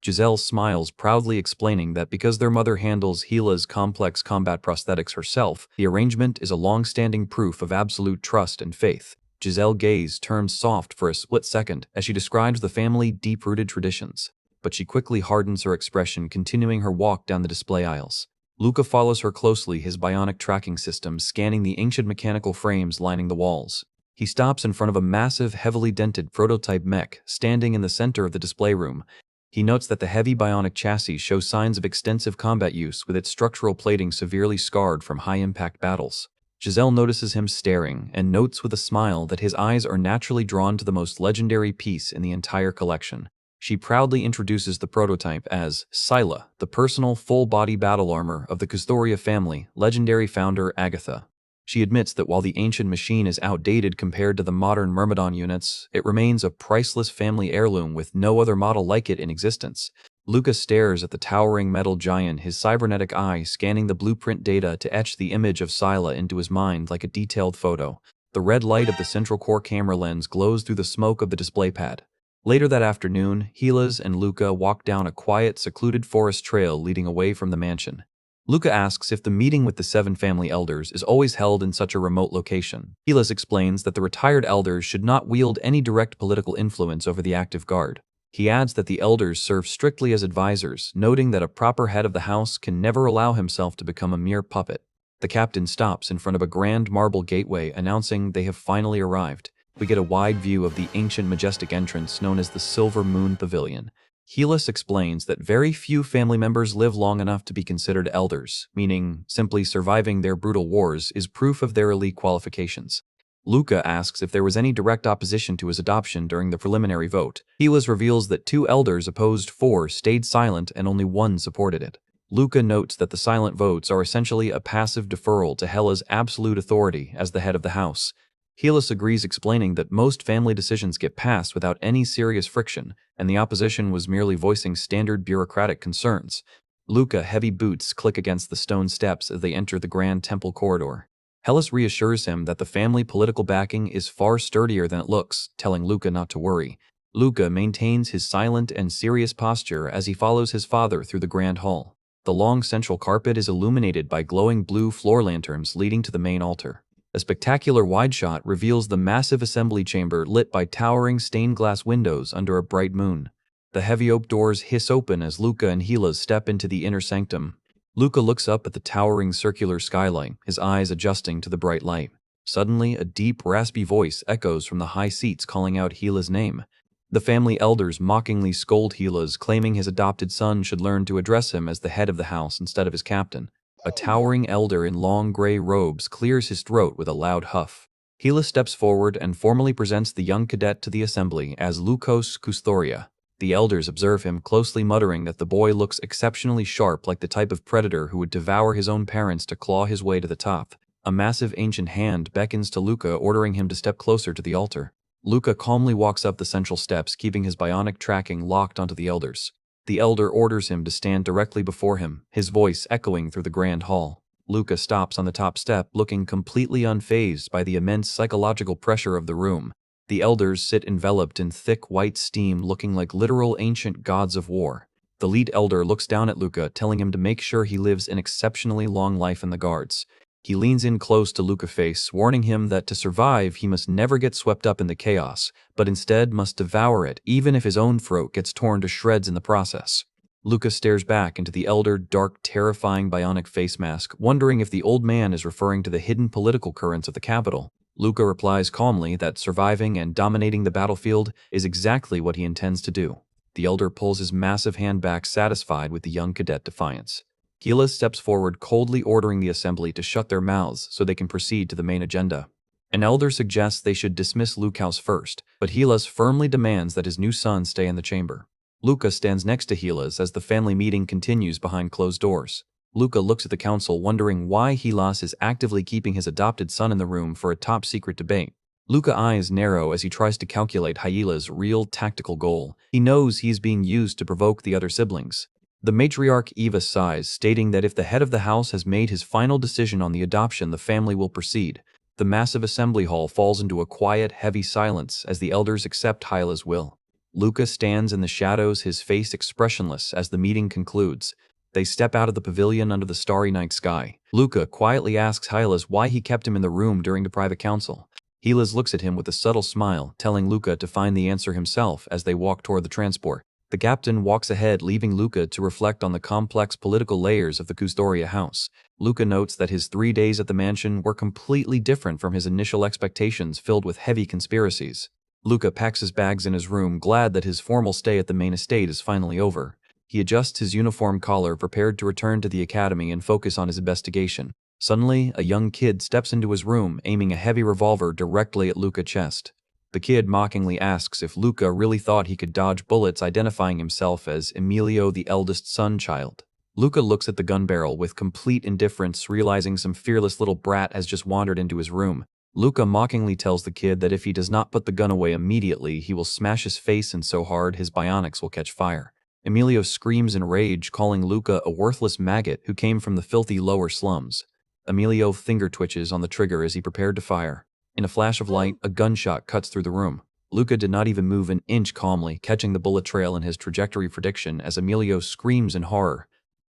Giselle smiles, proudly explaining that because their mother handles Gila's complex combat prosthetics herself, the arrangement is a long-standing proof of absolute trust and faith. Giselle's gaze turns soft for a split second as she describes the family's deep-rooted traditions, but she quickly hardens her expression, continuing her walk down the display aisles. Luca follows her closely, his bionic tracking system scanning the ancient mechanical frames lining the walls. He stops in front of a massive, heavily dented prototype mech standing in the center of the display room. He notes that the heavy bionic chassis shows signs of extensive combat use, with its structural plating severely scarred from high-impact battles. Giselle notices him staring and notes with a smile that his eyes are naturally drawn to the most legendary piece in the entire collection. She proudly introduces the prototype as Scylla, the personal full-body battle armor of the Custoria family, legendary founder Agatha. She admits that while the ancient machine is outdated compared to the modern Myrmidon units, it remains a priceless family heirloom with no other model like it in existence. Luca stares at the towering metal giant, his cybernetic eye scanning the blueprint data to etch the image of Scylla into his mind like a detailed photo. The red light of the central core camera lens glows through the smoke of the display pad. Later that afternoon, Gilas and Luca walk down a quiet, secluded forest trail leading away from the mansion. Luca asks if the meeting with the 7 family elders is always held in such a remote location. Gilas explains that the retired elders should not wield any direct political influence over the active guard. He adds that the elders serve strictly as advisors, noting that a proper head of the house can never allow himself to become a mere puppet. The captain stops in front of a grand marble gateway, announcing they have finally arrived. We get a wide view of the ancient majestic entrance known as the Silver Moon Pavilion. Gilas explains that very few family members live long enough to be considered elders, meaning simply surviving their brutal wars is proof of their elite qualifications. Luca asks if there was any direct opposition to his adoption during the preliminary vote. Gilas reveals that 2 elders opposed, 4 stayed silent, and only 1 supported it. Luca notes that the silent votes are essentially a passive deferral to Hela's absolute authority as the head of the house. Gilas agrees, explaining that most family decisions get passed without any serious friction, and the opposition was merely voicing standard bureaucratic concerns. Luca's heavy boots click against the stone steps as they enter the grand temple corridor. Hellas reassures him that the family political backing is far sturdier than it looks, telling Luca not to worry. Luca maintains his silent and serious posture as he follows his father through the grand hall. The long central carpet is illuminated by glowing blue floor lanterns leading to the main altar. A spectacular wide shot reveals the massive assembly chamber lit by towering stained glass windows under a bright moon. The heavy oak doors hiss open as Luca and Gilas step into the inner sanctum. Luca looks up at the towering circular skylight, his eyes adjusting to the bright light. Suddenly, a deep, raspy voice echoes from the high seats calling out Gilas' name. The family elders mockingly scold Gilas, claiming his adopted son should learn to address him as the head of the house instead of his captain. A towering elder in long gray robes clears his throat with a loud huff. Gilas steps forward and formally presents the young cadet to the assembly as Lukos Custoria. The elders observe him closely, muttering that the boy looks exceptionally sharp, like the type of predator who would devour his own parents to claw his way to the top. A massive ancient hand beckons to Luca, ordering him to step closer to the altar. Luca calmly walks up the central steps, keeping his bionic tracking locked onto the elders. The elder orders him to stand directly before him, his voice echoing through the grand hall. Luca stops on the top step, looking completely unfazed by the immense psychological pressure of the room. The elders sit enveloped in thick white steam, looking like literal ancient gods of war. The lead elder looks down at Luca, telling him to make sure he lives an exceptionally long life in the guards. He leans in close to Luca's face, warning him that to survive he must never get swept up in the chaos, but instead must devour it, even if his own throat gets torn to shreds in the process. Luca stares back into the elder's dark, terrifying bionic face mask, wondering if the old man is referring to the hidden political currents of the capital. Luca replies calmly that surviving and dominating the battlefield is exactly what he intends to do. The elder pulls his massive hand back, satisfied with the young cadet defiance. Gilas steps forward, coldly ordering the assembly to shut their mouths so they can proceed to the main agenda. An elder suggests they should dismiss Lukos first, but Gilas firmly demands that his new son stay in the chamber. Luca stands next to Gilas as the family meeting continues behind closed doors. Luca looks at the council, wondering why Gilas is actively keeping his adopted son in the room for a top-secret debate. Luca's eyes narrow as he tries to calculate Gilas' real tactical goal. He knows he is being used to provoke the other siblings. The matriarch Eva sighs, stating that if the head of the house has made his final decision on the adoption, the family will proceed. The massive assembly hall falls into a quiet, heavy silence as the elders accept Hyla's will. Luca stands in the shadows, his face expressionless as the meeting concludes. They step out of the pavilion under the starry night sky. Luca quietly asks Hylas why he kept him in the room during the private council. Hylas looks at him with a subtle smile, telling Luca to find the answer himself as they walk toward the transport. The captain walks ahead, leaving Luca to reflect on the complex political layers of the Custodia house. Luca notes that his 3 days at the mansion were completely different from his initial expectations, filled with heavy conspiracies. Luca packs his bags in his room, glad that his formal stay at the main estate is finally over. He adjusts his uniform collar, prepared to return to the academy and focus on his investigation. Suddenly, a young kid steps into his room, aiming a heavy revolver directly at Luca's chest. The kid mockingly asks if Luca really thought he could dodge bullets, identifying himself as Emilio, the eldest son child. Luca looks at the gun barrel with complete indifference, realizing some fearless little brat has just wandered into his room. Luca mockingly tells the kid that if he does not put the gun away immediately, he will smash his face in so hard his bionics will catch fire. Emilio screams in rage, calling Luca a worthless maggot who came from the filthy lower slums. Emilio finger twitches on the trigger as he prepared to fire. In a flash of light, a gunshot cuts through the room. Luca did not even move an inch, calmly catching the bullet trail in his trajectory prediction as Emilio screams in horror.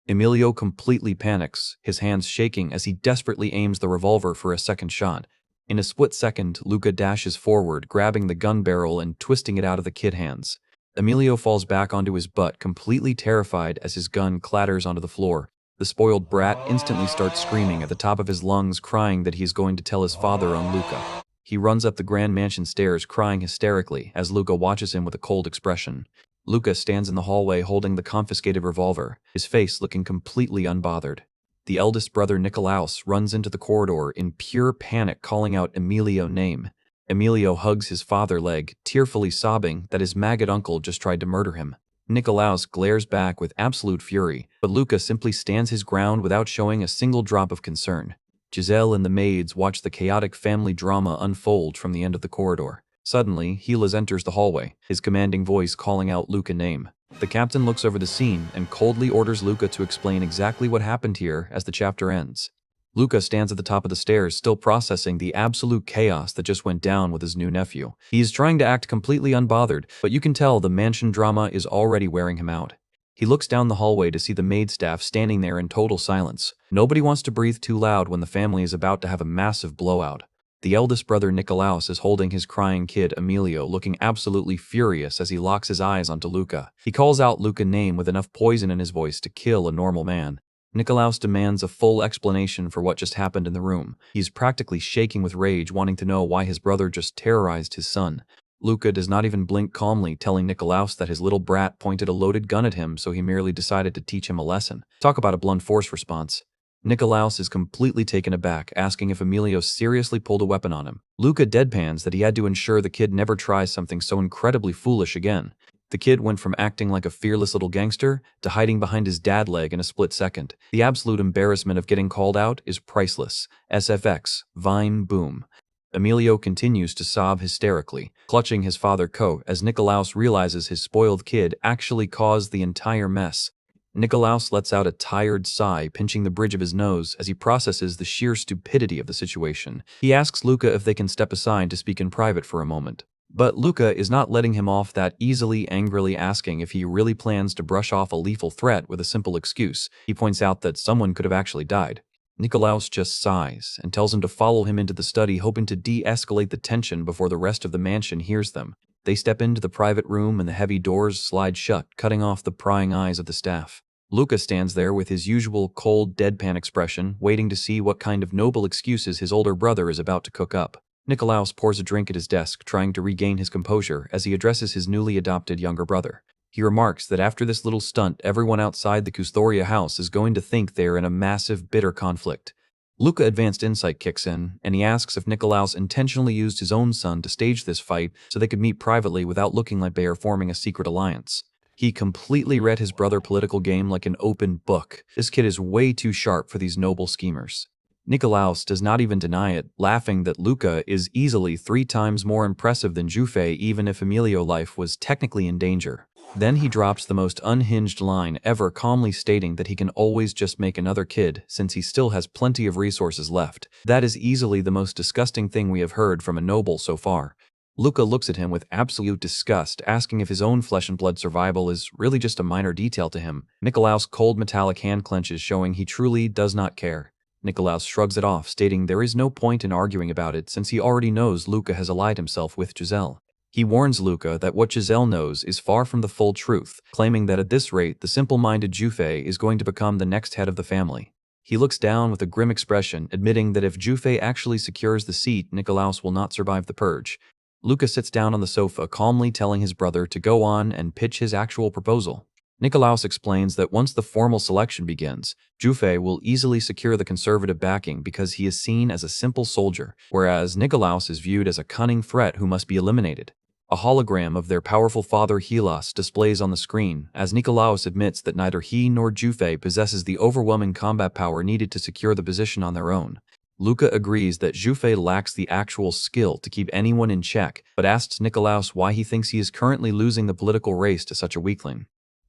Emilio completely panics, his hands shaking as he desperately aims the revolver for a second shot. In a split second, Luca dashes forward, grabbing the gun barrel and twisting it out of the kid's hands. Emilio falls back onto his butt, completely terrified as his gun clatters onto the floor. The spoiled brat instantly starts screaming at the top of his lungs, crying that he is going to tell his father on Luca. He runs up the grand mansion stairs, crying hysterically as Luca watches him with a cold expression. Luca stands in the hallway holding the confiscated revolver, his face looking completely unbothered. The eldest brother Nicolaus runs into the corridor in pure panic, calling out Emilio's name. Emilio hugs his father's leg, tearfully sobbing that his maggot uncle just tried to murder him. Nicolaus glares back with absolute fury, but Luca simply stands his ground without showing a single drop of concern. Giselle and the maids watch the chaotic family drama unfold from the end of the corridor. Suddenly, Hylas enters the hallway, his commanding voice calling out Luca's name. The captain looks over the scene and coldly orders Luca to explain exactly what happened here as the chapter ends. Luca stands at the top of the stairs, still processing the absolute chaos that just went down with his new nephew. He is trying to act completely unbothered, but you can tell the mansion drama is already wearing him out. He looks down the hallway to see the maid staff standing there in total silence. Nobody wants to breathe too loud when the family is about to have a massive blowout. The eldest brother Nicolaus is holding his crying kid Emilio, looking absolutely furious as he locks his eyes onto Luca. He calls out Luca's name with enough poison in his voice to kill a normal man. Nicolaus demands a full explanation for what just happened in the room. He's practically shaking with rage, wanting to know why his brother just terrorized his son. Luca does not even blink, calmly telling Nicolaus that his little brat pointed a loaded gun at him, so he merely decided to teach him a lesson. Talk about a blunt force response. Nicolaus is completely taken aback, asking if Emilio seriously pulled a weapon on him. Luca deadpans that he had to ensure the kid never tries something so incredibly foolish again. The kid went from acting like a fearless little gangster to hiding behind his dad leg in a split second. The absolute embarrassment of getting called out is priceless. SFX, Vine, boom. Emilio continues to sob hysterically, clutching his father's coat as Nicolaus realizes his spoiled kid actually caused the entire mess. Nicolaus lets out a tired sigh, pinching the bridge of his nose as he processes the sheer stupidity of the situation. He asks Luca if they can step aside to speak in private for a moment. But Luca is not letting him off that easily, angrily asking if he really plans to brush off a lethal threat with a simple excuse. He points out that someone could have actually died. Nicolaus just sighs and tells him to follow him into the study, hoping to de-escalate the tension before the rest of the mansion hears them. They step into the private room and the heavy doors slide shut, cutting off the prying eyes of the staff. Luca stands there with his usual cold, deadpan expression, waiting to see what kind of noble excuses his older brother is about to cook up. Nicolaus pours a drink at his desk, trying to regain his composure as he addresses his newly adopted younger brother. He remarks that after this little stunt, everyone outside the Custodia house is going to think they're in a massive, bitter conflict. Luca's advanced insight kicks in, and he asks if Nicolaus intentionally used his own son to stage this fight so they could meet privately without looking like they are forming a secret alliance. He completely read his brother's political game like an open book. This kid is way too sharp for these noble schemers. Nicolaus does not even deny it, laughing that Luca is easily 3 times more impressive than Jufe, even if Emilio's life was technically in danger. Then he drops the most unhinged line ever, calmly stating that he can always just make another kid since he still has plenty of resources left. That is easily the most disgusting thing we have heard from a noble so far. Luca looks at him with absolute disgust, asking if his own flesh and blood survival is really just a minor detail to him. Nikolaus' cold metallic hand clenches, showing he truly does not care. Nikolaus shrugs it off, stating there is no point in arguing about it since he already knows Luca has allied himself with Giselle. He warns Luca that what Giselle knows is far from the full truth, claiming that at this rate the simple-minded Jufei is going to become the next head of the family. He looks down with a grim expression, admitting that if Jufei actually secures the seat, Nikolaus will not survive the purge. Luca sits down on the sofa, calmly telling his brother to go on and pitch his actual proposal. Nikolaus explains that once the formal selection begins, Jufei will easily secure the conservative backing because he is seen as a simple soldier, whereas Nikolaus is viewed as a cunning threat who must be eliminated. A hologram of their powerful father Helas displays on the screen, as Nikolaus admits that neither he nor Jufei possesses the overwhelming combat power needed to secure the position on their own. Luca agrees that Jufei lacks the actual skill to keep anyone in check, but asks Nikolaus why he thinks he is currently losing the political race to such a weakling.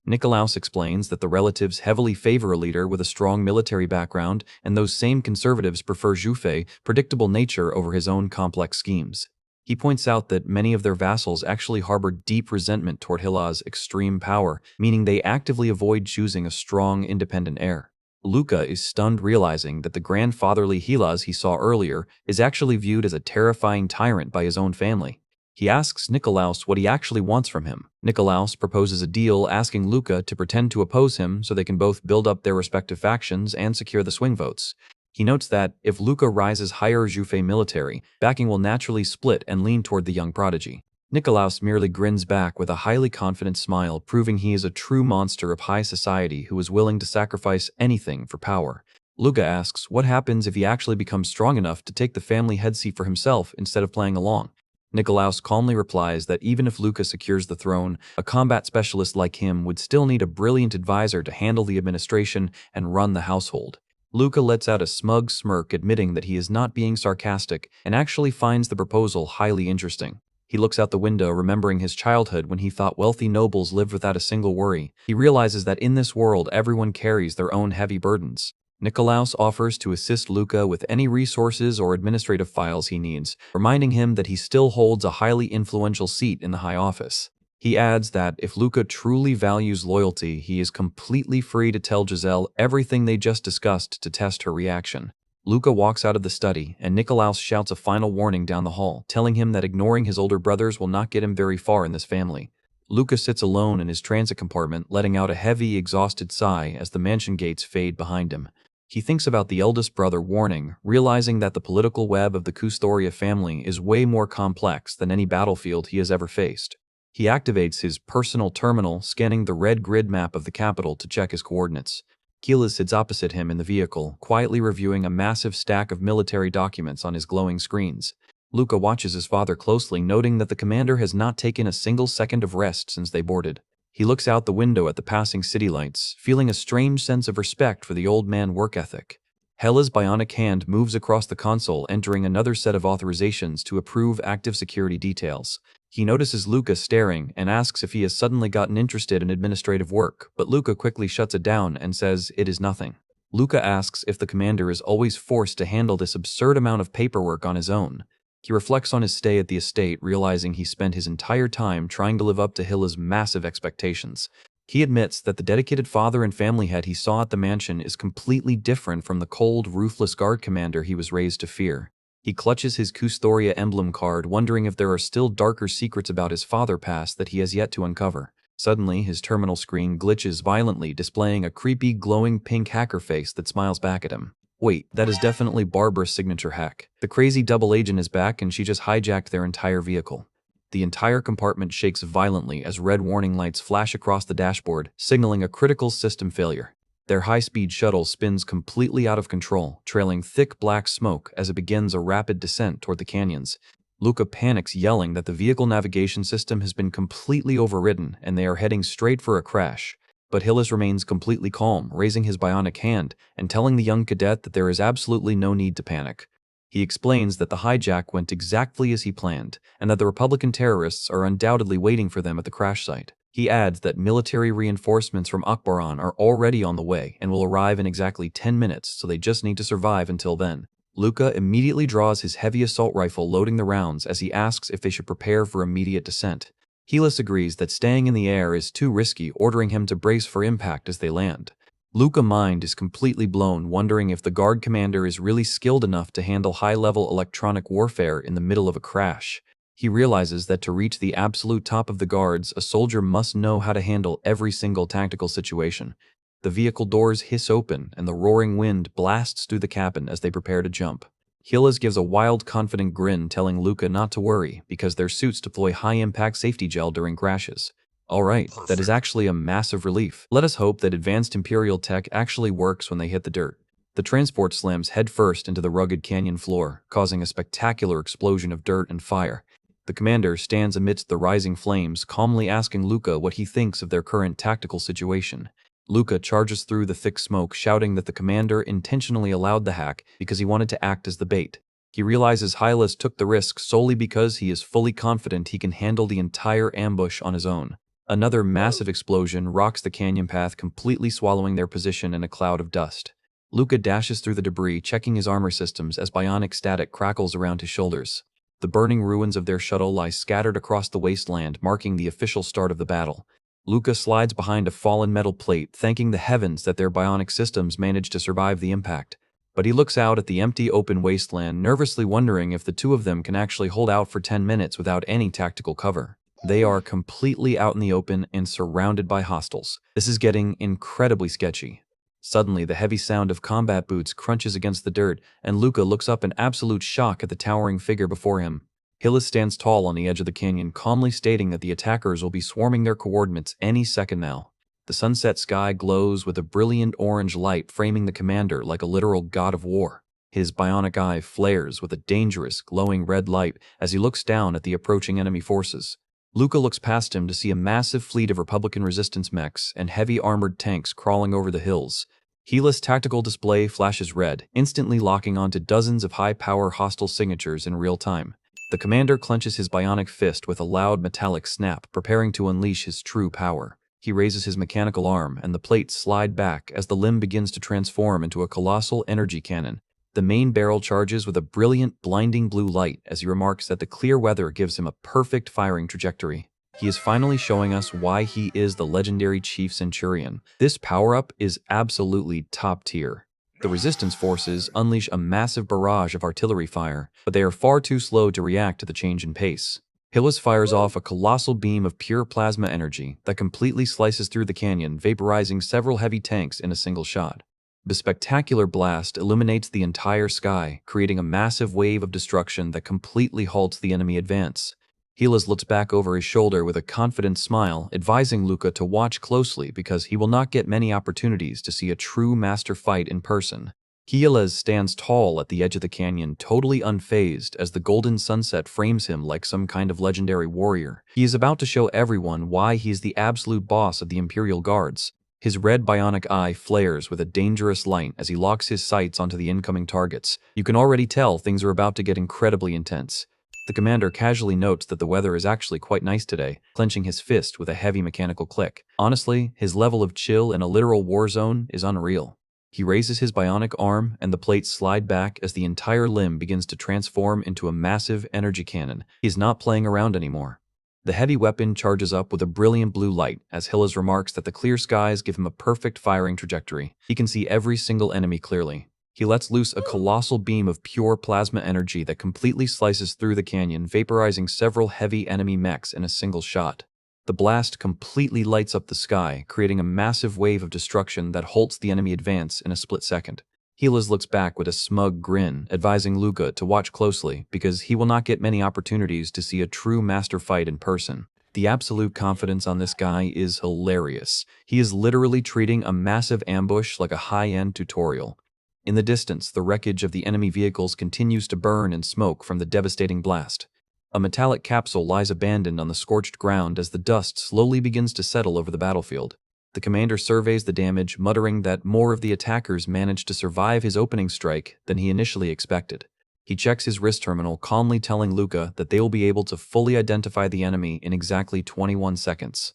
Nikolaus explains that the relatives heavily favor a leader with a strong military background, and those same conservatives prefer Jufei's predictable nature over his own complex schemes. He points out that many of their vassals actually harbor deep resentment toward Hila's extreme power, meaning they actively avoid choosing a strong, independent heir. Luca is stunned, realizing that the grandfatherly Hilas he saw earlier is actually viewed as a terrifying tyrant by his own family. He asks Nikolaus what he actually wants from him. Nikolaus proposes a deal, asking Luca to pretend to oppose him so they can both build up their respective factions and secure the swing votes. He notes that if Luca rises higher Jufei military, backing will naturally split and lean toward the young prodigy. Nikolaus merely grins back with a highly confident smile, proving he is a true monster of high society who is willing to sacrifice anything for power. Luca asks what happens if he actually becomes strong enough to take the family head seat for himself instead of playing along. Nikolaus calmly replies that even if Luca secures the throne, a combat specialist like him would still need a brilliant advisor to handle the administration and run the household. Luca lets out a smug smirk, admitting that he is not being sarcastic and actually finds the proposal highly interesting. He looks out the window, remembering his childhood when he thought wealthy nobles lived without a single worry. He realizes that in this world everyone carries their own heavy burdens. Nikolaus offers to assist Luca with any resources or administrative files he needs, reminding him that he still holds a highly influential seat in the high office. He adds that if Luca truly values loyalty, he is completely free to tell Giselle everything they just discussed to test her reaction. Luca walks out of the study, and Nikolaus shouts a final warning down the hall, telling him that ignoring his older brothers will not get him very far in this family. Luca sits alone in his transit compartment, letting out a heavy, exhausted sigh as the mansion gates fade behind him. He thinks about the eldest brother warning, realizing that the political web of the Custoria family is way more complex than any battlefield he has ever faced. He activates his personal terminal, scanning the red grid map of the capital to check his coordinates. Keela sits opposite him in the vehicle, quietly reviewing a massive stack of military documents on his glowing screens. Luca watches his father closely, noting that the commander has not taken a single second of rest since they boarded. He looks out the window at the passing city lights, feeling a strange sense of respect for the old man's work ethic. Hela's bionic hand moves across the console, entering another set of authorizations to approve active security details. He notices Luca staring and asks if he has suddenly gotten interested in administrative work, but Luca quickly shuts it down and says it is nothing. Luca asks if the commander is always forced to handle this absurd amount of paperwork on his own. He reflects on his stay at the estate, realizing he spent his entire time trying to live up to Hila's massive expectations. He admits that the dedicated father and family head he saw at the mansion is completely different from the cold, ruthless guard commander he was raised to fear. He clutches his Custoria emblem card, wondering if there are still darker secrets about his father past that he has yet to uncover. Suddenly, his terminal screen glitches violently, displaying a creepy, glowing pink hacker face that smiles back at him. Wait, that is definitely Barbara's signature hack. The crazy double agent is back and she just hijacked their entire vehicle. The entire compartment shakes violently as red warning lights flash across the dashboard, signaling a critical system failure. Their high-speed shuttle spins completely out of control, trailing thick black smoke as it begins a rapid descent toward the canyons. Luca panics, yelling that the vehicle navigation system has been completely overridden and they are heading straight for a crash. But Hillis remains completely calm, raising his bionic hand and telling the young cadet that there is absolutely no need to panic. He explains that the hijack went exactly as he planned, and that the Republican terrorists are undoubtedly waiting for them at the crash site. He adds that military reinforcements from Akbaran are already on the way and will arrive in exactly 10 minutes, so they just need to survive until then. Luca immediately draws his heavy assault rifle, loading the rounds as he asks if they should prepare for immediate descent. Helis agrees that staying in the air is too risky, ordering him to brace for impact as they land. Luca's mind is completely blown, wondering if the guard commander is really skilled enough to handle high-level electronic warfare in the middle of a crash. He realizes that to reach the absolute top of the guards, a soldier must know how to handle every single tactical situation. The vehicle doors hiss open, and the roaring wind blasts through the cabin as they prepare to jump. Helis gives a wild, confident grin, telling Luca not to worry, because their suits deploy high-impact safety gel during crashes. Alright, that is actually a massive relief. Let us hope that advanced Imperial tech actually works when they hit the dirt. The transport slams headfirst into the rugged canyon floor, causing a spectacular explosion of dirt and fire. The commander stands amidst the rising flames, calmly asking Luca what he thinks of their current tactical situation. Luca charges through the thick smoke, shouting that the commander intentionally allowed the hack because he wanted to act as the bait. He realizes Hylas took the risk solely because he is fully confident he can handle the entire ambush on his own. Another massive explosion rocks the canyon path, completely swallowing their position in a cloud of dust. Luca dashes through the debris, checking his armor systems as bionic static crackles around his shoulders. The burning ruins of their shuttle lie scattered across the wasteland, marking the official start of the battle. Luca slides behind a fallen metal plate, thanking the heavens that their bionic systems managed to survive the impact. But he looks out at the empty open wasteland, nervously wondering if the two of them can actually hold out for 10 minutes without any tactical cover. They are completely out in the open and surrounded by hostiles. This is getting incredibly sketchy. Suddenly, the heavy sound of combat boots crunches against the dirt, and Luca looks up in absolute shock at the towering figure before him. Helis stands tall on the edge of the canyon, calmly stating that the attackers will be swarming their coordinates any second now. The sunset sky glows with a brilliant orange light, framing the commander like a literal god of war. His bionic eye flares with a dangerous, glowing red light as he looks down at the approaching enemy forces. Luca looks past him to see a massive fleet of Republican resistance mechs and heavy armored tanks crawling over the hills. Helis' tactical display flashes red, instantly locking onto dozens of high-power hostile signatures in real time. The commander clenches his bionic fist with a loud metallic snap, preparing to unleash his true power. He raises his mechanical arm, and the plates slide back as the limb begins to transform into a colossal energy cannon. The main barrel charges with a brilliant, blinding blue light as he remarks that the clear weather gives him a perfect firing trajectory. He is finally showing us why he is the legendary Chief Centurion. This power-up is absolutely top tier. The resistance forces unleash a massive barrage of artillery fire, but they are far too slow to react to the change in pace. Helis fires off a colossal beam of pure plasma energy that completely slices through the canyon, vaporizing several heavy tanks in a single shot. The spectacular blast illuminates the entire sky, creating a massive wave of destruction that completely halts the enemy advance. Helis looks back over his shoulder with a confident smile, advising Luca to watch closely because he will not get many opportunities to see a true master fight in person. Helis stands tall at the edge of the canyon, totally unfazed as the golden sunset frames him like some kind of legendary warrior. He is about to show everyone why he is the absolute boss of the Imperial Guards. His red bionic eye flares with a dangerous light as he locks his sights onto the incoming targets. You can already tell things are about to get incredibly intense. The commander casually notes that the weather is actually quite nice today, clenching his fist with a heavy mechanical click. Honestly, his level of chill in a literal war zone is unreal. He raises his bionic arm, and the plates slide back as the entire limb begins to transform into a massive energy cannon. He's not playing around anymore. The heavy weapon charges up with a brilliant blue light as Helis remarks that the clear skies give him a perfect firing trajectory. He can see every single enemy clearly. He lets loose a colossal beam of pure plasma energy that completely slices through the canyon, vaporizing several heavy enemy mechs in a single shot. The blast completely lights up the sky, creating a massive wave of destruction that halts the enemy advance in a split second. Helis looks back with a smug grin, advising Luca to watch closely because he will not get many opportunities to see a true master fight in person. The absolute confidence on this guy is hilarious. He is literally treating a massive ambush like a high-end tutorial. In the distance, the wreckage of the enemy vehicles continues to burn and smoke from the devastating blast. A metallic capsule lies abandoned on the scorched ground as the dust slowly begins to settle over the battlefield. The commander surveys the damage, muttering that more of the attackers managed to survive his opening strike than he initially expected. He checks his wrist terminal, calmly telling Luca that they will be able to fully identify the enemy in exactly 21 seconds.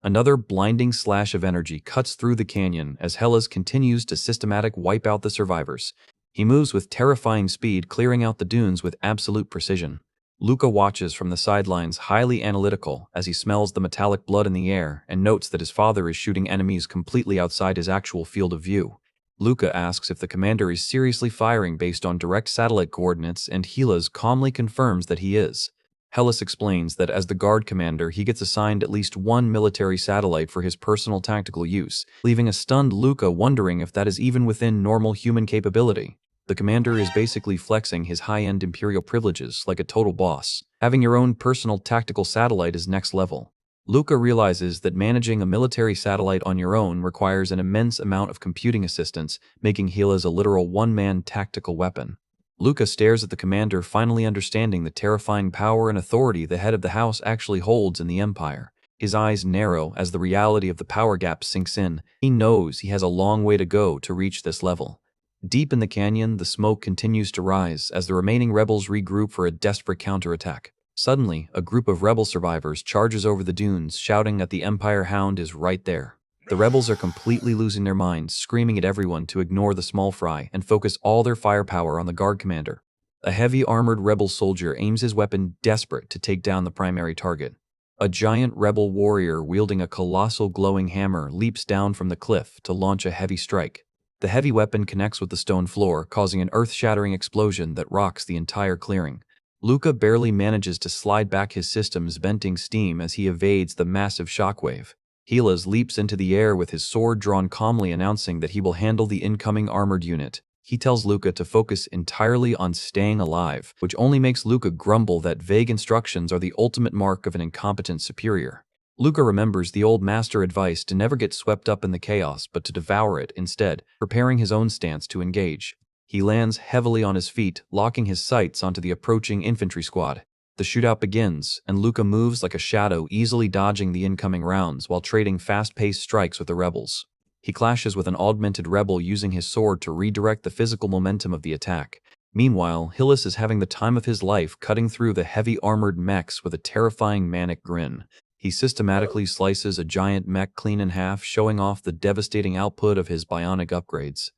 Another blinding slash of energy cuts through the canyon as Hellas continues to systematic wipe out the survivors. He moves with terrifying speed, clearing out the dunes with absolute precision. Luca watches from the sidelines, highly analytical, as he smells the metallic blood in the air and notes that his father is shooting enemies completely outside his actual field of view. Luca asks if the commander is seriously firing based on direct satellite coordinates, and Hellas calmly confirms that he is. Hellas explains that as the guard commander, he gets assigned at least one military satellite for his personal tactical use, leaving a stunned Luca wondering if that is even within normal human capability. The commander is basically flexing his high-end imperial privileges like a total boss. Having your own personal tactical satellite is next level. Luca realizes that managing a military satellite on your own requires an immense amount of computing assistance, making Hellas a literal one-man tactical weapon. Luca stares at the commander, finally understanding the terrifying power and authority the head of the house actually holds in the empire. His eyes narrow as the reality of the power gap sinks in. He knows he has a long way to go to reach this level. Deep in the canyon, the smoke continues to rise as the remaining rebels regroup for a desperate counterattack. Suddenly, a group of rebel survivors charges over the dunes, shouting that the Empire Hound is right there. The rebels are completely losing their minds, screaming at everyone to ignore the small fry and focus all their firepower on the guard commander. A heavy armored rebel soldier aims his weapon, desperate to take down the primary target. A giant rebel warrior wielding a colossal glowing hammer leaps down from the cliff to launch a heavy strike. The heavy weapon connects with the stone floor, causing an earth-shattering explosion that rocks the entire clearing. Luca barely manages to slide back his systems, venting steam as he evades the massive shockwave. Hellas leaps into the air with his sword drawn, calmly announcing that he will handle the incoming armored unit. He tells Luca to focus entirely on staying alive, which only makes Luca grumble that vague instructions are the ultimate mark of an incompetent superior. Luca remembers the old master advice to never get swept up in the chaos, but to devour it instead, preparing his own stance to engage. He lands heavily on his feet, locking his sights onto the approaching infantry squad. The shootout begins, and Luca moves like a shadow, easily dodging the incoming rounds while trading fast-paced strikes with the rebels. He clashes with an augmented rebel using his sword to redirect the physical momentum of the attack. Meanwhile, Hellas is having the time of his life, cutting through the heavy armored mechs with a terrifying manic grin. He systematically slices a giant mech clean in half, showing off the devastating output of his bionic upgrades.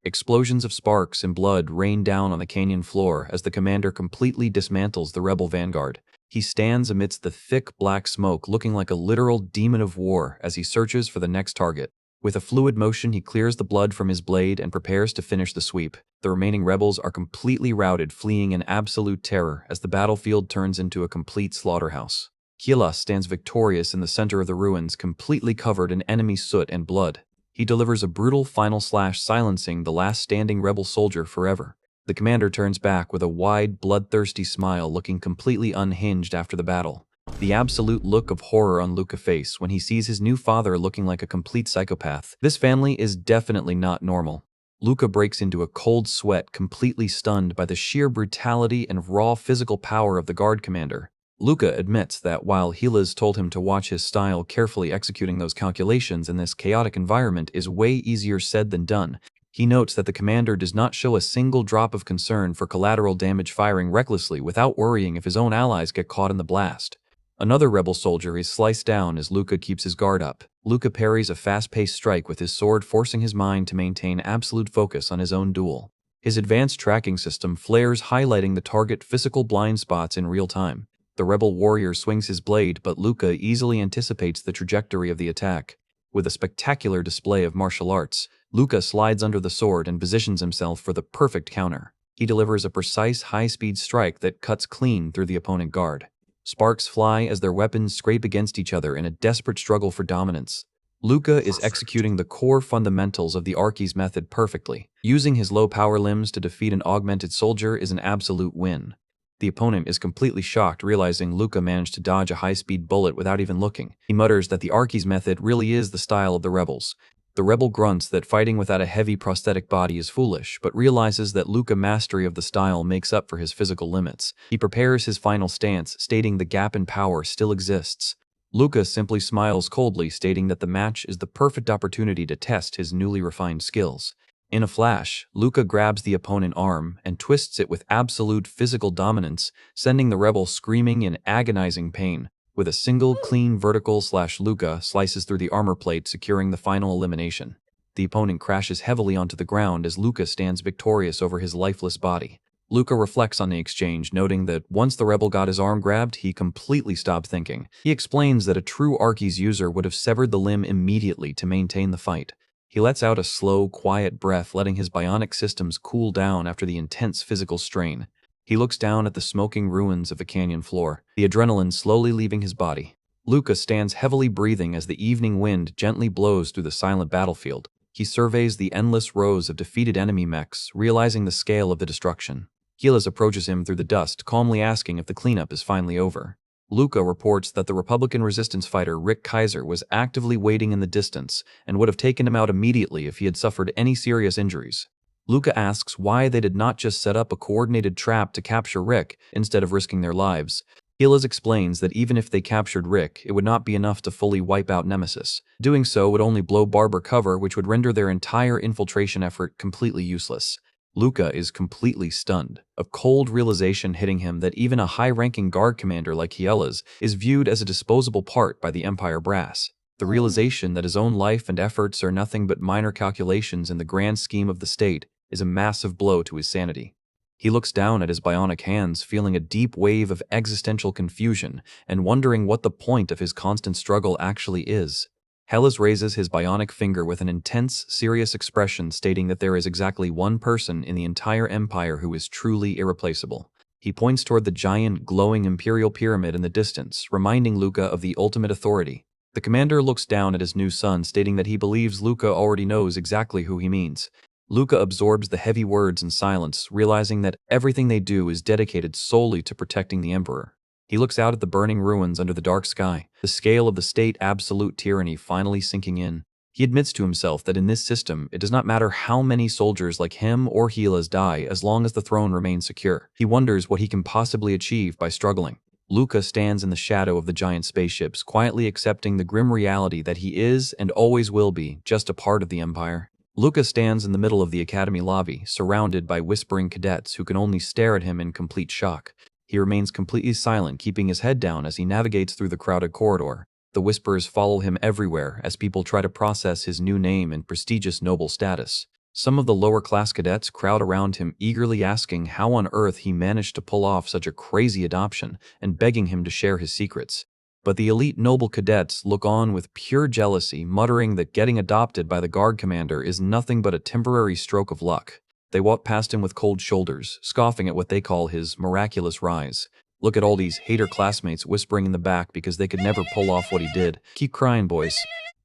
Explosions of sparks and blood rain down on the canyon floor as the commander completely dismantles the rebel vanguard. He stands amidst the thick black smoke, looking like a literal demon of war as he searches for the next target. With a fluid motion, he clears the blood from his blade and prepares to finish the sweep. The remaining rebels are completely routed, fleeing in absolute terror as the battlefield turns into a complete slaughterhouse. Hellas stands victorious in the center of the ruins, completely covered in enemy soot and blood. He delivers a brutal final slash, silencing the last standing rebel soldier forever. The commander turns back with a wide, bloodthirsty smile, looking completely unhinged after the battle. The absolute look of horror on Luca's face when he sees his new father looking like a complete psychopath. This family is definitely not normal. Luca breaks into a cold sweat, completely stunned by the sheer brutality and raw physical power of the guard commander. Luca admits that while Hellas told him to watch his style, carefully executing those calculations in this chaotic environment is way easier said than done. He notes that the commander does not show a single drop of concern for collateral damage, firing recklessly without worrying if his own allies get caught in the blast. Another rebel soldier is sliced down as Luca keeps his guard up. Luca parries a fast-paced strike with his sword, forcing his mind to maintain absolute focus on his own duel. His advanced tracking system flares, highlighting the target physical blind spots in real time. The rebel warrior swings his blade, but Luca easily anticipates the trajectory of the attack. With a spectacular display of martial arts, Luca slides under the sword and positions himself for the perfect counter. He delivers a precise, high-speed strike that cuts clean through the opponent guard. Sparks fly as their weapons scrape against each other in a desperate struggle for dominance. Luca is executing the core fundamentals of the Archies method perfectly. Using his low-power limbs to defeat an augmented soldier is an absolute win. The opponent is completely shocked, realizing Luca managed to dodge a high-speed bullet without even looking. He mutters that the Archies method really is the style of the rebels. The rebel grunts that fighting without a heavy prosthetic body is foolish, but realizes that Luca's mastery of the style makes up for his physical limits. He prepares his final stance, stating the gap in power still exists. Luca simply smiles coldly, stating that the match is the perfect opportunity to test his newly refined skills. In a flash, Luca grabs the opponent's arm and twists it with absolute physical dominance, sending the rebel screaming in agonizing pain. With a single clean vertical slash, Luca slices through the armor plate, securing the final elimination. The opponent crashes heavily onto the ground as Luca stands victorious over his lifeless body. Luca reflects on the exchange, noting that once the rebel got his arm grabbed, he completely stopped thinking. He explains that a true Arceus user would have severed the limb immediately to maintain the fight. He lets out a slow, quiet breath, letting his bionic systems cool down after the intense physical strain. He looks down at the smoking ruins of the canyon floor, the adrenaline slowly leaving his body. Luca stands heavily breathing as the evening wind gently blows through the silent battlefield. He surveys the endless rows of defeated enemy mechs, realizing the scale of the destruction. Gilas approaches him through the dust, calmly asking if the cleanup is finally over. Luca reports that the Republican resistance fighter Rick Kaiser was actively waiting in the distance and would have taken him out immediately if he had suffered any serious injuries. Luca asks why they did not just set up a coordinated trap to capture Rick instead of risking their lives. Gilas explains that even if they captured Rick, it would not be enough to fully wipe out Nemesis. Doing so would only blow Barber cover, which would render their entire infiltration effort completely useless. Luca is completely stunned, a cold realization hitting him that even a high-ranking guard commander like Gilas is viewed as a disposable part by the Empire brass. The realization that his own life and efforts are nothing but minor calculations in the grand scheme of the state is a massive blow to his sanity. He looks down at his bionic hands, feeling a deep wave of existential confusion and wondering what the point of his constant struggle actually is. Hellas raises his bionic finger with an intense, serious expression, stating that there is exactly one person in the entire empire who is truly irreplaceable. He points toward the giant, glowing imperial pyramid in the distance, reminding Luca of the ultimate authority. The commander looks down at his new son, stating that he believes Luca already knows exactly who he means. Luca absorbs the heavy words in silence, realizing that everything they do is dedicated solely to protecting the Emperor. He looks out at the burning ruins under the dark sky, the scale of the state absolute tyranny finally sinking in. He admits to himself that in this system, it does not matter how many soldiers like him or Gilas die as long as the throne remains secure. He wonders what he can possibly achieve by struggling. Luca stands in the shadow of the giant spaceships, quietly accepting the grim reality that he is and always will be just a part of the Empire. Luca stands in the middle of the academy lobby, surrounded by whispering cadets who can only stare at him in complete shock. He remains completely silent, keeping his head down as he navigates through the crowded corridor. The whispers follow him everywhere as people try to process his new name and prestigious noble status. Some of the lower-class cadets crowd around him, eagerly asking how on earth he managed to pull off such a crazy adoption and begging him to share his secrets. But the elite noble cadets look on with pure jealousy, muttering that getting adopted by the guard commander is nothing but a temporary stroke of luck. They walk past him with cold shoulders, scoffing at what they call his miraculous rise. Look at all these hater classmates whispering in the back because they could never pull off what he did. Keep crying, boys.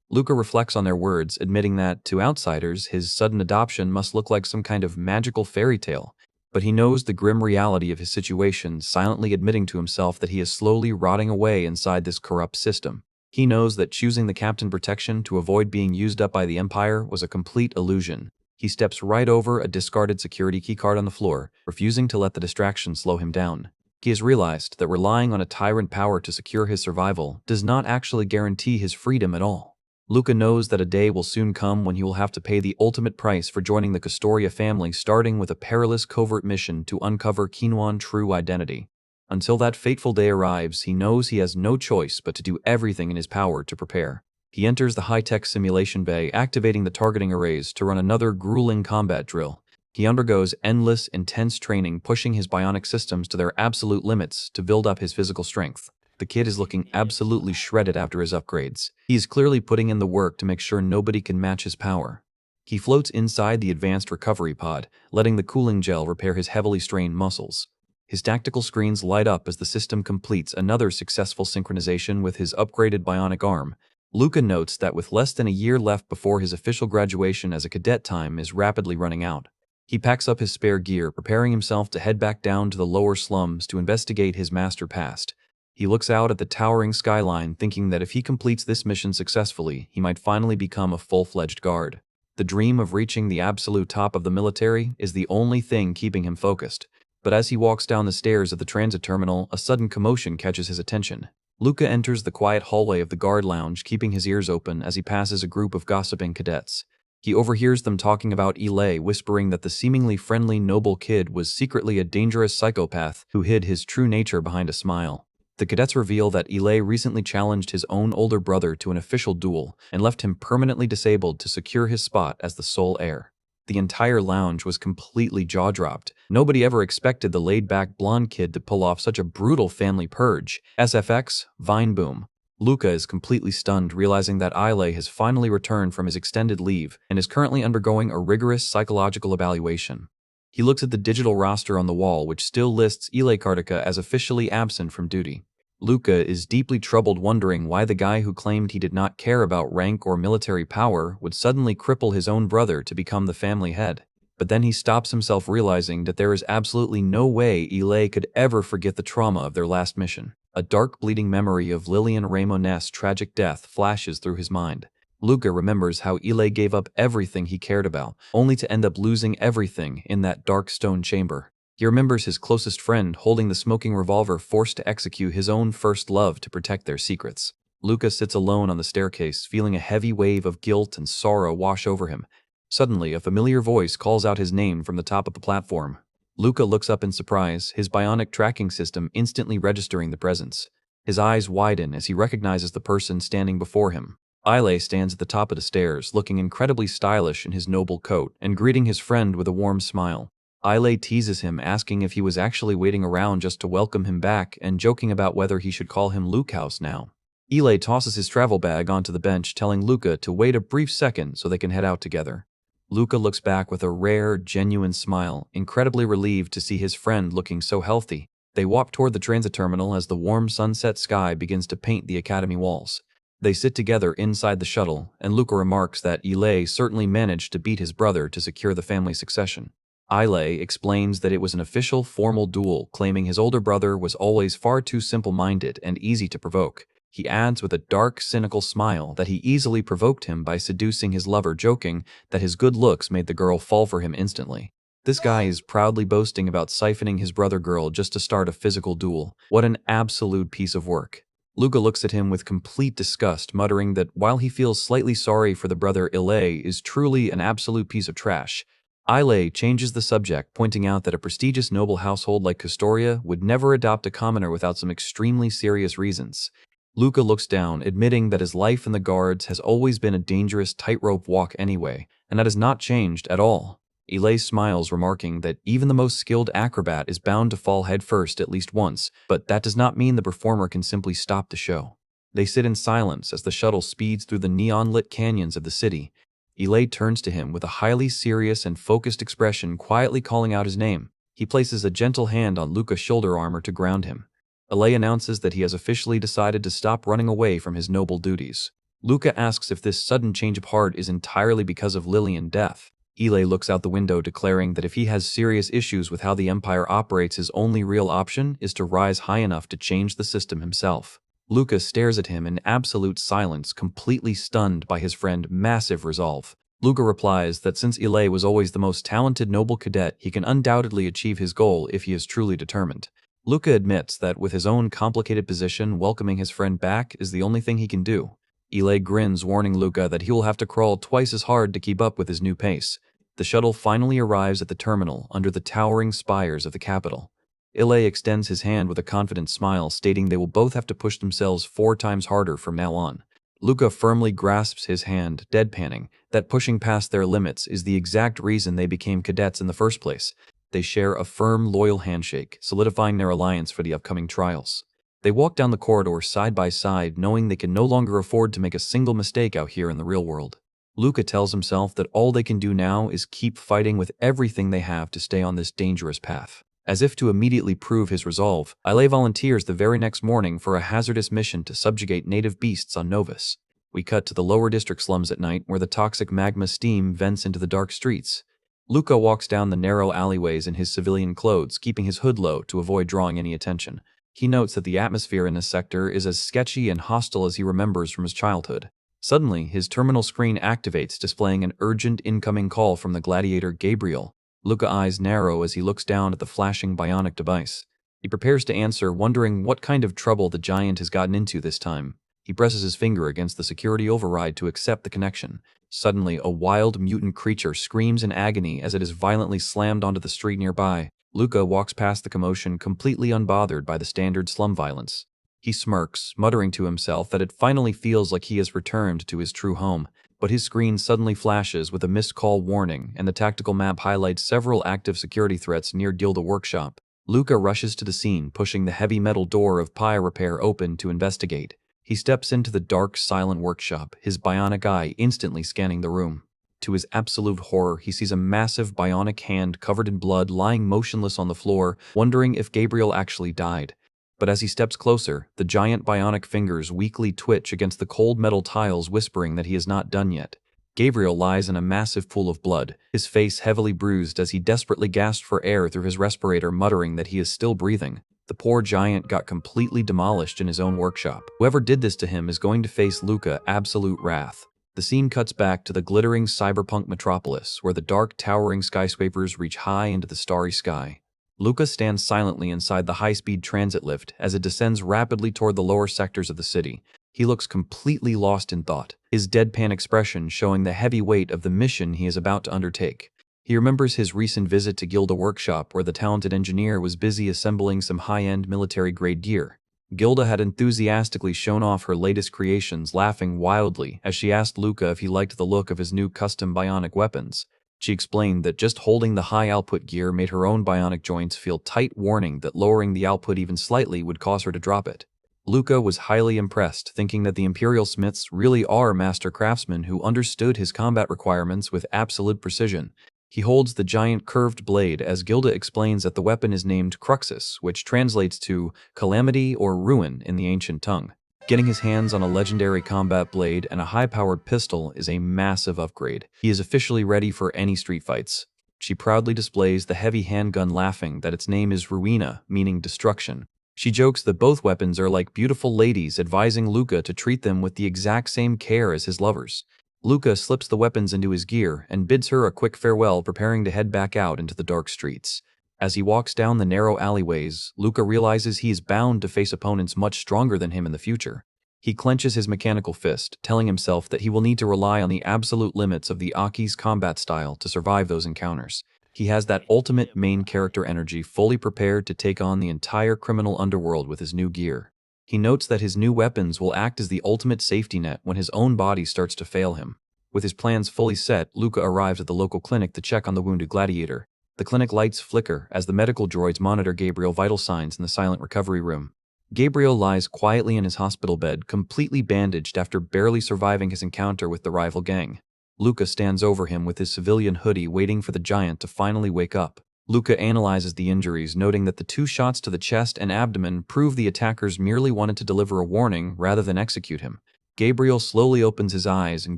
Luca reflects on their words, admitting that, to outsiders, his sudden adoption must look like some kind of magical fairy tale. But he knows the grim reality of his situation, silently admitting to himself that he is slowly rotting away inside this corrupt system. He knows that choosing the captain protection to avoid being used up by the Empire was a complete illusion. He steps right over a discarded security keycard on the floor, refusing to let the distraction slow him down. He has realized that relying on a tyrant power to secure his survival does not actually guarantee his freedom at all. Luca knows that a day will soon come when he will have to pay the ultimate price for joining the Custoria family, starting with a perilous covert mission to uncover Quinoan's true identity. Until that fateful day arrives, he knows he has no choice but to do everything in his power to prepare. He enters the high-tech simulation bay, activating the targeting arrays to run another grueling combat drill. He undergoes endless, intense training, pushing his bionic systems to their absolute limits to build up his physical strength. The kid is looking absolutely shredded after his upgrades. He is clearly putting in the work to make sure nobody can match his power. He floats inside the advanced recovery pod, letting the cooling gel repair his heavily strained muscles. His tactical screens light up as the system completes another successful synchronization with his upgraded bionic arm. Luca notes that with less than a year left before his official graduation as a cadet, time is rapidly running out. He packs up his spare gear, preparing himself to head back down to the lower slums to investigate his master past. He looks out at the towering skyline, thinking that if he completes this mission successfully, he might finally become a full-fledged guard. The dream of reaching the absolute top of the military is the only thing keeping him focused. But as he walks down the stairs of the transit terminal, a sudden commotion catches his attention. Luca enters the quiet hallway of the guard lounge, keeping his ears open as he passes a group of gossiping cadets. He overhears them talking about Ile, whispering that the seemingly friendly noble kid was secretly a dangerous psychopath who hid his true nature behind a smile. The cadets reveal that Ilay recently challenged his own older brother to an official duel and left him permanently disabled to secure his spot as the sole heir. The entire lounge was completely jaw-dropped. Nobody ever expected the laid-back blonde kid to pull off such a brutal family purge. SFX, Vine Boom. Luca is completely stunned, realizing that Ilay has finally returned from his extended leave and is currently undergoing a rigorous psychological evaluation. He looks at the digital roster on the wall, which still lists Ilay Kartika as officially absent from duty. Luca is deeply troubled, wondering why the guy who claimed he did not care about rank or military power would suddenly cripple his own brother to become the family head. But then he stops himself, realizing that there is absolutely no way Ilay could ever forget the trauma of their last mission. A dark, bleeding memory of Lillian Ramon's tragic death flashes through his mind. Luca remembers how Ilay gave up everything he cared about, only to end up losing everything in that dark stone chamber. He remembers his closest friend holding the smoking revolver, forced to execute his own first love to protect their secrets. Luca sits alone on the staircase, feeling a heavy wave of guilt and sorrow wash over him. Suddenly, a familiar voice calls out his name from the top of the platform. Luca looks up in surprise, his bionic tracking system instantly registering the presence. His eyes widen as he recognizes the person standing before him. Ilay stands at the top of the stairs, looking incredibly stylish in his noble coat and greeting his friend with a warm smile. Ilay teases him, asking if he was actually waiting around just to welcome him back and joking about whether he should call him Luke House now. Ilay tosses his travel bag onto the bench, telling Luca to wait a brief second so they can head out together. Luca looks back with a rare, genuine smile, incredibly relieved to see his friend looking so healthy. They walk toward the transit terminal as the warm sunset sky begins to paint the academy walls. They sit together inside the shuttle, and Luca remarks that Ilay certainly managed to beat his brother to secure the family succession. Ilay explains that it was an official, formal duel, claiming his older brother was always far too simple-minded and easy to provoke. He adds with a dark, cynical smile that he easily provoked him by seducing his lover, joking that his good looks made the girl fall for him instantly. This guy is proudly boasting about siphoning his brother girl just to start a physical duel. What an absolute piece of work. Luca looks at him with complete disgust, muttering that while he feels slightly sorry for the brother, Ilay is truly an absolute piece of trash. Ilay changes the subject, pointing out that a prestigious noble household like Custoria would never adopt a commoner without some extremely serious reasons. Luca looks down, admitting that his life in the guards has always been a dangerous tightrope walk anyway, and that has not changed at all. Ilay smiles, remarking that even the most skilled acrobat is bound to fall headfirst at least once, but that does not mean the performer can simply stop the show. They sit in silence as the shuttle speeds through the neon-lit canyons of the city. Ilay turns to him with a highly serious and focused expression, quietly calling out his name. He places a gentle hand on Luca's shoulder armor to ground him. Ilay announces that he has officially decided to stop running away from his noble duties. Luca asks if this sudden change of heart is entirely because of Lillian's death. Ilay looks out the window, declaring that if he has serious issues with how the Empire operates, his only real option is to rise high enough to change the system himself. Luca stares at him in absolute silence, completely stunned by his friend's massive resolve. Luca replies that since Ilay was always the most talented noble cadet, he can undoubtedly achieve his goal if he is truly determined. Luca admits that with his own complicated position, welcoming his friend back is the only thing he can do. Ilay grins, warning Luca that he will have to crawl twice as hard to keep up with his new pace. The shuttle finally arrives at the terminal under the towering spires of the capital. Ilay extends his hand with a confident smile, stating they will both have to push themselves 4 times harder from now on. Luca firmly grasps his hand, deadpanning that pushing past their limits is the exact reason they became cadets in the first place. They share a firm, loyal handshake, solidifying their alliance for the upcoming trials. They walk down the corridor side by side, knowing they can no longer afford to make a single mistake out here in the real world. Luca tells himself that all they can do now is keep fighting with everything they have to stay on this dangerous path. As if to immediately prove his resolve, Ilay volunteers the very next morning for a hazardous mission to subjugate native beasts on Novus. We cut to the lower district slums at night, where the toxic magma steam vents into the dark streets. Luca walks down the narrow alleyways in his civilian clothes, keeping his hood low to avoid drawing any attention. He notes that the atmosphere in this sector is as sketchy and hostile as he remembers from his childhood. Suddenly, his terminal screen activates, displaying an urgent incoming call from the gladiator Gabriel. Luca's eyes narrow as he looks down at the flashing bionic device. He prepares to answer, wondering what kind of trouble the giant has gotten into this time. He presses his finger against the security override to accept the connection. Suddenly, a wild mutant creature screams in agony as it is violently slammed onto the street nearby. Luca walks past the commotion, completely unbothered by the standard slum violence. He smirks, muttering to himself that it finally feels like he has returned to his true home. But his screen suddenly flashes with a missed call warning, and the tactical map highlights several active security threats near Gilda Workshop. Luca rushes to the scene, pushing the heavy metal door of Pi Repair open to investigate. He steps into the dark, silent workshop, his bionic eye instantly scanning the room. To his absolute horror, he sees a massive bionic hand covered in blood lying motionless on the floor, wondering if Gabriel actually died. But as he steps closer, the giant bionic fingers weakly twitch against the cold metal tiles, whispering that he is not done yet. Gabriel lies in a massive pool of blood, his face heavily bruised as he desperately gasps for air through his respirator, muttering that he is still breathing. The poor giant got completely demolished in his own workshop. Whoever did this to him is going to face Luca absolute wrath. The scene cuts back to the glittering cyberpunk metropolis, where the dark, towering skyscrapers reach high into the starry sky. Luca stands silently inside the high-speed transit lift as it descends rapidly toward the lower sectors of the city. He looks completely lost in thought, his deadpan expression showing the heavy weight of the mission he is about to undertake. He remembers his recent visit to Gilda Workshop, where the talented engineer was busy assembling some high-end military-grade gear. Gilda had enthusiastically shown off her latest creations, laughing wildly as she asked Luca if he liked the look of his new custom bionic weapons. She explained that just holding the high-output gear made her own bionic joints feel tight, warning that lowering the output even slightly would cause her to drop it. Luca was highly impressed, thinking that the Imperial Smiths really are master craftsmen who understood his combat requirements with absolute precision. He holds the giant curved blade as Gilda explains that the weapon is named Cruxus, which translates to calamity or ruin in the ancient tongue. Getting his hands on a legendary combat blade and a high-powered pistol is a massive upgrade. He is officially ready for any street fights. She proudly displays the heavy handgun, laughing that its name is Ruina, meaning destruction. She jokes that both weapons are like beautiful ladies, advising Luca to treat them with the exact same care as his lovers. Luca slips the weapons into his gear and bids her a quick farewell, preparing to head back out into the dark streets. As he walks down the narrow alleyways, Luca realizes he is bound to face opponents much stronger than him in the future. He clenches his mechanical fist, telling himself that he will need to rely on the absolute limits of the Aki's combat style to survive those encounters. He has that ultimate main character energy, fully prepared to take on the entire criminal underworld with his new gear. He notes that his new weapons will act as the ultimate safety net when his own body starts to fail him. With his plans fully set, Luca arrives at the local clinic to check on the wounded gladiator. The clinic lights flicker as the medical droids monitor Gabriel's vital signs in the silent recovery room. Gabriel lies quietly in his hospital bed, completely bandaged after barely surviving his encounter with the rival gang. Luca stands over him with his civilian hoodie, waiting for the giant to finally wake up. Luca analyzes the injuries, noting that the 2 shots to the chest and abdomen prove the attackers merely wanted to deliver a warning rather than execute him. Gabriel slowly opens his eyes and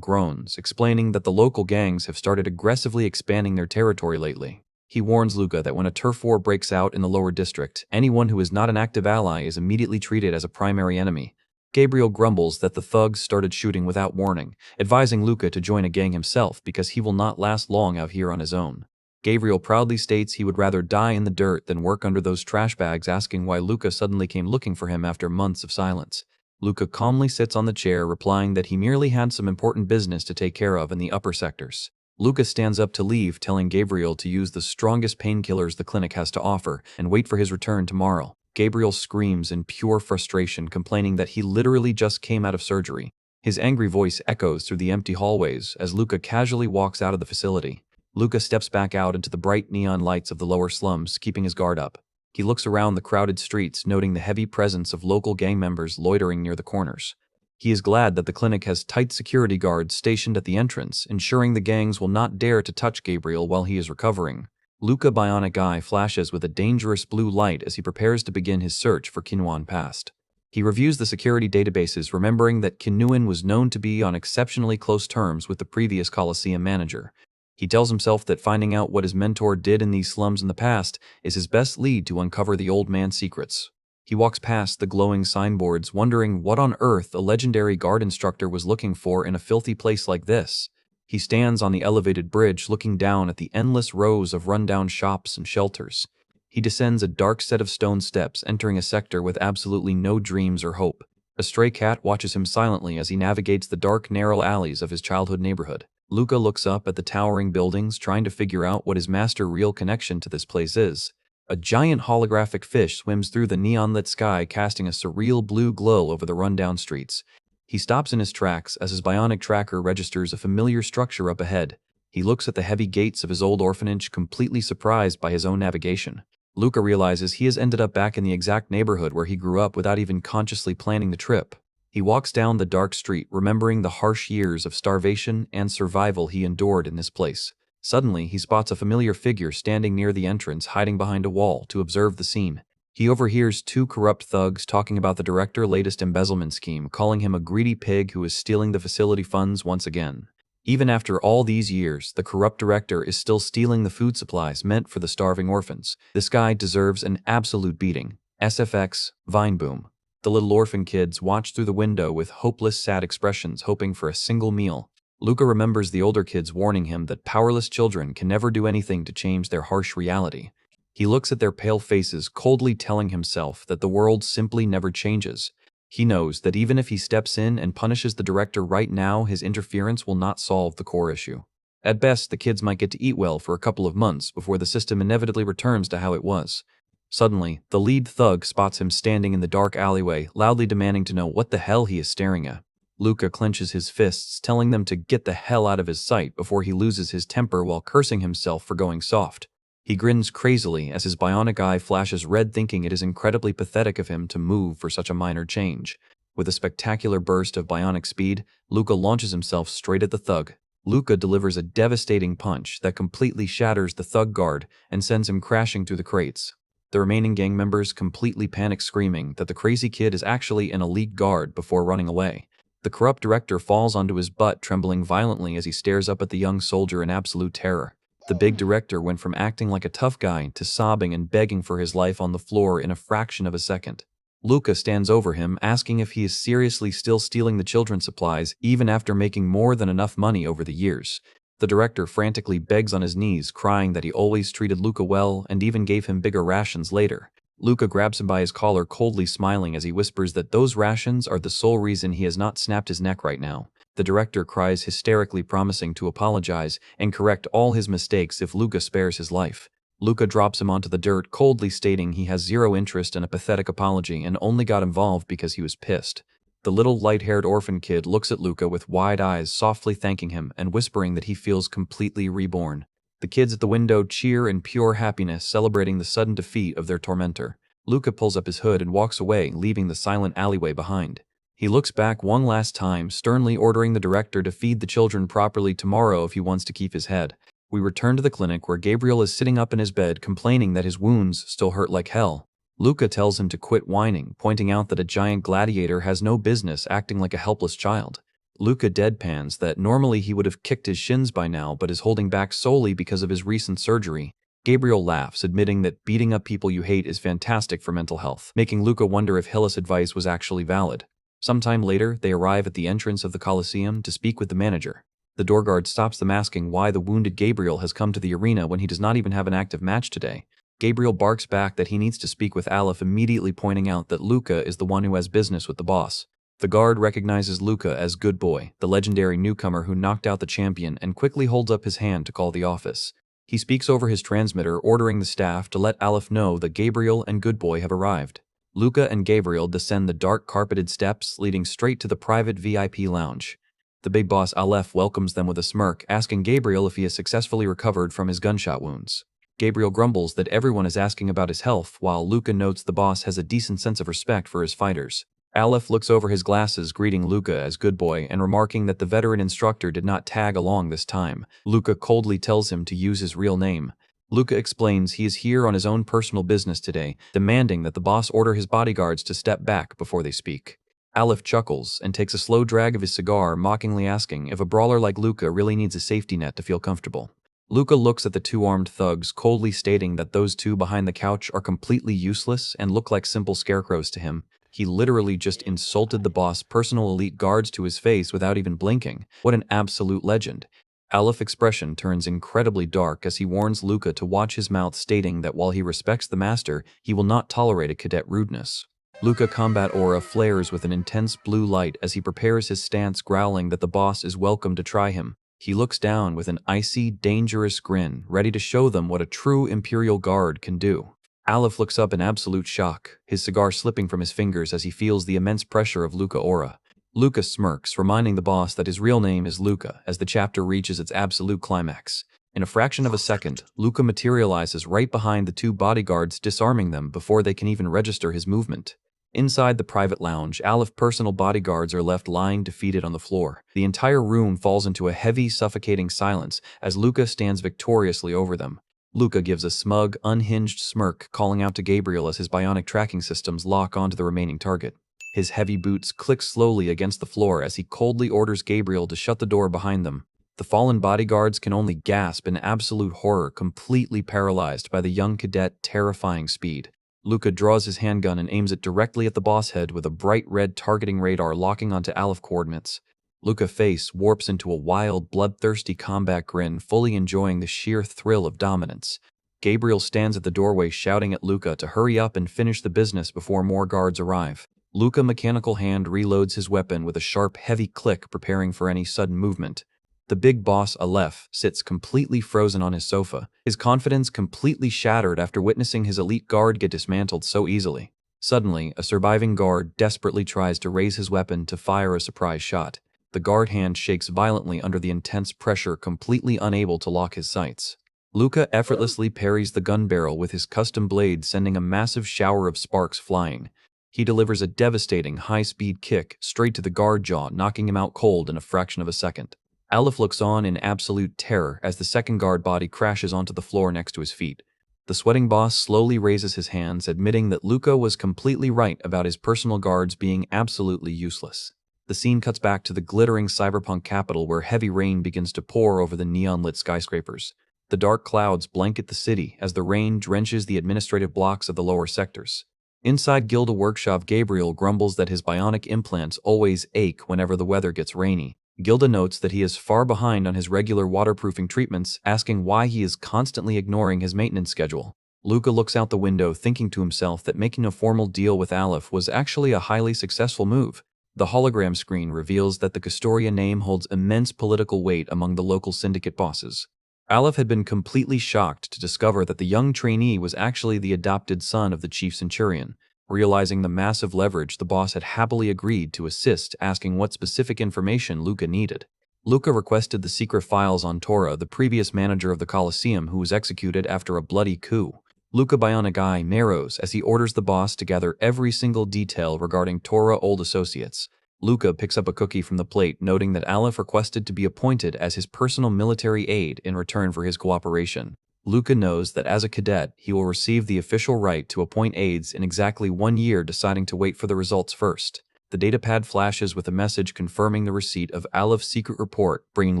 groans, explaining that the local gangs have started aggressively expanding their territory lately. He warns Luca that when a turf war breaks out in the lower district, anyone who is not an active ally is immediately treated as a primary enemy. Gabriel grumbles that the thugs started shooting without warning, advising Luca to join a gang himself because he will not last long out here on his own. Gabriel proudly states he would rather die in the dirt than work under those trash bags, asking why Luca suddenly came looking for him after months of silence. Luca calmly sits on the chair, replying that he merely had some important business to take care of in the upper sectors. Luca stands up to leave, telling Gabriel to use the strongest painkillers the clinic has to offer and wait for his return tomorrow. Gabriel screams in pure frustration, complaining that he literally just came out of surgery. His angry voice echoes through the empty hallways as Luca casually walks out of the facility. Luca steps back out into the bright neon lights of the lower slums, keeping his guard up. He looks around the crowded streets, noting the heavy presence of local gang members loitering near the corners. He is glad that the clinic has tight security guards stationed at the entrance, ensuring the gangs will not dare to touch Gabriel while he is recovering. Luca's bionic eye flashes with a dangerous blue light as he prepares to begin his search for Kinnuan past. He reviews the security databases, remembering that Kinnuan was known to be on exceptionally close terms with the previous Colosseum manager. He tells himself that finding out what his mentor did in these slums in the past is his best lead to uncover the old man's secrets. He walks past the glowing signboards, wondering what on earth a legendary guard instructor was looking for in a filthy place like this. He stands on the elevated bridge, looking down at the endless rows of rundown shops and shelters. He descends a dark set of stone steps, entering a sector with absolutely no dreams or hope. A stray cat watches him silently as he navigates the dark, narrow alleys of his childhood neighborhood. Luca looks up at the towering buildings, trying to figure out what his master's real connection to this place is. A giant holographic fish swims through the neon-lit sky, casting a surreal blue glow over the rundown streets. He stops in his tracks as his bionic tracker registers a familiar structure up ahead. He looks at the heavy gates of his old orphanage, completely surprised by his own navigation. Luca realizes he has ended up back in the exact neighborhood where he grew up without even consciously planning the trip. He walks down the dark street, remembering the harsh years of starvation and survival he endured in this place. Suddenly, he spots a familiar figure standing near the entrance, hiding behind a wall to observe the scene. He overhears two corrupt thugs talking about the director's latest embezzlement scheme, calling him a greedy pig who is stealing the facility funds once again. Even after all these years, the corrupt director is still stealing the food supplies meant for the starving orphans. This guy deserves an absolute beating. SFX, Vineboom. The little orphan kids watch through the window with hopeless, sad expressions, hoping for a single meal. Luca remembers the older kids warning him that powerless children can never do anything to change their harsh reality. He looks at their pale faces, coldly telling himself that the world simply never changes. He knows that even if he steps in and punishes the director right now, his interference will not solve the core issue. At best, the kids might get to eat well for a couple of months before the system inevitably returns to how it was. Suddenly, the lead thug spots him standing in the dark alleyway, loudly demanding to know what the hell he is staring at. Luca clenches his fists, telling them to get the hell out of his sight before he loses his temper while cursing himself for going soft. He grins crazily as his bionic eye flashes red, thinking it is incredibly pathetic of him to move for such a minor change. With a spectacular burst of bionic speed, Luca launches himself straight at the thug. Luca delivers a devastating punch that completely shatters the thug guard and sends him crashing through the crates. The remaining gang members completely panic, screaming that the crazy kid is actually an elite guard before running away. The corrupt director falls onto his butt, trembling violently as he stares up at the young soldier in absolute terror. The big director went from acting like a tough guy to sobbing and begging for his life on the floor in a fraction of a second. Luca stands over him, asking if he is seriously still stealing the children's supplies, even after making more than enough money over the years. The director frantically begs on his knees, crying that he always treated Luca well and even gave him bigger rations later. Luca grabs him by his collar, coldly smiling as he whispers that those rations are the sole reason he has not snapped his neck right now. The director cries hysterically, promising to apologize and correct all his mistakes if Luca spares his life. Luca drops him onto the dirt, coldly stating he has zero interest in a pathetic apology and only got involved because he was pissed. The little light-haired orphan kid looks at Luca with wide eyes, softly thanking him and whispering that he feels completely reborn. The kids at the window cheer in pure happiness, celebrating the sudden defeat of their tormentor. Luca pulls up his hood and walks away, leaving the silent alleyway behind. He looks back one last time, sternly ordering the director to feed the children properly tomorrow if he wants to keep his head. We return to the clinic where Gabriel is sitting up in his bed, complaining that his wounds still hurt like hell. Luca tells him to quit whining, pointing out that a giant gladiator has no business acting like a helpless child. Luca deadpans that normally he would have kicked his shins by now, but is holding back solely because of his recent surgery. Gabriel laughs, admitting that beating up people you hate is fantastic for mental health, making Luca wonder if Hillis' advice was actually valid. Sometime later, they arrive at the entrance of the Coliseum to speak with the manager. The door guard stops them, asking why the wounded Gabriel has come to the arena when he does not even have an active match today. Gabriel barks back that he needs to speak with Aleph, immediately pointing out that Luca is the one who has business with the boss. The guard recognizes Luca as Good Boy, the legendary newcomer who knocked out the champion, and quickly holds up his hand to call the office. He speaks over his transmitter, ordering the staff to let Aleph know that Gabriel and Good Boy have arrived. Luca and Gabriel descend the dark carpeted steps leading straight to the private VIP lounge. The big boss Aleph welcomes them with a smirk, asking Gabriel if he has successfully recovered from his gunshot wounds. Gabriel grumbles that everyone is asking about his health, while Luca notes the boss has a decent sense of respect for his fighters. Aleph looks over his glasses, greeting Luca as Good Boy and remarking that the veteran instructor did not tag along this time. Luca coldly tells him to use his real name. Luca explains he is here on his own personal business today, demanding that the boss order his bodyguards to step back before they speak. Aleph chuckles and takes a slow drag of his cigar, mockingly asking if a brawler like Luca really needs a safety net to feel comfortable. Luca looks at the two armed thugs, coldly stating that those two behind the couch are completely useless and look like simple scarecrows to him. He literally just insulted the boss' personal elite guards to his face without even blinking. What an absolute legend. Aleph's expression turns incredibly dark as he warns Luca to watch his mouth, stating that while he respects the master, he will not tolerate a cadet rudeness. Luca's combat aura flares with an intense blue light as he prepares his stance, growling that the boss is welcome to try him. He looks down with an icy, dangerous grin, ready to show them what a true Imperial Guard can do. Aleph looks up in absolute shock, his cigar slipping from his fingers as he feels the immense pressure of Luca aura. Luca smirks, reminding the boss that his real name is Luca as the chapter reaches its absolute climax. In a fraction of a second, Luca materializes right behind the two bodyguards, disarming them before they can even register his movement. Inside the private lounge, Aleph's personal bodyguards are left lying defeated on the floor. The entire room falls into a heavy, suffocating silence as Luca stands victoriously over them. Luca gives a smug, unhinged smirk, calling out to Gabriel as his bionic tracking systems lock onto the remaining target. His heavy boots click slowly against the floor as he coldly orders Gabriel to shut the door behind them. The fallen bodyguards can only gasp in absolute horror, completely paralyzed by the young cadet's terrifying speed. Luca draws his handgun and aims it directly at the boss head with a bright red targeting radar locking onto Aleph coordinates. Luca's face warps into a wild, bloodthirsty combat grin, fully enjoying the sheer thrill of dominance. Gabriel stands at the doorway shouting at Luca to hurry up and finish the business before more guards arrive. Luca's mechanical hand reloads his weapon with a sharp, heavy click, preparing for any sudden movement. The big boss, Aleph, sits completely frozen on his sofa, his confidence completely shattered after witnessing his elite guard get dismantled so easily. Suddenly, a surviving guard desperately tries to raise his weapon to fire a surprise shot. The guard hand shakes violently under the intense pressure, completely unable to lock his sights. Luca effortlessly parries the gun barrel with his custom blade, sending a massive shower of sparks flying. He delivers a devastating high-speed kick straight to the guard jaw, knocking him out cold in a fraction of a second. Aleph looks on in absolute terror as the second guard body crashes onto the floor next to his feet. The sweating boss slowly raises his hands, admitting that Luca was completely right about his personal guards being absolutely useless. The scene cuts back to the glittering cyberpunk capital where heavy rain begins to pour over the neon-lit skyscrapers. The dark clouds blanket the city as the rain drenches the administrative blocks of the lower sectors. Inside Gilda Workshop, Gabriel grumbles that his bionic implants always ache whenever the weather gets rainy. Gilda notes that he is far behind on his regular waterproofing treatments, asking why he is constantly ignoring his maintenance schedule. Luca looks out the window, thinking to himself that making a formal deal with Aleph was actually a highly successful move. The hologram screen reveals that the Castoria name holds immense political weight among the local syndicate bosses. Aleph had been completely shocked to discover that the young trainee was actually the adopted son of the chief centurion. Realizing the massive leverage, the boss had happily agreed to assist, asking what specific information Luca needed. Luca requested the secret files on Tora, the previous manager of the Colosseum who was executed after a bloody coup. Luca bionic eye narrows as he orders the boss to gather every single detail regarding Tora old associates. Luca picks up a cookie from the plate, noting that Aleph requested to be appointed as his personal military aide in return for his cooperation. Luca knows that as a cadet, he will receive the official right to appoint aides in exactly 1 year, deciding to wait for the results first. The datapad flashes with a message confirming the receipt of Aleph's secret report, bringing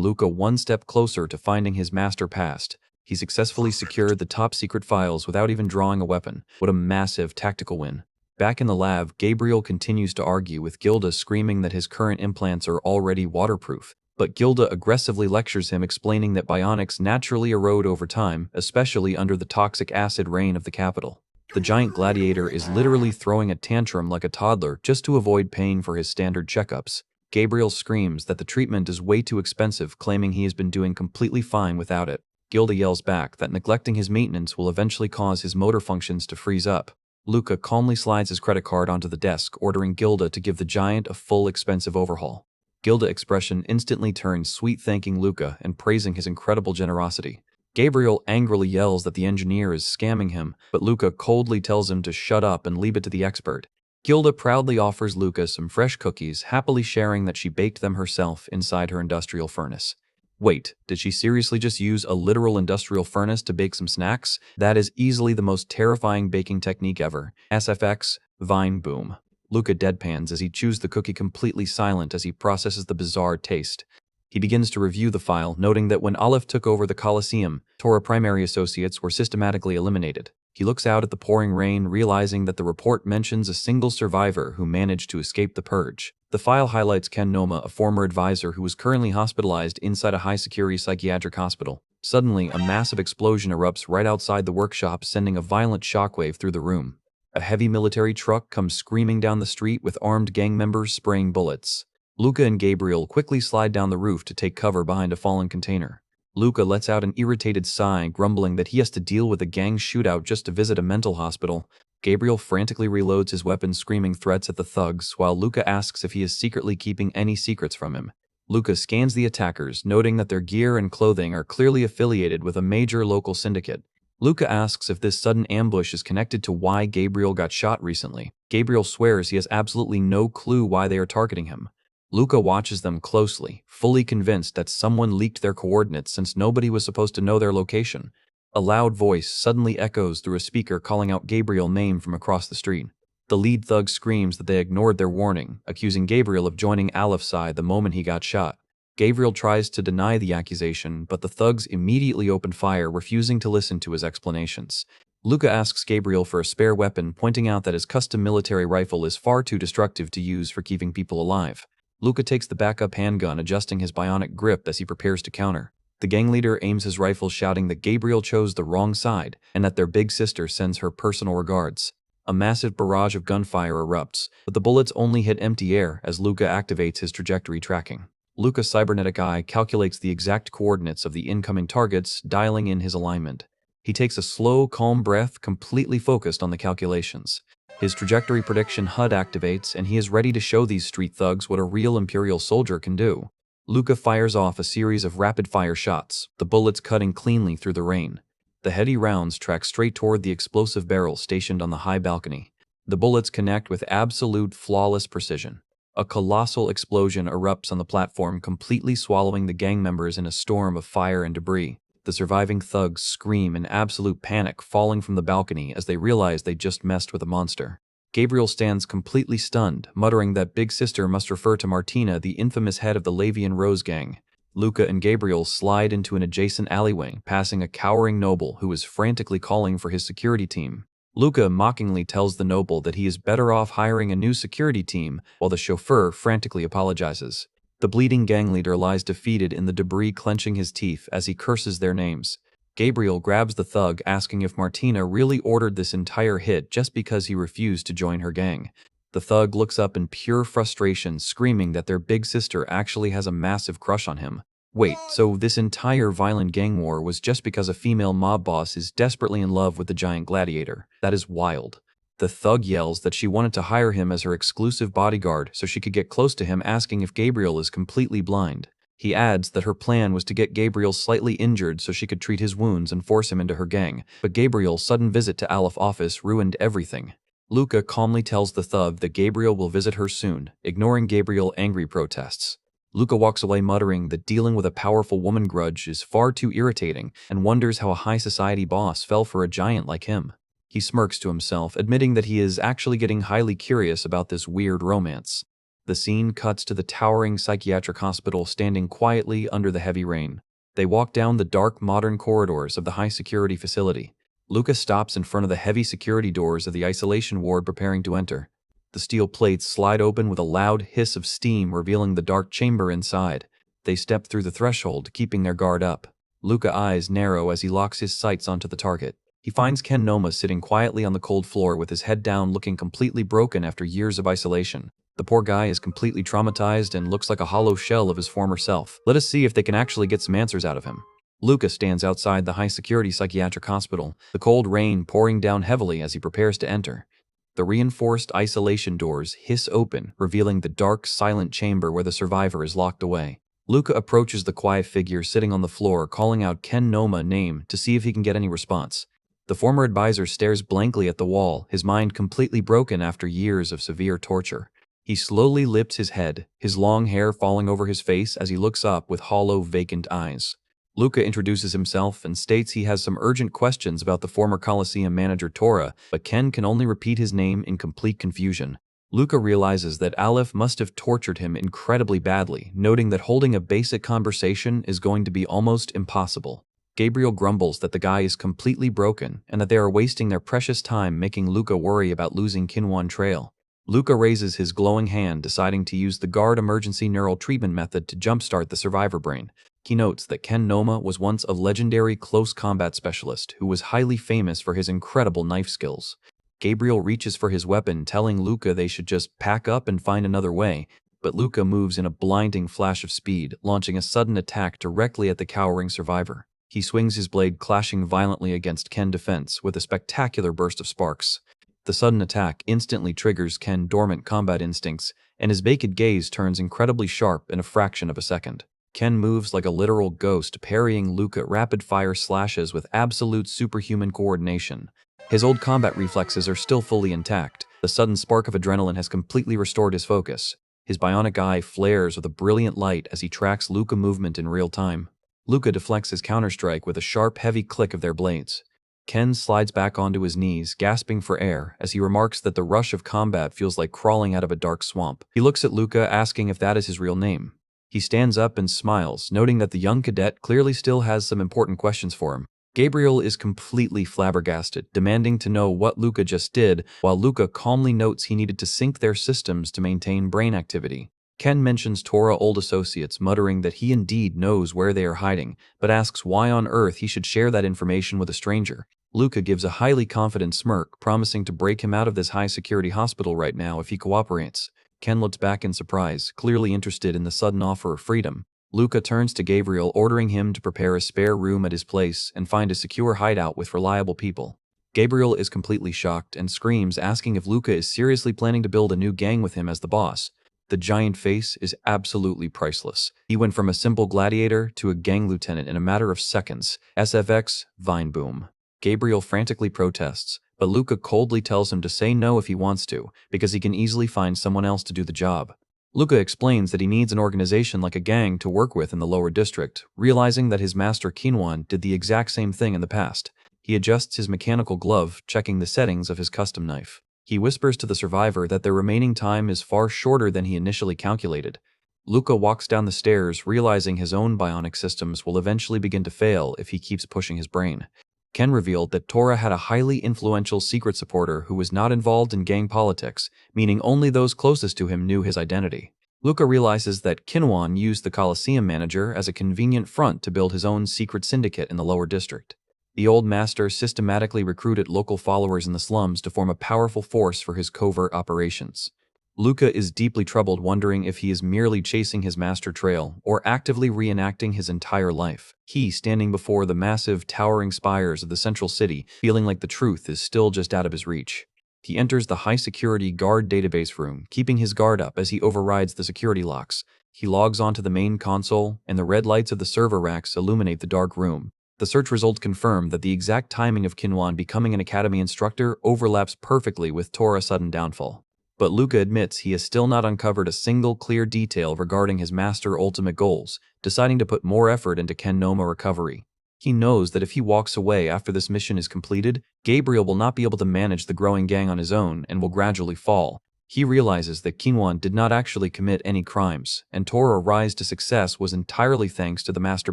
Luca one step closer to finding his master past. He successfully secured the top secret files without even drawing a weapon. What a massive tactical win. Back in the lab, Gabriel continues to argue with Gilda, screaming that his current implants are already waterproof. But Gilda aggressively lectures him, explaining that bionics naturally erode over time, especially under the toxic acid rain of the capital. The giant gladiator is literally throwing a tantrum like a toddler just to avoid paying for his standard checkups. Gabriel screams that the treatment is way too expensive, claiming he has been doing completely fine without it. Gilda yells back that neglecting his maintenance will eventually cause his motor functions to freeze up. Luca calmly slides his credit card onto the desk, ordering Gilda to give the giant a full expensive overhaul. Gilda's expression instantly turns sweet, thanking Luca and praising his incredible generosity. Gabriel angrily yells that the engineer is scamming him, but Luca coldly tells him to shut up and leave it to the expert. Gilda proudly offers Luca some fresh cookies, happily sharing that she baked them herself inside her industrial furnace. Wait, did she seriously just use a literal industrial furnace to bake some snacks? That is easily the most terrifying baking technique ever. SFX, Vine Boom. Luca deadpans as he chews the cookie, completely silent as he processes the bizarre taste. He begins to review the file, noting that when Aleph took over the Colosseum, Tora primary associates were systematically eliminated. He looks out at the pouring rain, realizing that the report mentions a single survivor who managed to escape the purge. The file highlights Ken Noma, a former advisor who was currently hospitalized inside a high-security psychiatric hospital. Suddenly, a massive explosion erupts right outside the workshop, sending a violent shockwave through the room. A heavy military truck comes screaming down the street with armed gang members spraying bullets. Luca and Gabriel quickly slide down the roof to take cover behind a fallen container. Luca lets out an irritated sigh, grumbling that he has to deal with a gang shootout just to visit a mental hospital. Gabriel frantically reloads his weapon, screaming threats at the thugs, while Luca asks if he is secretly keeping any secrets from him. Luca scans the attackers, noting that their gear and clothing are clearly affiliated with a major local syndicate. Luca asks if this sudden ambush is connected to why Gabriel got shot recently. Gabriel swears he has absolutely no clue why they are targeting him. Luca watches them closely, fully convinced that someone leaked their coordinates since nobody was supposed to know their location. A loud voice suddenly echoes through a speaker, calling out Gabriel's name from across the street. The lead thug screams that they ignored their warning, accusing Gabriel of joining Alep's side the moment he got shot. Gabriel tries to deny the accusation, but the thugs immediately open fire, refusing to listen to his explanations. Luca asks Gabriel for a spare weapon, pointing out that his custom military rifle is far too destructive to use for keeping people alive. Luca takes the backup handgun, adjusting his bionic grip as he prepares to counter. The gang leader aims his rifle, shouting that Gabriel chose the wrong side and that their big sister sends her personal regards. A massive barrage of gunfire erupts, but the bullets only hit empty air as Luca activates his trajectory tracking. Luca's cybernetic eye calculates the exact coordinates of the incoming targets, dialing in his alignment. He takes a slow, calm breath, completely focused on the calculations. His trajectory prediction HUD activates, and he is ready to show these street thugs what a real Imperial soldier can do. Luca fires off a series of rapid-fire shots, the bullets cutting cleanly through the rain. The heady rounds track straight toward the explosive barrel stationed on the high balcony. The bullets connect with absolute flawless precision. A colossal explosion erupts on the platform, completely swallowing the gang members in a storm of fire and debris. The surviving thugs scream in absolute panic, falling from the balcony as they realize they just messed with a monster. Gabriel stands completely stunned, muttering that Big Sister must refer to Martina, the infamous head of the Lavian Rose gang. Luca and Gabriel slide into an adjacent alleyway, passing a cowering noble who is frantically calling for his security team. Luca mockingly tells the noble that he is better off hiring a new security team, while the chauffeur frantically apologizes. The bleeding gang leader lies defeated in the debris, clenching his teeth as he curses their names. Gabriel grabs the thug, asking if Martina really ordered this entire hit just because he refused to join her gang. The thug looks up in pure frustration, screaming that their big sister actually has a massive crush on him. Wait, so this entire violent gang war was just because a female mob boss is desperately in love with the giant gladiator? That is wild. The thug yells that she wanted to hire him as her exclusive bodyguard so she could get close to him, asking if Gabriel is completely blind. He adds that her plan was to get Gabriel slightly injured so she could treat his wounds and force him into her gang, but Gabriel's sudden visit to Alep's office ruined everything. Luca calmly tells the thug that Gabriel will visit her soon, ignoring Gabriel's angry protests. Luca walks away, muttering that dealing with a powerful woman grudge is far too irritating, and wonders how a high society boss fell for a giant like him. He smirks to himself, admitting that he is actually getting highly curious about this weird romance. The scene cuts to the towering psychiatric hospital standing quietly under the heavy rain. They walk down the dark, modern corridors of the high-security facility. Luca stops in front of the heavy security doors of the isolation ward, preparing to enter. The steel plates slide open with a loud hiss of steam, revealing the dark chamber inside. They step through the threshold, keeping their guard up. Luca's eyes narrow as he locks his sights onto the target. He finds Ken Noma sitting quietly on the cold floor with his head down, looking completely broken after years of isolation. The poor guy is completely traumatized and looks like a hollow shell of his former self. Let us see if they can actually get some answers out of him. Luca stands outside the high-security psychiatric hospital, the cold rain pouring down heavily as he prepares to enter. The reinforced isolation doors hiss open, revealing the dark, silent chamber where the survivor is locked away. Luca approaches the quiet figure sitting on the floor, calling out Ken Noma's name to see if he can get any response. The former advisor stares blankly at the wall, his mind completely broken after years of severe torture. He slowly lifts his head, his long hair falling over his face as he looks up with hollow, vacant eyes. Luca introduces himself and states he has some urgent questions about the former Coliseum manager Tora, but Ken can only repeat his name in complete confusion. Luca realizes that Aleph must have tortured him incredibly badly, noting that holding a basic conversation is going to be almost impossible. Gabriel grumbles that the guy is completely broken and that they are wasting their precious time, making Luca worry about losing Kinwan Trail. Luca raises his glowing hand, deciding to use the guard emergency neural treatment method to jumpstart the survivor brain. He notes that Ken Noma was once a legendary close combat specialist who was highly famous for his incredible knife skills. Gabriel reaches for his weapon, telling Luca they should just pack up and find another way. but Luca moves in a blinding flash of speed, launching a sudden attack directly at the cowering survivor. He swings his blade, clashing violently against Ken's defense with a spectacular burst of sparks. The sudden attack instantly triggers Ken's dormant combat instincts, and his vacant gaze turns incredibly sharp in a fraction of a second. Ken moves like a literal ghost, parrying Luca rapid-fire slashes with absolute superhuman coordination. His old combat reflexes are still fully intact. The sudden spark of adrenaline has completely restored his focus. His bionic eye flares with a brilliant light as he tracks Luca's movement in real time. Luca deflects his counterstrike with a sharp, heavy click of their blades. Ken slides back onto his knees, gasping for air, as he remarks that the rush of combat feels like crawling out of a dark swamp. He looks at Luca, asking if that is his real name. He stands up and smiles, noting that the young cadet clearly still has some important questions for him. Gabriel is completely flabbergasted, demanding to know what Luca just did, while Luca calmly notes he needed to sync their systems to maintain brain activity. Ken mentions Tora old associates, muttering that he indeed knows where they are hiding, but asks why on earth he should share that information with a stranger. Luca gives a highly confident smirk, promising to break him out of this high-security hospital right now if he cooperates. Ken looks back in surprise, clearly interested in the sudden offer of freedom. Luca turns to Gabriel, ordering him to prepare a spare room at his place and find a secure hideout with reliable people. Gabriel is completely shocked and screams, asking if Luca is seriously planning to build a new gang with him as the boss. The giant face is absolutely priceless. He went from a simple gladiator to a gang lieutenant in a matter of seconds. SFX, Vine Boom. Gabriel frantically protests, but Luca coldly tells him to say no if he wants to, because he can easily find someone else to do the job. Luca explains that he needs an organization like a gang to work with in the lower district, realizing that his master Kinwan did the exact same thing in the past. He adjusts his mechanical glove, checking the settings of his custom knife. He whispers to the survivor that their remaining time is far shorter than he initially calculated. Luca walks down the stairs, realizing his own bionic systems will eventually begin to fail if he keeps pushing his brain. Ken revealed that Tora had a highly influential secret supporter who was not involved in gang politics, meaning only those closest to him knew his identity. Luca realizes that Kinwan used the Coliseum manager as a convenient front to build his own secret syndicate in the lower district. The old master systematically recruited local followers in the slums to form a powerful force for his covert operations. Luca is deeply troubled, wondering if he is merely chasing his master trail or actively reenacting his entire life. He, standing before the massive, towering spires of the central city, feeling like the truth is still just out of his reach. He enters the high-security guard database room, keeping his guard up as he overrides the security locks. He logs onto the main console, and the red lights of the server racks illuminate the dark room. The search results confirm that the exact timing of Kinwan becoming an academy instructor overlaps perfectly with Tora's sudden downfall. But Luca admits he has still not uncovered a single clear detail regarding his master's ultimate goals, deciding to put more effort into Ken Noma recovery. He knows that if he walks away after this mission is completed, Gabriel will not be able to manage the growing gang on his own and will gradually fall. He realizes that Kinwan did not actually commit any crimes, and Tora's rise to success was entirely thanks to the master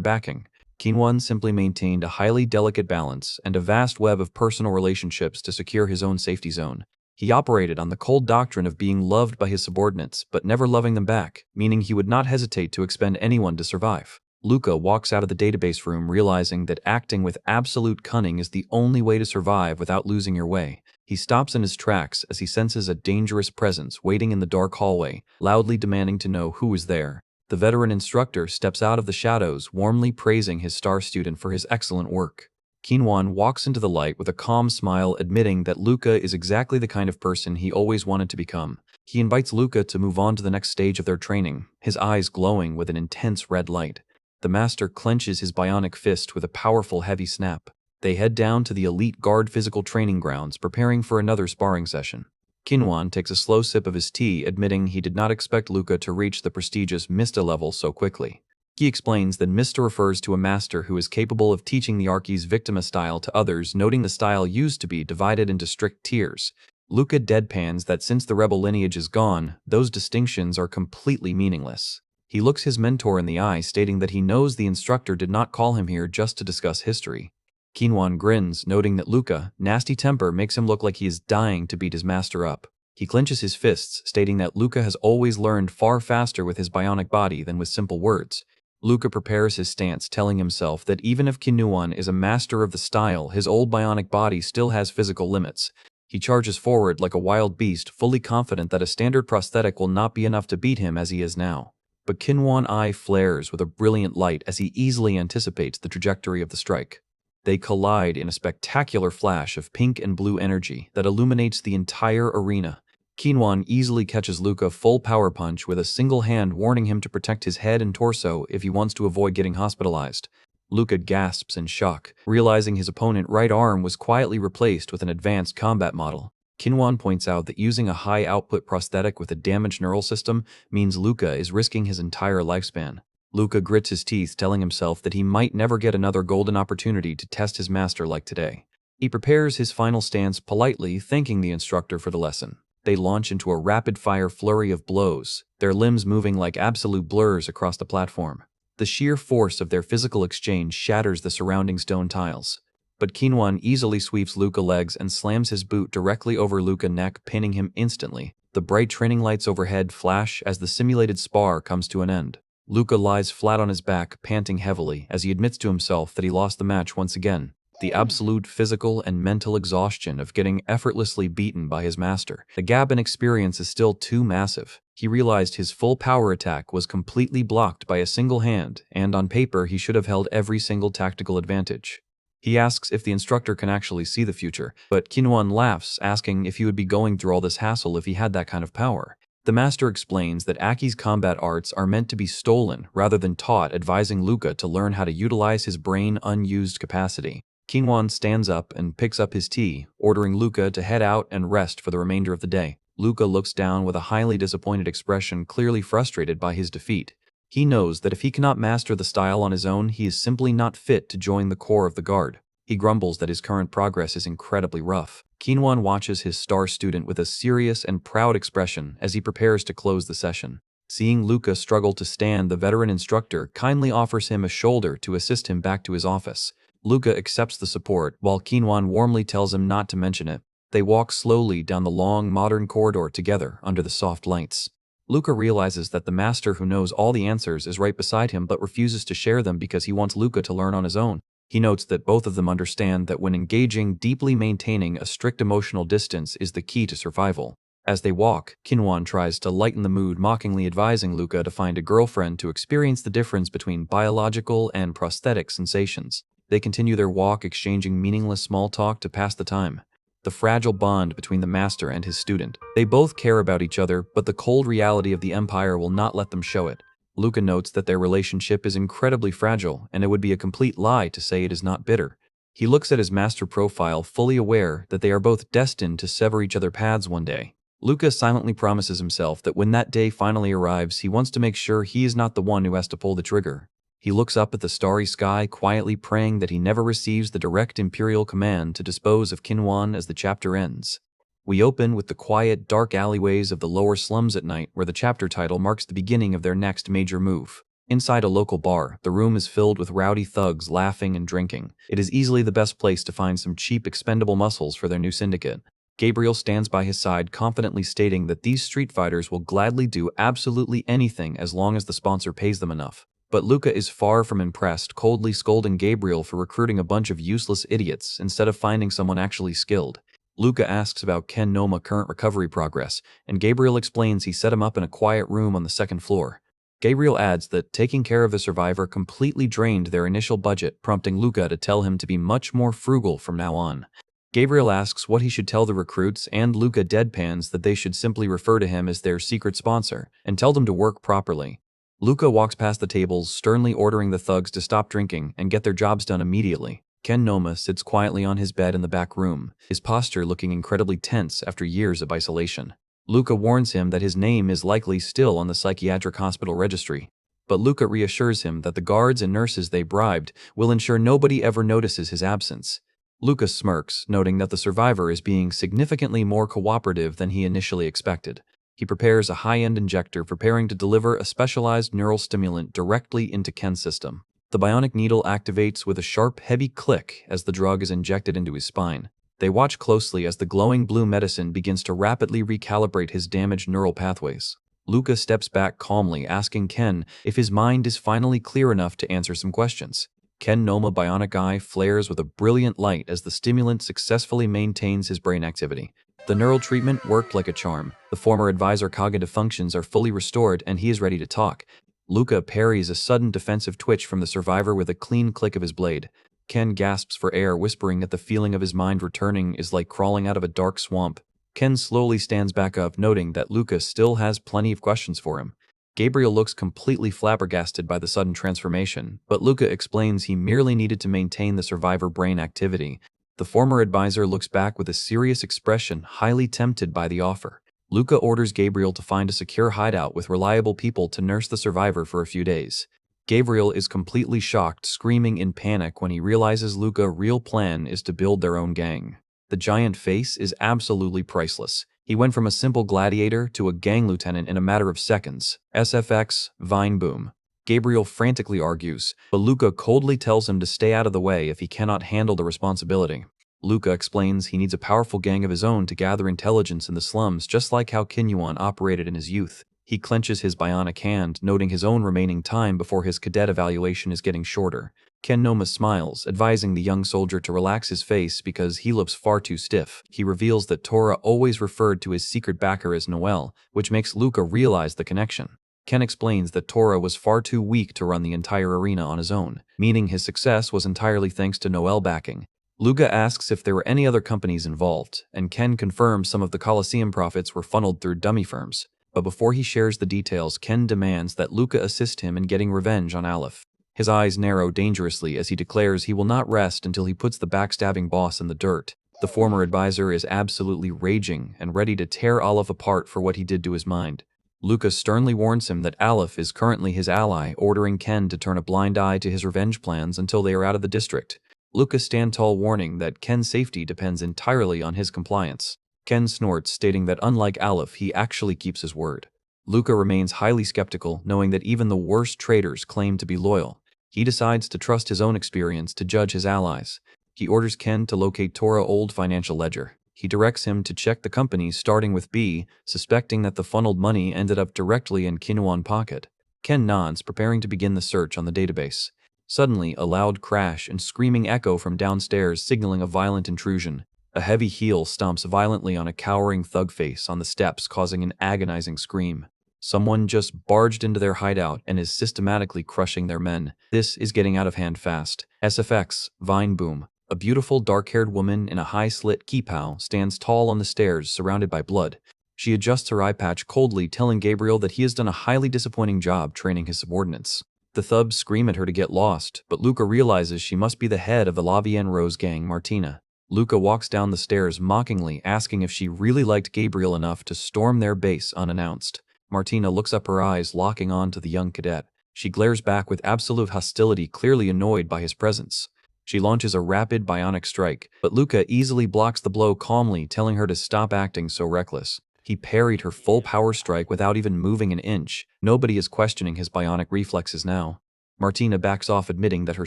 backing. Kinwan simply maintained a highly delicate balance and a vast web of personal relationships to secure his own safety zone. He operated on the cold doctrine of being loved by his subordinates, but never loving them back, meaning he would not hesitate to expend anyone to survive. Luca walks out of the database room, realizing that acting with absolute cunning is the only way to survive without losing your way. He stops in his tracks as he senses a dangerous presence waiting in the dark hallway, loudly demanding to know who is there. The veteran instructor steps out of the shadows, warmly praising his star student for his excellent work. Kinwan walks into the light with a calm smile, admitting that Luca is exactly the kind of person he always wanted to become. He invites Luca to move on to the next stage of their training, his eyes glowing with an intense red light. The master clenches his bionic fist with a powerful heavy snap. They head down to the elite guard physical training grounds, preparing for another sparring session. Kinwan takes a slow sip of his tea, admitting he did not expect Luca to reach the prestigious Mista level so quickly. He explains that Mista refers to a master who is capable of teaching the Archie's Victima style to others, noting the style used to be divided into strict tiers. Luca deadpans that since the rebel lineage is gone, those distinctions are completely meaningless. He looks his mentor in the eye, stating that he knows the instructor did not call him here just to discuss history. Kinwan grins, noting that Luca's nasty temper makes him look like he is dying to beat his master up. He clenches his fists, stating that Luca has always learned far faster with his bionic body than with simple words. Luca prepares his stance, telling himself that even if Kinwan is a master of the style, his old bionic body still has physical limits. He charges forward like a wild beast, fully confident that a standard prosthetic will not be enough to beat him as he is now. But Kinwon's eye flares with a brilliant light as he easily anticipates the trajectory of the strike. They collide in a spectacular flash of pink and blue energy that illuminates the entire arena. Kinwon easily catches Luca full power punch with a single hand, warning him to protect his head and torso if he wants to avoid getting hospitalized. Luca gasps in shock, realizing his opponent's right arm was quietly replaced with an advanced combat model. Kinwon points out that using a high-output prosthetic with a damaged neural system means Luca is risking his entire lifespan. Luca grits his teeth, telling himself that he might never get another golden opportunity to test his master like today. He prepares his final stance politely, thanking the instructor for the lesson. They launch into a rapid-fire flurry of blows, their limbs moving like absolute blurs across the platform. The sheer force of their physical exchange shatters the surrounding stone tiles. But Kinwon easily sweeps Luca's legs and slams his boot directly over Luca's neck, pinning him instantly. The bright training lights overhead flash as the simulated spar comes to an end. Luca lies flat on his back, panting heavily as he admits to himself that he lost the match once again. The absolute physical and mental exhaustion of getting effortlessly beaten by his master. The gap in experience is still too massive. He realized his full power attack was completely blocked by a single hand, and on paper he should have held every single tactical advantage. He asks if the instructor can actually see the future, but Kinwon laughs, asking if he would be going through all this hassle if he had that kind of power. The master explains that Aki's combat arts are meant to be stolen rather than taught, advising Luca to learn how to utilize his brain's unused capacity. Kinwon stands up and picks up his tea, ordering Luca to head out and rest for the remainder of the day. Luca looks down with a highly disappointed expression, clearly frustrated by his defeat. He knows that if he cannot master the style on his own, he is simply not fit to join the corps of the guard. He grumbles that his current progress is incredibly rough. Kinwon watches his star student with a serious and proud expression as he prepares to close the session. Seeing Luca struggle to stand, the veteran instructor kindly offers him a shoulder to assist him back to his office. Luca accepts the support, while Kinwon warmly tells him not to mention it. They walk slowly down the long, modern corridor together under the soft lights. Luca realizes that the master who knows all the answers is right beside him but refuses to share them because he wants Luca to learn on his own. He notes that both of them understand that when engaging, deeply maintaining a strict emotional distance is the key to survival. As they walk, Kinwon tries to lighten the mood, mockingly advising Luca to find a girlfriend to experience the difference between biological and prosthetic sensations. They continue their walk, exchanging meaningless small talk to pass the time. The fragile bond between the master and his student. They both care about each other, but the cold reality of the Empire will not let them show it. Luca notes that their relationship is incredibly fragile, and it would be a complete lie to say it is not bitter. He looks at his master profile, fully aware that they are both destined to sever each other's paths one day. Luca silently promises himself that when that day finally arrives, he wants to make sure he is not the one who has to pull the trigger. He looks up at the starry sky, quietly praying that he never receives the direct imperial command to dispose of Kinwon as the chapter ends. We open with the quiet, dark alleyways of the lower slums at night, where the chapter title marks the beginning of their next major move. Inside a local bar, the room is filled with rowdy thugs laughing and drinking. It is easily the best place to find some cheap, expendable muscles for their new syndicate. Gabriel stands by his side, confidently stating that these street fighters will gladly do absolutely anything as long as the sponsor pays them enough. But Luca is far from impressed, coldly scolding Gabriel for recruiting a bunch of useless idiots instead of finding someone actually skilled. Luca asks about Ken Noma's current recovery progress, and Gabriel explains he set him up in a quiet room on the second floor. Gabriel adds that taking care of the survivor completely drained their initial budget, prompting Luca to tell him to be much more frugal from now on. Gabriel asks what he should tell the recruits, and Luca deadpans that they should simply refer to him as their secret sponsor and tell them to work properly. Luca walks past the tables, sternly ordering the thugs to stop drinking and get their jobs done immediately. Ken Noma sits quietly on his bed in the back room, his posture looking incredibly tense after years of isolation. Luca warns him that his name is likely still on the psychiatric hospital registry, but Luca reassures him that the guards and nurses they bribed will ensure nobody ever notices his absence. Luca smirks, noting that the survivor is being significantly more cooperative than he initially expected. He prepares a high-end injector, preparing to deliver a specialized neural stimulant directly into Ken's system. The bionic needle activates with a sharp, heavy click as the drug is injected into his spine. They watch closely as the glowing blue medicine begins to rapidly recalibrate his damaged neural pathways. Luca steps back calmly, asking Ken if his mind is finally clear enough to answer some questions. Ken Noma bionic eye flares with a brilliant light as the stimulant successfully maintains his brain activity. The neural treatment worked like a charm. The former advisor cognitive functions are fully restored and he is ready to talk. Luca parries a sudden defensive twitch from the survivor with a clean click of his blade. Ken gasps for air, whispering that the feeling of his mind returning is like crawling out of a dark swamp. Ken slowly stands back up, noting that Luca still has plenty of questions for him. Gabriel looks completely flabbergasted by the sudden transformation, but Luca explains he merely needed to maintain the survivor brain activity. The former advisor looks back with a serious expression, highly tempted by the offer. Luca orders Gabriel to find a secure hideout with reliable people to nurse the survivor for a few days. Gabriel is completely shocked, screaming in panic when he realizes Luca's real plan is to build their own gang. The giant face is absolutely priceless. He went from a simple gladiator to a gang lieutenant in a matter of seconds. SFX, Vine Boom. Gabriel frantically argues, but Luca coldly tells him to stay out of the way if he cannot handle the responsibility. Luca explains he needs a powerful gang of his own to gather intelligence in the slums, just like how Kinyuan operated in his youth. He clenches his bionic hand, noting his own remaining time before his cadet evaluation is getting shorter. Ken Noma smiles, advising the young soldier to relax his face because he looks far too stiff. He reveals that Tora always referred to his secret backer as Noel, which makes Luca realize the connection. Ken explains that Tora was far too weak to run the entire arena on his own, meaning his success was entirely thanks to Noel backing. Luca asks if there were any other companies involved, and Ken confirms some of the Coliseum profits were funneled through dummy firms. But before he shares the details, Ken demands that Luca assist him in getting revenge on Aleph. His eyes narrow dangerously as he declares he will not rest until he puts the backstabbing boss in the dirt. The former advisor is absolutely raging and ready to tear Aleph apart for what he did to his mind. Luca sternly warns him that Aleph is currently his ally, ordering Ken to turn a blind eye to his revenge plans until they are out of the district. Luca stands tall, warning that Ken's safety depends entirely on his compliance. Ken snorts, stating that unlike Aleph, he actually keeps his word. Luca remains highly skeptical, knowing that even the worst traitors claim to be loyal. He decides to trust his own experience to judge his allies. He orders Ken to locate Tora old financial ledger. He directs him to check the companies starting with B, suspecting that the funneled money ended up directly in Kinuan pocket. Ken nods, preparing to begin the search on the database. Suddenly, a loud crash and screaming echo from downstairs, signaling a violent intrusion. A heavy heel stomps violently on a cowering thug face on the steps, causing an agonizing scream. Someone just barged into their hideout and is systematically crushing their men. This is getting out of hand fast. SFX, Vine Boom. A beautiful dark-haired woman in a high-slit kipao stands tall on the stairs, surrounded by blood. She adjusts her eye patch coldly, telling Gabriel that he has done a highly disappointing job training his subordinates. The thugs scream at her to get lost, but Luca realizes she must be the head of the La Vienne Rose gang, Martina. Luca walks down the stairs mockingly, asking if she really liked Gabriel enough to storm their base unannounced. Martina looks up, her eyes locking on to the young cadet. She glares back with absolute hostility, clearly annoyed by his presence. She launches a rapid bionic strike, but Luca easily blocks the blow, calmly telling her to stop acting so reckless. He parried her full power strike without even moving an inch. Nobody is questioning his bionic reflexes now. Martina backs off, admitting that her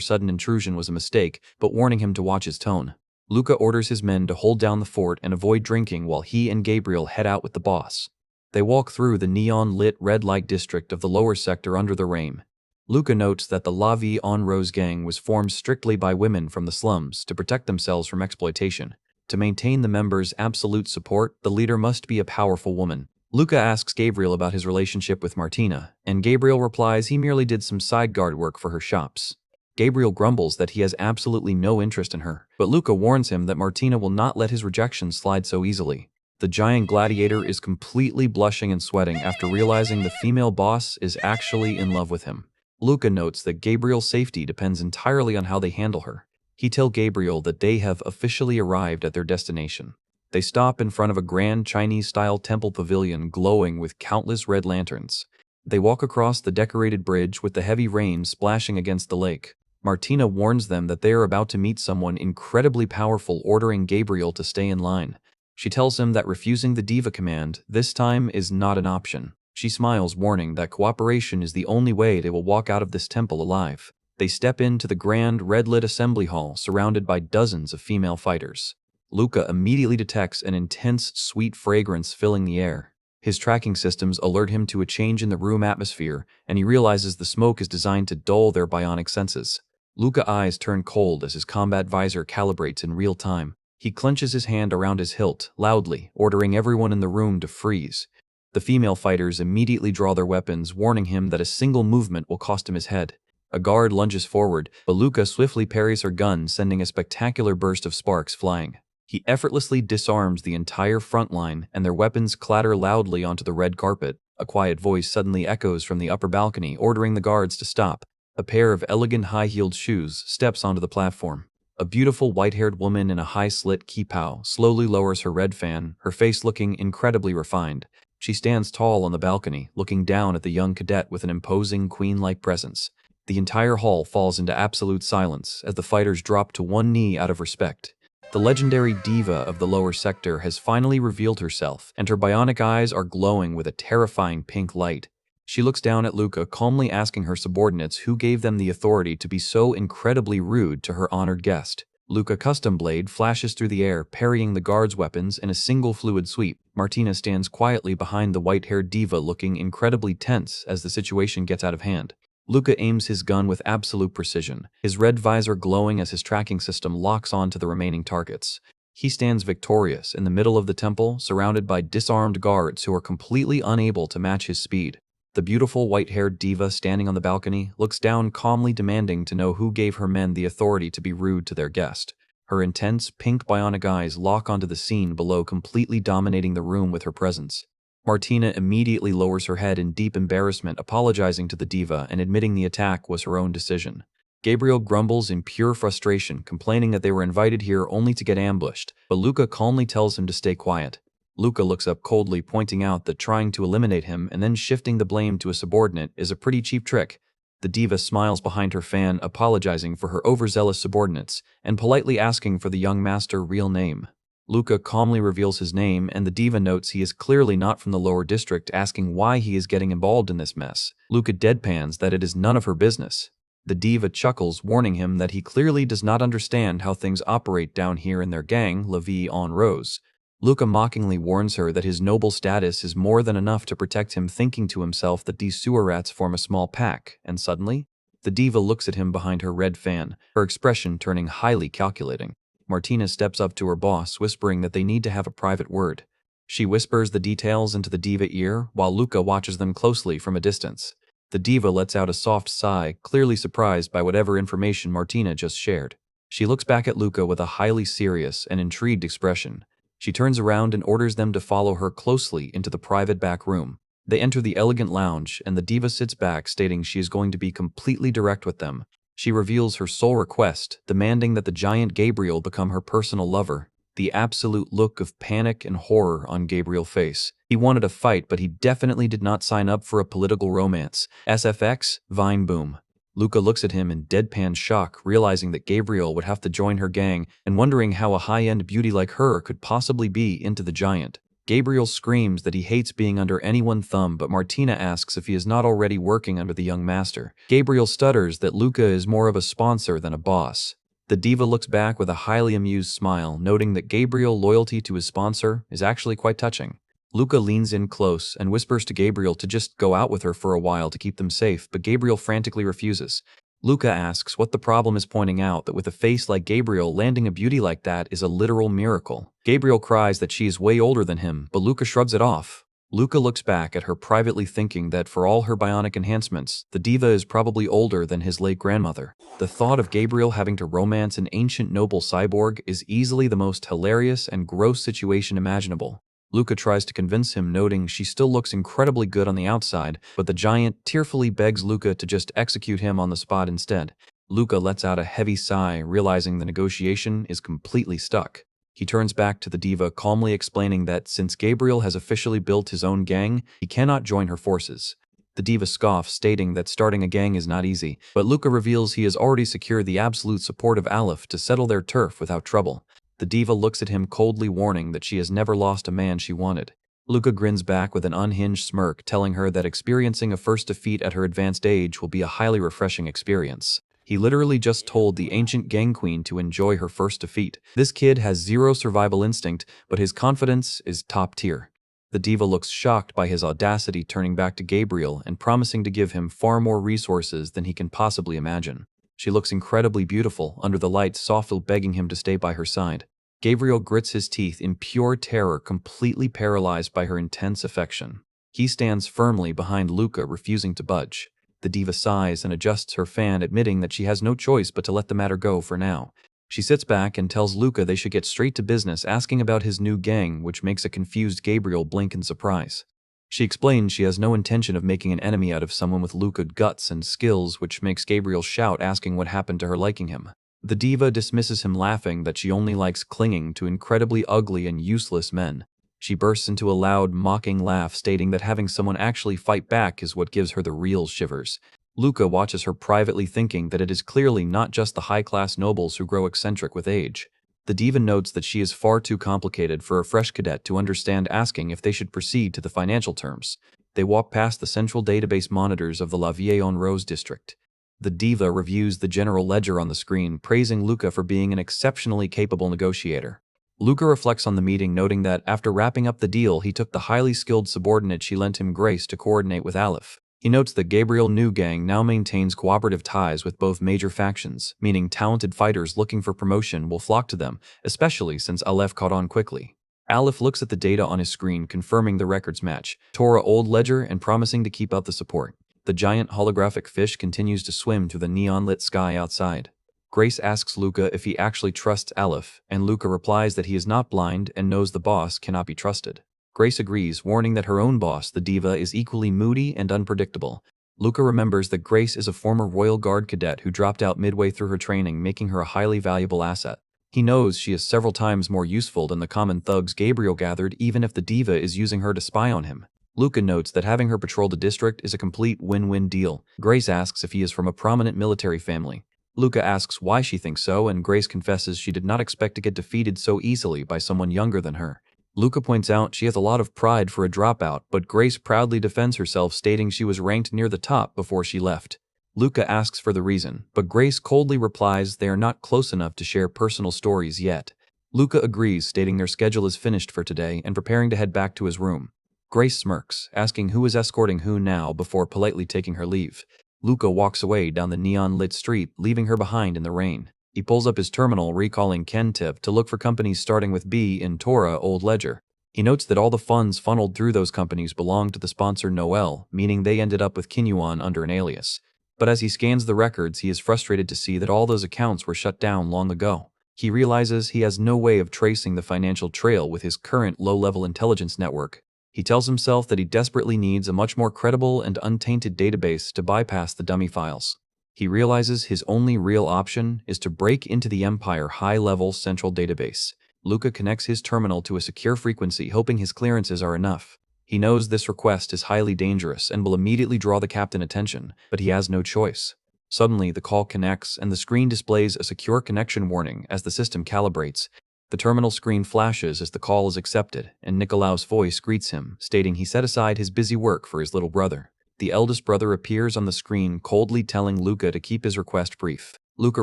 sudden intrusion was a mistake, but warning him to watch his tone. Luca orders his men to hold down the fort and avoid drinking while he and Gabriel head out with the boss. They walk through the neon-lit red light district of the lower sector under the rain. Luca notes that the La Vie en Rose gang was formed strictly by women from the slums to protect themselves from exploitation. To maintain the members' absolute support, the leader must be a powerful woman. Luca asks Gabriel about his relationship with Martina, and Gabriel replies he merely did some side guard work for her shops. Gabriel grumbles that he has absolutely no interest in her, but Luca warns him that Martina will not let his rejection slide so easily. The giant gladiator is completely blushing and sweating after realizing the female boss is actually in love with him. Luca notes that Gabriel's safety depends entirely on how they handle her. He tells Gabriel that they have officially arrived at their destination. They stop in front of a grand Chinese-style temple pavilion glowing with countless red lanterns. They walk across the decorated bridge with the heavy rain splashing against the lake. Martina warns them that they are about to meet someone incredibly powerful, ordering Gabriel to stay in line. She tells him that refusing the diva command this time is not an option. She smiles, warning that cooperation is the only way they will walk out of this temple alive. They step into the grand red-lit assembly hall surrounded by dozens of female fighters. Luca immediately detects an intense, sweet fragrance filling the air. His tracking systems alert him to a change in the room atmosphere, and he realizes the smoke is designed to dull their bionic senses. Luca's eyes turn cold as his combat visor calibrates in real time. He clenches his hand around his hilt, loudly, ordering everyone in the room to freeze. The female fighters immediately draw their weapons, warning him that a single movement will cost him his head. A guard lunges forward, but Luca swiftly parries her gun, sending a spectacular burst of sparks flying. He effortlessly disarms the entire front line, and their weapons clatter loudly onto the red carpet. A quiet voice suddenly echoes from the upper balcony, ordering the guards to stop. A pair of elegant high-heeled shoes steps onto the platform. A beautiful white-haired woman in a high-slit kipao slowly lowers her red fan, her face looking incredibly refined. She stands tall on the balcony, looking down at the young cadet with an imposing queen-like presence. The entire hall falls into absolute silence as the fighters drop to one knee out of respect. The legendary diva of the lower sector has finally revealed herself, and her bionic eyes are glowing with a terrifying pink light. She looks down at Luca, calmly asking her subordinates who gave them the authority to be so incredibly rude to her honored guest. Luca's custom blade flashes through the air, parrying the guards' weapons in a single fluid sweep. Martina stands quietly behind the white-haired diva, looking incredibly tense as the situation gets out of hand. Luca aims his gun with absolute precision, his red visor glowing as his tracking system locks on to the remaining targets. He stands victorious in the middle of the temple, surrounded by disarmed guards who are completely unable to match his speed. The beautiful white-haired diva standing on the balcony looks down, calmly demanding to know who gave her men the authority to be rude to their guest. Her intense, pink bionic eyes lock onto the scene below, completely dominating the room with her presence. Martina immediately lowers her head in deep embarrassment, apologizing to the diva and admitting the attack was her own decision. Gabriel grumbles in pure frustration, complaining that they were invited here only to get ambushed, but Luca calmly tells him to stay quiet. Luca looks up coldly, pointing out that trying to eliminate him and then shifting the blame to a subordinate is a pretty cheap trick. The diva smiles behind her fan, apologizing for her overzealous subordinates and politely asking for the young master's real name. Luca calmly reveals his name, and the diva notes he is clearly not from the lower district, asking why he is getting involved in this mess. Luca deadpans that it is none of her business. The diva chuckles, warning him that he clearly does not understand how things operate down here in their gang, La Vie en Rose. Luca mockingly warns her that his noble status is more than enough to protect him, thinking to himself that these sewer rats form a small pack, and suddenly, the diva looks at him behind her red fan, her expression turning highly calculating. Martina steps up to her boss, whispering that they need to have a private word. She whispers the details into the diva's ear, while Luca watches them closely from a distance. The diva lets out a soft sigh, clearly surprised by whatever information Martina just shared. She looks back at Luca with a highly serious and intrigued expression. She turns around and orders them to follow her closely into the private back room. They enter the elegant lounge, and the diva sits back, stating she is going to be completely direct with them. She reveals her sole request, demanding that the giant Gabriel become her personal lover. The absolute look of panic and horror on Gabriel's face. He wanted a fight, but he definitely did not sign up for a political romance. SFX, Vine Boom. Luca looks at him in deadpan shock, realizing that Gabriel would have to join her gang and wondering how a high-end beauty like her could possibly be into the giant. Gabriel screams that he hates being under anyone's thumb, but Martina asks if he is not already working under the young master. Gabriel stutters that Luca is more of a sponsor than a boss. The diva looks back with a highly amused smile, noting that Gabriel's loyalty to his sponsor is actually quite touching. Luca leans in close and whispers to Gabriel to just go out with her for a while to keep them safe, but Gabriel frantically refuses. Luca asks what the problem is, pointing out that with a face like Gabriel, landing a beauty like that is a literal miracle. Gabriel cries that she is way older than him, but Luca shrugs it off. Luca looks back at her privately, thinking that for all her bionic enhancements, the diva is probably older than his late grandmother. The thought of Gabriel having to romance an ancient noble cyborg is easily the most hilarious and gross situation imaginable. Luca tries to convince him, noting she still looks incredibly good on the outside, but the giant tearfully begs Luca to just execute him on the spot instead. Luca lets out a heavy sigh, realizing the negotiation is completely stuck. He turns back to the diva, calmly explaining that since Gabriel has officially built his own gang, he cannot join her forces. The diva scoffs, stating that starting a gang is not easy, but Luca reveals he has already secured the absolute support of Aleph to settle their turf without trouble. The diva looks at him coldly, warning that she has never lost a man she wanted. Luca grins back with an unhinged smirk, telling her that experiencing a first defeat at her advanced age will be a highly refreshing experience. He literally just told the ancient gang queen to enjoy her first defeat. This kid has zero survival instinct, but his confidence is top tier. The diva looks shocked by his audacity, turning back to Gabriel and promising to give him far more resources than he can possibly imagine. She looks incredibly beautiful under the lights, softly begging him to stay by her side. Gabriel grits his teeth in pure terror, completely paralyzed by her intense affection. He stands firmly behind Luca, refusing to budge. The diva sighs and adjusts her fan, admitting that she has no choice but to let the matter go for now. She sits back and tells Luca they should get straight to business, asking about his new gang, which makes a confused Gabriel blink in surprise. She explains she has no intention of making an enemy out of someone with Luca guts and skills, which makes Gabriel shout, asking what happened to her liking him. The diva dismisses him, laughing that she only likes clinging to incredibly ugly and useless men. She bursts into a loud, mocking laugh, stating that having someone actually fight back is what gives her the real shivers. Luca watches her privately, thinking that it is clearly not just the high-class nobles who grow eccentric with age. The diva notes that she is far too complicated for a fresh cadet to understand, asking if they should proceed to the financial terms. They walk past the central database monitors of the La Vieille-en-Rose district. The diva reviews the general ledger on the screen, praising Luca for being an exceptionally capable negotiator. Luca reflects on the meeting, noting that after wrapping up the deal, he took the highly skilled subordinate she lent him, Grace, to coordinate with Aleph. He notes that Gabriel's new gang now maintains cooperative ties with both major factions, meaning talented fighters looking for promotion will flock to them, especially since Aleph caught on quickly. Aleph looks at the data on his screen, confirming the records match Torah old ledger and promising to keep up the support. The giant holographic fish continues to swim through the neon-lit sky outside. Grace asks Luca if he actually trusts Aleph, and Luca replies that he is not blind and knows the boss cannot be trusted. Grace agrees, warning that her own boss, the diva, is equally moody and unpredictable. Luca remembers that Grace is a former Royal Guard cadet who dropped out midway through her training, making her a highly valuable asset. He knows she is several times more useful than the common thugs Gabriel gathered, even if the diva is using her to spy on him. Luca notes that having her patrol the district is a complete win-win deal. Grace asks if he is from a prominent military family. Luca asks why she thinks so, and Grace confesses she did not expect to get defeated so easily by someone younger than her. Luca points out she has a lot of pride for a dropout, but Grace proudly defends herself, stating she was ranked near the top before she left. Luca asks for the reason, but Grace coldly replies they are not close enough to share personal stories yet. Luca agrees, stating their schedule is finished for today and preparing to head back to his room. Grace smirks, asking who is escorting who now before politely taking her leave. Luca walks away down the neon-lit street, leaving her behind in the rain. He pulls up his terminal, recalling Kentip to look for companies starting with B in Torah Old Ledger. He notes that all the funds funneled through those companies belong to the sponsor Noel, meaning they ended up with Kinyuan under an alias. But as he scans the records, he is frustrated to see that all those accounts were shut down long ago. He realizes he has no way of tracing the financial trail with his current low-level intelligence network. He tells himself that he desperately needs a much more credible and untainted database to bypass the dummy files. He realizes his only real option is to break into the Empire high-level central database. Luca connects his terminal to a secure frequency, hoping his clearances are enough. He knows this request is highly dangerous and will immediately draw the captain's attention, but he has no choice. Suddenly, the call connects and the screen displays a secure connection warning as the system calibrates. The terminal screen flashes as the call is accepted, and Nicolaus' voice greets him, stating he set aside his busy work for his little brother. The eldest brother appears on the screen, coldly telling Luca to keep his request brief. Luca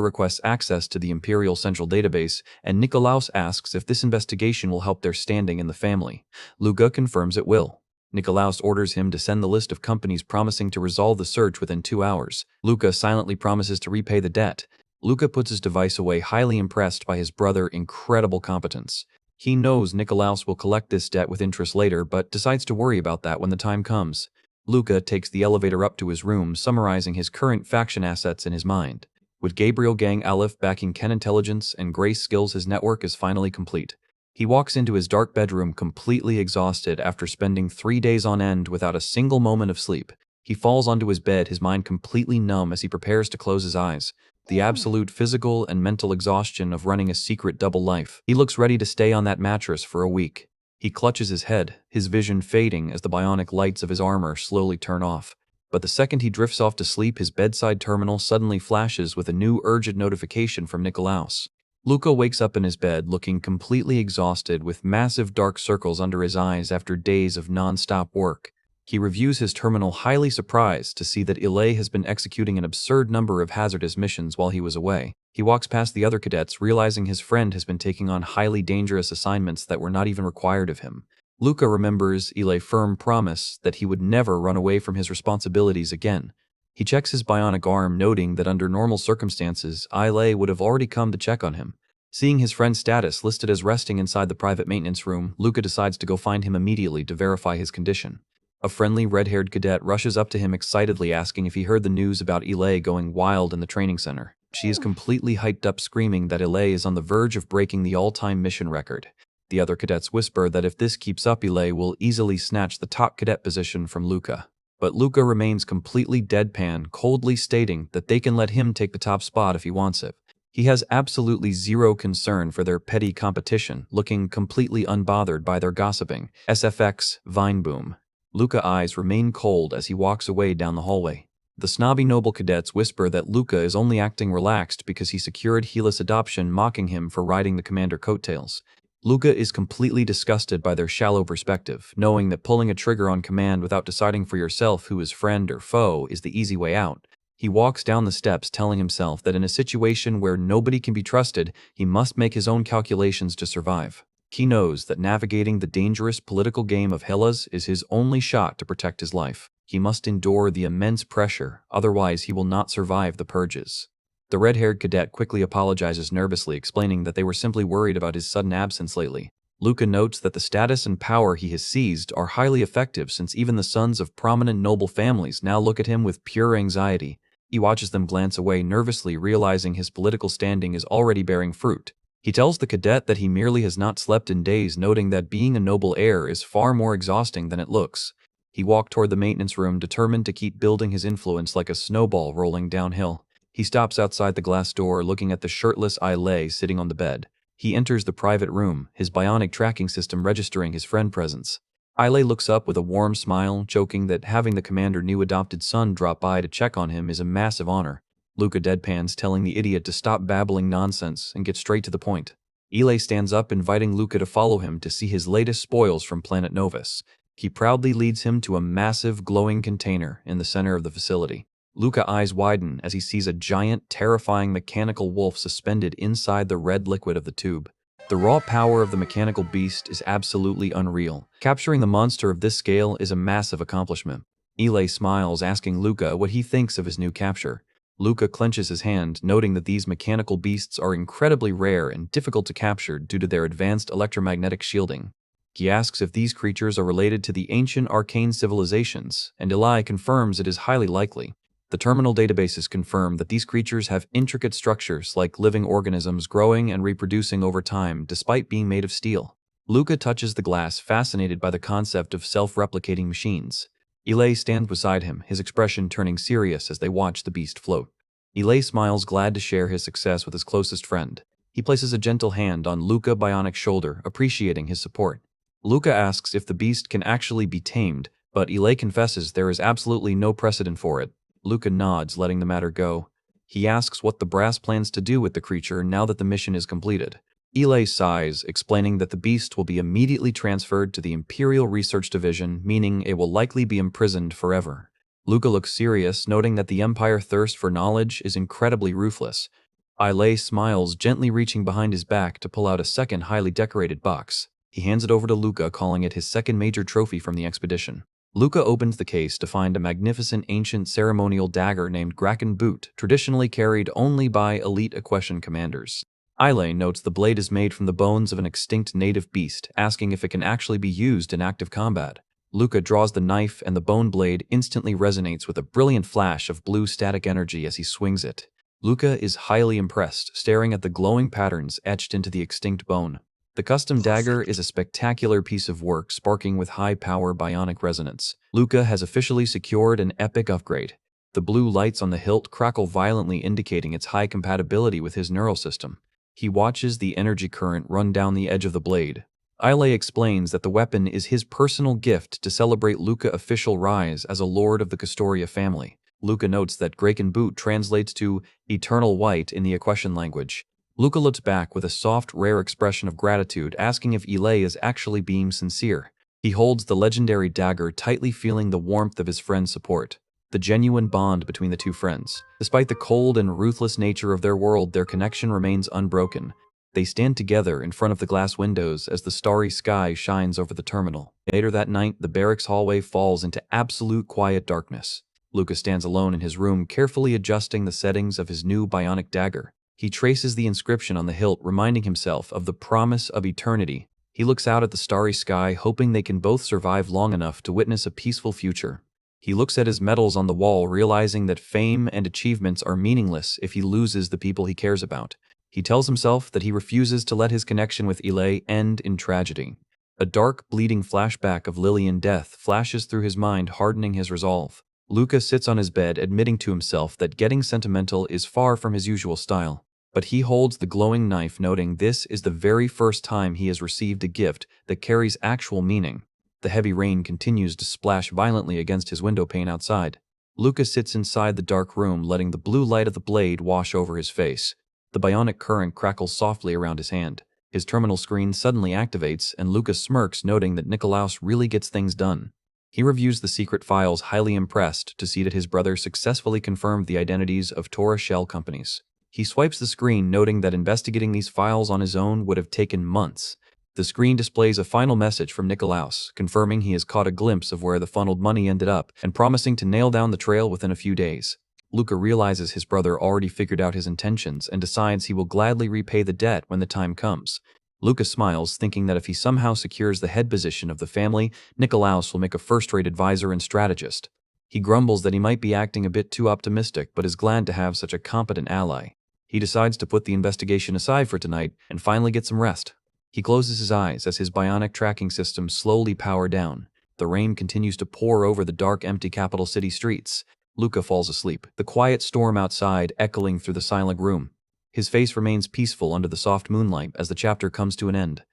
requests access to the Imperial Central Database, and Nicolaus asks if this investigation will help their standing in the family. Luca confirms it will. Nicolaus orders him to send the list of companies, promising to resolve the search within 2 hours. Luca silently promises to repay the debt. Luca puts his device away, highly impressed by his brother's incredible competence. He knows Nicolaus will collect this debt with interest later, but decides to worry about that when the time comes. Luca takes the elevator up to his room, summarizing his current faction assets in his mind. With Gabriel Gang Aleph backing Ken intelligence and Grace skills, his network is finally complete. He walks into his dark bedroom completely exhausted after spending 3 days on end without a single moment of sleep. He falls onto his bed, his mind completely numb as he prepares to close his eyes. The absolute physical and mental exhaustion of running a secret double life. He looks ready to stay on that mattress for a week. He clutches his head, his vision fading as the bionic lights of his armor slowly turn off. But the second he drifts off to sleep, his bedside terminal suddenly flashes with a new urgent notification from Nicolaus. Luca wakes up in his bed looking completely exhausted, with massive dark circles under his eyes after days of non-stop work. He reviews his terminal, highly surprised to see that Ilay has been executing an absurd number of hazardous missions while he was away. He walks past the other cadets, realizing his friend has been taking on highly dangerous assignments that were not even required of him. Luca remembers Ilay's firm promise that he would never run away from his responsibilities again. He checks his bionic arm, noting that under normal circumstances, Ilay would have already come to check on him. Seeing his friend's status listed as resting inside the private maintenance room, Luca decides to go find him immediately to verify his condition. A friendly red-haired cadet rushes up to him excitedly asking if he heard the news about Ilay going wild in the training center. She is completely hyped up, screaming that Ilay is on the verge of breaking the all-time mission record. The other cadets whisper that if this keeps up, Ilay will easily snatch the top cadet position from Luca. But Luca remains completely deadpan, coldly stating that they can let him take the top spot if he wants it. He has absolutely zero concern for their petty competition, looking completely unbothered by their gossiping. SFX Vine Boom. Luca's eyes remain cold as he walks away down the hallway. The snobby noble cadets whisper that Luca is only acting relaxed because he secured Helis adoption, mocking him for riding the commander coattails. Luca is completely disgusted by their shallow perspective, knowing that pulling a trigger on command without deciding for yourself who is friend or foe is the easy way out. He walks down the steps telling himself that in a situation where nobody can be trusted, he must make his own calculations to survive. He knows that navigating the dangerous political game of Hellas is his only shot to protect his life. He must endure the immense pressure, otherwise he will not survive the purges. The red-haired cadet quickly apologizes nervously, explaining that they were simply worried about his sudden absence lately. Luca notes that the status and power he has seized are highly effective, since even the sons of prominent noble families now look at him with pure anxiety. He watches them glance away nervously, realizing his political standing is already bearing fruit. He tells the cadet that he merely has not slept in days, noting that being a noble heir is far more exhausting than it looks. He walked toward the maintenance room, determined to keep building his influence like a snowball rolling downhill. He stops outside the glass door, looking at the shirtless Ilay sitting on the bed. He enters the private room, his bionic tracking system registering his friend's presence. Ilay looks up with a warm smile, joking that having the commander's new adopted son drop by to check on him is a massive honor. Luca deadpans, telling the idiot to stop babbling nonsense and get straight to the point. Ilay stands up, inviting Luca to follow him to see his latest spoils from planet Novus. He proudly leads him to a massive glowing container in the center of the facility. Luca's eyes widen as he sees a giant, terrifying mechanical wolf suspended inside the red liquid of the tube. The raw power of the mechanical beast is absolutely unreal. Capturing the monster of this scale is a massive accomplishment. Ilay smiles, asking Luca what he thinks of his new capture. Luca clenches his hand, noting that these mechanical beasts are incredibly rare and difficult to capture due to their advanced electromagnetic shielding. He asks if these creatures are related to the ancient arcane civilizations, and Ilay confirms it is highly likely. The terminal databases confirm that these creatures have intricate structures like living organisms growing and reproducing over time despite being made of steel. Luca touches the glass, fascinated by the concept of self-replicating machines. Ilay stands beside him, his expression turning serious as they watch the beast float. Ilay smiles, glad to share his success with his closest friend. He places a gentle hand on Luca's bionic shoulder, appreciating his support. Luca asks if the beast can actually be tamed, but Ilay confesses there is absolutely no precedent for it. Luca nods, letting the matter go. He asks what the brass plans to do with the creature now that the mission is completed. Ilay sighs, explaining that the beast will be immediately transferred to the Imperial Research Division, meaning it will likely be imprisoned forever. Luca looks serious, noting that the Empire's thirst for knowledge is incredibly ruthless. Ilay smiles, gently reaching behind his back to pull out a second highly decorated box. He hands it over to Luca, calling it his second major trophy from the expedition. Luca opens the case to find a magnificent ancient ceremonial dagger named Graken Boot, traditionally carried only by elite Equestrian commanders. Ilay notes the blade is made from the bones of an extinct native beast, asking if it can actually be used in active combat. Luca draws the knife, and the bone blade instantly resonates with a brilliant flash of blue static energy as he swings it. Luca is highly impressed, staring at the glowing patterns etched into the extinct bone. The custom dagger is a spectacular piece of work, sparking with high-power bionic resonance. Luca has officially secured an epic upgrade. The blue lights on the hilt crackle violently, indicating its high compatibility with his neural system. He watches the energy current run down the edge of the blade. Ilay explains that the weapon is his personal gift to celebrate Luca's official rise as a lord of the Castoria family. Luca notes that Graken Boot translates to eternal white in the Equestrian language. Luca looks back with a soft, rare expression of gratitude, asking if Ilay is actually being sincere. He holds the legendary dagger tightly, feeling the warmth of his friend's support. The genuine bond between the two friends. Despite the cold and ruthless nature of their world, their connection remains unbroken. They stand together in front of the glass windows as the starry sky shines over the terminal. Later that night, the barracks hallway falls into absolute quiet darkness. Luca stands alone in his room, carefully adjusting the settings of his new bionic dagger. He traces the inscription on the hilt, reminding himself of the promise of eternity. He looks out at the starry sky, hoping they can both survive long enough to witness a peaceful future. He looks at his medals on the wall, realizing that fame and achievements are meaningless if he loses the people he cares about. He tells himself that he refuses to let his connection with Ile end in tragedy. A dark, bleeding flashback of Lillian death flashes through his mind, hardening his resolve. Luca sits on his bed, admitting to himself that getting sentimental is far from his usual style. But he holds the glowing knife, noting this is the very first time he has received a gift that carries actual meaning. The heavy rain continues to splash violently against his window pane outside. Luca sits inside the dark room, letting the blue light of the blade wash over his face. The bionic current crackles softly around his hand. His terminal screen suddenly activates, and Luca smirks, noting that Nikolaus really gets things done. He reviews the secret files, highly impressed to see that his brother successfully confirmed the identities of Torah shell companies. He swipes the screen, noting that investigating these files on his own would have taken months. The screen displays a final message from Nikolaus, confirming he has caught a glimpse of where the funneled money ended up and promising to nail down the trail within a few days. Luca realizes his brother already figured out his intentions and decides he will gladly repay the debt when the time comes. Luca smiles, thinking that if he somehow secures the head position of the family, Nikolaus will make a first-rate advisor and strategist. He grumbles that he might be acting a bit too optimistic, but is glad to have such a competent ally. He decides to put the investigation aside for tonight and finally get some rest. He closes his eyes as his bionic tracking systems slowly power down. The rain continues to pour over the dark, empty capital city streets. Luca falls asleep, the quiet storm outside echoing through the silent room. His face remains peaceful under the soft moonlight as the chapter comes to an end.